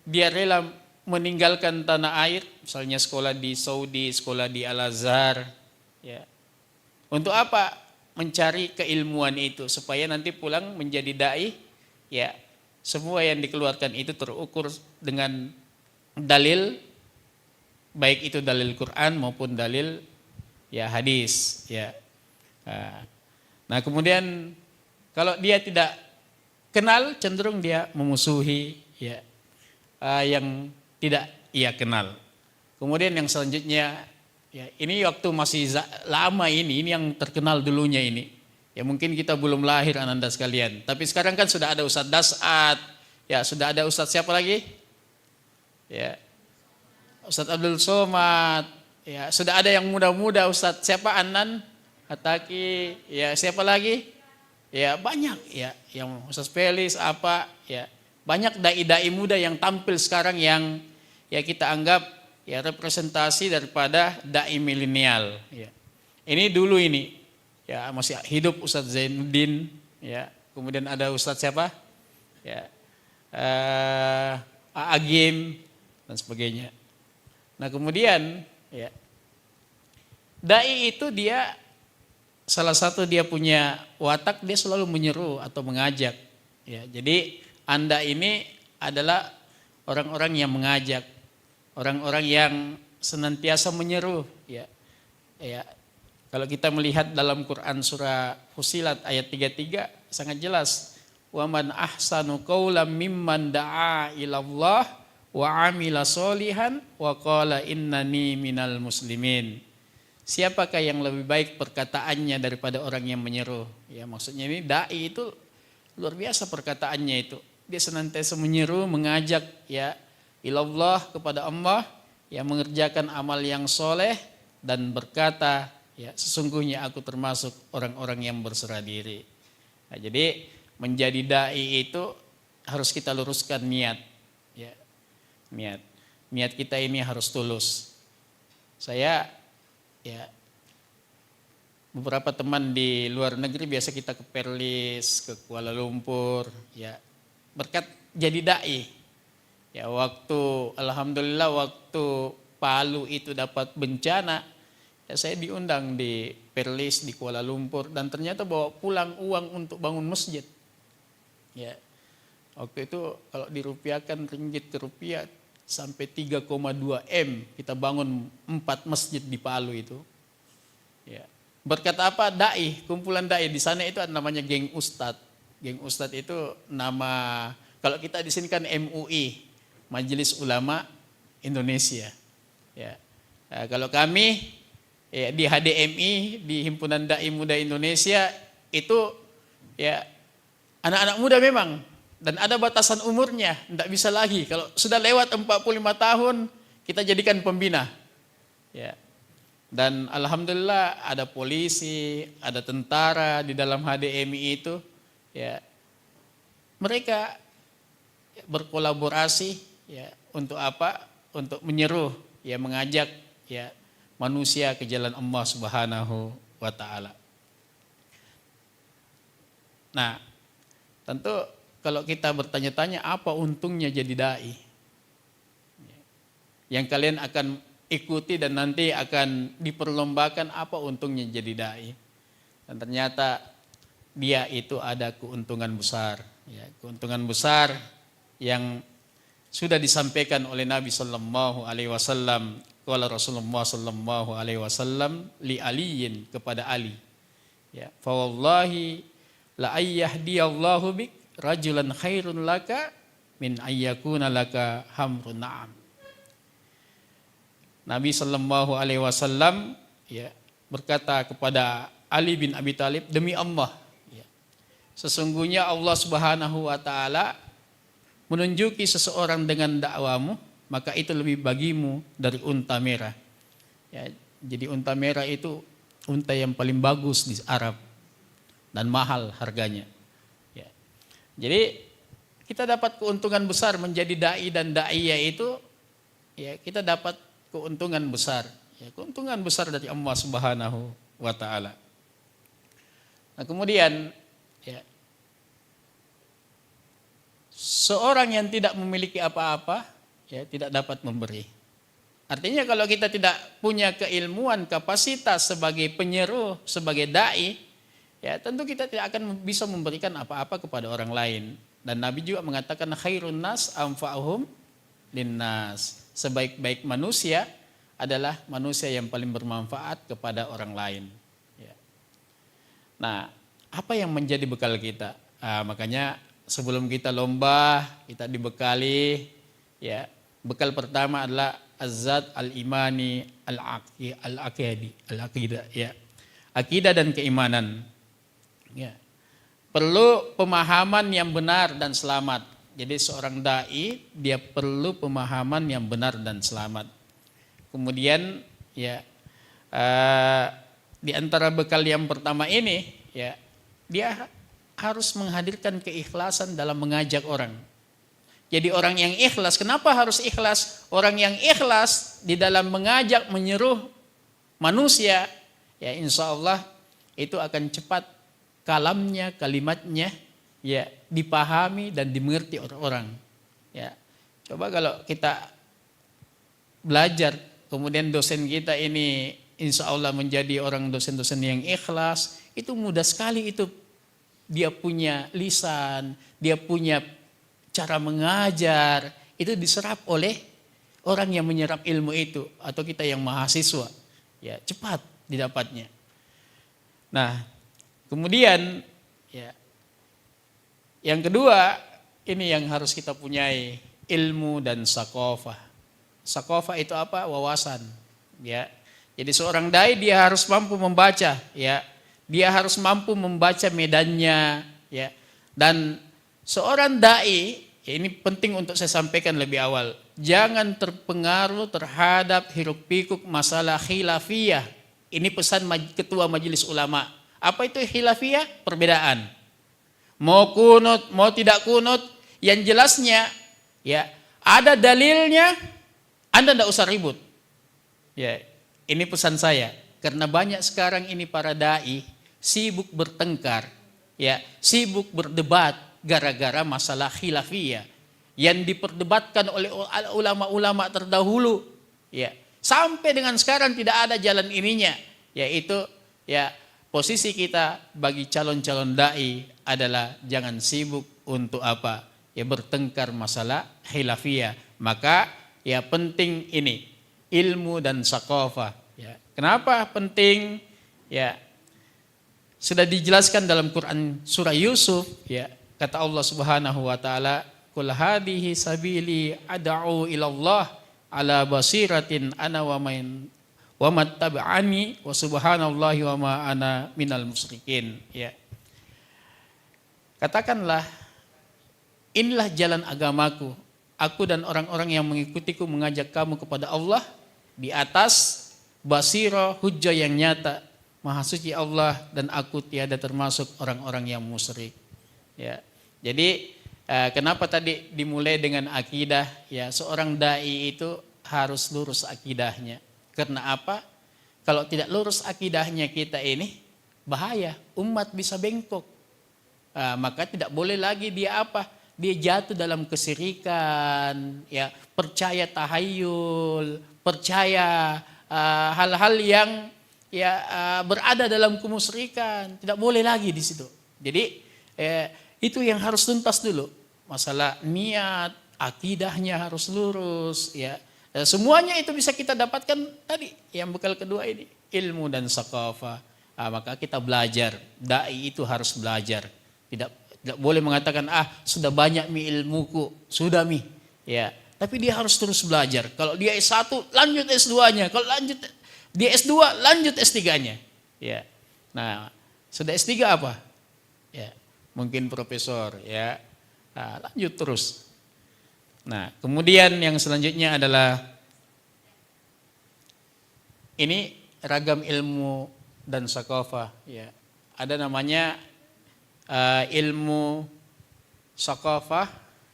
dia rela meninggalkan tanah air, misalnya sekolah di Saudi, sekolah di Al-Azhar. Ya. Untuk apa? Mencari keilmuan itu supaya nanti pulang menjadi dai. Ya, semua yang dikeluarkan itu terukur dengan dalil, baik itu dalil Quran maupun dalil ya hadis ya. Nah kemudian kalau dia tidak kenal cenderung dia memusuhi ya yang tidak ia kenal. Kemudian yang selanjutnya ya ini waktu masih lama ini yang terkenal dulunya ini. Ya mungkin kita belum lahir ananda sekalian. Tapi sekarang kan sudah ada Ustadz Das'ad, ya sudah ada Ustadz siapa lagi? Ya. Ustadz Abdul Somad, ya sudah ada yang muda-muda Ustadz siapa Anan, Ataki, ya siapa lagi? Ya banyak ya yang Ustadz Felis apa ya banyak dai-dai muda yang tampil sekarang yang ya kita anggap ya representasi daripada dai milenial. Ya. Ini dulu ini ya masih hidup Ustadz Zainuddin, ya kemudian ada Ustadz siapa? Ya Agim dan sebagainya. Nah kemudian ya dai itu dia salah satu dia punya watak dia selalu menyeru atau mengajak ya. Jadi Anda ini adalah orang-orang yang mengajak, orang-orang yang senantiasa menyeru ya. Ya kalau kita melihat dalam Quran surah Fussilat ayat 33 sangat jelas, wa man ahsanu qaulan mimman da'a ilallah wa amila solihan wa qala innani minal muslimin. siapakah yang lebih baik perkataannya daripada orang yang menyeru? Ya, maksudnya ini dai itu luar biasa perkataannya itu. Dia senantiasa menyeru, mengajak ya ilallah, kepada Allah, ya mengerjakan amal yang soleh dan berkata, ya sesungguhnya aku termasuk orang-orang yang berserah diri. Nah, jadi menjadi dai itu harus kita luruskan niat, ya niat kita ini harus tulus. Saya ya beberapa teman di luar negeri biasa kita ke Perlis, ke Kuala Lumpur, ya berkat jadi dai. Ya alhamdulillah waktu Palu itu dapat bencana, ya saya diundang di Perlis di Kuala Lumpur dan ternyata bawa pulang uang untuk bangun masjid. Ya. Waktu itu kalau dirupiahkan ringgit ke rupiah sampai 3,2 M kita bangun 4 masjid di Palu itu. Ya. Berkat apa? Dai, kumpulan dai di sana itu namanya geng Ustadz. Geng Ustadz itu nama, kalau kita di sini kan MUI, Majelis Ulama Indonesia. Ya. Nah, kalau kami ya, di HDMI, di Himpunan Dai Muda Indonesia itu ya anak-anak muda memang. Dan ada batasan umurnya, tidak bisa lagi. Kalau sudah lewat 45 tahun, kita jadikan pembina. Ya. Dan alhamdulillah ada polisi, ada tentara di dalam HDMI itu. Ya. Mereka berkolaborasi ya untuk apa? Untuk menyeru, ya mengajak ya manusia ke jalan Allah Subhanahu wa taala. Nah, tentu kalau kita bertanya-tanya apa untungnya jadi dai, yang kalian akan ikuti dan nanti akan diperlombakan apa untungnya jadi dai. Dan ternyata dia itu ada keuntungan besar, ya, keuntungan besar yang sudah disampaikan oleh Nabi Sallallahu Alaihi Wasallam. Qala Rasulullah Sallallahu Alaihi Wasallam li Aliyin, kepada Ali, ya, fa wallahi la ayyahdiyallahu bik rajulan khairun laka min ayyakuna laka hamrun na'am. Nabi Sallallahu Alaihi Wasallam ya berkata kepada Ali bin Abi Thalib, demi Allah, ya, sesungguhnya Allah Subhanahu wa taala menunjuki seseorang dengan dakwamu, maka itu lebih bagimu dari unta merah. Ya, jadi unta merah itu unta yang paling bagus di Arab dan mahal harganya. Jadi kita dapat keuntungan besar menjadi dai dan daiyah itu, ya kita dapat keuntungan besar, ya keuntungan besar dari Allah Subhanahu wa taala. Nah, kemudian ya seorang yang tidak memiliki apa-apa ya tidak dapat memberi. Artinya kalau kita tidak punya keilmuan, kapasitas sebagai penyeru, sebagai dai, ya tentu kita tidak akan bisa memberikan apa-apa kepada orang lain. Dan Nabi juga mengatakan khairun nas anfa'uhum linnas. Sebaik-baik manusia adalah manusia yang paling bermanfaat kepada orang lain. Ya. Nah, apa yang menjadi bekal kita? Makanya sebelum kita lomba, kita dibekali, ya bekal pertama adalah az-zat al-imani al-aqidah, ya. Akidah dan keimanan. Ya. Perlu pemahaman yang benar dan selamat. Jadi seorang dai dia perlu pemahaman yang benar dan selamat. Kemudian ya di antara bekal yang pertama ini ya dia harus menghadirkan keikhlasan dalam mengajak orang. Jadi orang yang ikhlas, kenapa harus ikhlas? Orang yang ikhlas di dalam mengajak, menyeru manusia, ya insya Allah itu akan cepat kalamnya, kalimatnya ya dipahami dan dimengerti orang-orang. Ya, coba kalau kita belajar, kemudian dosen kita ini insya Allah menjadi orang dosen-dosen yang ikhlas, itu mudah sekali itu dia punya lisan, dia punya cara mengajar, itu diserap oleh orang yang menyerap ilmu itu atau kita yang mahasiswa, ya cepat didapatnya. Nah, kemudian ya yang kedua ini yang harus kita punyai, ilmu dan sakofah. Sakofah itu apa? Wawasan, ya. Jadi seorang dai dia harus mampu membaca, ya. Dia harus mampu membaca medannya, ya. Dan seorang dai, ya ini penting untuk saya sampaikan lebih awal. Jangan terpengaruh terhadap hiruk pikuk masalah khilafiyah. Ini pesan ketua majelis ulama. Apa itu khilafiyah? Perbedaan. Mau kunut, mau tidak kunut, yang jelasnya, ya ada dalilnya, Anda tidak usah ribut. Ya, ini pesan saya. Karena banyak sekarang ini para dai sibuk bertengkar, ya, sibuk berdebat gara-gara masalah khilafiyah yang diperdebatkan oleh ulama-ulama terdahulu, ya. Sampai dengan sekarang tidak ada jalan ininya, yaitu ya posisi kita bagi calon-calon dai adalah jangan sibuk untuk apa? Ya bertengkar masalah khilafiyah. Maka ya penting ini ilmu dan saqafah, ya. Kenapa penting? Ya sudah dijelaskan dalam Quran surah Yusuf, ya. Kata Allah Subhanahu wa taala, "Qul hadhihi sabili ad'u ila Allah ala basiratin ana wa mattaba'ani wa subhanallahi wa ma ana minal musyrikin." Ya. Katakanlah, inilah jalan agamaku. Aku dan orang-orang yang mengikutiku mengajak kamu kepada Allah di atas basirah hujjah yang nyata. Maha suci Allah dan aku tiada termasuk orang-orang yang musyrik. Ya. Jadi kenapa tadi dimulai dengan akidah? Ya, seorang dai itu harus lurus akidahnya. Karena apa? Kalau tidak lurus akidahnya kita ini bahaya, umat bisa bengkok. Maka tidak boleh lagi dia apa? Dia jatuh dalam kesirikan, ya, percaya tahayul, percaya hal-hal yang ya berada dalam kemusyrikan. Tidak boleh lagi di situ. Jadi itu yang harus tuntas dulu. Masalah niat, akidahnya harus lurus, ya. Semuanya itu bisa kita dapatkan tadi. Yang bekal kedua ini, ilmu dan saqafah. Maka kita belajar. Dai itu harus belajar. Tidak boleh mengatakan, sudah banyak mi ilmuku, sudah mi. Ya. Tapi dia harus terus belajar. Kalau dia S1, lanjut S2-nya. Kalau lanjut dia S2, lanjut S3-nya. Ya. Nah, sudah S3 apa? Ya. Mungkin profesor, ya. Nah, lanjut terus. Nah, kemudian yang selanjutnya adalah ini ragam ilmu dan saqafah, ya. Ada namanya ilmu saqafah,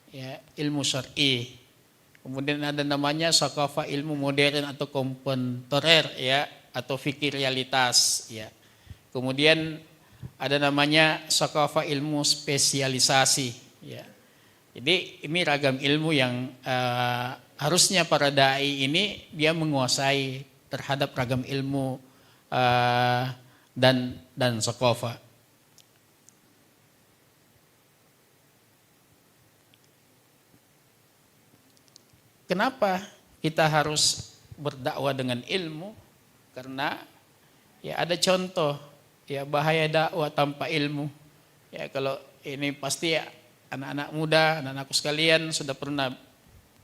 ya, ilmu syar'i. Kemudian ada namanya saqafah ilmu modern atau kontemporer, ya, atau fikih realitas, ya. Kemudian ada namanya saqafah ilmu spesialisasi, ya. Jadi ini ragam ilmu yang harusnya para dai ini dia menguasai terhadap ragam ilmu dan saqafah. Kenapa kita harus berdakwah dengan ilmu? Karena ya ada contoh, ya bahaya dakwah tanpa ilmu. Ya kalau ini pasti ya anak-anak muda, anak-anakku sekalian sudah pernah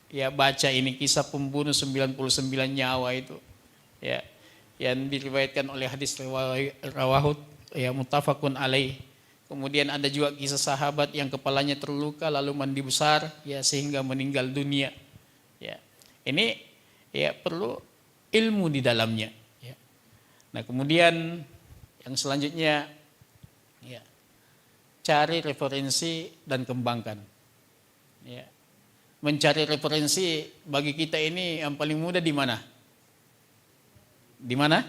ya baca ini kisah pembunuh 99 nyawa itu. Ya, yang diriwayatkan oleh hadis rawahud ya muttafaqun alaih. Kemudian ada juga kisah sahabat yang kepalanya terluka lalu mandi besar ya sehingga meninggal dunia. Ya. Ini ya perlu ilmu di dalamnya, ya. Nah, kemudian yang selanjutnya ya cari referensi dan kembangkan. Ya. Mencari referensi bagi kita ini yang paling mudah di mana? Di mana?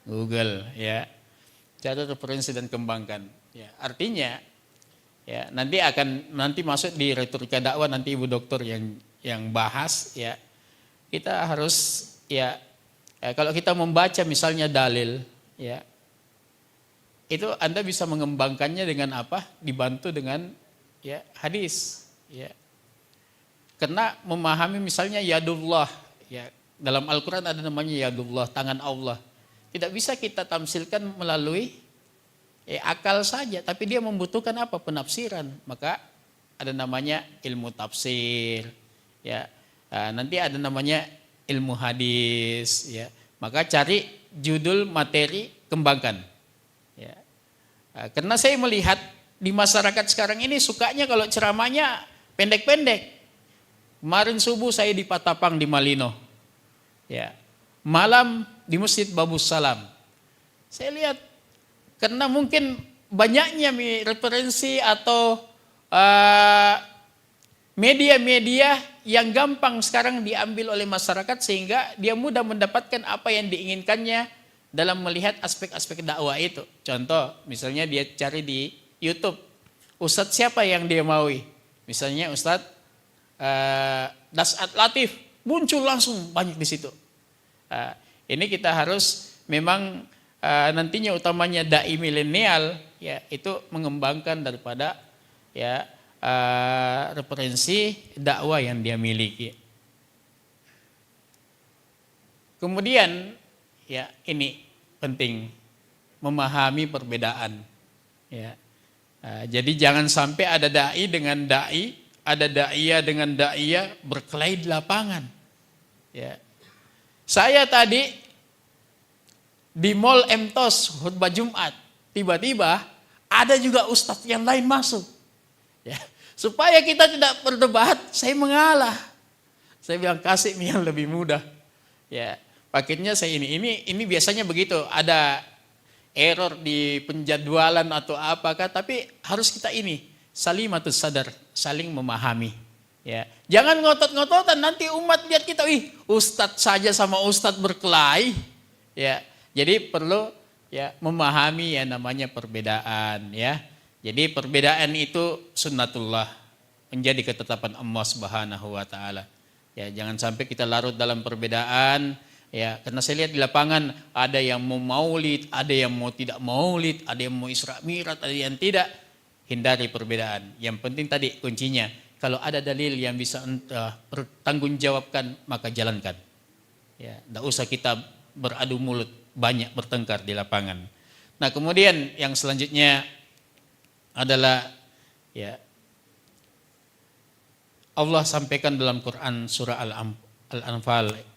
Google, ya. Cari referensi dan kembangkan. Ya, artinya ya nanti masuk di retorika dakwah, nanti Ibu Doktor yang bahas, ya. Kita harus ya kalau kita membaca misalnya dalil, ya. Itu Anda bisa mengembangkannya dengan apa? Dibantu dengan ya hadis, ya. Karena memahami misalnya yadullah, ya. Dalam Al-Qur'an ada namanya yadullah, tangan Allah. Tidak bisa kita tamsilkan melalui akal saja, tapi dia membutuhkan apa? Penafsiran. Maka ada namanya ilmu tafsir, ya. Nanti ada namanya ilmu hadis, ya. Maka cari judul materi, kembangkan. Ya. Karena saya melihat di masyarakat sekarang ini sukanya kalau ceramahnya pendek-pendek. Kemarin subuh saya di Patapang di Malino. Ya. Malam di Masjid Babus Salam. Saya lihat karena mungkin banyaknya referensi atau media-media yang gampang sekarang diambil oleh masyarakat sehingga dia mudah mendapatkan apa yang diinginkannya dalam melihat aspek-aspek dakwah itu. Contoh, misalnya dia cari di YouTube, ustadz siapa yang dia maui? Misalnya ustadz Dasat Latif, muncul langsung banyak di situ. Ini kita harus memang nantinya utamanya dai milenial ya itu mengembangkan daripada ya referensi dakwah yang dia miliki. Kemudian ya ini penting memahami perbedaan. Ya. Jadi jangan sampai ada dai dengan dai, ada daiyah dengan daiyah berkelahi di lapangan. Ya. Saya tadi di Mall Emtos khutbah Jumat, tiba-tiba ada juga ustadz yang lain masuk. Ya. Supaya kita tidak berdebat, saya mengalah. Saya bilang kasih yang lebih mudah. Ya. Paketnya saya ini biasanya begitu, ada error di penjadwalan atau apakah, tapi harus kita ini salimatus sadar, saling memahami. Ya, jangan ngotot-ngototan nanti umat lihat kita, ustadz saja sama ustadz berkelahi. Ya, jadi perlu ya memahami ya namanya perbedaan. Ya, jadi perbedaan itu sunnatullah, menjadi ketetapan Allah Subhanahu Wa Taala. Ya, jangan sampai kita larut dalam perbedaan. Ya, karena saya lihat di lapangan ada yang mau maulid, ada yang mau tidak maulid, ada yang mau Isra Mi'raj, ada yang tidak. Hindari perbedaan. Yang penting tadi kuncinya, kalau ada dalil yang bisa pertanggungjawabkan maka jalankan. Ya, tidak usah kita beradu mulut, banyak bertengkar di lapangan. Nah, kemudian yang selanjutnya adalah ya Allah sampaikan dalam Quran surah Al-Anfal,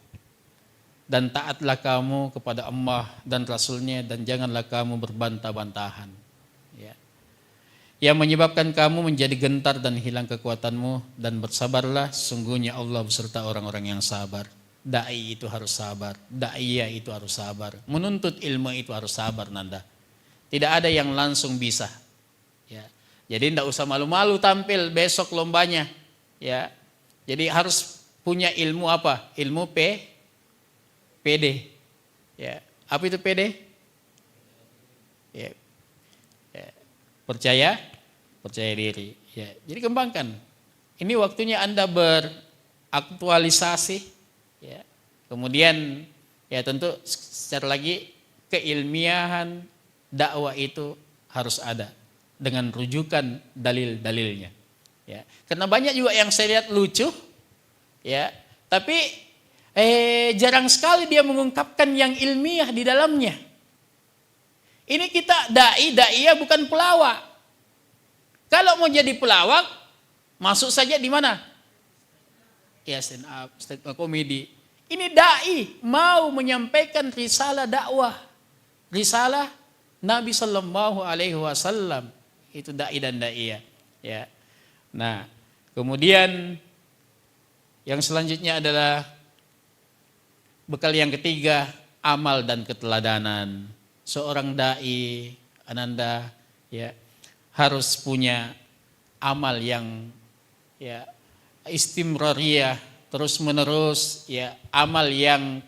dan taatlah kamu kepada Allah dan Rasulnya dan janganlah kamu berbantah-bantahan. Ya. Yang menyebabkan kamu menjadi gentar dan hilang kekuatanmu, dan bersabarlah, sungguhnya Allah beserta orang-orang yang sabar. Da'i itu harus sabar, da'iyah itu harus sabar, menuntut ilmu itu harus sabar nanda. Tidak ada yang langsung bisa. Ya. Jadi tidak usah malu-malu tampil besok lombanya. Ya. Jadi harus punya ilmu apa? Ilmu PD. Ya. Apa itu PD? Ya. Ya. Percaya diri. Ya. Jadi kembangkan. Ini waktunya Anda beraktualisasi. Ya. Kemudian ya tentu secara lagi keilmiahan dakwah itu harus ada dengan rujukan dalil-dalilnya. Ya. Karena banyak juga yang saya lihat lucu. Ya. Tapi jarang sekali dia mengungkapkan yang ilmiah di dalamnya. Ini kita daiyah bukan pelawak. Kalau mau jadi pelawak, masuk saja di mana? Ya stand up comedy. Ini dai mau menyampaikan risalah dakwah, risalah Nabi Sallallahu Alaihi Wasallam. Itu dai dan daiyah. Ya. Nah, kemudian yang selanjutnya adalah bekal yang ketiga, amal dan keteladanan. Seorang dai, Ananda, ya harus punya amal yang ya istimrariyah, terus menerus, ya amal yang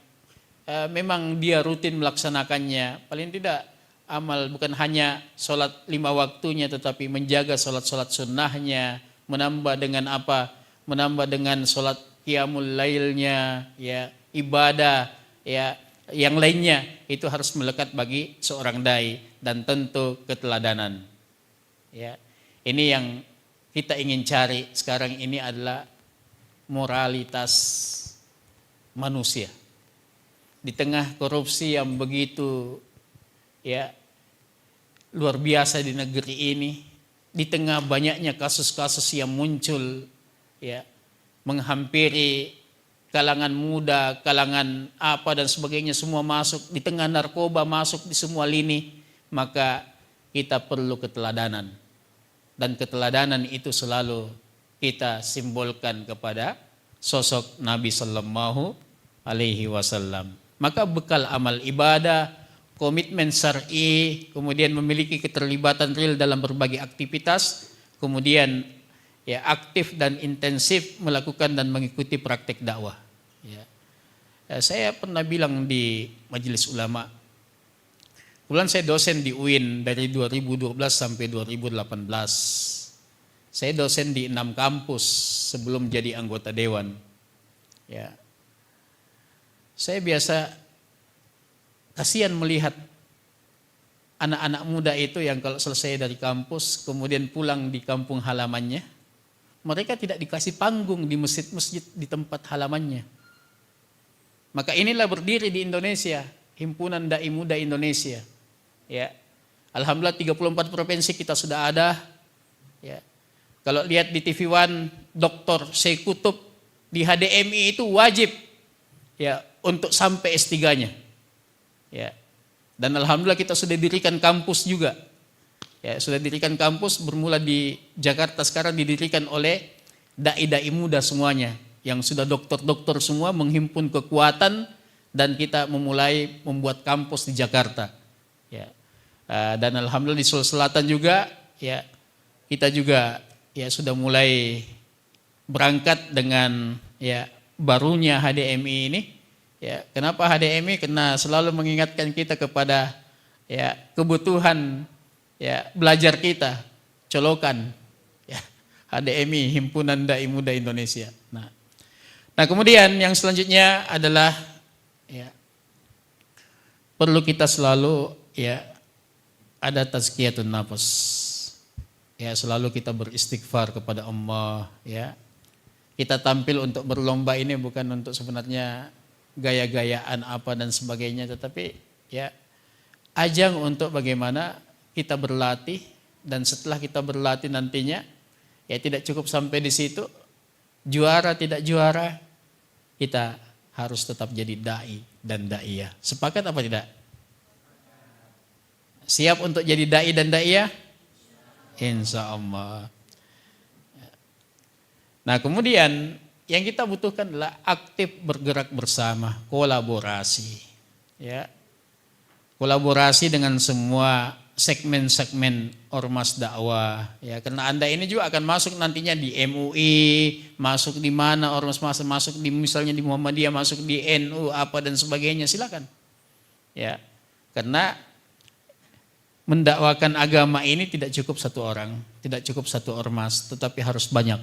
memang dia rutin melaksanakannya. Paling tidak amal bukan hanya sholat 5 waktunya, tetapi menjaga sholat-sholat sunnahnya, menambah dengan apa? Menambah dengan sholat qiyamul lailnya, ya ibadah ya yang lainnya itu harus melekat bagi seorang dai, dan tentu keteladanan. Ya. Ini yang kita ingin cari sekarang ini adalah moralitas manusia. Di tengah korupsi yang begitu ya luar biasa di negeri ini, di tengah banyaknya kasus-kasus yang muncul ya menghampiri kalangan muda, kalangan apa dan sebagainya semua masuk, di tengah narkoba masuk di semua lini, maka kita perlu keteladanan. Dan keteladanan itu selalu kita simbolkan kepada sosok Nabi Sallallahu Alaihi Wasallam. Maka bekal amal ibadah, komitmen syar'i, kemudian memiliki keterlibatan real dalam berbagai aktivitas, kemudian ya aktif dan intensif melakukan dan mengikuti praktek dakwah. Ya. Saya pernah bilang di majelis ulama, kebetulan saya dosen di UIN dari 2012 sampai 2018. Saya dosen di 6 kampus sebelum jadi anggota dewan. Ya. Saya biasa kasihan melihat anak-anak muda itu yang kalau selesai dari kampus kemudian pulang di kampung halamannya, mereka tidak dikasih panggung di masjid-masjid di tempat halamannya. Maka inilah berdiri di Indonesia, Himpunan Dai Muda Indonesia. Ya. Alhamdulillah 34 provinsi kita sudah ada. Ya. Kalau lihat di TV One, Dr. Syekh Kutub di HDMI itu wajib ya untuk sampai S3-nya. Ya. Dan alhamdulillah kita sudah dirikan kampus juga. Ya, sudah dirikan kampus bermula di Jakarta, sekarang didirikan oleh dai-dai muda semuanya yang sudah dokter-dokter semua menghimpun kekuatan dan kita memulai membuat kampus di Jakarta. Ya. Dan alhamdulillah di Sulawesi Selatan juga ya kita juga ya sudah mulai berangkat dengan ya barunya HDMI ini. Ya, kenapa HDMI? Karena selalu mengingatkan kita kepada ya kebutuhan ya belajar kita, colokan ya HDMI, Himpunan Dai Muda Indonesia. Nah kemudian yang selanjutnya adalah ya perlu kita selalu ya ada tazkiyatun nafas. Ya, selalu kita beristighfar kepada Allah ya. Kita tampil untuk berlomba ini bukan untuk sebenarnya gaya-gayaan apa dan sebagainya, tetapi ya ajang untuk bagaimana kita berlatih, dan setelah kita berlatih nantinya ya tidak cukup sampai di situ, juara tidak juara, kita harus tetap jadi dai dan daiyah. Sepakat apa tidak? Siap untuk jadi dai dan daiyah? Insya Allah. Nah kemudian yang kita butuhkan adalah aktif bergerak bersama, kolaborasi. Ya. Kolaborasi dengan semua segmen-segmen ormas dakwah. Ya, karena Anda ini juga akan masuk nantinya di MUI, masuk di mana ormas masuk di misalnya di Muhammadiyah, masuk di NU apa dan sebagainya, silakan. Ya. Karena mendakwakan agama ini tidak cukup satu orang, tidak cukup satu ormas, tetapi harus banyak.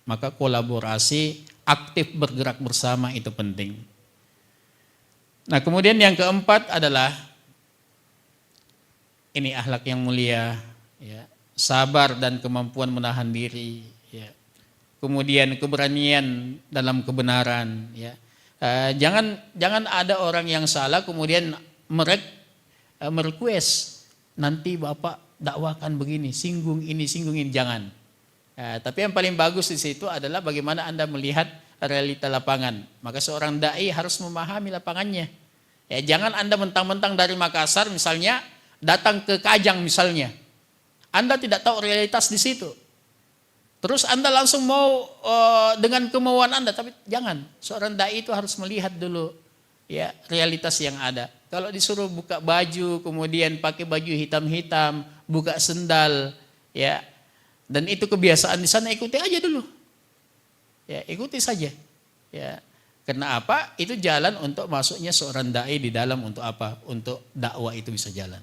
Maka kolaborasi, aktif bergerak bersama itu penting. Nah kemudian yang keempat adalah ini akhlak yang mulia, ya, sabar dan kemampuan menahan diri, ya. Kemudian keberanian dalam kebenaran, ya. Jangan ada orang yang salah kemudian merequest nanti Bapak dakwakan begini, singgung ini, jangan. Tapi yang paling bagus di situ adalah bagaimana Anda melihat realita lapangan. Maka seorang dai harus memahami lapangannya. Ya, jangan Anda mentang-mentang dari Makassar misalnya datang ke Kajang misalnya. Anda tidak tahu realitas di situ. Terus Anda langsung mau dengan kemauan Anda, tapi jangan. Seorang dai itu harus melihat dulu ya realitas yang ada. Kalau disuruh buka baju, kemudian pakai baju hitam-hitam, buka sendal, ya, dan itu kebiasaan di sana, ikuti aja dulu, ya, ikuti saja, ya. Karena apa? Itu jalan untuk masuknya seorang dai di dalam untuk apa? Untuk dakwah itu bisa jalan.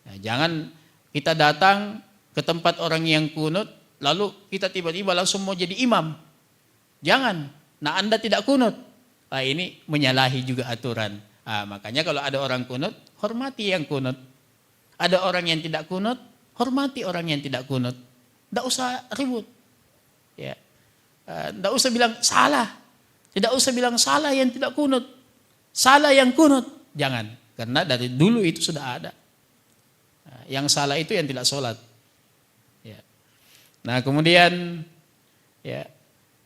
Ya, jangan kita datang ke tempat orang yang kunut, lalu kita tiba-tiba langsung mau jadi imam. Jangan. Nah Anda tidak kunut, ini menyalahi juga aturan. Makanya kalau ada orang kunut, hormati yang kunut. Ada orang yang tidak kunut, hormati orang yang tidak kunut. Tidak usah ribut. Ya. Tidak usah bilang salah. Tidak usah bilang salah yang tidak kunut. Salah yang kunut. Jangan. Karena dari dulu itu sudah ada. Yang salah itu yang tidak sholat. Ya. Nah kemudian ya,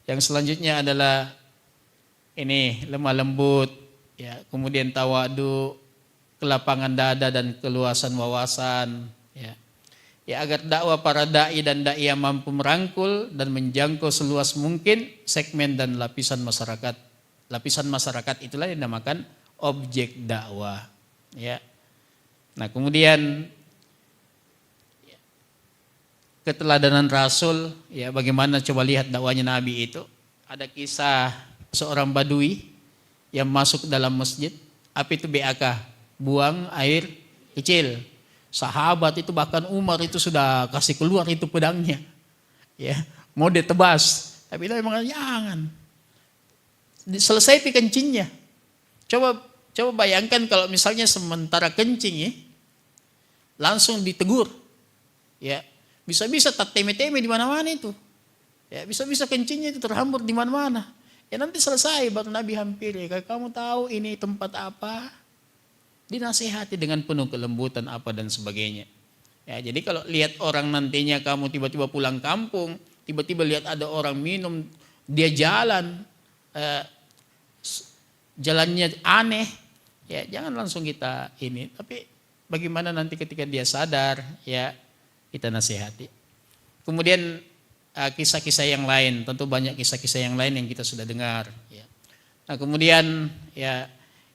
yang selanjutnya adalah ini lemah lembut, ya, kemudian tawadu, kelapangan dada dan keluasan wawasan, ya. Ya, agar dakwah para dai dan daiyah mampu merangkul dan menjangkau seluas mungkin segmen dan lapisan masyarakat. Lapisan masyarakat itulah yang dinamakan objek dakwah, ya. Nah, kemudian keteladanan Rasul, ya, bagaimana coba lihat dakwahnya Nabi itu. Ada kisah seorang badui yang masuk dalam masjid, apa itu BAK? Buang air kecil. Sahabat itu bahkan Umar itu sudah kasih keluar itu pedangnya, ya, mau ditebas, tapi dia memang jangan. Selesai kencingnya. Coba bayangkan kalau misalnya sementara kencing, ya, langsung ditegur, ya, bisa-bisa tak teme-teme di mana-mana itu, ya, bisa-bisa kencingnya itu terhambur di mana-mana. Ya, nanti selesai baru Nabi hampiri, kamu tahu ini tempat apa? Dinasihati dengan penuh kelembutan apa dan sebagainya. Ya, jadi kalau lihat orang nantinya kamu tiba-tiba pulang kampung, tiba-tiba lihat ada orang minum, dia jalannya aneh, ya jangan langsung kita ini. Tapi bagaimana nanti ketika dia sadar, ya kita nasihati. Kemudian kisah-kisah yang lain, tentu banyak kisah-kisah yang lain yang kita sudah dengar. Ya. Nah, kemudian ya,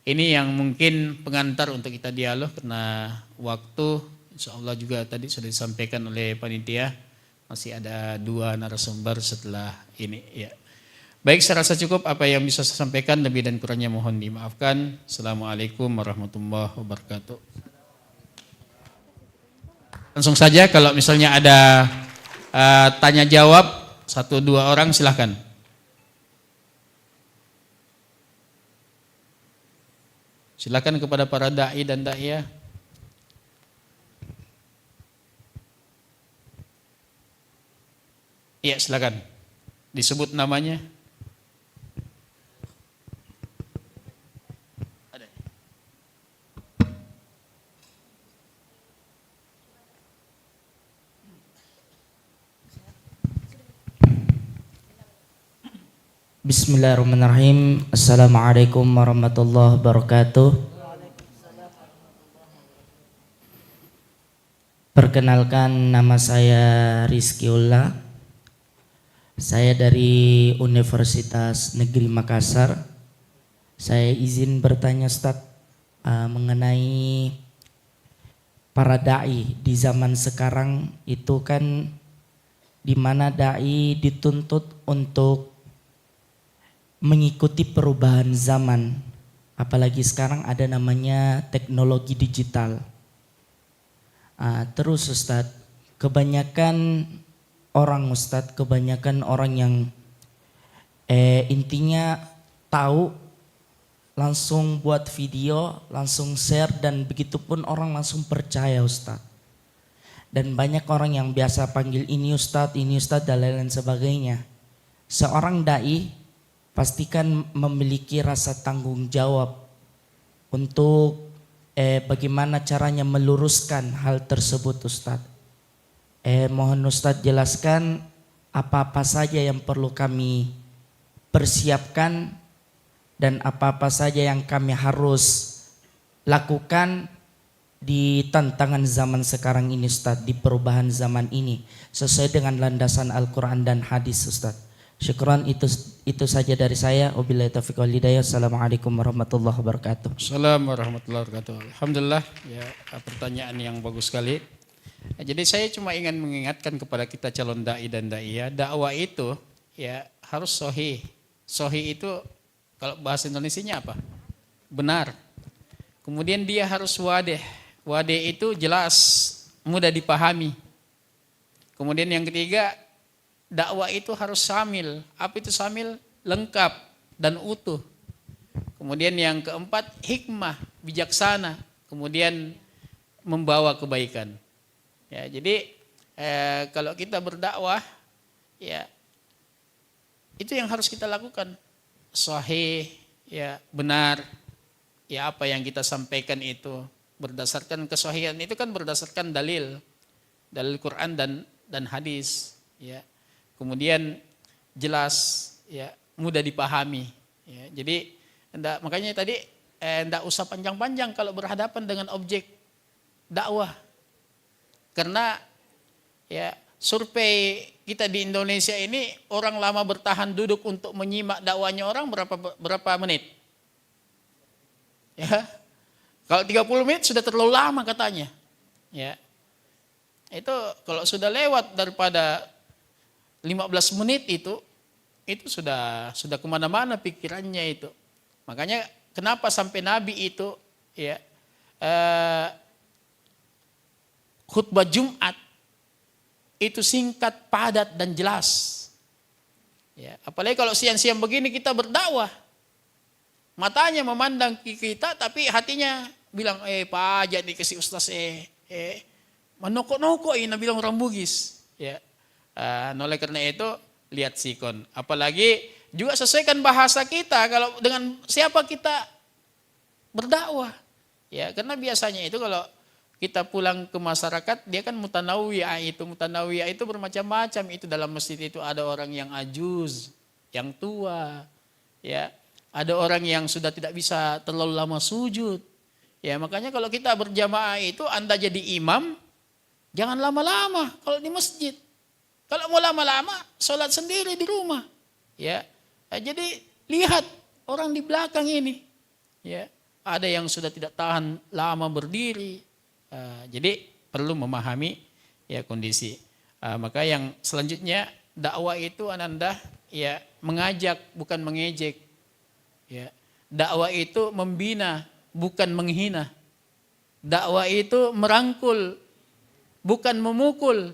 ini yang mungkin pengantar untuk kita dialog karena waktu, insya Allah juga tadi sudah disampaikan oleh panitia, masih ada 2 narasumber setelah ini. Ya. Baik, saya rasa cukup apa yang bisa saya sampaikan, lebih dan kurangnya mohon dimaafkan. Assalamualaikum warahmatullahi wabarakatuh. Langsung saja kalau misalnya ada tanya jawab 1-2 orang silahkan. Silakan kepada para dai dan daiyah. Iya, silakan. Disebut namanya. Ada. Bismillahirrahmanirrahim. Assalamualaikum warahmatullahi wabarakatuh. Perkenalkan, nama saya Rizkyullah. Saya dari Universitas Negeri Makassar. Saya izin bertanya Ustaz mengenai para dai di zaman sekarang itu kan, di mana dai dituntut untuk mengikuti perubahan zaman, apalagi sekarang ada namanya teknologi digital. Terus Ustadz, kebanyakan orang yang intinya tahu, langsung buat video, langsung share, dan begitupun orang langsung percaya Ustadz. Dan banyak orang yang biasa panggil ini Ustadz, dan lain-lain sebagainya. Seorang dai pastikan memiliki rasa tanggung jawab untuk bagaimana caranya meluruskan hal tersebut Ustadz. Mohon Ustadz jelaskan apa-apa saja yang perlu kami persiapkan dan apa-apa saja yang kami harus lakukan di tantangan zaman sekarang ini Ustadz, di perubahan zaman ini sesuai dengan landasan Al-Quran dan hadis Ustadz. Syukran, itu saja dari saya. Wabillahi taufiq wal hidayah. Assalamualaikum warahmatullahi wabarakatuh. Assalamualaikum warahmatullahi wabarakatuh. Alhamdulillah, ya, pertanyaan yang bagus sekali. Jadi saya cuma ingin mengingatkan kepada kita calon dai dan daiyah, dakwah itu ya harus sahih. Sahih itu kalau bahasa Indonesianya apa? Benar. Kemudian dia harus wadih. Wadih itu jelas, mudah dipahami. Kemudian yang ketiga, dakwah itu harus syamil. Apa itu syamil? Lengkap dan utuh. Kemudian yang keempat, hikmah, bijaksana. Kemudian membawa kebaikan. Ya, jadi kalau kita berdakwah, ya itu yang harus kita lakukan. Sahih, ya benar. Ya apa yang kita sampaikan itu berdasarkan kesahihan itu kan berdasarkan dalil Quran dan hadis. Ya. Kemudian jelas, ya mudah dipahami. Ya, jadi makanya tadi enggak usah panjang-panjang kalau berhadapan dengan objek dakwah. Karena ya survei kita di Indonesia ini orang lama bertahan duduk untuk menyimak dakwahnya orang berapa menit? Ya. Kalau 30 menit sudah terlalu lama katanya. Ya. Itu kalau sudah lewat daripada 15 menit itu sudah kemana-mana pikirannya itu. Makanya kenapa sampai Nabi itu ya khutbah Jumat itu singkat, padat dan jelas. Ya, apalagi kalau siang-siang begini kita berdakwah. Matanya memandang kita tapi hatinya bilang Pak Haji dikasih ustaz menokok-nokok ini bilang orang Bugis. Ya. Oleh karena itu lihat sikon. Apalagi juga sesuaikan bahasa kita kalau dengan siapa kita berdakwah. Ya, karena biasanya itu kalau kita pulang ke masyarakat dia kan mutanawiyah itu bermacam-macam. Itu dalam masjid itu ada orang yang ajuz, yang tua, ya. Ada orang yang sudah tidak bisa terlalu lama sujud. Ya, makanya kalau kita berjamaah itu Anda jadi imam, jangan lama-lama kalau di masjid. Kalau mau lama-lama, sholat sendiri di rumah. Ya, jadi lihat orang di belakang ini. Ya, ada yang sudah tidak tahan lama berdiri. Jadi perlu memahami ya kondisi. Maka yang selanjutnya dakwah itu Ananda ya mengajak bukan mengejek. Ya, dakwah itu membina bukan menghina. Dakwah itu merangkul bukan memukul.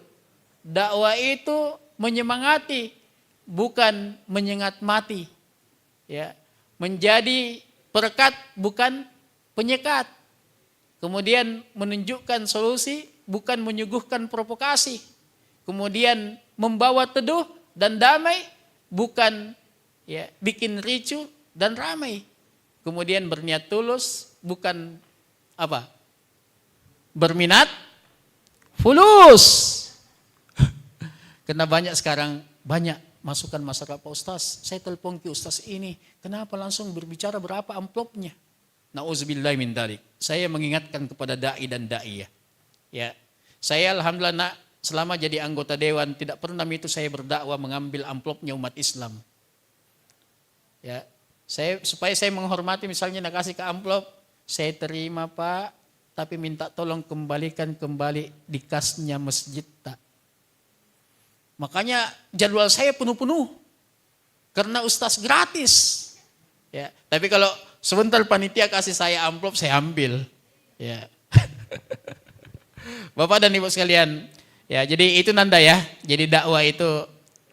Dakwah itu menyemangati bukan menyengat mati. Ya, menjadi perekat bukan penyekat. Kemudian menunjukkan solusi bukan menyuguhkan provokasi. Kemudian membawa teduh dan damai bukan ya bikin ricu dan ramai. Kemudian berniat tulus bukan apa? Berminat fulus. Karena banyak sekarang banyak masukan masyarakat Pak Ustaz. Saya telepon ke Ustaz ini, kenapa langsung berbicara berapa amplopnya? Nauzubillah min dzalik. Saya mengingatkan kepada dai dan daiyah. Ya. Saya alhamdulillah selama jadi anggota dewan tidak pernah itu saya berdakwah mengambil amplopnya umat Islam. Ya. Supaya saya menghormati misalnya nak kasih ke amplop, saya terima Pak, tapi minta tolong kembalikan kembali di kasnya masjid tak. Makanya jadwal saya penuh-penuh karena ustaz gratis. Ya, tapi kalau sebentar panitia kasih saya amplop, saya ambil. Ya. Bapak dan Ibu sekalian, ya jadi itu Nanda ya. Jadi dakwah itu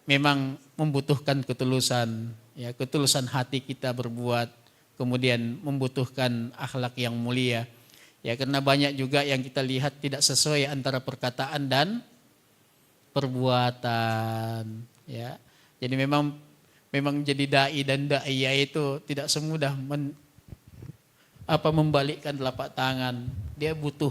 memang membutuhkan ketulusan. Ya, ketulusan hati kita berbuat, kemudian membutuhkan akhlak yang mulia. Ya, karena banyak juga yang kita lihat tidak sesuai antara perkataan dan perbuatan. Ya, jadi memang jadi dai dan daiyah itu tidak semudah membalikkan telapak tangan. Dia butuh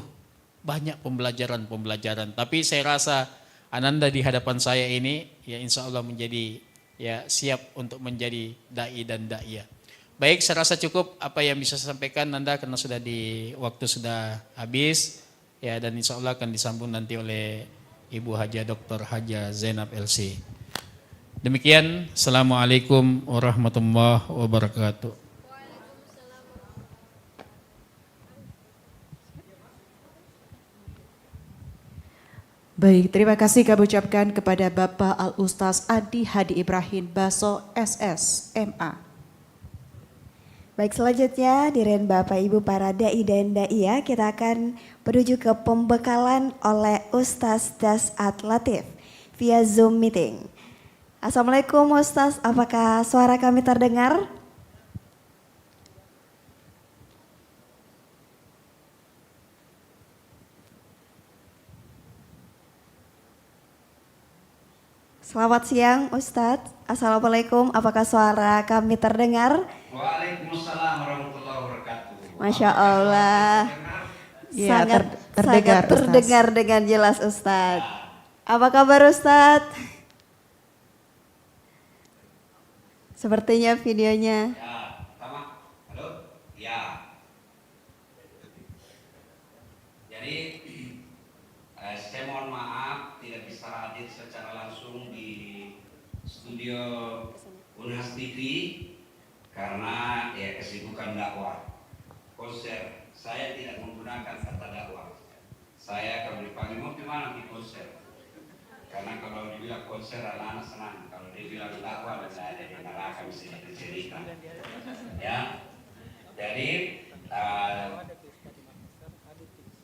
banyak pembelajaran. Tapi saya rasa Ananda di hadapan saya ini, ya insya Allah menjadi ya siap untuk menjadi dai dan daiyah. Baik, saya rasa cukup apa yang bisa saya sampaikan Nanda karena waktu sudah habis ya, dan insya Allah akan disambung nanti oleh Ibu Haja Dr. Haja Zainab LC. Demikian, Assalamualaikum warahmatullahi wabarakatuh. Baik, terima kasih kami ucapkan kepada Bapak Al-Ustaz Adi Hadi Ibrahim Baso SS MA. Baik, selanjutnya dirian Bapak Ibu para dai dan daiyah, kita akan menuju ke pembekalan oleh Ustaz Dasat Latif via Zoom meeting. Assalamualaikum Ustaz, apakah suara kami terdengar? Selamat siang Ustadz. Assalamualaikum, apakah suara kami terdengar? Waalaikumsalam warahmatullahi wabarakatuh. Masya Allah. Ya, sangat terdengar dengan jelas Ustadz. Apa kabar Ustadz? Sepertinya videonya. Ya, pertama, halo, ya. Jadi saya mohon maaf tidak bisa hadir secara langsung di studio Unhas TV karena ya kesibukan dakwah konser. Saya tidak menggunakan kata dakwah. Saya kalau dipanggil mau gimana di konser? Karena kalau dibilang konser anak-anak senang, kalau dibilang dakwah saya ada di neraka mesti cerita. Ya, jadi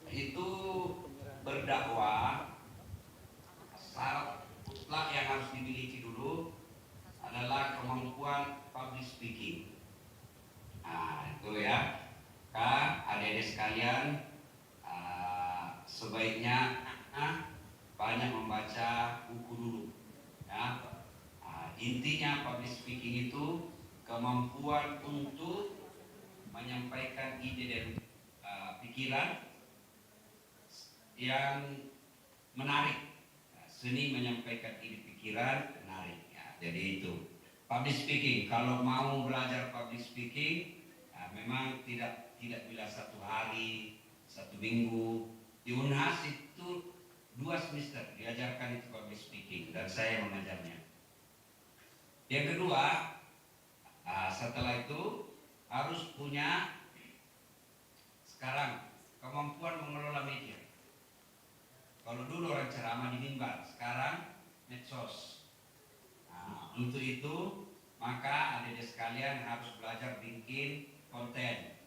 itu berdakwah syarat mutlak yang harus dimiliki dulu adalah kemampuan public speaking. Nah itu ya, adik-adik sekalian, sebaiknya banyak membaca buku dulu. Ya. Intinya public speaking itu kemampuan untuk menyampaikan ide dan pikiran yang menarik. Seni menyampaikan ide pikiran menarik. Ya, jadi itu public speaking. Kalau mau belajar public speaking, memang tidak bila 1 hari, 1 minggu. Di Unhas itu 2 semester diajarkan itu public speaking dan saya mengajarnya. Yang kedua, setelah itu harus punya sekarang kemampuan mengelola media. Kalau dulu orang ceramah di mimbar, sekarang medsos. Nah, untuk itu maka adik-adik sekalian harus belajar bikin konten.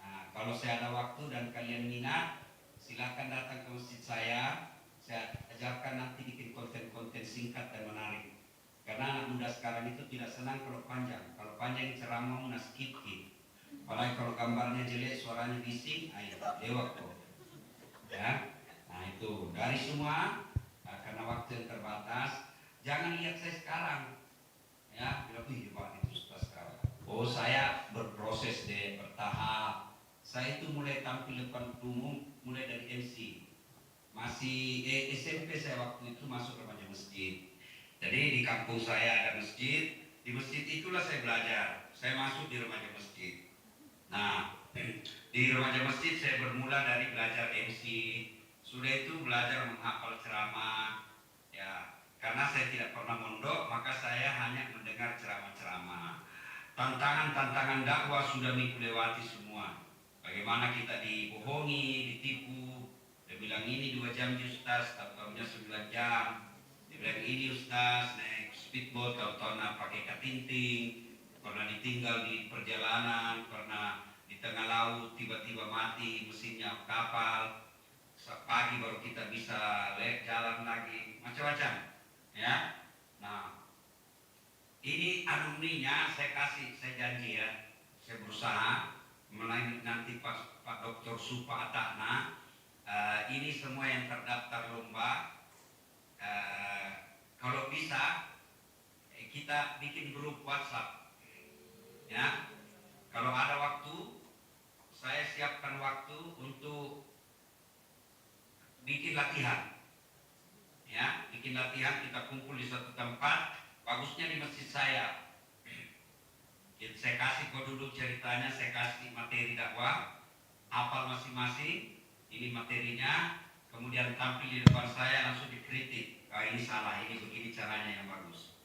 Nah, kalau saya ada waktu dan kalian minat, silakan datang ke masjid saya ajarkan nanti bikin konten-konten singkat dan menarik. Karena anak muda sekarang itu tidak senang kalau panjang. Kalau panjang ceramah mudah skip. Apalagi kalau gambarnya jelek, suaranya bising, ayo lewat kok. Ya, nah itu dari semua karena waktu yang terbatas. Jangan lihat saya sekarang, ya bilang wih Pak itu sudah sekarang. Oh saya berproses deh, bertahap. Saya itu mulai tampil depan umum mulai dari MC. Masih SMP saya waktu itu masuk remaja masjid. Jadi di kampung saya ada masjid, di masjid itulah saya belajar. Saya masuk di remaja masjid. Nah, di remaja masjid saya bermula dari belajar MC. Sudah itu belajar menghafal ceramah. Ya, karena saya tidak pernah mondok, maka saya hanya mendengar ceramah-ceramah. Tantangan-tantangan dakwah sudah minggu lewati semua. Bagaimana kita dibohongi, ditipu. Dia bilang ini 2 jam Ustaz, tahu-tahunya 9 jam. Dia bilang ini Ustaz, naik speedboat, tahu-tahunya pakai katinting. Pernah ditinggal di perjalanan, pernah di tengah laut, tiba-tiba mati mesinnya kapal. Pagi baru kita bisa jalan lagi, macam-macam. Ya, nah ini alumninya saya janji ya, saya berusaha melayani nanti Pak Dr. Supa Atakna. Ini semua yang terdaftar lomba, kalau bisa kita bikin grup WhatsApp. Ya, kalau ada waktu, saya siapkan waktu untuk bikin latihan. Ya, bikin latihan, kita kumpul di satu tempat, bagusnya di masjid saya. Jadi saya kasih kok duduk ceritanya, saya kasih materi dakwah, hafal masing-masing, ini materinya, kemudian tampil di depan saya langsung dikritik. Ini salah, ini begini caranya yang bagus.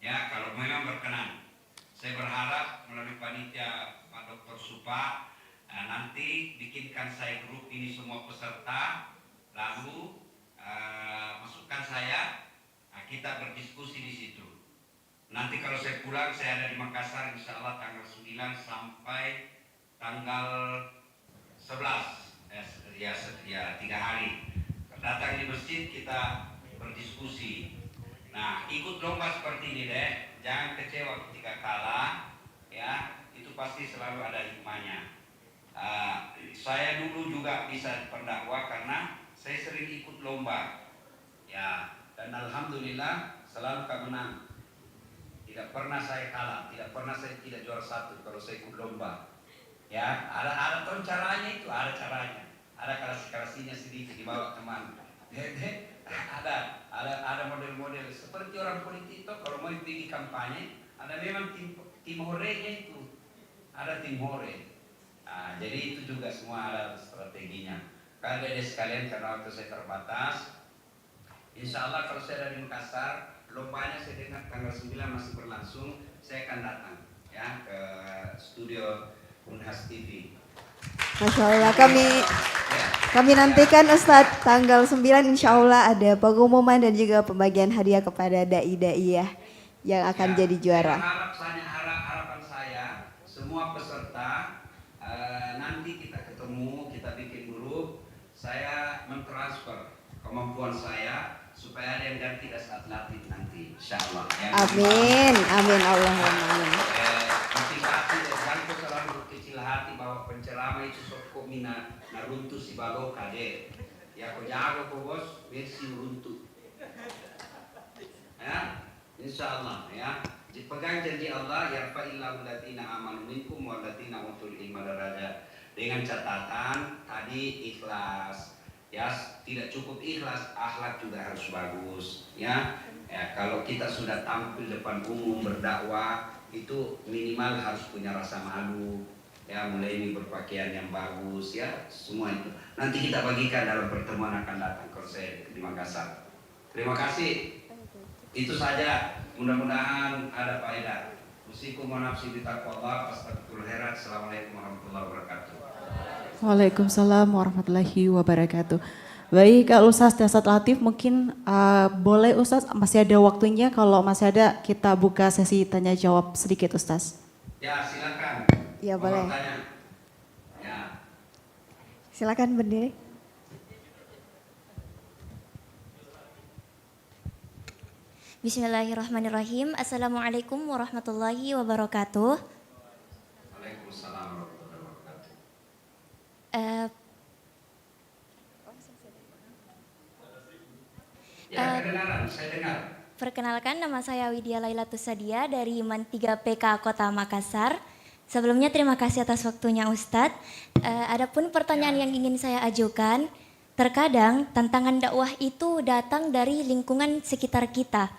Ya, kalau memang berkenan. Saya berharap melalui panitia Pak Dr. Supa nanti bikinkan saya grup ini semua peserta, lalu masukkan saya, kita berdiskusi di situ. Nanti kalau saya pulang, saya ada di Makassar insya Allah tanggal 9 sampai tanggal 11, ya 3 hari. Datang di masjid kita berdiskusi. Nah, ikut lomba seperti ini deh, jangan kecewa ketika kalah, ya itu pasti selalu ada hikmahnya. Saya dulu juga bisa pendakwah karena saya sering ikut lomba, ya dan alhamdulillah selalu menang. Tidak pernah saya kalah, tidak pernah saya tidak juara 1 kalau saya ikut lomba. Ya, ada caranya itu, ada caranya. Ada kalasi-kalasinya sedikit dibawa teman. Ada model-model seperti orang politik itu kalau mau pergi kampanye Ada memang tim horenya itu, ada tim hore. Nah, jadi itu juga semua ada strateginya. Karena dari sekalian karena waktu saya terbatas, insya Allah kalau saya dari Makassar, lombanya saya dengar tanggal 9 masih berlangsung, saya akan datang ya ke studio Unhas TV. Masya Allah, kami nantikan Ustadz tanggal 9 insya Allah ada pengumuman dan juga pembagian hadiah kepada dai-dai yang akan jadi juara. Harapan saya semua peserta nanti kita ketemu, kita bikin grup, saya mentransfer kemampuan saya supaya ada yang ganti dan saat latih nanti, insya Allah. Amin, amin Allahumma. Kecil hati dan jangan selalu kecil hati bahwa penceramah itu sokok mina naruntu si bago kade. Ya kau jago kau bos, versi runtuh. Ya, insya Allah ya. Dipegang janji Allah ya fa'illahu latina amanu minkum wa latina utul ilma darajat. Dengan catatan tadi ikhlas. Ya, tidak cukup ikhlas, akhlak juga harus bagus ya. Ya, kalau kita sudah tampil depan umum berdakwah itu minimal harus punya rasa malu ya, mulai ini berpakaian yang bagus ya, semua itu nanti kita bagikan dalam pertemuan akan datang konser di Makassar. Terima kasih, itu saja, mudah-mudahan ada faedah. Usikum wa nafsi bitaqwallah, astagfirul khairat. Assalamualaikum warahmatullahi wabarakatuh. Waalaikumsalam warahmatullahi wabarakatuh. Baik, Kak Ustaz Dasat Latif, mungkin boleh Ustaz, masih ada waktunya, kalau masih ada kita buka sesi tanya jawab sedikit Ustaz. Ya silakan. Ya boleh. Ya. Silakan berdiri. Bismillahirrahmanirrahim. Assalamualaikum warahmatullahi wabarakatuh. Waalaikumsalam warahmatullahi wabarakatuh. Ya, kedengaran, saya dengar. Perkenalkan, nama saya Widya Lailatus Sadia dari IMAN 3 PK Kota Makassar. Sebelumnya terima kasih atas waktunya Ustadz. Adapun pertanyaan yang ingin saya ajukan, terkadang tantangan dakwah itu datang dari lingkungan sekitar kita.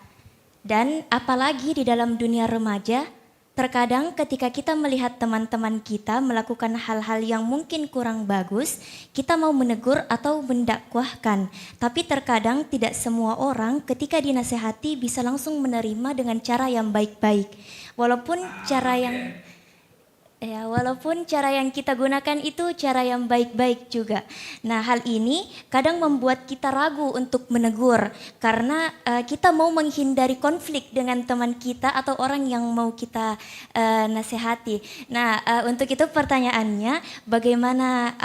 Dan apalagi di dalam dunia remaja, terkadang ketika kita melihat teman-teman kita melakukan hal-hal yang mungkin kurang bagus, kita mau menegur atau mendakwahkan. Tapi terkadang tidak semua orang ketika dinasehati bisa langsung menerima dengan cara yang baik-baik. Walaupun cara yang kita gunakan itu cara yang baik-baik juga. Nah, hal ini kadang membuat kita ragu untuk menegur karena kita mau menghindari konflik dengan teman kita atau orang yang mau kita nasihati. Nah, untuk itu pertanyaannya, bagaimana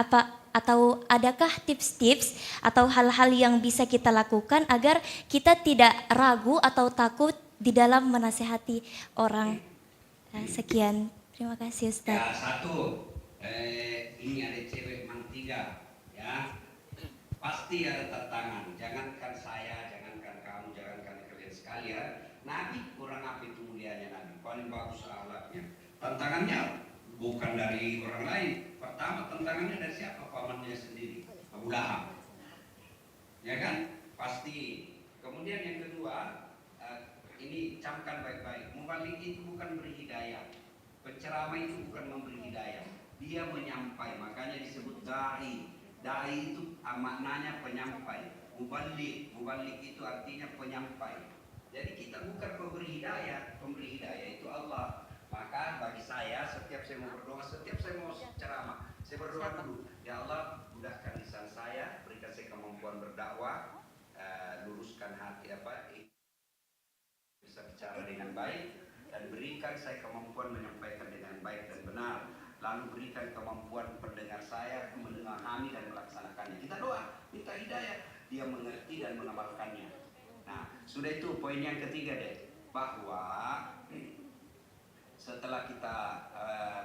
atau adakah tips-tips atau hal-hal yang bisa kita lakukan agar kita tidak ragu atau takut di dalam menasihati orang? Sekian. Terima kasih Ustaz. Ya, satu, ini ada cewek mantiga, ya, pasti ada tantangan. Jangankan saya, jangankan kamu, jangankan kalian sekalian. Nabi kurang apa itu mulianya Nabi, paling bagus akhlaknya. Tantangannya bukan dari orang lain. Pertama tantangannya dari siapa? Pamannya sendiri, Abu Lahab. Ya kan? Pasti. Kemudian yang kedua, ini camkan baik-baik. Mubalik itu bukan beri hidayah. Penceramah itu bukan memberi hidayah, dia menyampai, makanya disebut da'i. Da'i itu maknanya penyampai. Mubalik itu artinya penyampai. Jadi kita bukan pemberi hidayah itu Allah. Maka bagi saya, setiap saya mau berdoa, setiap saya mau ceramah, saya berdoa dulu, ya Allah mudahkan lisan saya, berikan saya kemampuan berdakwah, luruskan hati bisa bicara dengan baik, dan berikan saya kemampuan menyampaikan dengan baik dan benar. Lalu berikan kemampuan pendengar saya memahami dan melaksanakannya. Kita doa, minta hidayah, dia mengerti dan mengamalkannya. Nah, sudah itu poin yang ketiga deh, bahwa setelah kita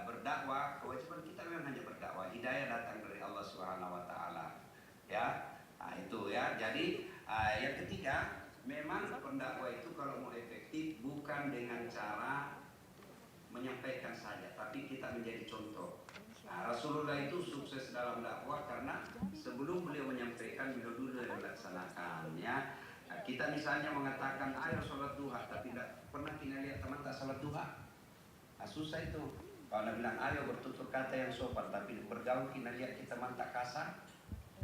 berdakwah, kewajiban kita memang hanya berdakwah. Hidayah datang dari Allah Subhanahu wa taala. Ya. Nah, itu ya. Jadi yang ketiga, memang pendakwah itu kalau mau efektif bukan dengan cara menyampaikan saja, tapi kita menjadi contoh. Nah, Rasulullah itu sukses dalam dakwah karena sebelum beliau menyampaikan, beliau dulu yang melaksanakan. Ya, nah, Kita misalnya mengatakan ayo sholat duha, tapi tidak pernah kita lihat teman tak sholat duha. Nah, susah itu. Kalau Anda bilang ayo bertutur kata yang sopan, tapi bergaul kita lihat kita teman tak kasar.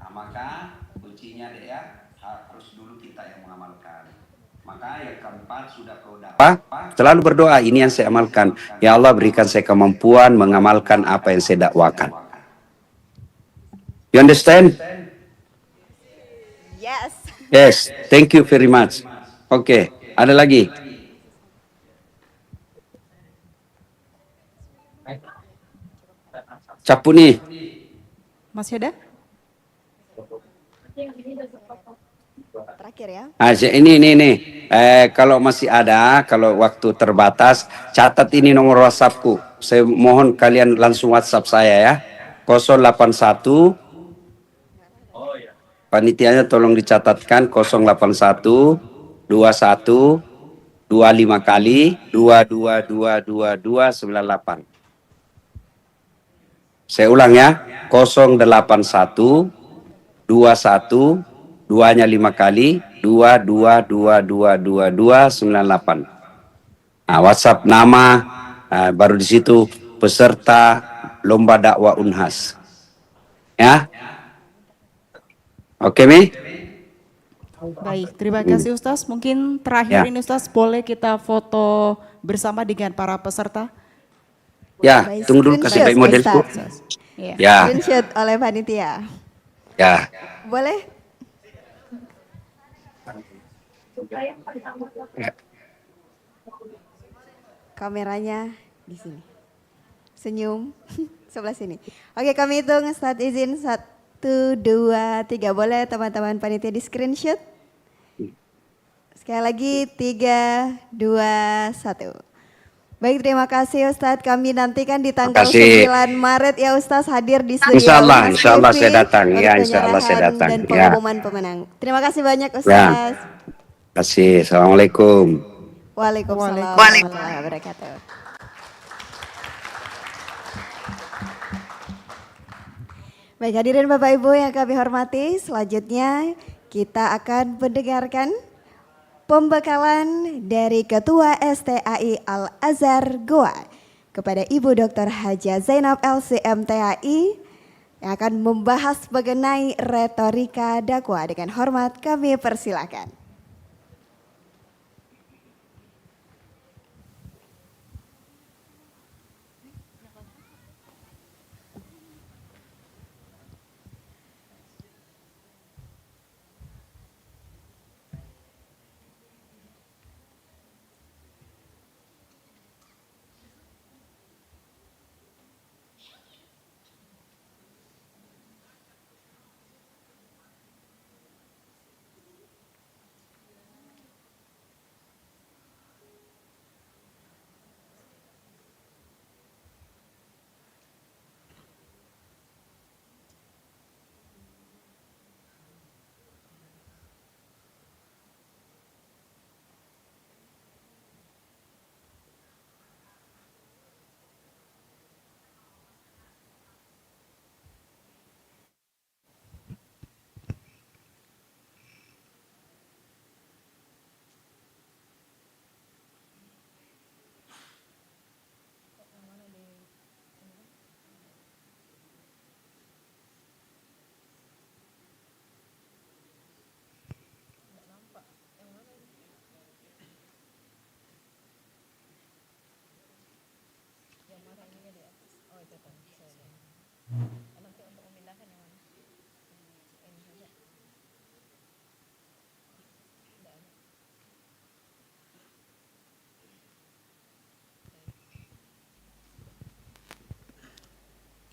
Nah, maka kuncinya deh ya, harus dulu kita yang mengamalkan. Maka yang keempat sudah kau dapat. Selalu berdoa, ini yang saya amalkan. Ya Allah berikan saya kemampuan mengamalkan apa yang saya dakwakan. You understand? Yes. Yes, thank you very much. Oke, ada lagi? Capu nih. Masih ada? Terakhir ya. Ini. Kalau masih ada, kalau waktu terbatas, catat ini nomor WhatsAppku. Saya mohon kalian langsung WhatsApp saya ya. 081. Panitianya tolong dicatatkan 081 21 25 kali 222298. Saya ulang ya. 081 21 2-nya 5 kali 22222298. Nah, WhatsApp nama, baru di situ peserta lomba dakwah Unhas. Ya. Oke, Mi? Baik, terima kasih Ustaz. Mungkin terakhir Ya. ini Ustaz, boleh kita foto bersama dengan para peserta? Ya, tunggu dulu kasih baik modelku. Ya. Screenshot oleh panitia. Ya. Boleh? Ya. Kameranya di sini. Senyum sebelah sini. Oke, kami hitung start izin 1, 2, 3. Boleh teman-teman panitia di screenshot? Sekali lagi 3, 2, 1. Baik, terima kasih Ustadz. Kami nantikan di tanggal 9 Maret ya Ustadz hadir di studio. Insya Allah TV saya datang. untuk Ya, insya Allah saya penyerahan datang. Dan Ya. pengumuman pemenang. Terima kasih banyak Ustadz. Terima kasih. Assalamualaikum. Waalaikumsalam warahmatullahi wabarakatuh. Baik, hadirin Bapak Ibu yang kami hormati, selanjutnya kita akan mendengarkan pembekalan dari Ketua STAI Al-Azhar Goa kepada Ibu Dr. Haja Zainab LCMTAI yang akan membahas mengenai retorika dakwah. Dengan hormat kami persilakan.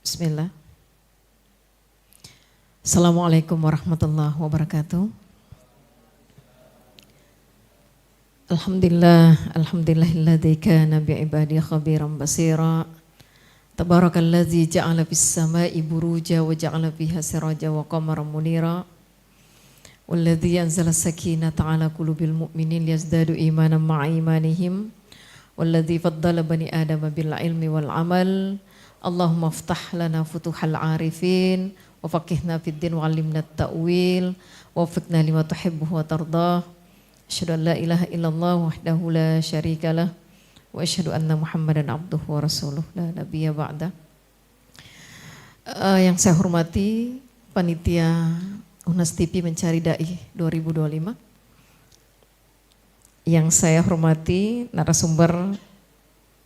Bismillah. Assalamualaikum warahmatullahi wabarakatuh. Alhamdulillahilladzi kana bi'ibadihi khabiran basira. Tabarakalladzi ja'ala fis sama'i buruja wa ja'ala fiha siraja wa qamaran munira. Walladzi anzala sakinata 'ala qulubil mu'minin liyazdadu imanan ma'a imanihim. Walladzi faddala bani adama bil ilmi wal amal. Allahumma aftah lana futuhal arifin wa faqihna fid din wa 'allimna at-ta'wil wa waffiqna lima tuhibbu wa tardah Asyhadu an la ilaha illallah wahdahu la syarikalah wa asyhadu anna Muhammadan abduhu wa rasuluh la nabiyya ba'da. Yang saya hormati panitia Unas TV Mencari Dai 2025. Yang saya hormati narasumber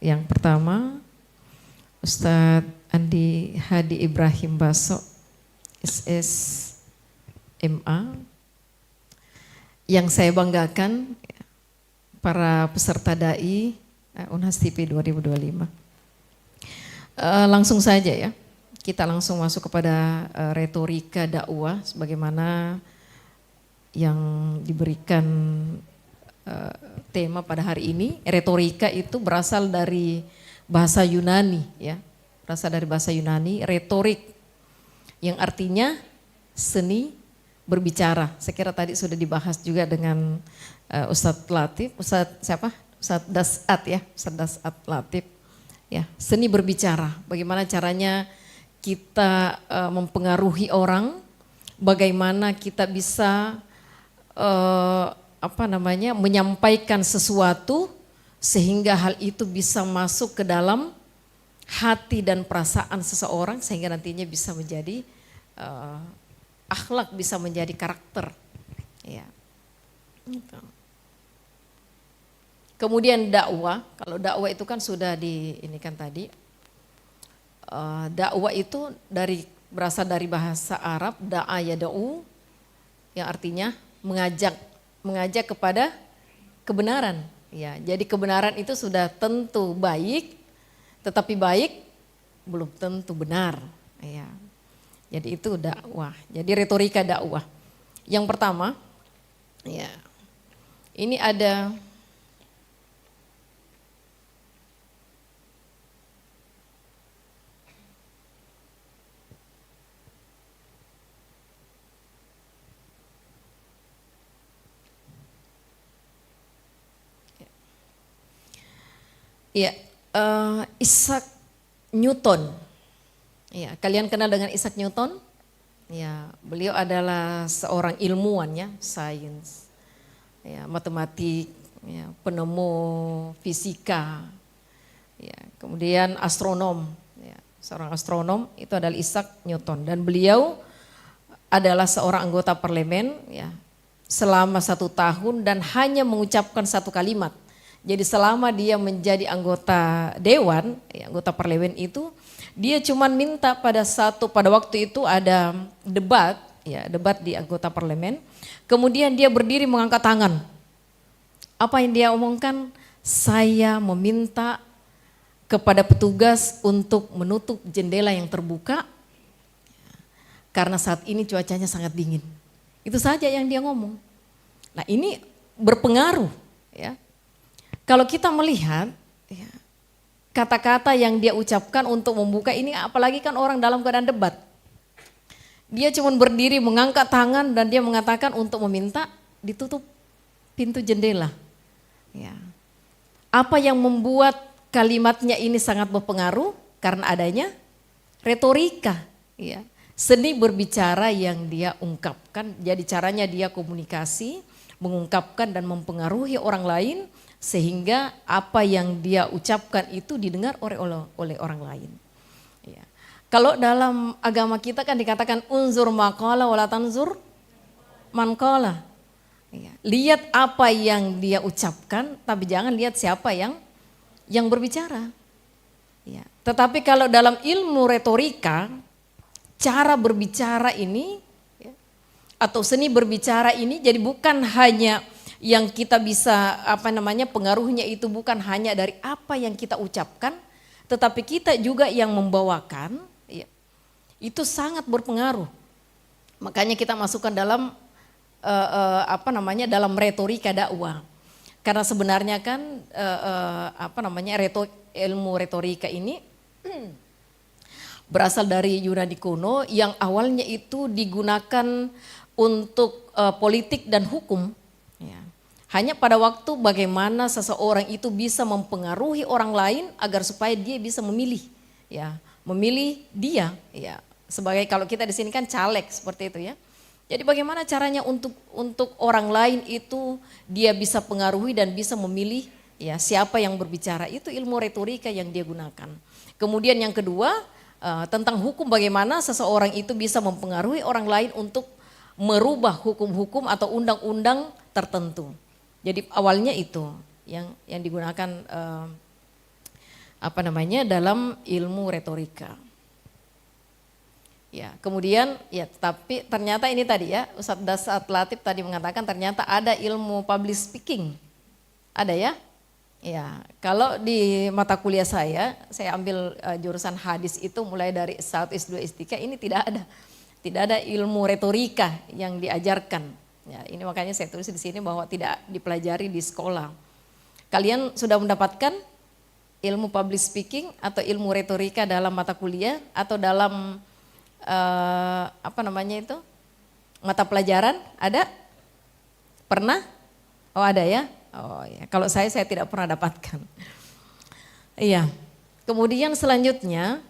yang pertama Ustadz Andi Hadi Ibrahim Baso, SSMA. Yang saya banggakan para peserta Dai Unas TV 2025. Langsung saja ya, kita langsung masuk kepada retorika dakwah sebagaimana yang diberikan tema pada hari ini. Retorika itu berasal dari bahasa Yunani ya, berasal dari bahasa Yunani, retorik yang artinya seni berbicara. Saya kira tadi sudah dibahas juga dengan Ustadz Latif, Ustadz siapa? Ustadz Dasat ya, Ustadz Dasat Latif. Ya, seni berbicara. Bagaimana caranya kita mempengaruhi orang, bagaimana kita bisa menyampaikan sesuatu sehingga hal itu bisa masuk ke dalam hati dan perasaan seseorang sehingga nantinya bisa menjadi akhlak, bisa menjadi karakter. Ya. Kemudian dakwah, kalau dakwah itu kan sudah diinikan tadi. Dakwah itu berasal dari bahasa Arab da'a yada'u, yang artinya mengajak kepada kebenaran. Ya, jadi kebenaran itu sudah tentu baik, tetapi baik belum tentu benar. Ya. Jadi itu dakwah. Jadi retorika dakwah. Yang pertama, ya, ini ada Isaac Newton. Ya, kalian kenal dengan Isaac Newton? Ya, beliau adalah seorang ilmuwan ya, sains, ya, matematik, ya, penemu fisika, ya, kemudian astronom. Ya, seorang astronom itu adalah Isaac Newton dan beliau adalah seorang anggota parlemen ya, selama 1 tahun dan hanya mengucapkan 1 kalimat. Jadi selama dia menjadi anggota dewan, ya, anggota parlemen itu, dia cuma minta pada waktu itu ada debat, ya, debat di anggota parlemen. Kemudian dia berdiri mengangkat tangan. Apa yang dia omongkan? Saya meminta kepada petugas untuk menutup jendela yang terbuka karena saat ini cuacanya sangat dingin. Itu saja yang dia ngomong. Nah, ini berpengaruh ya. Kalau kita melihat ya, kata-kata yang dia ucapkan untuk membuka ini, apalagi kan orang dalam keadaan debat. Dia cuma berdiri mengangkat tangan dan dia mengatakan untuk meminta ditutup pintu jendela. Ya. Apa yang membuat kalimatnya ini sangat berpengaruh? Karena adanya retorika. Ya. Seni berbicara yang dia ungkapkan, jadi caranya dia komunikasi, mengungkapkan dan mempengaruhi orang lain, sehingga apa yang dia ucapkan itu didengar oleh orang lain. Ya. Kalau dalam agama kita kan dikatakan unzur maqala wala tanzur manqala. Ya. Lihat apa yang dia ucapkan, tapi jangan lihat siapa yang berbicara. Ya. Tetapi kalau dalam ilmu retorika, cara berbicara ini ya, atau seni berbicara ini jadi bukan hanya yang kita bisa pengaruhnya itu bukan hanya dari apa yang kita ucapkan, tetapi kita juga yang membawakan, ya, itu sangat berpengaruh. Makanya kita masukkan dalam dalam retorika dakwah. Karena sebenarnya kan ilmu retorika ini berasal dari Yunani kuno yang awalnya itu digunakan untuk politik dan hukum. Ya. Hanya pada waktu bagaimana seseorang itu bisa mempengaruhi orang lain agar supaya dia bisa memilih, ya, memilih dia, ya. Sebagai kalau kita di sini kan caleg seperti itu ya. Jadi bagaimana caranya untuk orang lain itu dia bisa pengaruhi dan bisa memilih ya siapa yang berbicara, itu ilmu retorika yang dia gunakan. Kemudian yang kedua tentang hukum, bagaimana seseorang itu bisa mempengaruhi orang lain untuk merubah hukum-hukum atau undang-undang tertentu. Jadi awalnya itu yang digunakan dalam ilmu retorika. Ya, kemudian ya tapi ternyata ini tadi ya Ustadz Dasat Latif tadi mengatakan ternyata ada ilmu public speaking. Ada ya? Ya, kalau di mata kuliah saya ambil jurusan hadis itu mulai dari S1, S2, S3 ini tidak ada ilmu retorika yang diajarkan. Ya, ini makanya saya tulis di sini bahwa tidak dipelajari di sekolah. Kalian sudah mendapatkan ilmu public speaking atau ilmu retorika dalam mata kuliah atau dalam mata pelajaran? Ada? Pernah? Oh ada ya? Oh ya. Kalau saya tidak pernah dapatkan. Iya. Kemudian selanjutnya,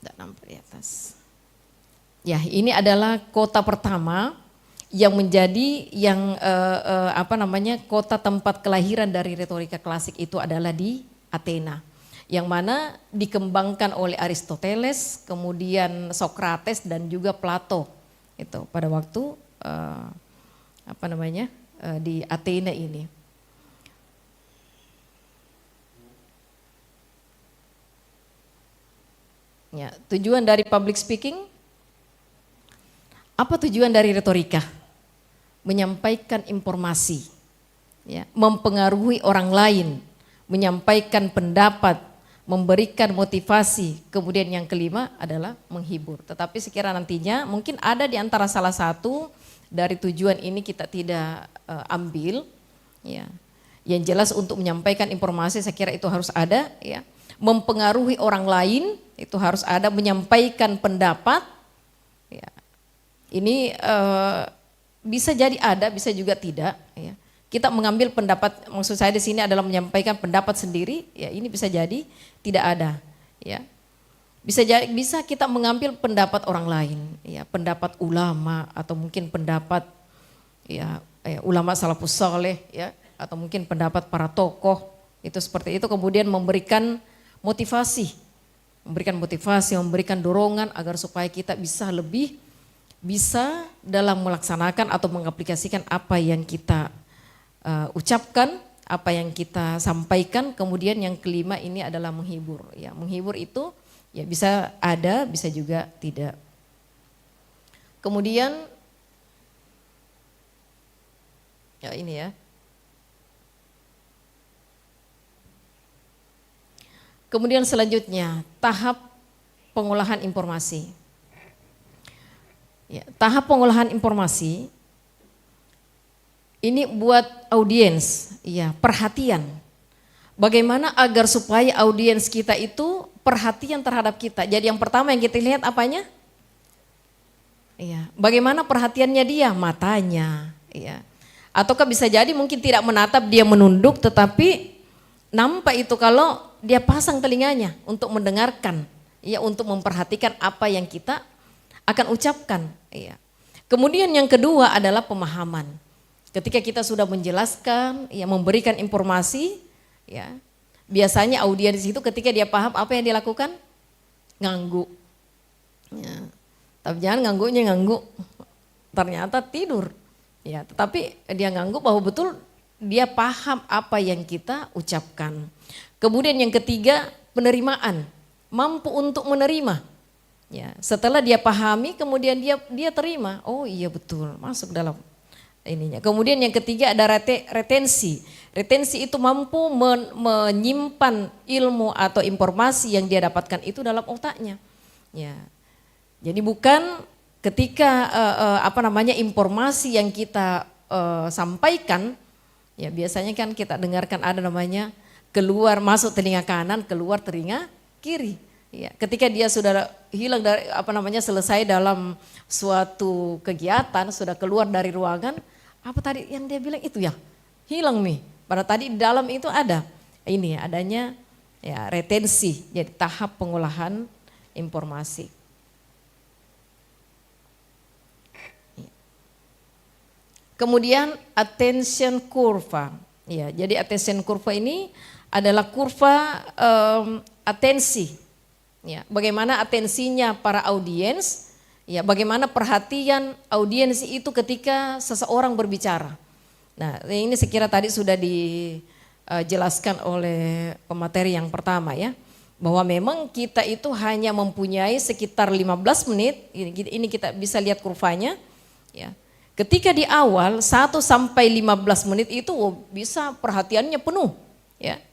tidak nampak di atas. Ya, ini adalah kota pertama yang menjadi kota tempat kelahiran dari retorika klasik itu adalah di Athena. Yang mana dikembangkan oleh Aristoteles, kemudian Socrates dan juga Plato itu pada waktu di Athena ini. Ya, tujuan dari public speaking, apa tujuan dari retorika? Menyampaikan informasi, ya, mempengaruhi orang lain, menyampaikan pendapat, memberikan motivasi, kemudian yang kelima adalah menghibur. Tetapi sekiranya nantinya mungkin ada di antara salah satu dari tujuan ini kita tidak ambil, ya. Yang jelas untuk menyampaikan informasi saya kira itu harus ada, ya. Mempengaruhi orang lain itu harus ada, menyampaikan pendapat, ya. Ini bisa jadi ada, bisa juga tidak, ya. Kita mengambil pendapat, maksud saya di sini adalah menyampaikan pendapat sendiri, ya ini bisa jadi tidak ada, ya. Bisa kita mengambil pendapat orang lain, ya pendapat ulama atau mungkin pendapat ulama salafus saleh, ya atau mungkin pendapat para tokoh itu seperti itu, kemudian memberikan motivasi, memberikan dorongan agar supaya kita bisa dalam melaksanakan atau mengaplikasikan apa yang kita ucapkan, apa yang kita sampaikan. Kemudian yang kelima ini adalah menghibur. Ya, menghibur itu ya bisa ada, bisa juga tidak. Kemudian ya ini ya. Kemudian selanjutnya tahap pengolahan informasi. Ya, tahap pengolahan informasi ini buat audiens, ya perhatian. Bagaimana agar supaya audiens kita itu perhatian terhadap kita. Jadi yang pertama yang kita lihat apanya? Iya, bagaimana perhatiannya dia? Matanya, ya. Ataukah bisa jadi mungkin tidak menatap, dia menunduk, tetapi nampak itu kalau dia pasang telinganya untuk mendengarkan, ya untuk memperhatikan apa yang kita akan ucapkan, ya. Kemudian yang kedua adalah pemahaman. Ketika kita sudah menjelaskan, ya memberikan informasi, ya biasanya audiens itu ketika dia paham apa yang dilakukan, ngangguk. Ya. Tapi jangan ngangguknya ternyata tidur. Ya, tetapi dia ngangguk bahwa betul dia paham apa yang kita ucapkan. Kemudian yang ketiga penerimaan, mampu untuk menerima. Ya, setelah dia pahami, kemudian dia terima. Oh iya betul, masuk dalam ininya. Kemudian yang ketiga ada retensi. Retensi itu mampu menyimpan ilmu atau informasi yang dia dapatkan itu dalam otaknya. Ya. Jadi bukan ketika informasi yang kita sampaikan, ya biasanya kan kita dengarkan ada namanya keluar masuk telinga kanan, keluar telinga kiri. Ya, ketika dia sudah hilang dari selesai dalam suatu kegiatan, sudah keluar dari ruangan, apa tadi yang dia bilang itu ya hilang nih. Pada tadi di dalam itu ada ini adanya ya retensi, jadi tahap pengolahan informasi. Kemudian attention kurva. Ya, jadi attention kurva ini adalah kurva atensi. Ya, bagaimana atensinya para audiens, ya, bagaimana perhatian audiens itu ketika seseorang berbicara. Nah, ini sekira tadi sudah dijelaskan oleh pemateri yang pertama ya, bahwa memang kita itu hanya mempunyai sekitar 15 menit, ini kita bisa lihat kurvanya ya. Ketika di awal 1 sampai 15 menit itu bisa perhatiannya penuh ya.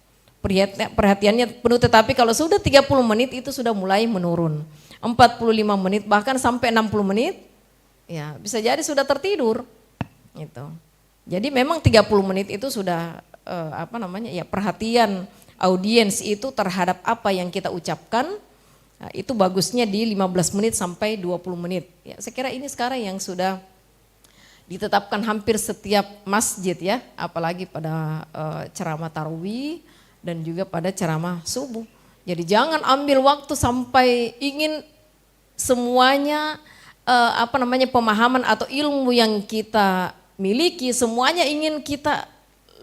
Perhatiannya penuh, tetapi kalau sudah 30 menit itu sudah mulai menurun. 45 menit bahkan sampai 60 menit ya bisa jadi sudah tertidur gitu. Jadi memang 30 menit itu sudah perhatian audiens itu terhadap apa yang kita ucapkan itu bagusnya di 15 menit sampai 20 menit. Ya, saya kira ini sekarang yang sudah ditetapkan hampir setiap masjid ya, apalagi pada ceramah tarawih dan juga pada ceramah subuh. Jadi jangan ambil waktu sampai ingin semuanya pemahaman atau ilmu yang kita miliki semuanya ingin kita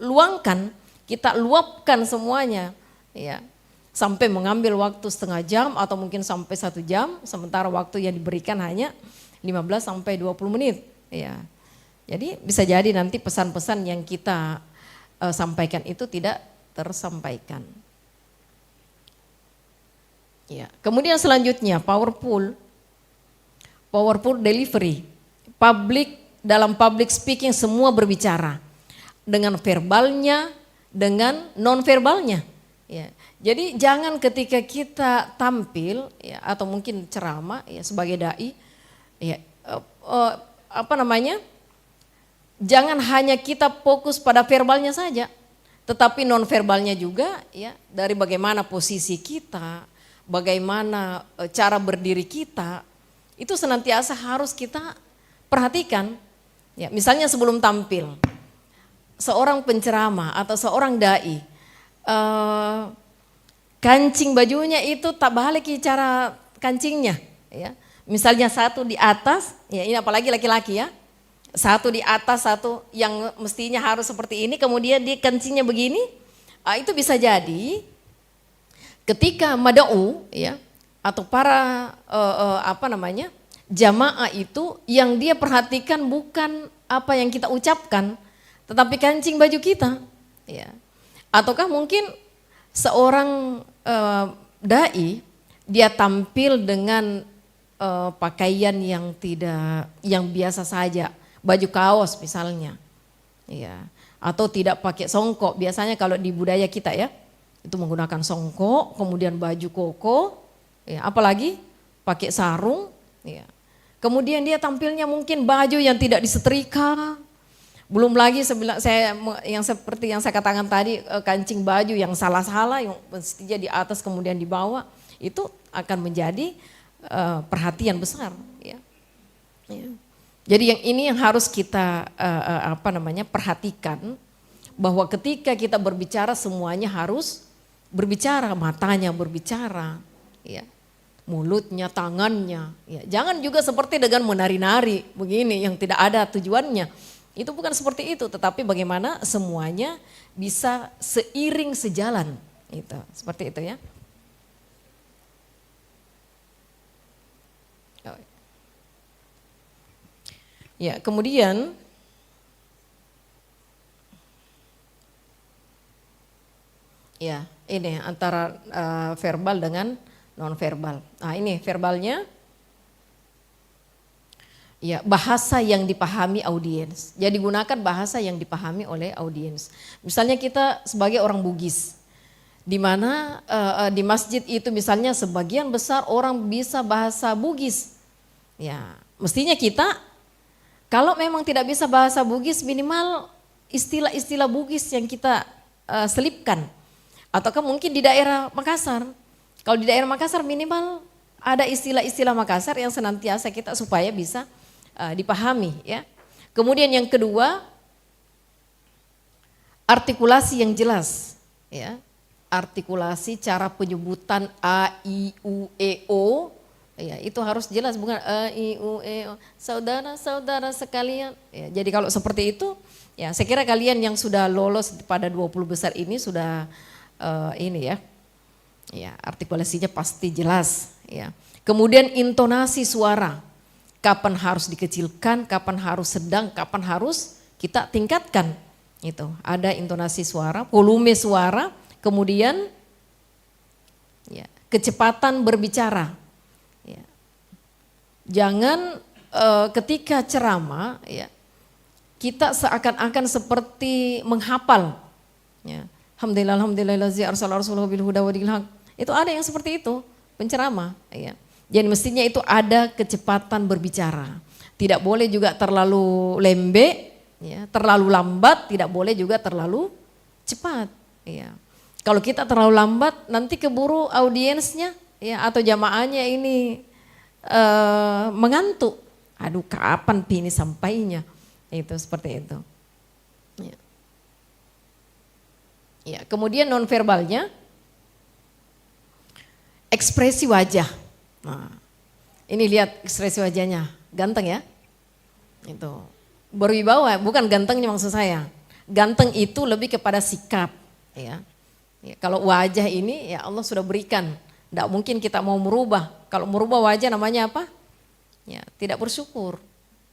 luangkan, kita luapkan semuanya ya. Sampai mengambil waktu setengah jam atau mungkin sampai 1 jam, sementara waktu yang diberikan hanya 15 sampai 20 menit ya. Jadi bisa jadi nanti pesan-pesan yang kita sampaikan itu tidak tersampaikan. Ya, kemudian selanjutnya powerful delivery. Dalam public speaking semua berbicara dengan verbalnya, dengan non verbalnya. Ya, jadi jangan ketika kita tampil ya, atau mungkin ceramah ya, sebagai dai, ya, jangan hanya kita fokus pada verbalnya saja, tetapi non verbalnya juga ya, dari bagaimana posisi kita, bagaimana cara berdiri kita, itu senantiasa harus kita perhatikan. Ya, misalnya sebelum tampil, seorang penceramah atau seorang dai, kancing bajunya itu tak balik cara kancingnya. Ya. Misalnya satu di atas, ya ini apalagi laki-laki ya, satu di atas, satu yang mestinya harus seperti ini, kemudian dia kancingnya begini, itu bisa jadi ketika mada'u ya atau para jamaah itu yang dia perhatikan bukan apa yang kita ucapkan, tetapi kancing baju kita ya. Ataukah mungkin seorang dai dia tampil dengan pakaian yang biasa saja, baju kaos misalnya ya, atau tidak pakai songkok. Biasanya kalau di budaya kita ya itu menggunakan songkok, kemudian baju koko, ya, apalagi pakai sarung. Ya. Kemudian dia tampilnya mungkin baju yang tidak disetrika, belum lagi yang seperti yang saya katakan tadi, kancing baju yang salah-salah, yang mestinya di atas kemudian di bawah, itu akan menjadi perhatian besar. Ya. Ya. Jadi yang ini yang harus kita perhatikan, bahwa ketika kita berbicara semuanya harus berbicara, matanya berbicara, ya, mulutnya, tangannya, ya. Jangan juga seperti dengan menari-nari begini yang tidak ada tujuannya. Itu bukan seperti itu, tetapi bagaimana semuanya bisa seiring sejalan, itu seperti itu ya. Ya, kemudian ya, ini antara verbal dengan non-verbal. Nah ini verbalnya, ya bahasa yang dipahami audiens. Jadi gunakan bahasa yang dipahami oleh audiens. Misalnya kita sebagai orang Bugis, di mana di masjid itu misalnya sebagian besar orang bisa bahasa Bugis. Ya, mestinya kita kalau memang tidak bisa bahasa Bugis, minimal istilah-istilah Bugis yang kita selipkan. Ataukah mungkin di daerah Makassar. Kalau di daerah Makassar minimal ada istilah-istilah Makassar yang senantiasa kita supaya bisa dipahami ya. Kemudian yang kedua, artikulasi yang jelas ya. Artikulasi cara penyebutan a, i, u, e, o ya, itu harus jelas, bukan i u e o. Saudara-saudara sekalian. Ya, jadi kalau seperti itu, ya saya kira kalian yang sudah lolos pada 20 besar ini sudah ini ya. Ya, artikulasinya pasti jelas ya. Kemudian intonasi suara. Kapan harus dikecilkan, kapan harus sedang, kapan harus kita tingkatkan. Itu ada intonasi suara, volume suara, kemudian ya, kecepatan berbicara. Ya. Jangan ketika ceramah ya, kita seakan-akan seperti menghafal. Ya. Alhamdulillahillazi arsala rasulahu bil huda wa dinil haq. Itu ada yang seperti itu, penceramah. Ya. Jadi mestinya itu ada kecepatan berbicara. Tidak boleh juga terlalu lembek, ya, terlalu lambat, tidak boleh juga terlalu cepat. Ya. Kalau kita terlalu lambat, nanti keburu audiensnya ya, atau jamaahnya ini mengantuk. Aduh, kapan ini sampainya? Itu seperti itu. Ya. Ya, kemudian nonverbalnya, ekspresi wajah. Nah, ini lihat ekspresi wajahnya, ganteng ya. Itu berwibawa, bukan gantengnya maksud saya. Ganteng itu lebih kepada sikap, ya. Ya, kalau wajah ini ya Allah sudah berikan, tidak mungkin kita mau merubah. Kalau merubah wajah namanya apa? Ya, tidak bersyukur.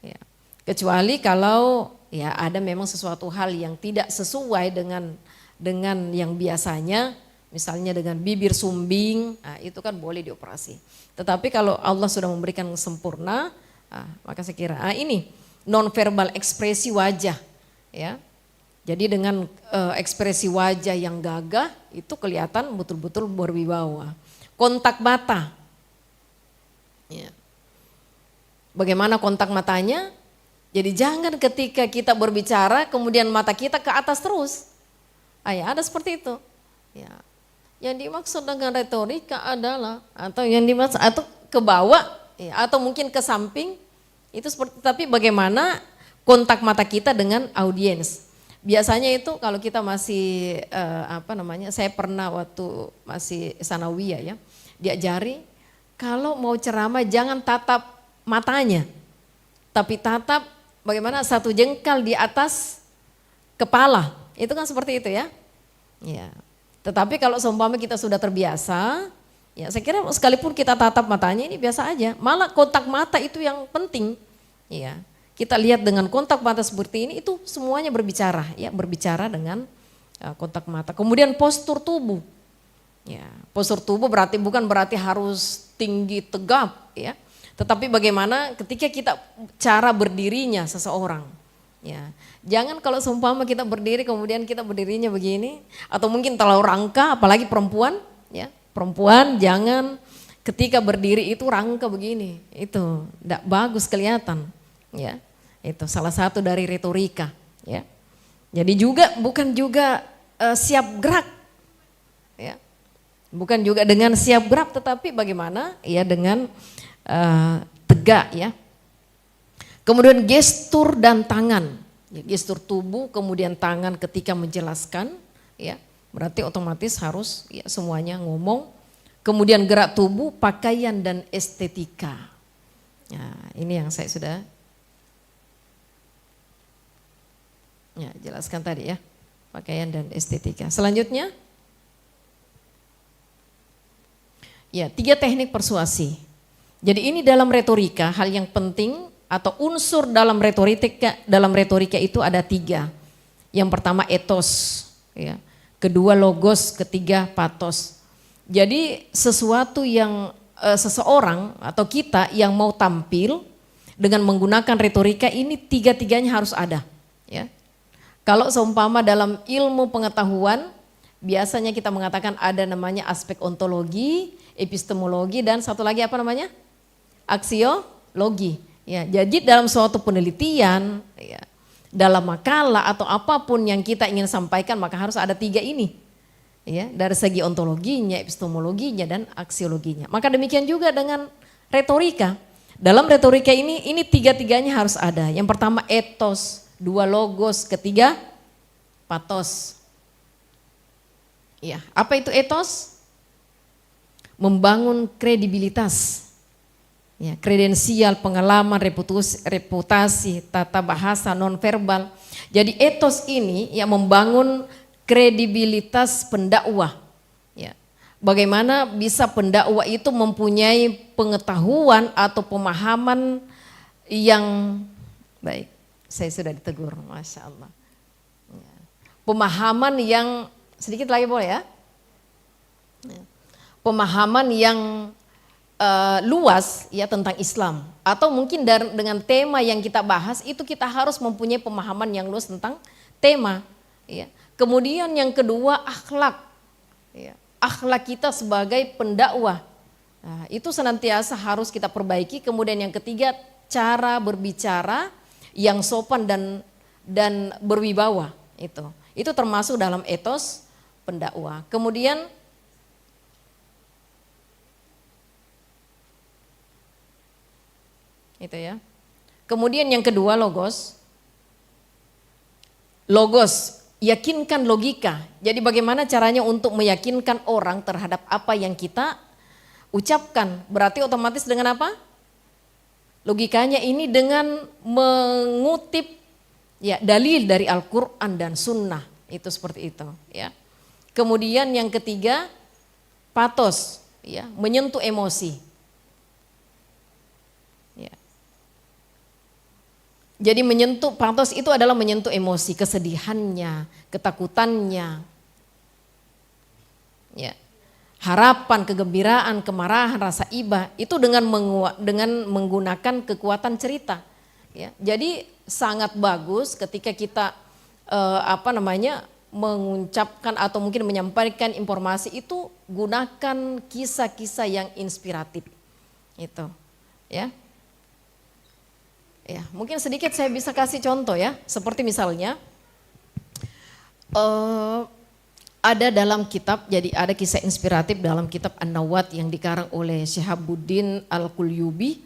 Ya. Kecuali kalau ya ada memang sesuatu hal yang tidak sesuai dengan yang biasanya. Misalnya dengan bibir sumbing, nah itu kan boleh dioperasi. Tetapi kalau Allah sudah memberikan sempurna, maka saya kira ini nonverbal ekspresi wajah, ya. Jadi dengan ekspresi wajah yang gagah itu kelihatan betul-betul berwibawa. Kontak mata, ya. Bagaimana kontak matanya? Jadi jangan ketika kita berbicara kemudian mata kita ke atas terus. Ya, ada seperti itu. Ya. Yang dimaksud dengan retorika adalah atau yang dimaksud atau ke bawah ya, atau mungkin ke samping itu seperti, tapi bagaimana kontak mata kita dengan audiens. Biasanya itu kalau kita masih saya pernah waktu masih sanawiyah ya, diajari kalau mau ceramah jangan tatap matanya. Tapi tatap bagaimana satu jengkal di atas kepala. Itu kan seperti itu ya. Ya. Tetapi kalau seumpama kita sudah terbiasa, ya saya kira sekalipun kita tatap matanya ini biasa aja. Malah kontak mata itu yang penting. Ya, kita lihat dengan kontak mata seperti ini itu semuanya berbicara, ya berbicara dengan kontak mata. Kemudian postur tubuh. Ya, postur tubuh bukan berarti harus tinggi tegap, ya. Tetapi bagaimana ketika kita cara berdirinya seseorang. Ya, jangan kalau seumpama kita berdiri kemudian kita berdirinya begini atau mungkin terlalu rangka, apalagi perempuan, ya perempuan jangan ketika berdiri itu rangka begini, itu tidak bagus kelihatan, ya itu salah satu dari retorika, ya. Jadi juga bukan juga siap gerak, ya bukan juga dengan siap gerak, tetapi bagaimana, ya dengan tegak, ya. Kemudian gestur dan tangan, ya, gestur tubuh kemudian tangan ketika menjelaskan, ya berarti otomatis harus ya semuanya ngomong. Kemudian gerak tubuh, pakaian dan estetika. Nah, ini yang saya sudah ya jelaskan tadi ya, pakaian dan estetika. Selanjutnya, ya 3 teknik persuasi. Jadi ini dalam retorika hal yang penting. Atau unsur dalam retorika itu ada 3. Yang pertama etos, ya. Kedua logos, ketiga patos. Jadi sesuatu yang seseorang atau kita yang mau tampil dengan menggunakan retorika ini 3-tiganya harus ada. Ya. Kalau seumpama dalam ilmu pengetahuan biasanya kita mengatakan ada namanya aspek ontologi, epistemologi dan satu lagi apa namanya? Aksiologi. Ya, jadi dalam suatu penelitian, ya, dalam makalah atau apapun yang kita ingin sampaikan maka harus ada 3 ini, ya, dari segi ontologinya, epistemologinya dan aksiologinya. Maka demikian juga dengan retorika. Dalam retorika ini 3-tiganya harus ada. Yang pertama etos, 2 logos, ketiga patos. Ya, apa itu etos? Membangun kredibilitas. Ya, kredensial, pengalaman, reputasi, tata bahasa, nonverbal. Jadi etos ini yang membangun kredibilitas pendakwah. Ya. Bagaimana bisa pendakwah itu mempunyai pengetahuan atau pemahaman yang baik. Saya sudah ditegur, Masya Allah. Ya. Pemahaman yang, sedikit lagi boleh ya? Ya. Pemahaman yang luas ya tentang Islam. Atau mungkin dengan tema yang kita bahas itu kita harus mempunyai pemahaman yang luas tentang tema. Ya. Kemudian yang kedua akhlak. Ya. Akhlak kita sebagai pendakwah. Nah, itu senantiasa harus kita perbaiki. Kemudian yang ketiga cara berbicara yang sopan dan berwibawa. Itu termasuk dalam etos pendakwah. Kemudian itu ya. Kemudian yang kedua logos. Logos, yakinkan logika. Jadi bagaimana caranya untuk meyakinkan orang terhadap apa yang kita ucapkan. Berarti otomatis dengan apa? Logikanya ini dengan mengutip ya dalil dari Al-Quran dan Sunnah. Itu seperti itu ya. Kemudian yang ketiga patos ya, menyentuh emosi. Jadi menyentuh, patos itu adalah menyentuh emosi, kesedihannya, ketakutannya, ya, harapan, kegembiraan, kemarahan, rasa iba itu dengan menggunakan kekuatan cerita. Ya. Jadi sangat bagus ketika kita mengucapkan atau mungkin menyampaikan informasi itu gunakan kisah-kisah yang inspiratif, itu, ya. Ya, mungkin sedikit saya bisa kasih contoh ya, seperti misalnya ada dalam kitab, jadi ada kisah inspiratif dalam kitab An-Nawat yang dikarang oleh Syihabuddin Al-Qulyubi,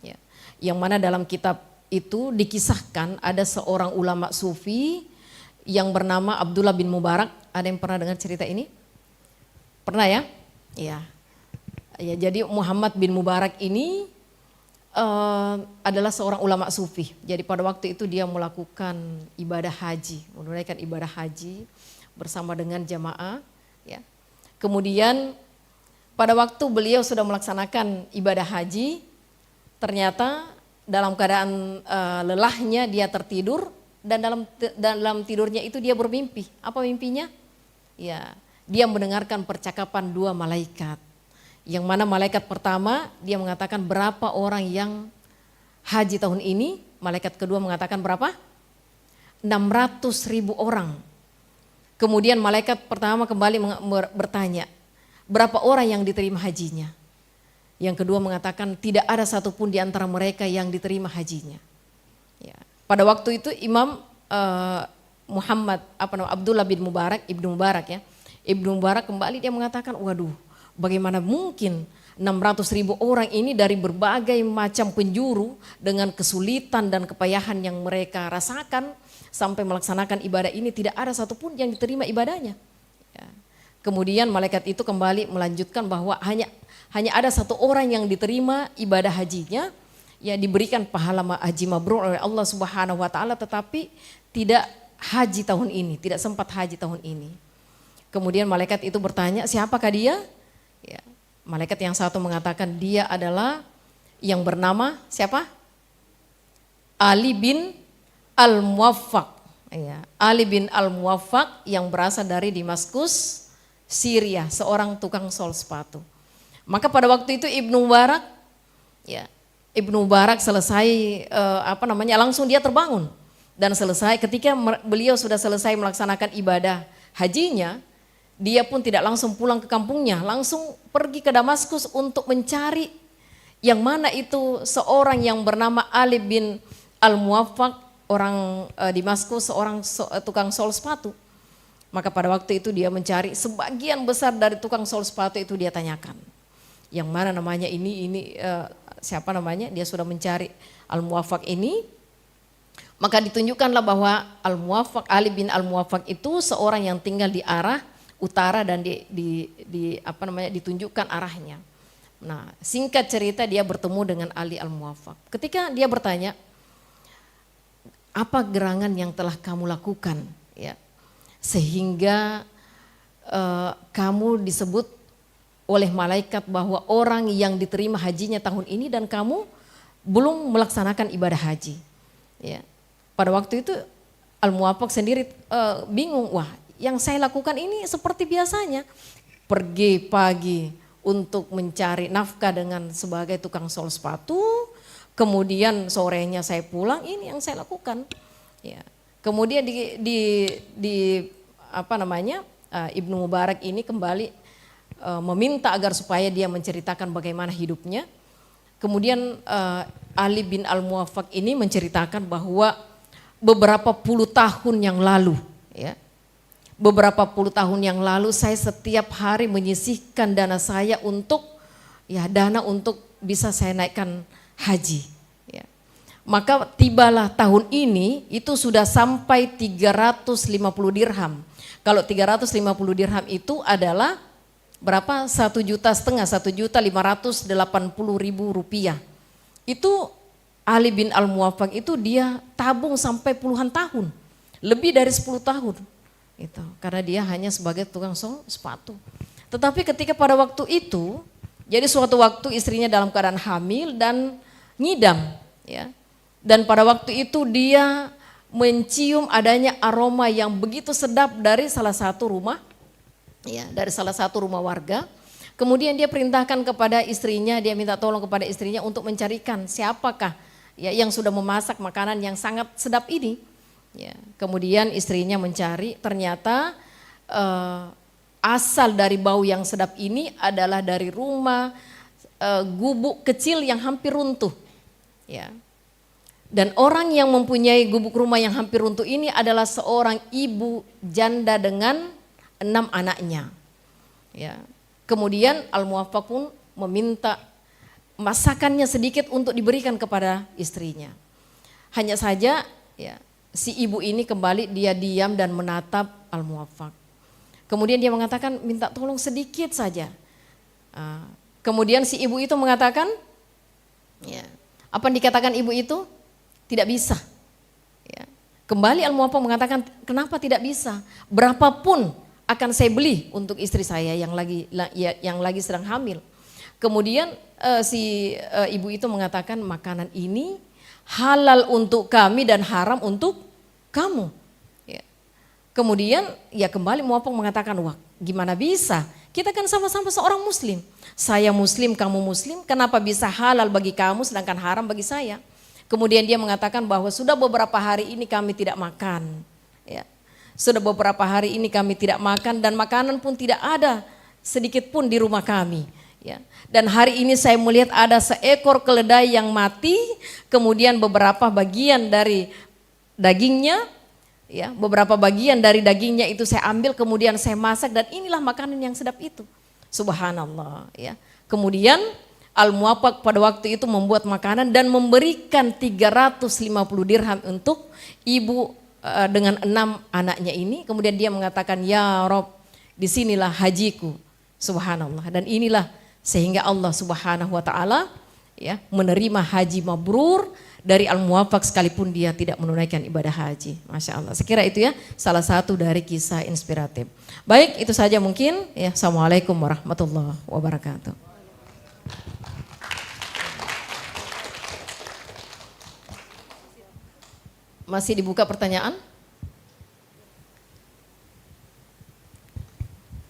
ya, yang mana dalam kitab itu dikisahkan ada seorang ulama sufi yang bernama Abdullah bin Mubarak. Ada yang pernah dengar cerita ini? Pernah ya? Iya. Ya, jadi Muhammad bin Mubarak ini adalah seorang ulama sufi. Jadi pada waktu itu dia melakukan ibadah haji, menunaikan ibadah haji bersama dengan jamaah. Ya. Kemudian pada waktu beliau sudah melaksanakan ibadah haji, ternyata dalam keadaan lelahnya dia tertidur dan dalam tidurnya itu dia bermimpi. Apa mimpinya? Ya, dia mendengarkan percakapan dua malaikat. Yang mana malaikat pertama dia mengatakan berapa orang yang haji tahun ini, malaikat kedua mengatakan berapa? 600.000 orang. Kemudian malaikat pertama kembali bertanya, berapa orang yang diterima hajinya? Yang kedua mengatakan tidak ada satupun di antara mereka yang diterima hajinya. Ya. Pada waktu itu Imam Abdullah bin Mubarak, Ibnu Mubarak ya, Ibnu Mubarak kembali dia mengatakan, waduh, bagaimana mungkin 600.000 orang ini dari berbagai macam penjuru dengan kesulitan dan kepayahan yang mereka rasakan sampai melaksanakan ibadah ini tidak ada satupun yang diterima ibadahnya. Ya. Kemudian malaikat itu kembali melanjutkan bahwa hanya ada satu orang yang diterima ibadah hajinya, ya diberikan pahala haji mabrur oleh Allah Subhanahu wa taala, tetapi tidak haji tahun ini, tidak sempat haji tahun ini. Kemudian malaikat itu bertanya, siapakah dia? Ya, malaikat yang satu mengatakan dia adalah yang bernama siapa? Ali bin Al-Muwaffaq. Ya, Ali bin Al-Muwaffaq yang berasal dari Damaskus, Syria, seorang tukang sol sepatu. Maka pada waktu itu Ibnu Mubarak, ya, Ibnu Mubarak selesai langsung dia terbangun dan selesai ketika beliau sudah selesai melaksanakan ibadah hajinya. Dia pun tidak langsung pulang ke kampungnya, langsung pergi ke Damaskus untuk mencari yang mana itu seorang yang bernama Ali bin Al-Muwaffaq, orang Damaskus, seorang tukang sol sepatu. Maka pada waktu itu dia mencari sebagian besar dari tukang sol sepatu itu dia tanyakan. Yang mana namanya siapa namanya? Dia sudah mencari Al-Muwaffaq ini. Maka ditunjukkanlah bahwa Al-Muwaffaq, Ali bin Al-Muwaffaq itu seorang yang tinggal di arah utara dan ditunjukkan arahnya. Nah, singkat cerita dia bertemu dengan Ali Al-Muwaffaq. Ketika dia bertanya, apa gerangan yang telah kamu lakukan, ya, sehingga kamu disebut oleh malaikat bahwa orang yang diterima hajinya tahun ini dan kamu belum melaksanakan ibadah haji. Ya. Pada waktu itu Al-Muwaffaq sendiri bingung, wah yang saya lakukan ini seperti biasanya, pergi pagi untuk mencari nafkah dengan sebagai tukang sol sepatu, kemudian sorenya saya pulang, ini yang saya lakukan. Ya. Kemudian Ibnu Mubarak ini kembali meminta agar supaya dia menceritakan bagaimana hidupnya. Kemudian Ali bin Al-Muwaffaq ini menceritakan bahwa beberapa puluh tahun yang lalu, ya, beberapa puluh tahun yang lalu saya setiap hari menyisihkan dana saya untuk dana untuk bisa saya naikkan haji. Ya. Maka tibalah tahun ini itu sudah sampai 350 dirham. Kalau 350 dirham itu adalah berapa? 1,5 juta, 1.580.000 rupiah. Itu Ali bin Al-Muwaffaq itu dia tabung sampai puluhan tahun, lebih dari 10 tahun. Itu karena dia hanya sebagai tukang sol sepatu. Tetapi ketika pada waktu itu, jadi suatu waktu istrinya dalam keadaan hamil dan ngidam, ya. Dan pada waktu itu dia mencium adanya aroma yang begitu sedap dari salah satu rumah, ya, dari salah satu rumah warga. Kemudian dia perintahkan kepada istrinya, dia minta tolong kepada istrinya untuk mencarikan siapakah ya yang sudah memasak makanan yang sangat sedap ini. Ya, kemudian istrinya mencari, ternyata asal dari bau yang sedap ini adalah dari rumah gubuk kecil yang hampir runtuh. Ya. Dan orang yang mempunyai gubuk rumah yang hampir runtuh ini adalah seorang ibu janda dengan 6 anaknya. Ya. Kemudian Al-Muwaffaq pun meminta masakannya sedikit untuk diberikan kepada istrinya. Hanya saja ya, si ibu ini kembali dia diam dan menatap Al-Muwaffaq. Kemudian dia mengatakan minta tolong sedikit saja. Kemudian si ibu itu mengatakan, ya, apa yang dikatakan ibu itu? Tidak bisa. Ya. Kembali Al-Muwaffaq mengatakan kenapa tidak bisa? Berapapun akan saya beli untuk istri saya yang lagi sedang hamil. Kemudian si ibu itu mengatakan makanan ini halal untuk kami dan haram untuk kamu. Ya. Kemudian ya kembali Muwaffaq mengatakan, wah gimana bisa? Kita kan sama-sama seorang muslim. Saya muslim, kamu muslim, kenapa bisa halal bagi kamu sedangkan haram bagi saya? Kemudian dia mengatakan bahwa sudah beberapa hari ini kami tidak makan. Ya. Sudah beberapa hari ini kami tidak makan dan makanan pun tidak ada sedikit pun di rumah kami. Ya. Dan hari ini saya melihat ada seekor keledai yang mati, kemudian beberapa bagian dari dagingnya, ya, beberapa bagian dari dagingnya itu saya ambil kemudian saya masak dan inilah makanan yang sedap itu. Subhanallah. Ya. Kemudian Al-Muwaffaq pada waktu itu membuat makanan dan memberikan 350 dirham untuk ibu dengan 6 anaknya ini. Kemudian dia mengatakan, ya Rob, disinilah hajiku. Subhanallah. Dan inilah sehingga Allah Subhanahu wa taala ya menerima haji mabrur dari Al-Muwaffaq sekalipun dia tidak menunaikan ibadah haji. Masya Allah. Sekira itu ya salah satu dari kisah inspiratif. Baik, itu saja mungkin ya. Assalamualaikum warahmatullahi wabarakatuh. Masih dibuka pertanyaan?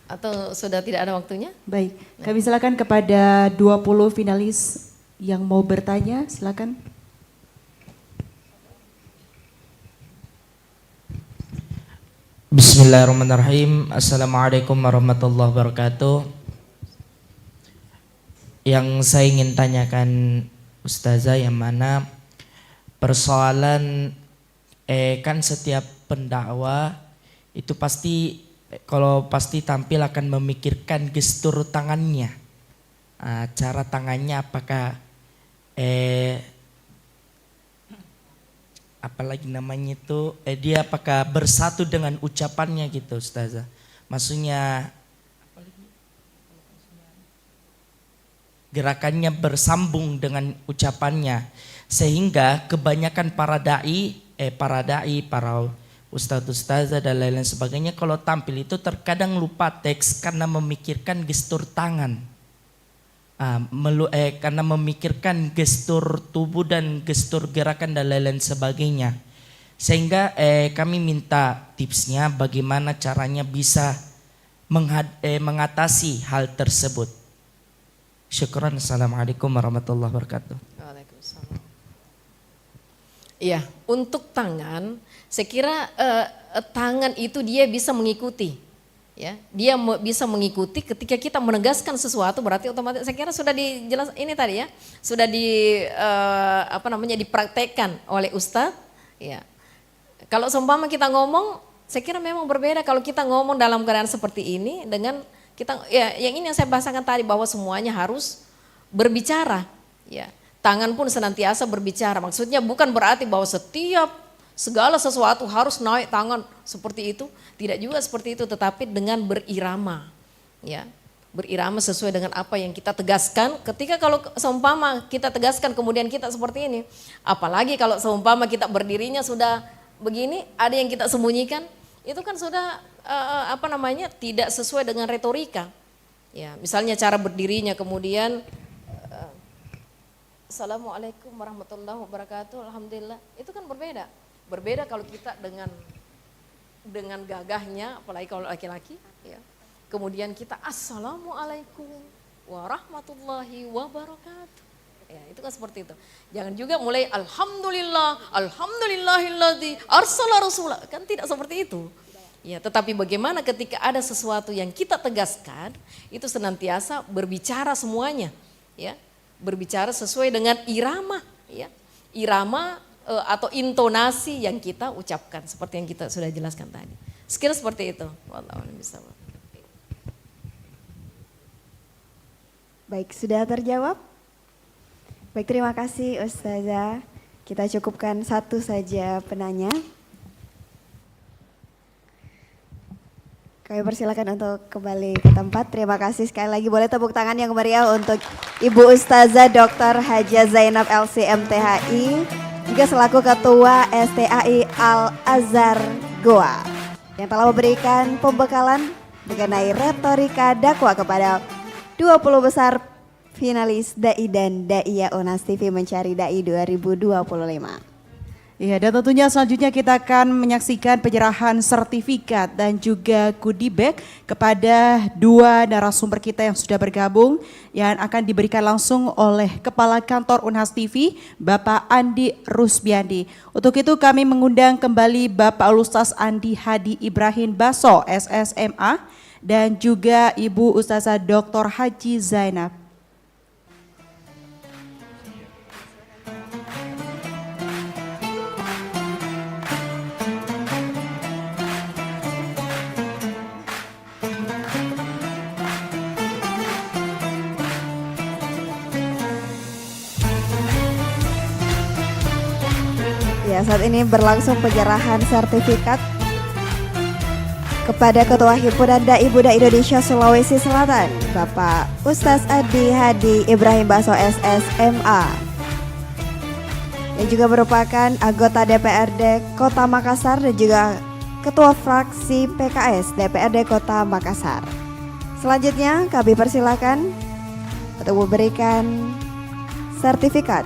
Atau sudah tidak ada waktunya? Baik, kami silakan kepada 20 finalis yang mau bertanya, silakan. Bismillahirrahmanirrahim. Assalamualaikum warahmatullahi wabarakatuh. Yang saya ingin tanyakan Ustazah, yang mana persoalan kan setiap pendakwah itu pasti tampil akan memikirkan gestur tangannya, cara tangannya apakah apalagi namanya itu dia apakah bersatu dengan ucapannya gitu Ustazah. Maksudnya gerakannya bersambung dengan ucapannya. Sehingga kebanyakan para ustadz-ustazah dan lain-lain sebagainya kalau tampil itu terkadang lupa teks karena memikirkan gestur tangan. Karena memikirkan gestur tubuh dan gestur gerakan dan lain-lain sebagainya. Sehingga kami minta tipsnya bagaimana caranya bisa mengatasi hal tersebut. Syukran. Assalamualaikum warahmatullahi wabarakatuh. Waalaikumsalam. Iya, untuk tangan, saya kira tangan itu dia bisa mengikuti. Ya, dia bisa mengikuti ketika kita menegaskan sesuatu, berarti otomatis saya kira sudah dijelas ini tadi ya, sudah dipraktekkan oleh Ustadz. Ya, kalau seumpama kita ngomong, saya kira memang berbeda kalau kita ngomong dalam keadaan seperti ini dengan kita, ya, yang ini yang saya bahasakan tadi bahwa semuanya harus berbicara. Ya, tangan pun senantiasa berbicara. Maksudnya bukan berarti bahwa segala sesuatu harus naik tangan seperti itu, tidak juga seperti itu, tetapi dengan berirama, ya, berirama sesuai dengan apa yang kita tegaskan. Ketika kalau seumpama kita tegaskan kemudian kita seperti ini, apalagi kalau seumpama kita berdirinya sudah begini, ada yang kita sembunyikan, itu kan sudah tidak sesuai dengan retorika. Ya, misalnya cara berdirinya kemudian Assalamualaikum warahmatullahi wabarakatuh, alhamdulillah, itu kan berbeda. Berbeda kalau kita dengan gagahnya, apalagi kalau laki-laki, ya. Kemudian kita Assalamualaikum warahmatullahi wabarakatuh. Ya, itu kan seperti itu. Jangan juga mulai alhamdulillahilladzi arsala rasulah, kan tidak seperti itu. Ya, tetapi bagaimana ketika ada sesuatu yang kita tegaskan, itu senantiasa berbicara semuanya, ya. Berbicara sesuai dengan irama, ya. Irama atau intonasi yang kita ucapkan seperti yang kita sudah jelaskan tadi. Sekira seperti itu. Wallahu a'lam bishawab. Baik, sudah terjawab? Baik, terima kasih Ustazah. Kita cukupkan satu saja penanya. Kami persilakan untuk kembali ke tempat. Terima kasih sekali lagi. Boleh tepuk tangan yang meriah untuk Ibu Ustazah Dr. Hajah Zainab LCMTHI, juga selaku Ketua STAI Al-Azhar Goa, yang telah memberikan pembekalan mengenai retorika dakwah kepada 20 besar finalis Dai dan Daiyah UNAS TV Mencari Dai 2025. Ya, dan tentunya selanjutnya kita akan menyaksikan penyerahan sertifikat dan juga goodie bag kepada dua narasumber kita yang sudah bergabung, yang akan diberikan langsung oleh Kepala Kantor UNAS TV, Bapak Andi Rusbiandi. Untuk itu kami mengundang kembali Bapak Ustaz Andi Hadi Ibrahim Baso, SSMA, dan juga Ibu Ustazah Dr. Haji Zainab. Ya, saat ini berlangsung penyerahan sertifikat kepada Ketua Himpunan Dai Buddha Indonesia Sulawesi Selatan, Bapak Ustaz Andi Hadi Ibrahim Baso SSMA, yang juga merupakan anggota DPRD Kota Makassar dan juga Ketua Fraksi PKS DPRD Kota Makassar. Selanjutnya kami persilakan untuk memberikan sertifikat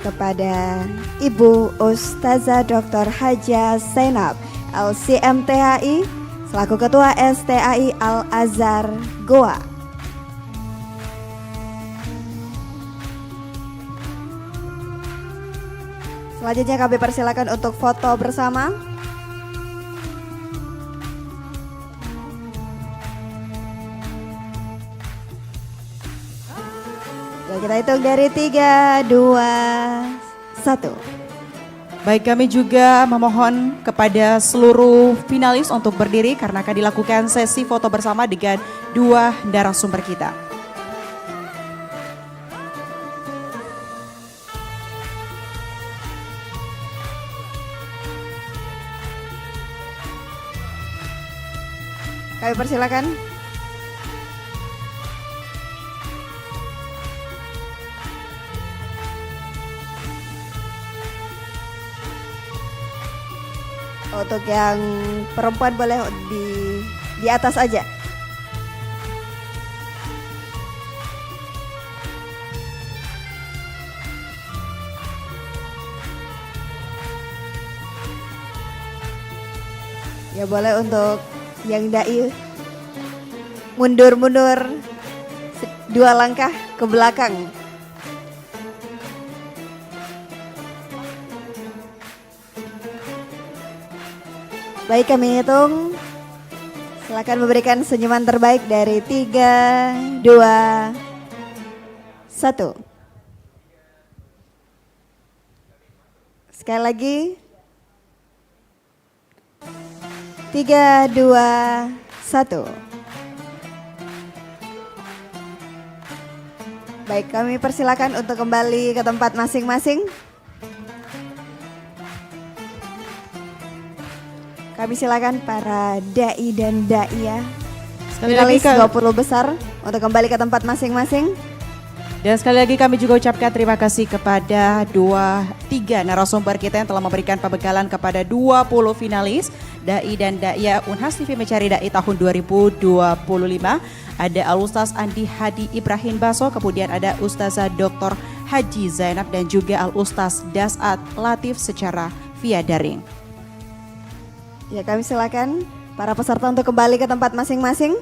kepada Ibu Ustazah Dr. Hajah Zainab LCMTHI selaku Ketua STAI Al-Azhar Goa. Selanjutnya kami persilakan untuk foto bersama. Kita hitung dari 3, 2, 1. Baik, kami juga memohon kepada seluruh finalis untuk berdiri karena akan dilakukan sesi foto bersama dengan dua narasumber kita. Kami persilakan. Untuk yang perempuan boleh di atas aja. Ya boleh untuk yang dai mundur-mundur 2 langkah ke belakang. Baik, kami hitung. Silakan memberikan senyuman terbaik dari 3, 2, 1. Sekali lagi. 3, 2, 1. Baik, kami persilakan untuk kembali ke tempat masing-masing. Kami silakan para dai dan daiyah finalis 20 besar untuk kembali ke tempat masing-masing. Dan sekali lagi kami juga ucapkan terima kasih kepada 3 narasumber kita yang telah memberikan pembekalan kepada 20 finalis dai dan daiyah Unhas TV Mencari Dai tahun 2025. Ada Al-Ustaz Andi Hadi Ibrahim Baso, kemudian ada Ustazah Dr. Haji Zainab dan juga Al-Ustaz Dasat Latif secara via daring. Ya, kami silakan para peserta untuk kembali ke tempat masing-masing.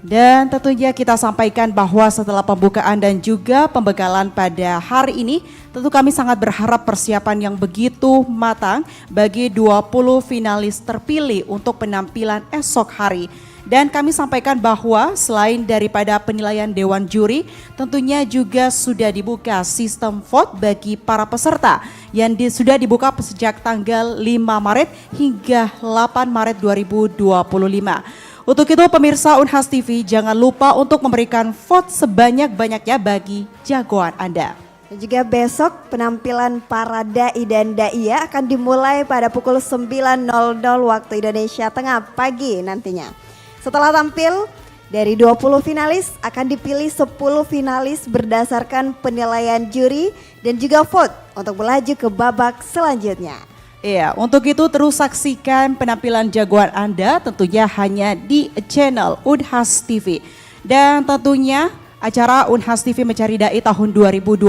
Dan tentunya kita sampaikan bahwa setelah pembukaan dan juga pembekalan pada hari ini, tentu kami sangat berharap persiapan yang begitu matang bagi 20 finalis terpilih untuk penampilan esok hari. Dan kami sampaikan bahwa selain daripada penilaian Dewan Juri, tentunya juga sudah dibuka sistem vote bagi para peserta yang sudah dibuka sejak tanggal 5 Maret hingga 8 Maret 2025. Untuk itu pemirsa Unhas TV jangan lupa untuk memberikan vote sebanyak-banyaknya bagi jagoan Anda. Dan juga besok penampilan para dai dan daiyah akan dimulai pada pukul 9.00 waktu Indonesia Tengah pagi nantinya. Setelah tampil, dari 20 finalis akan dipilih 10 finalis berdasarkan penilaian juri dan juga vote untuk melaju ke babak selanjutnya. Iya, untuk itu terus saksikan penampilan jagoan Anda tentunya hanya di channel Unhas TV. Dan tentunya acara Unhas TV Mencari Dai tahun 2025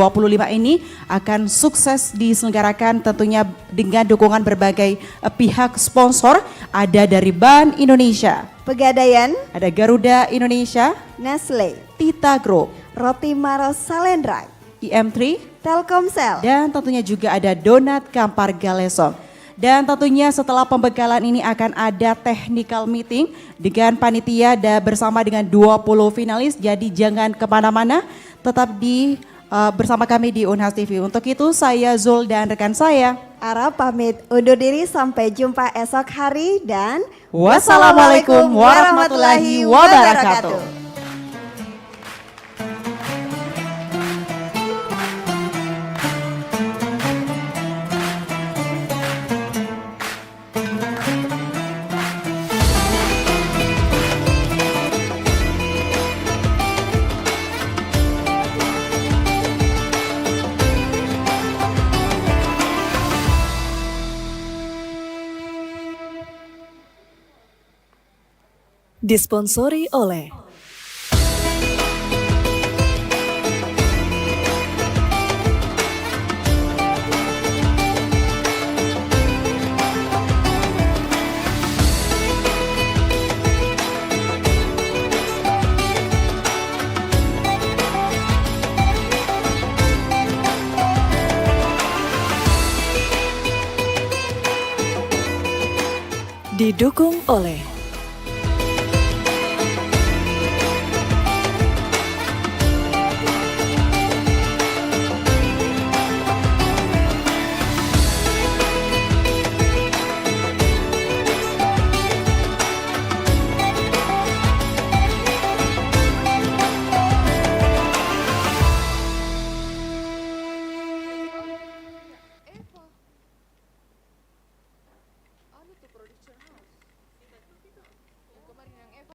ini akan sukses diselenggarakan tentunya dengan dukungan berbagai pihak sponsor. Ada dari Bank Indonesia, Pegadaian, ada Garuda Indonesia, Nestle, Tita Group, Roti Maros Salendra, IM3, Telkomsel, dan tentunya juga ada Donat Kampar Galesong. Dan tentunya setelah pembekalan ini akan ada technical meeting dengan panitia dan bersama dengan 20 finalis. Jadi jangan kemana-mana, tetap bersama kami di Unhas TV. Untuk itu saya Zul dan rekan saya Ara pamit undur diri, sampai jumpa esok hari dan wassalamualaikum warahmatullahi wabarakatuh. Disponsori oleh didukung oleh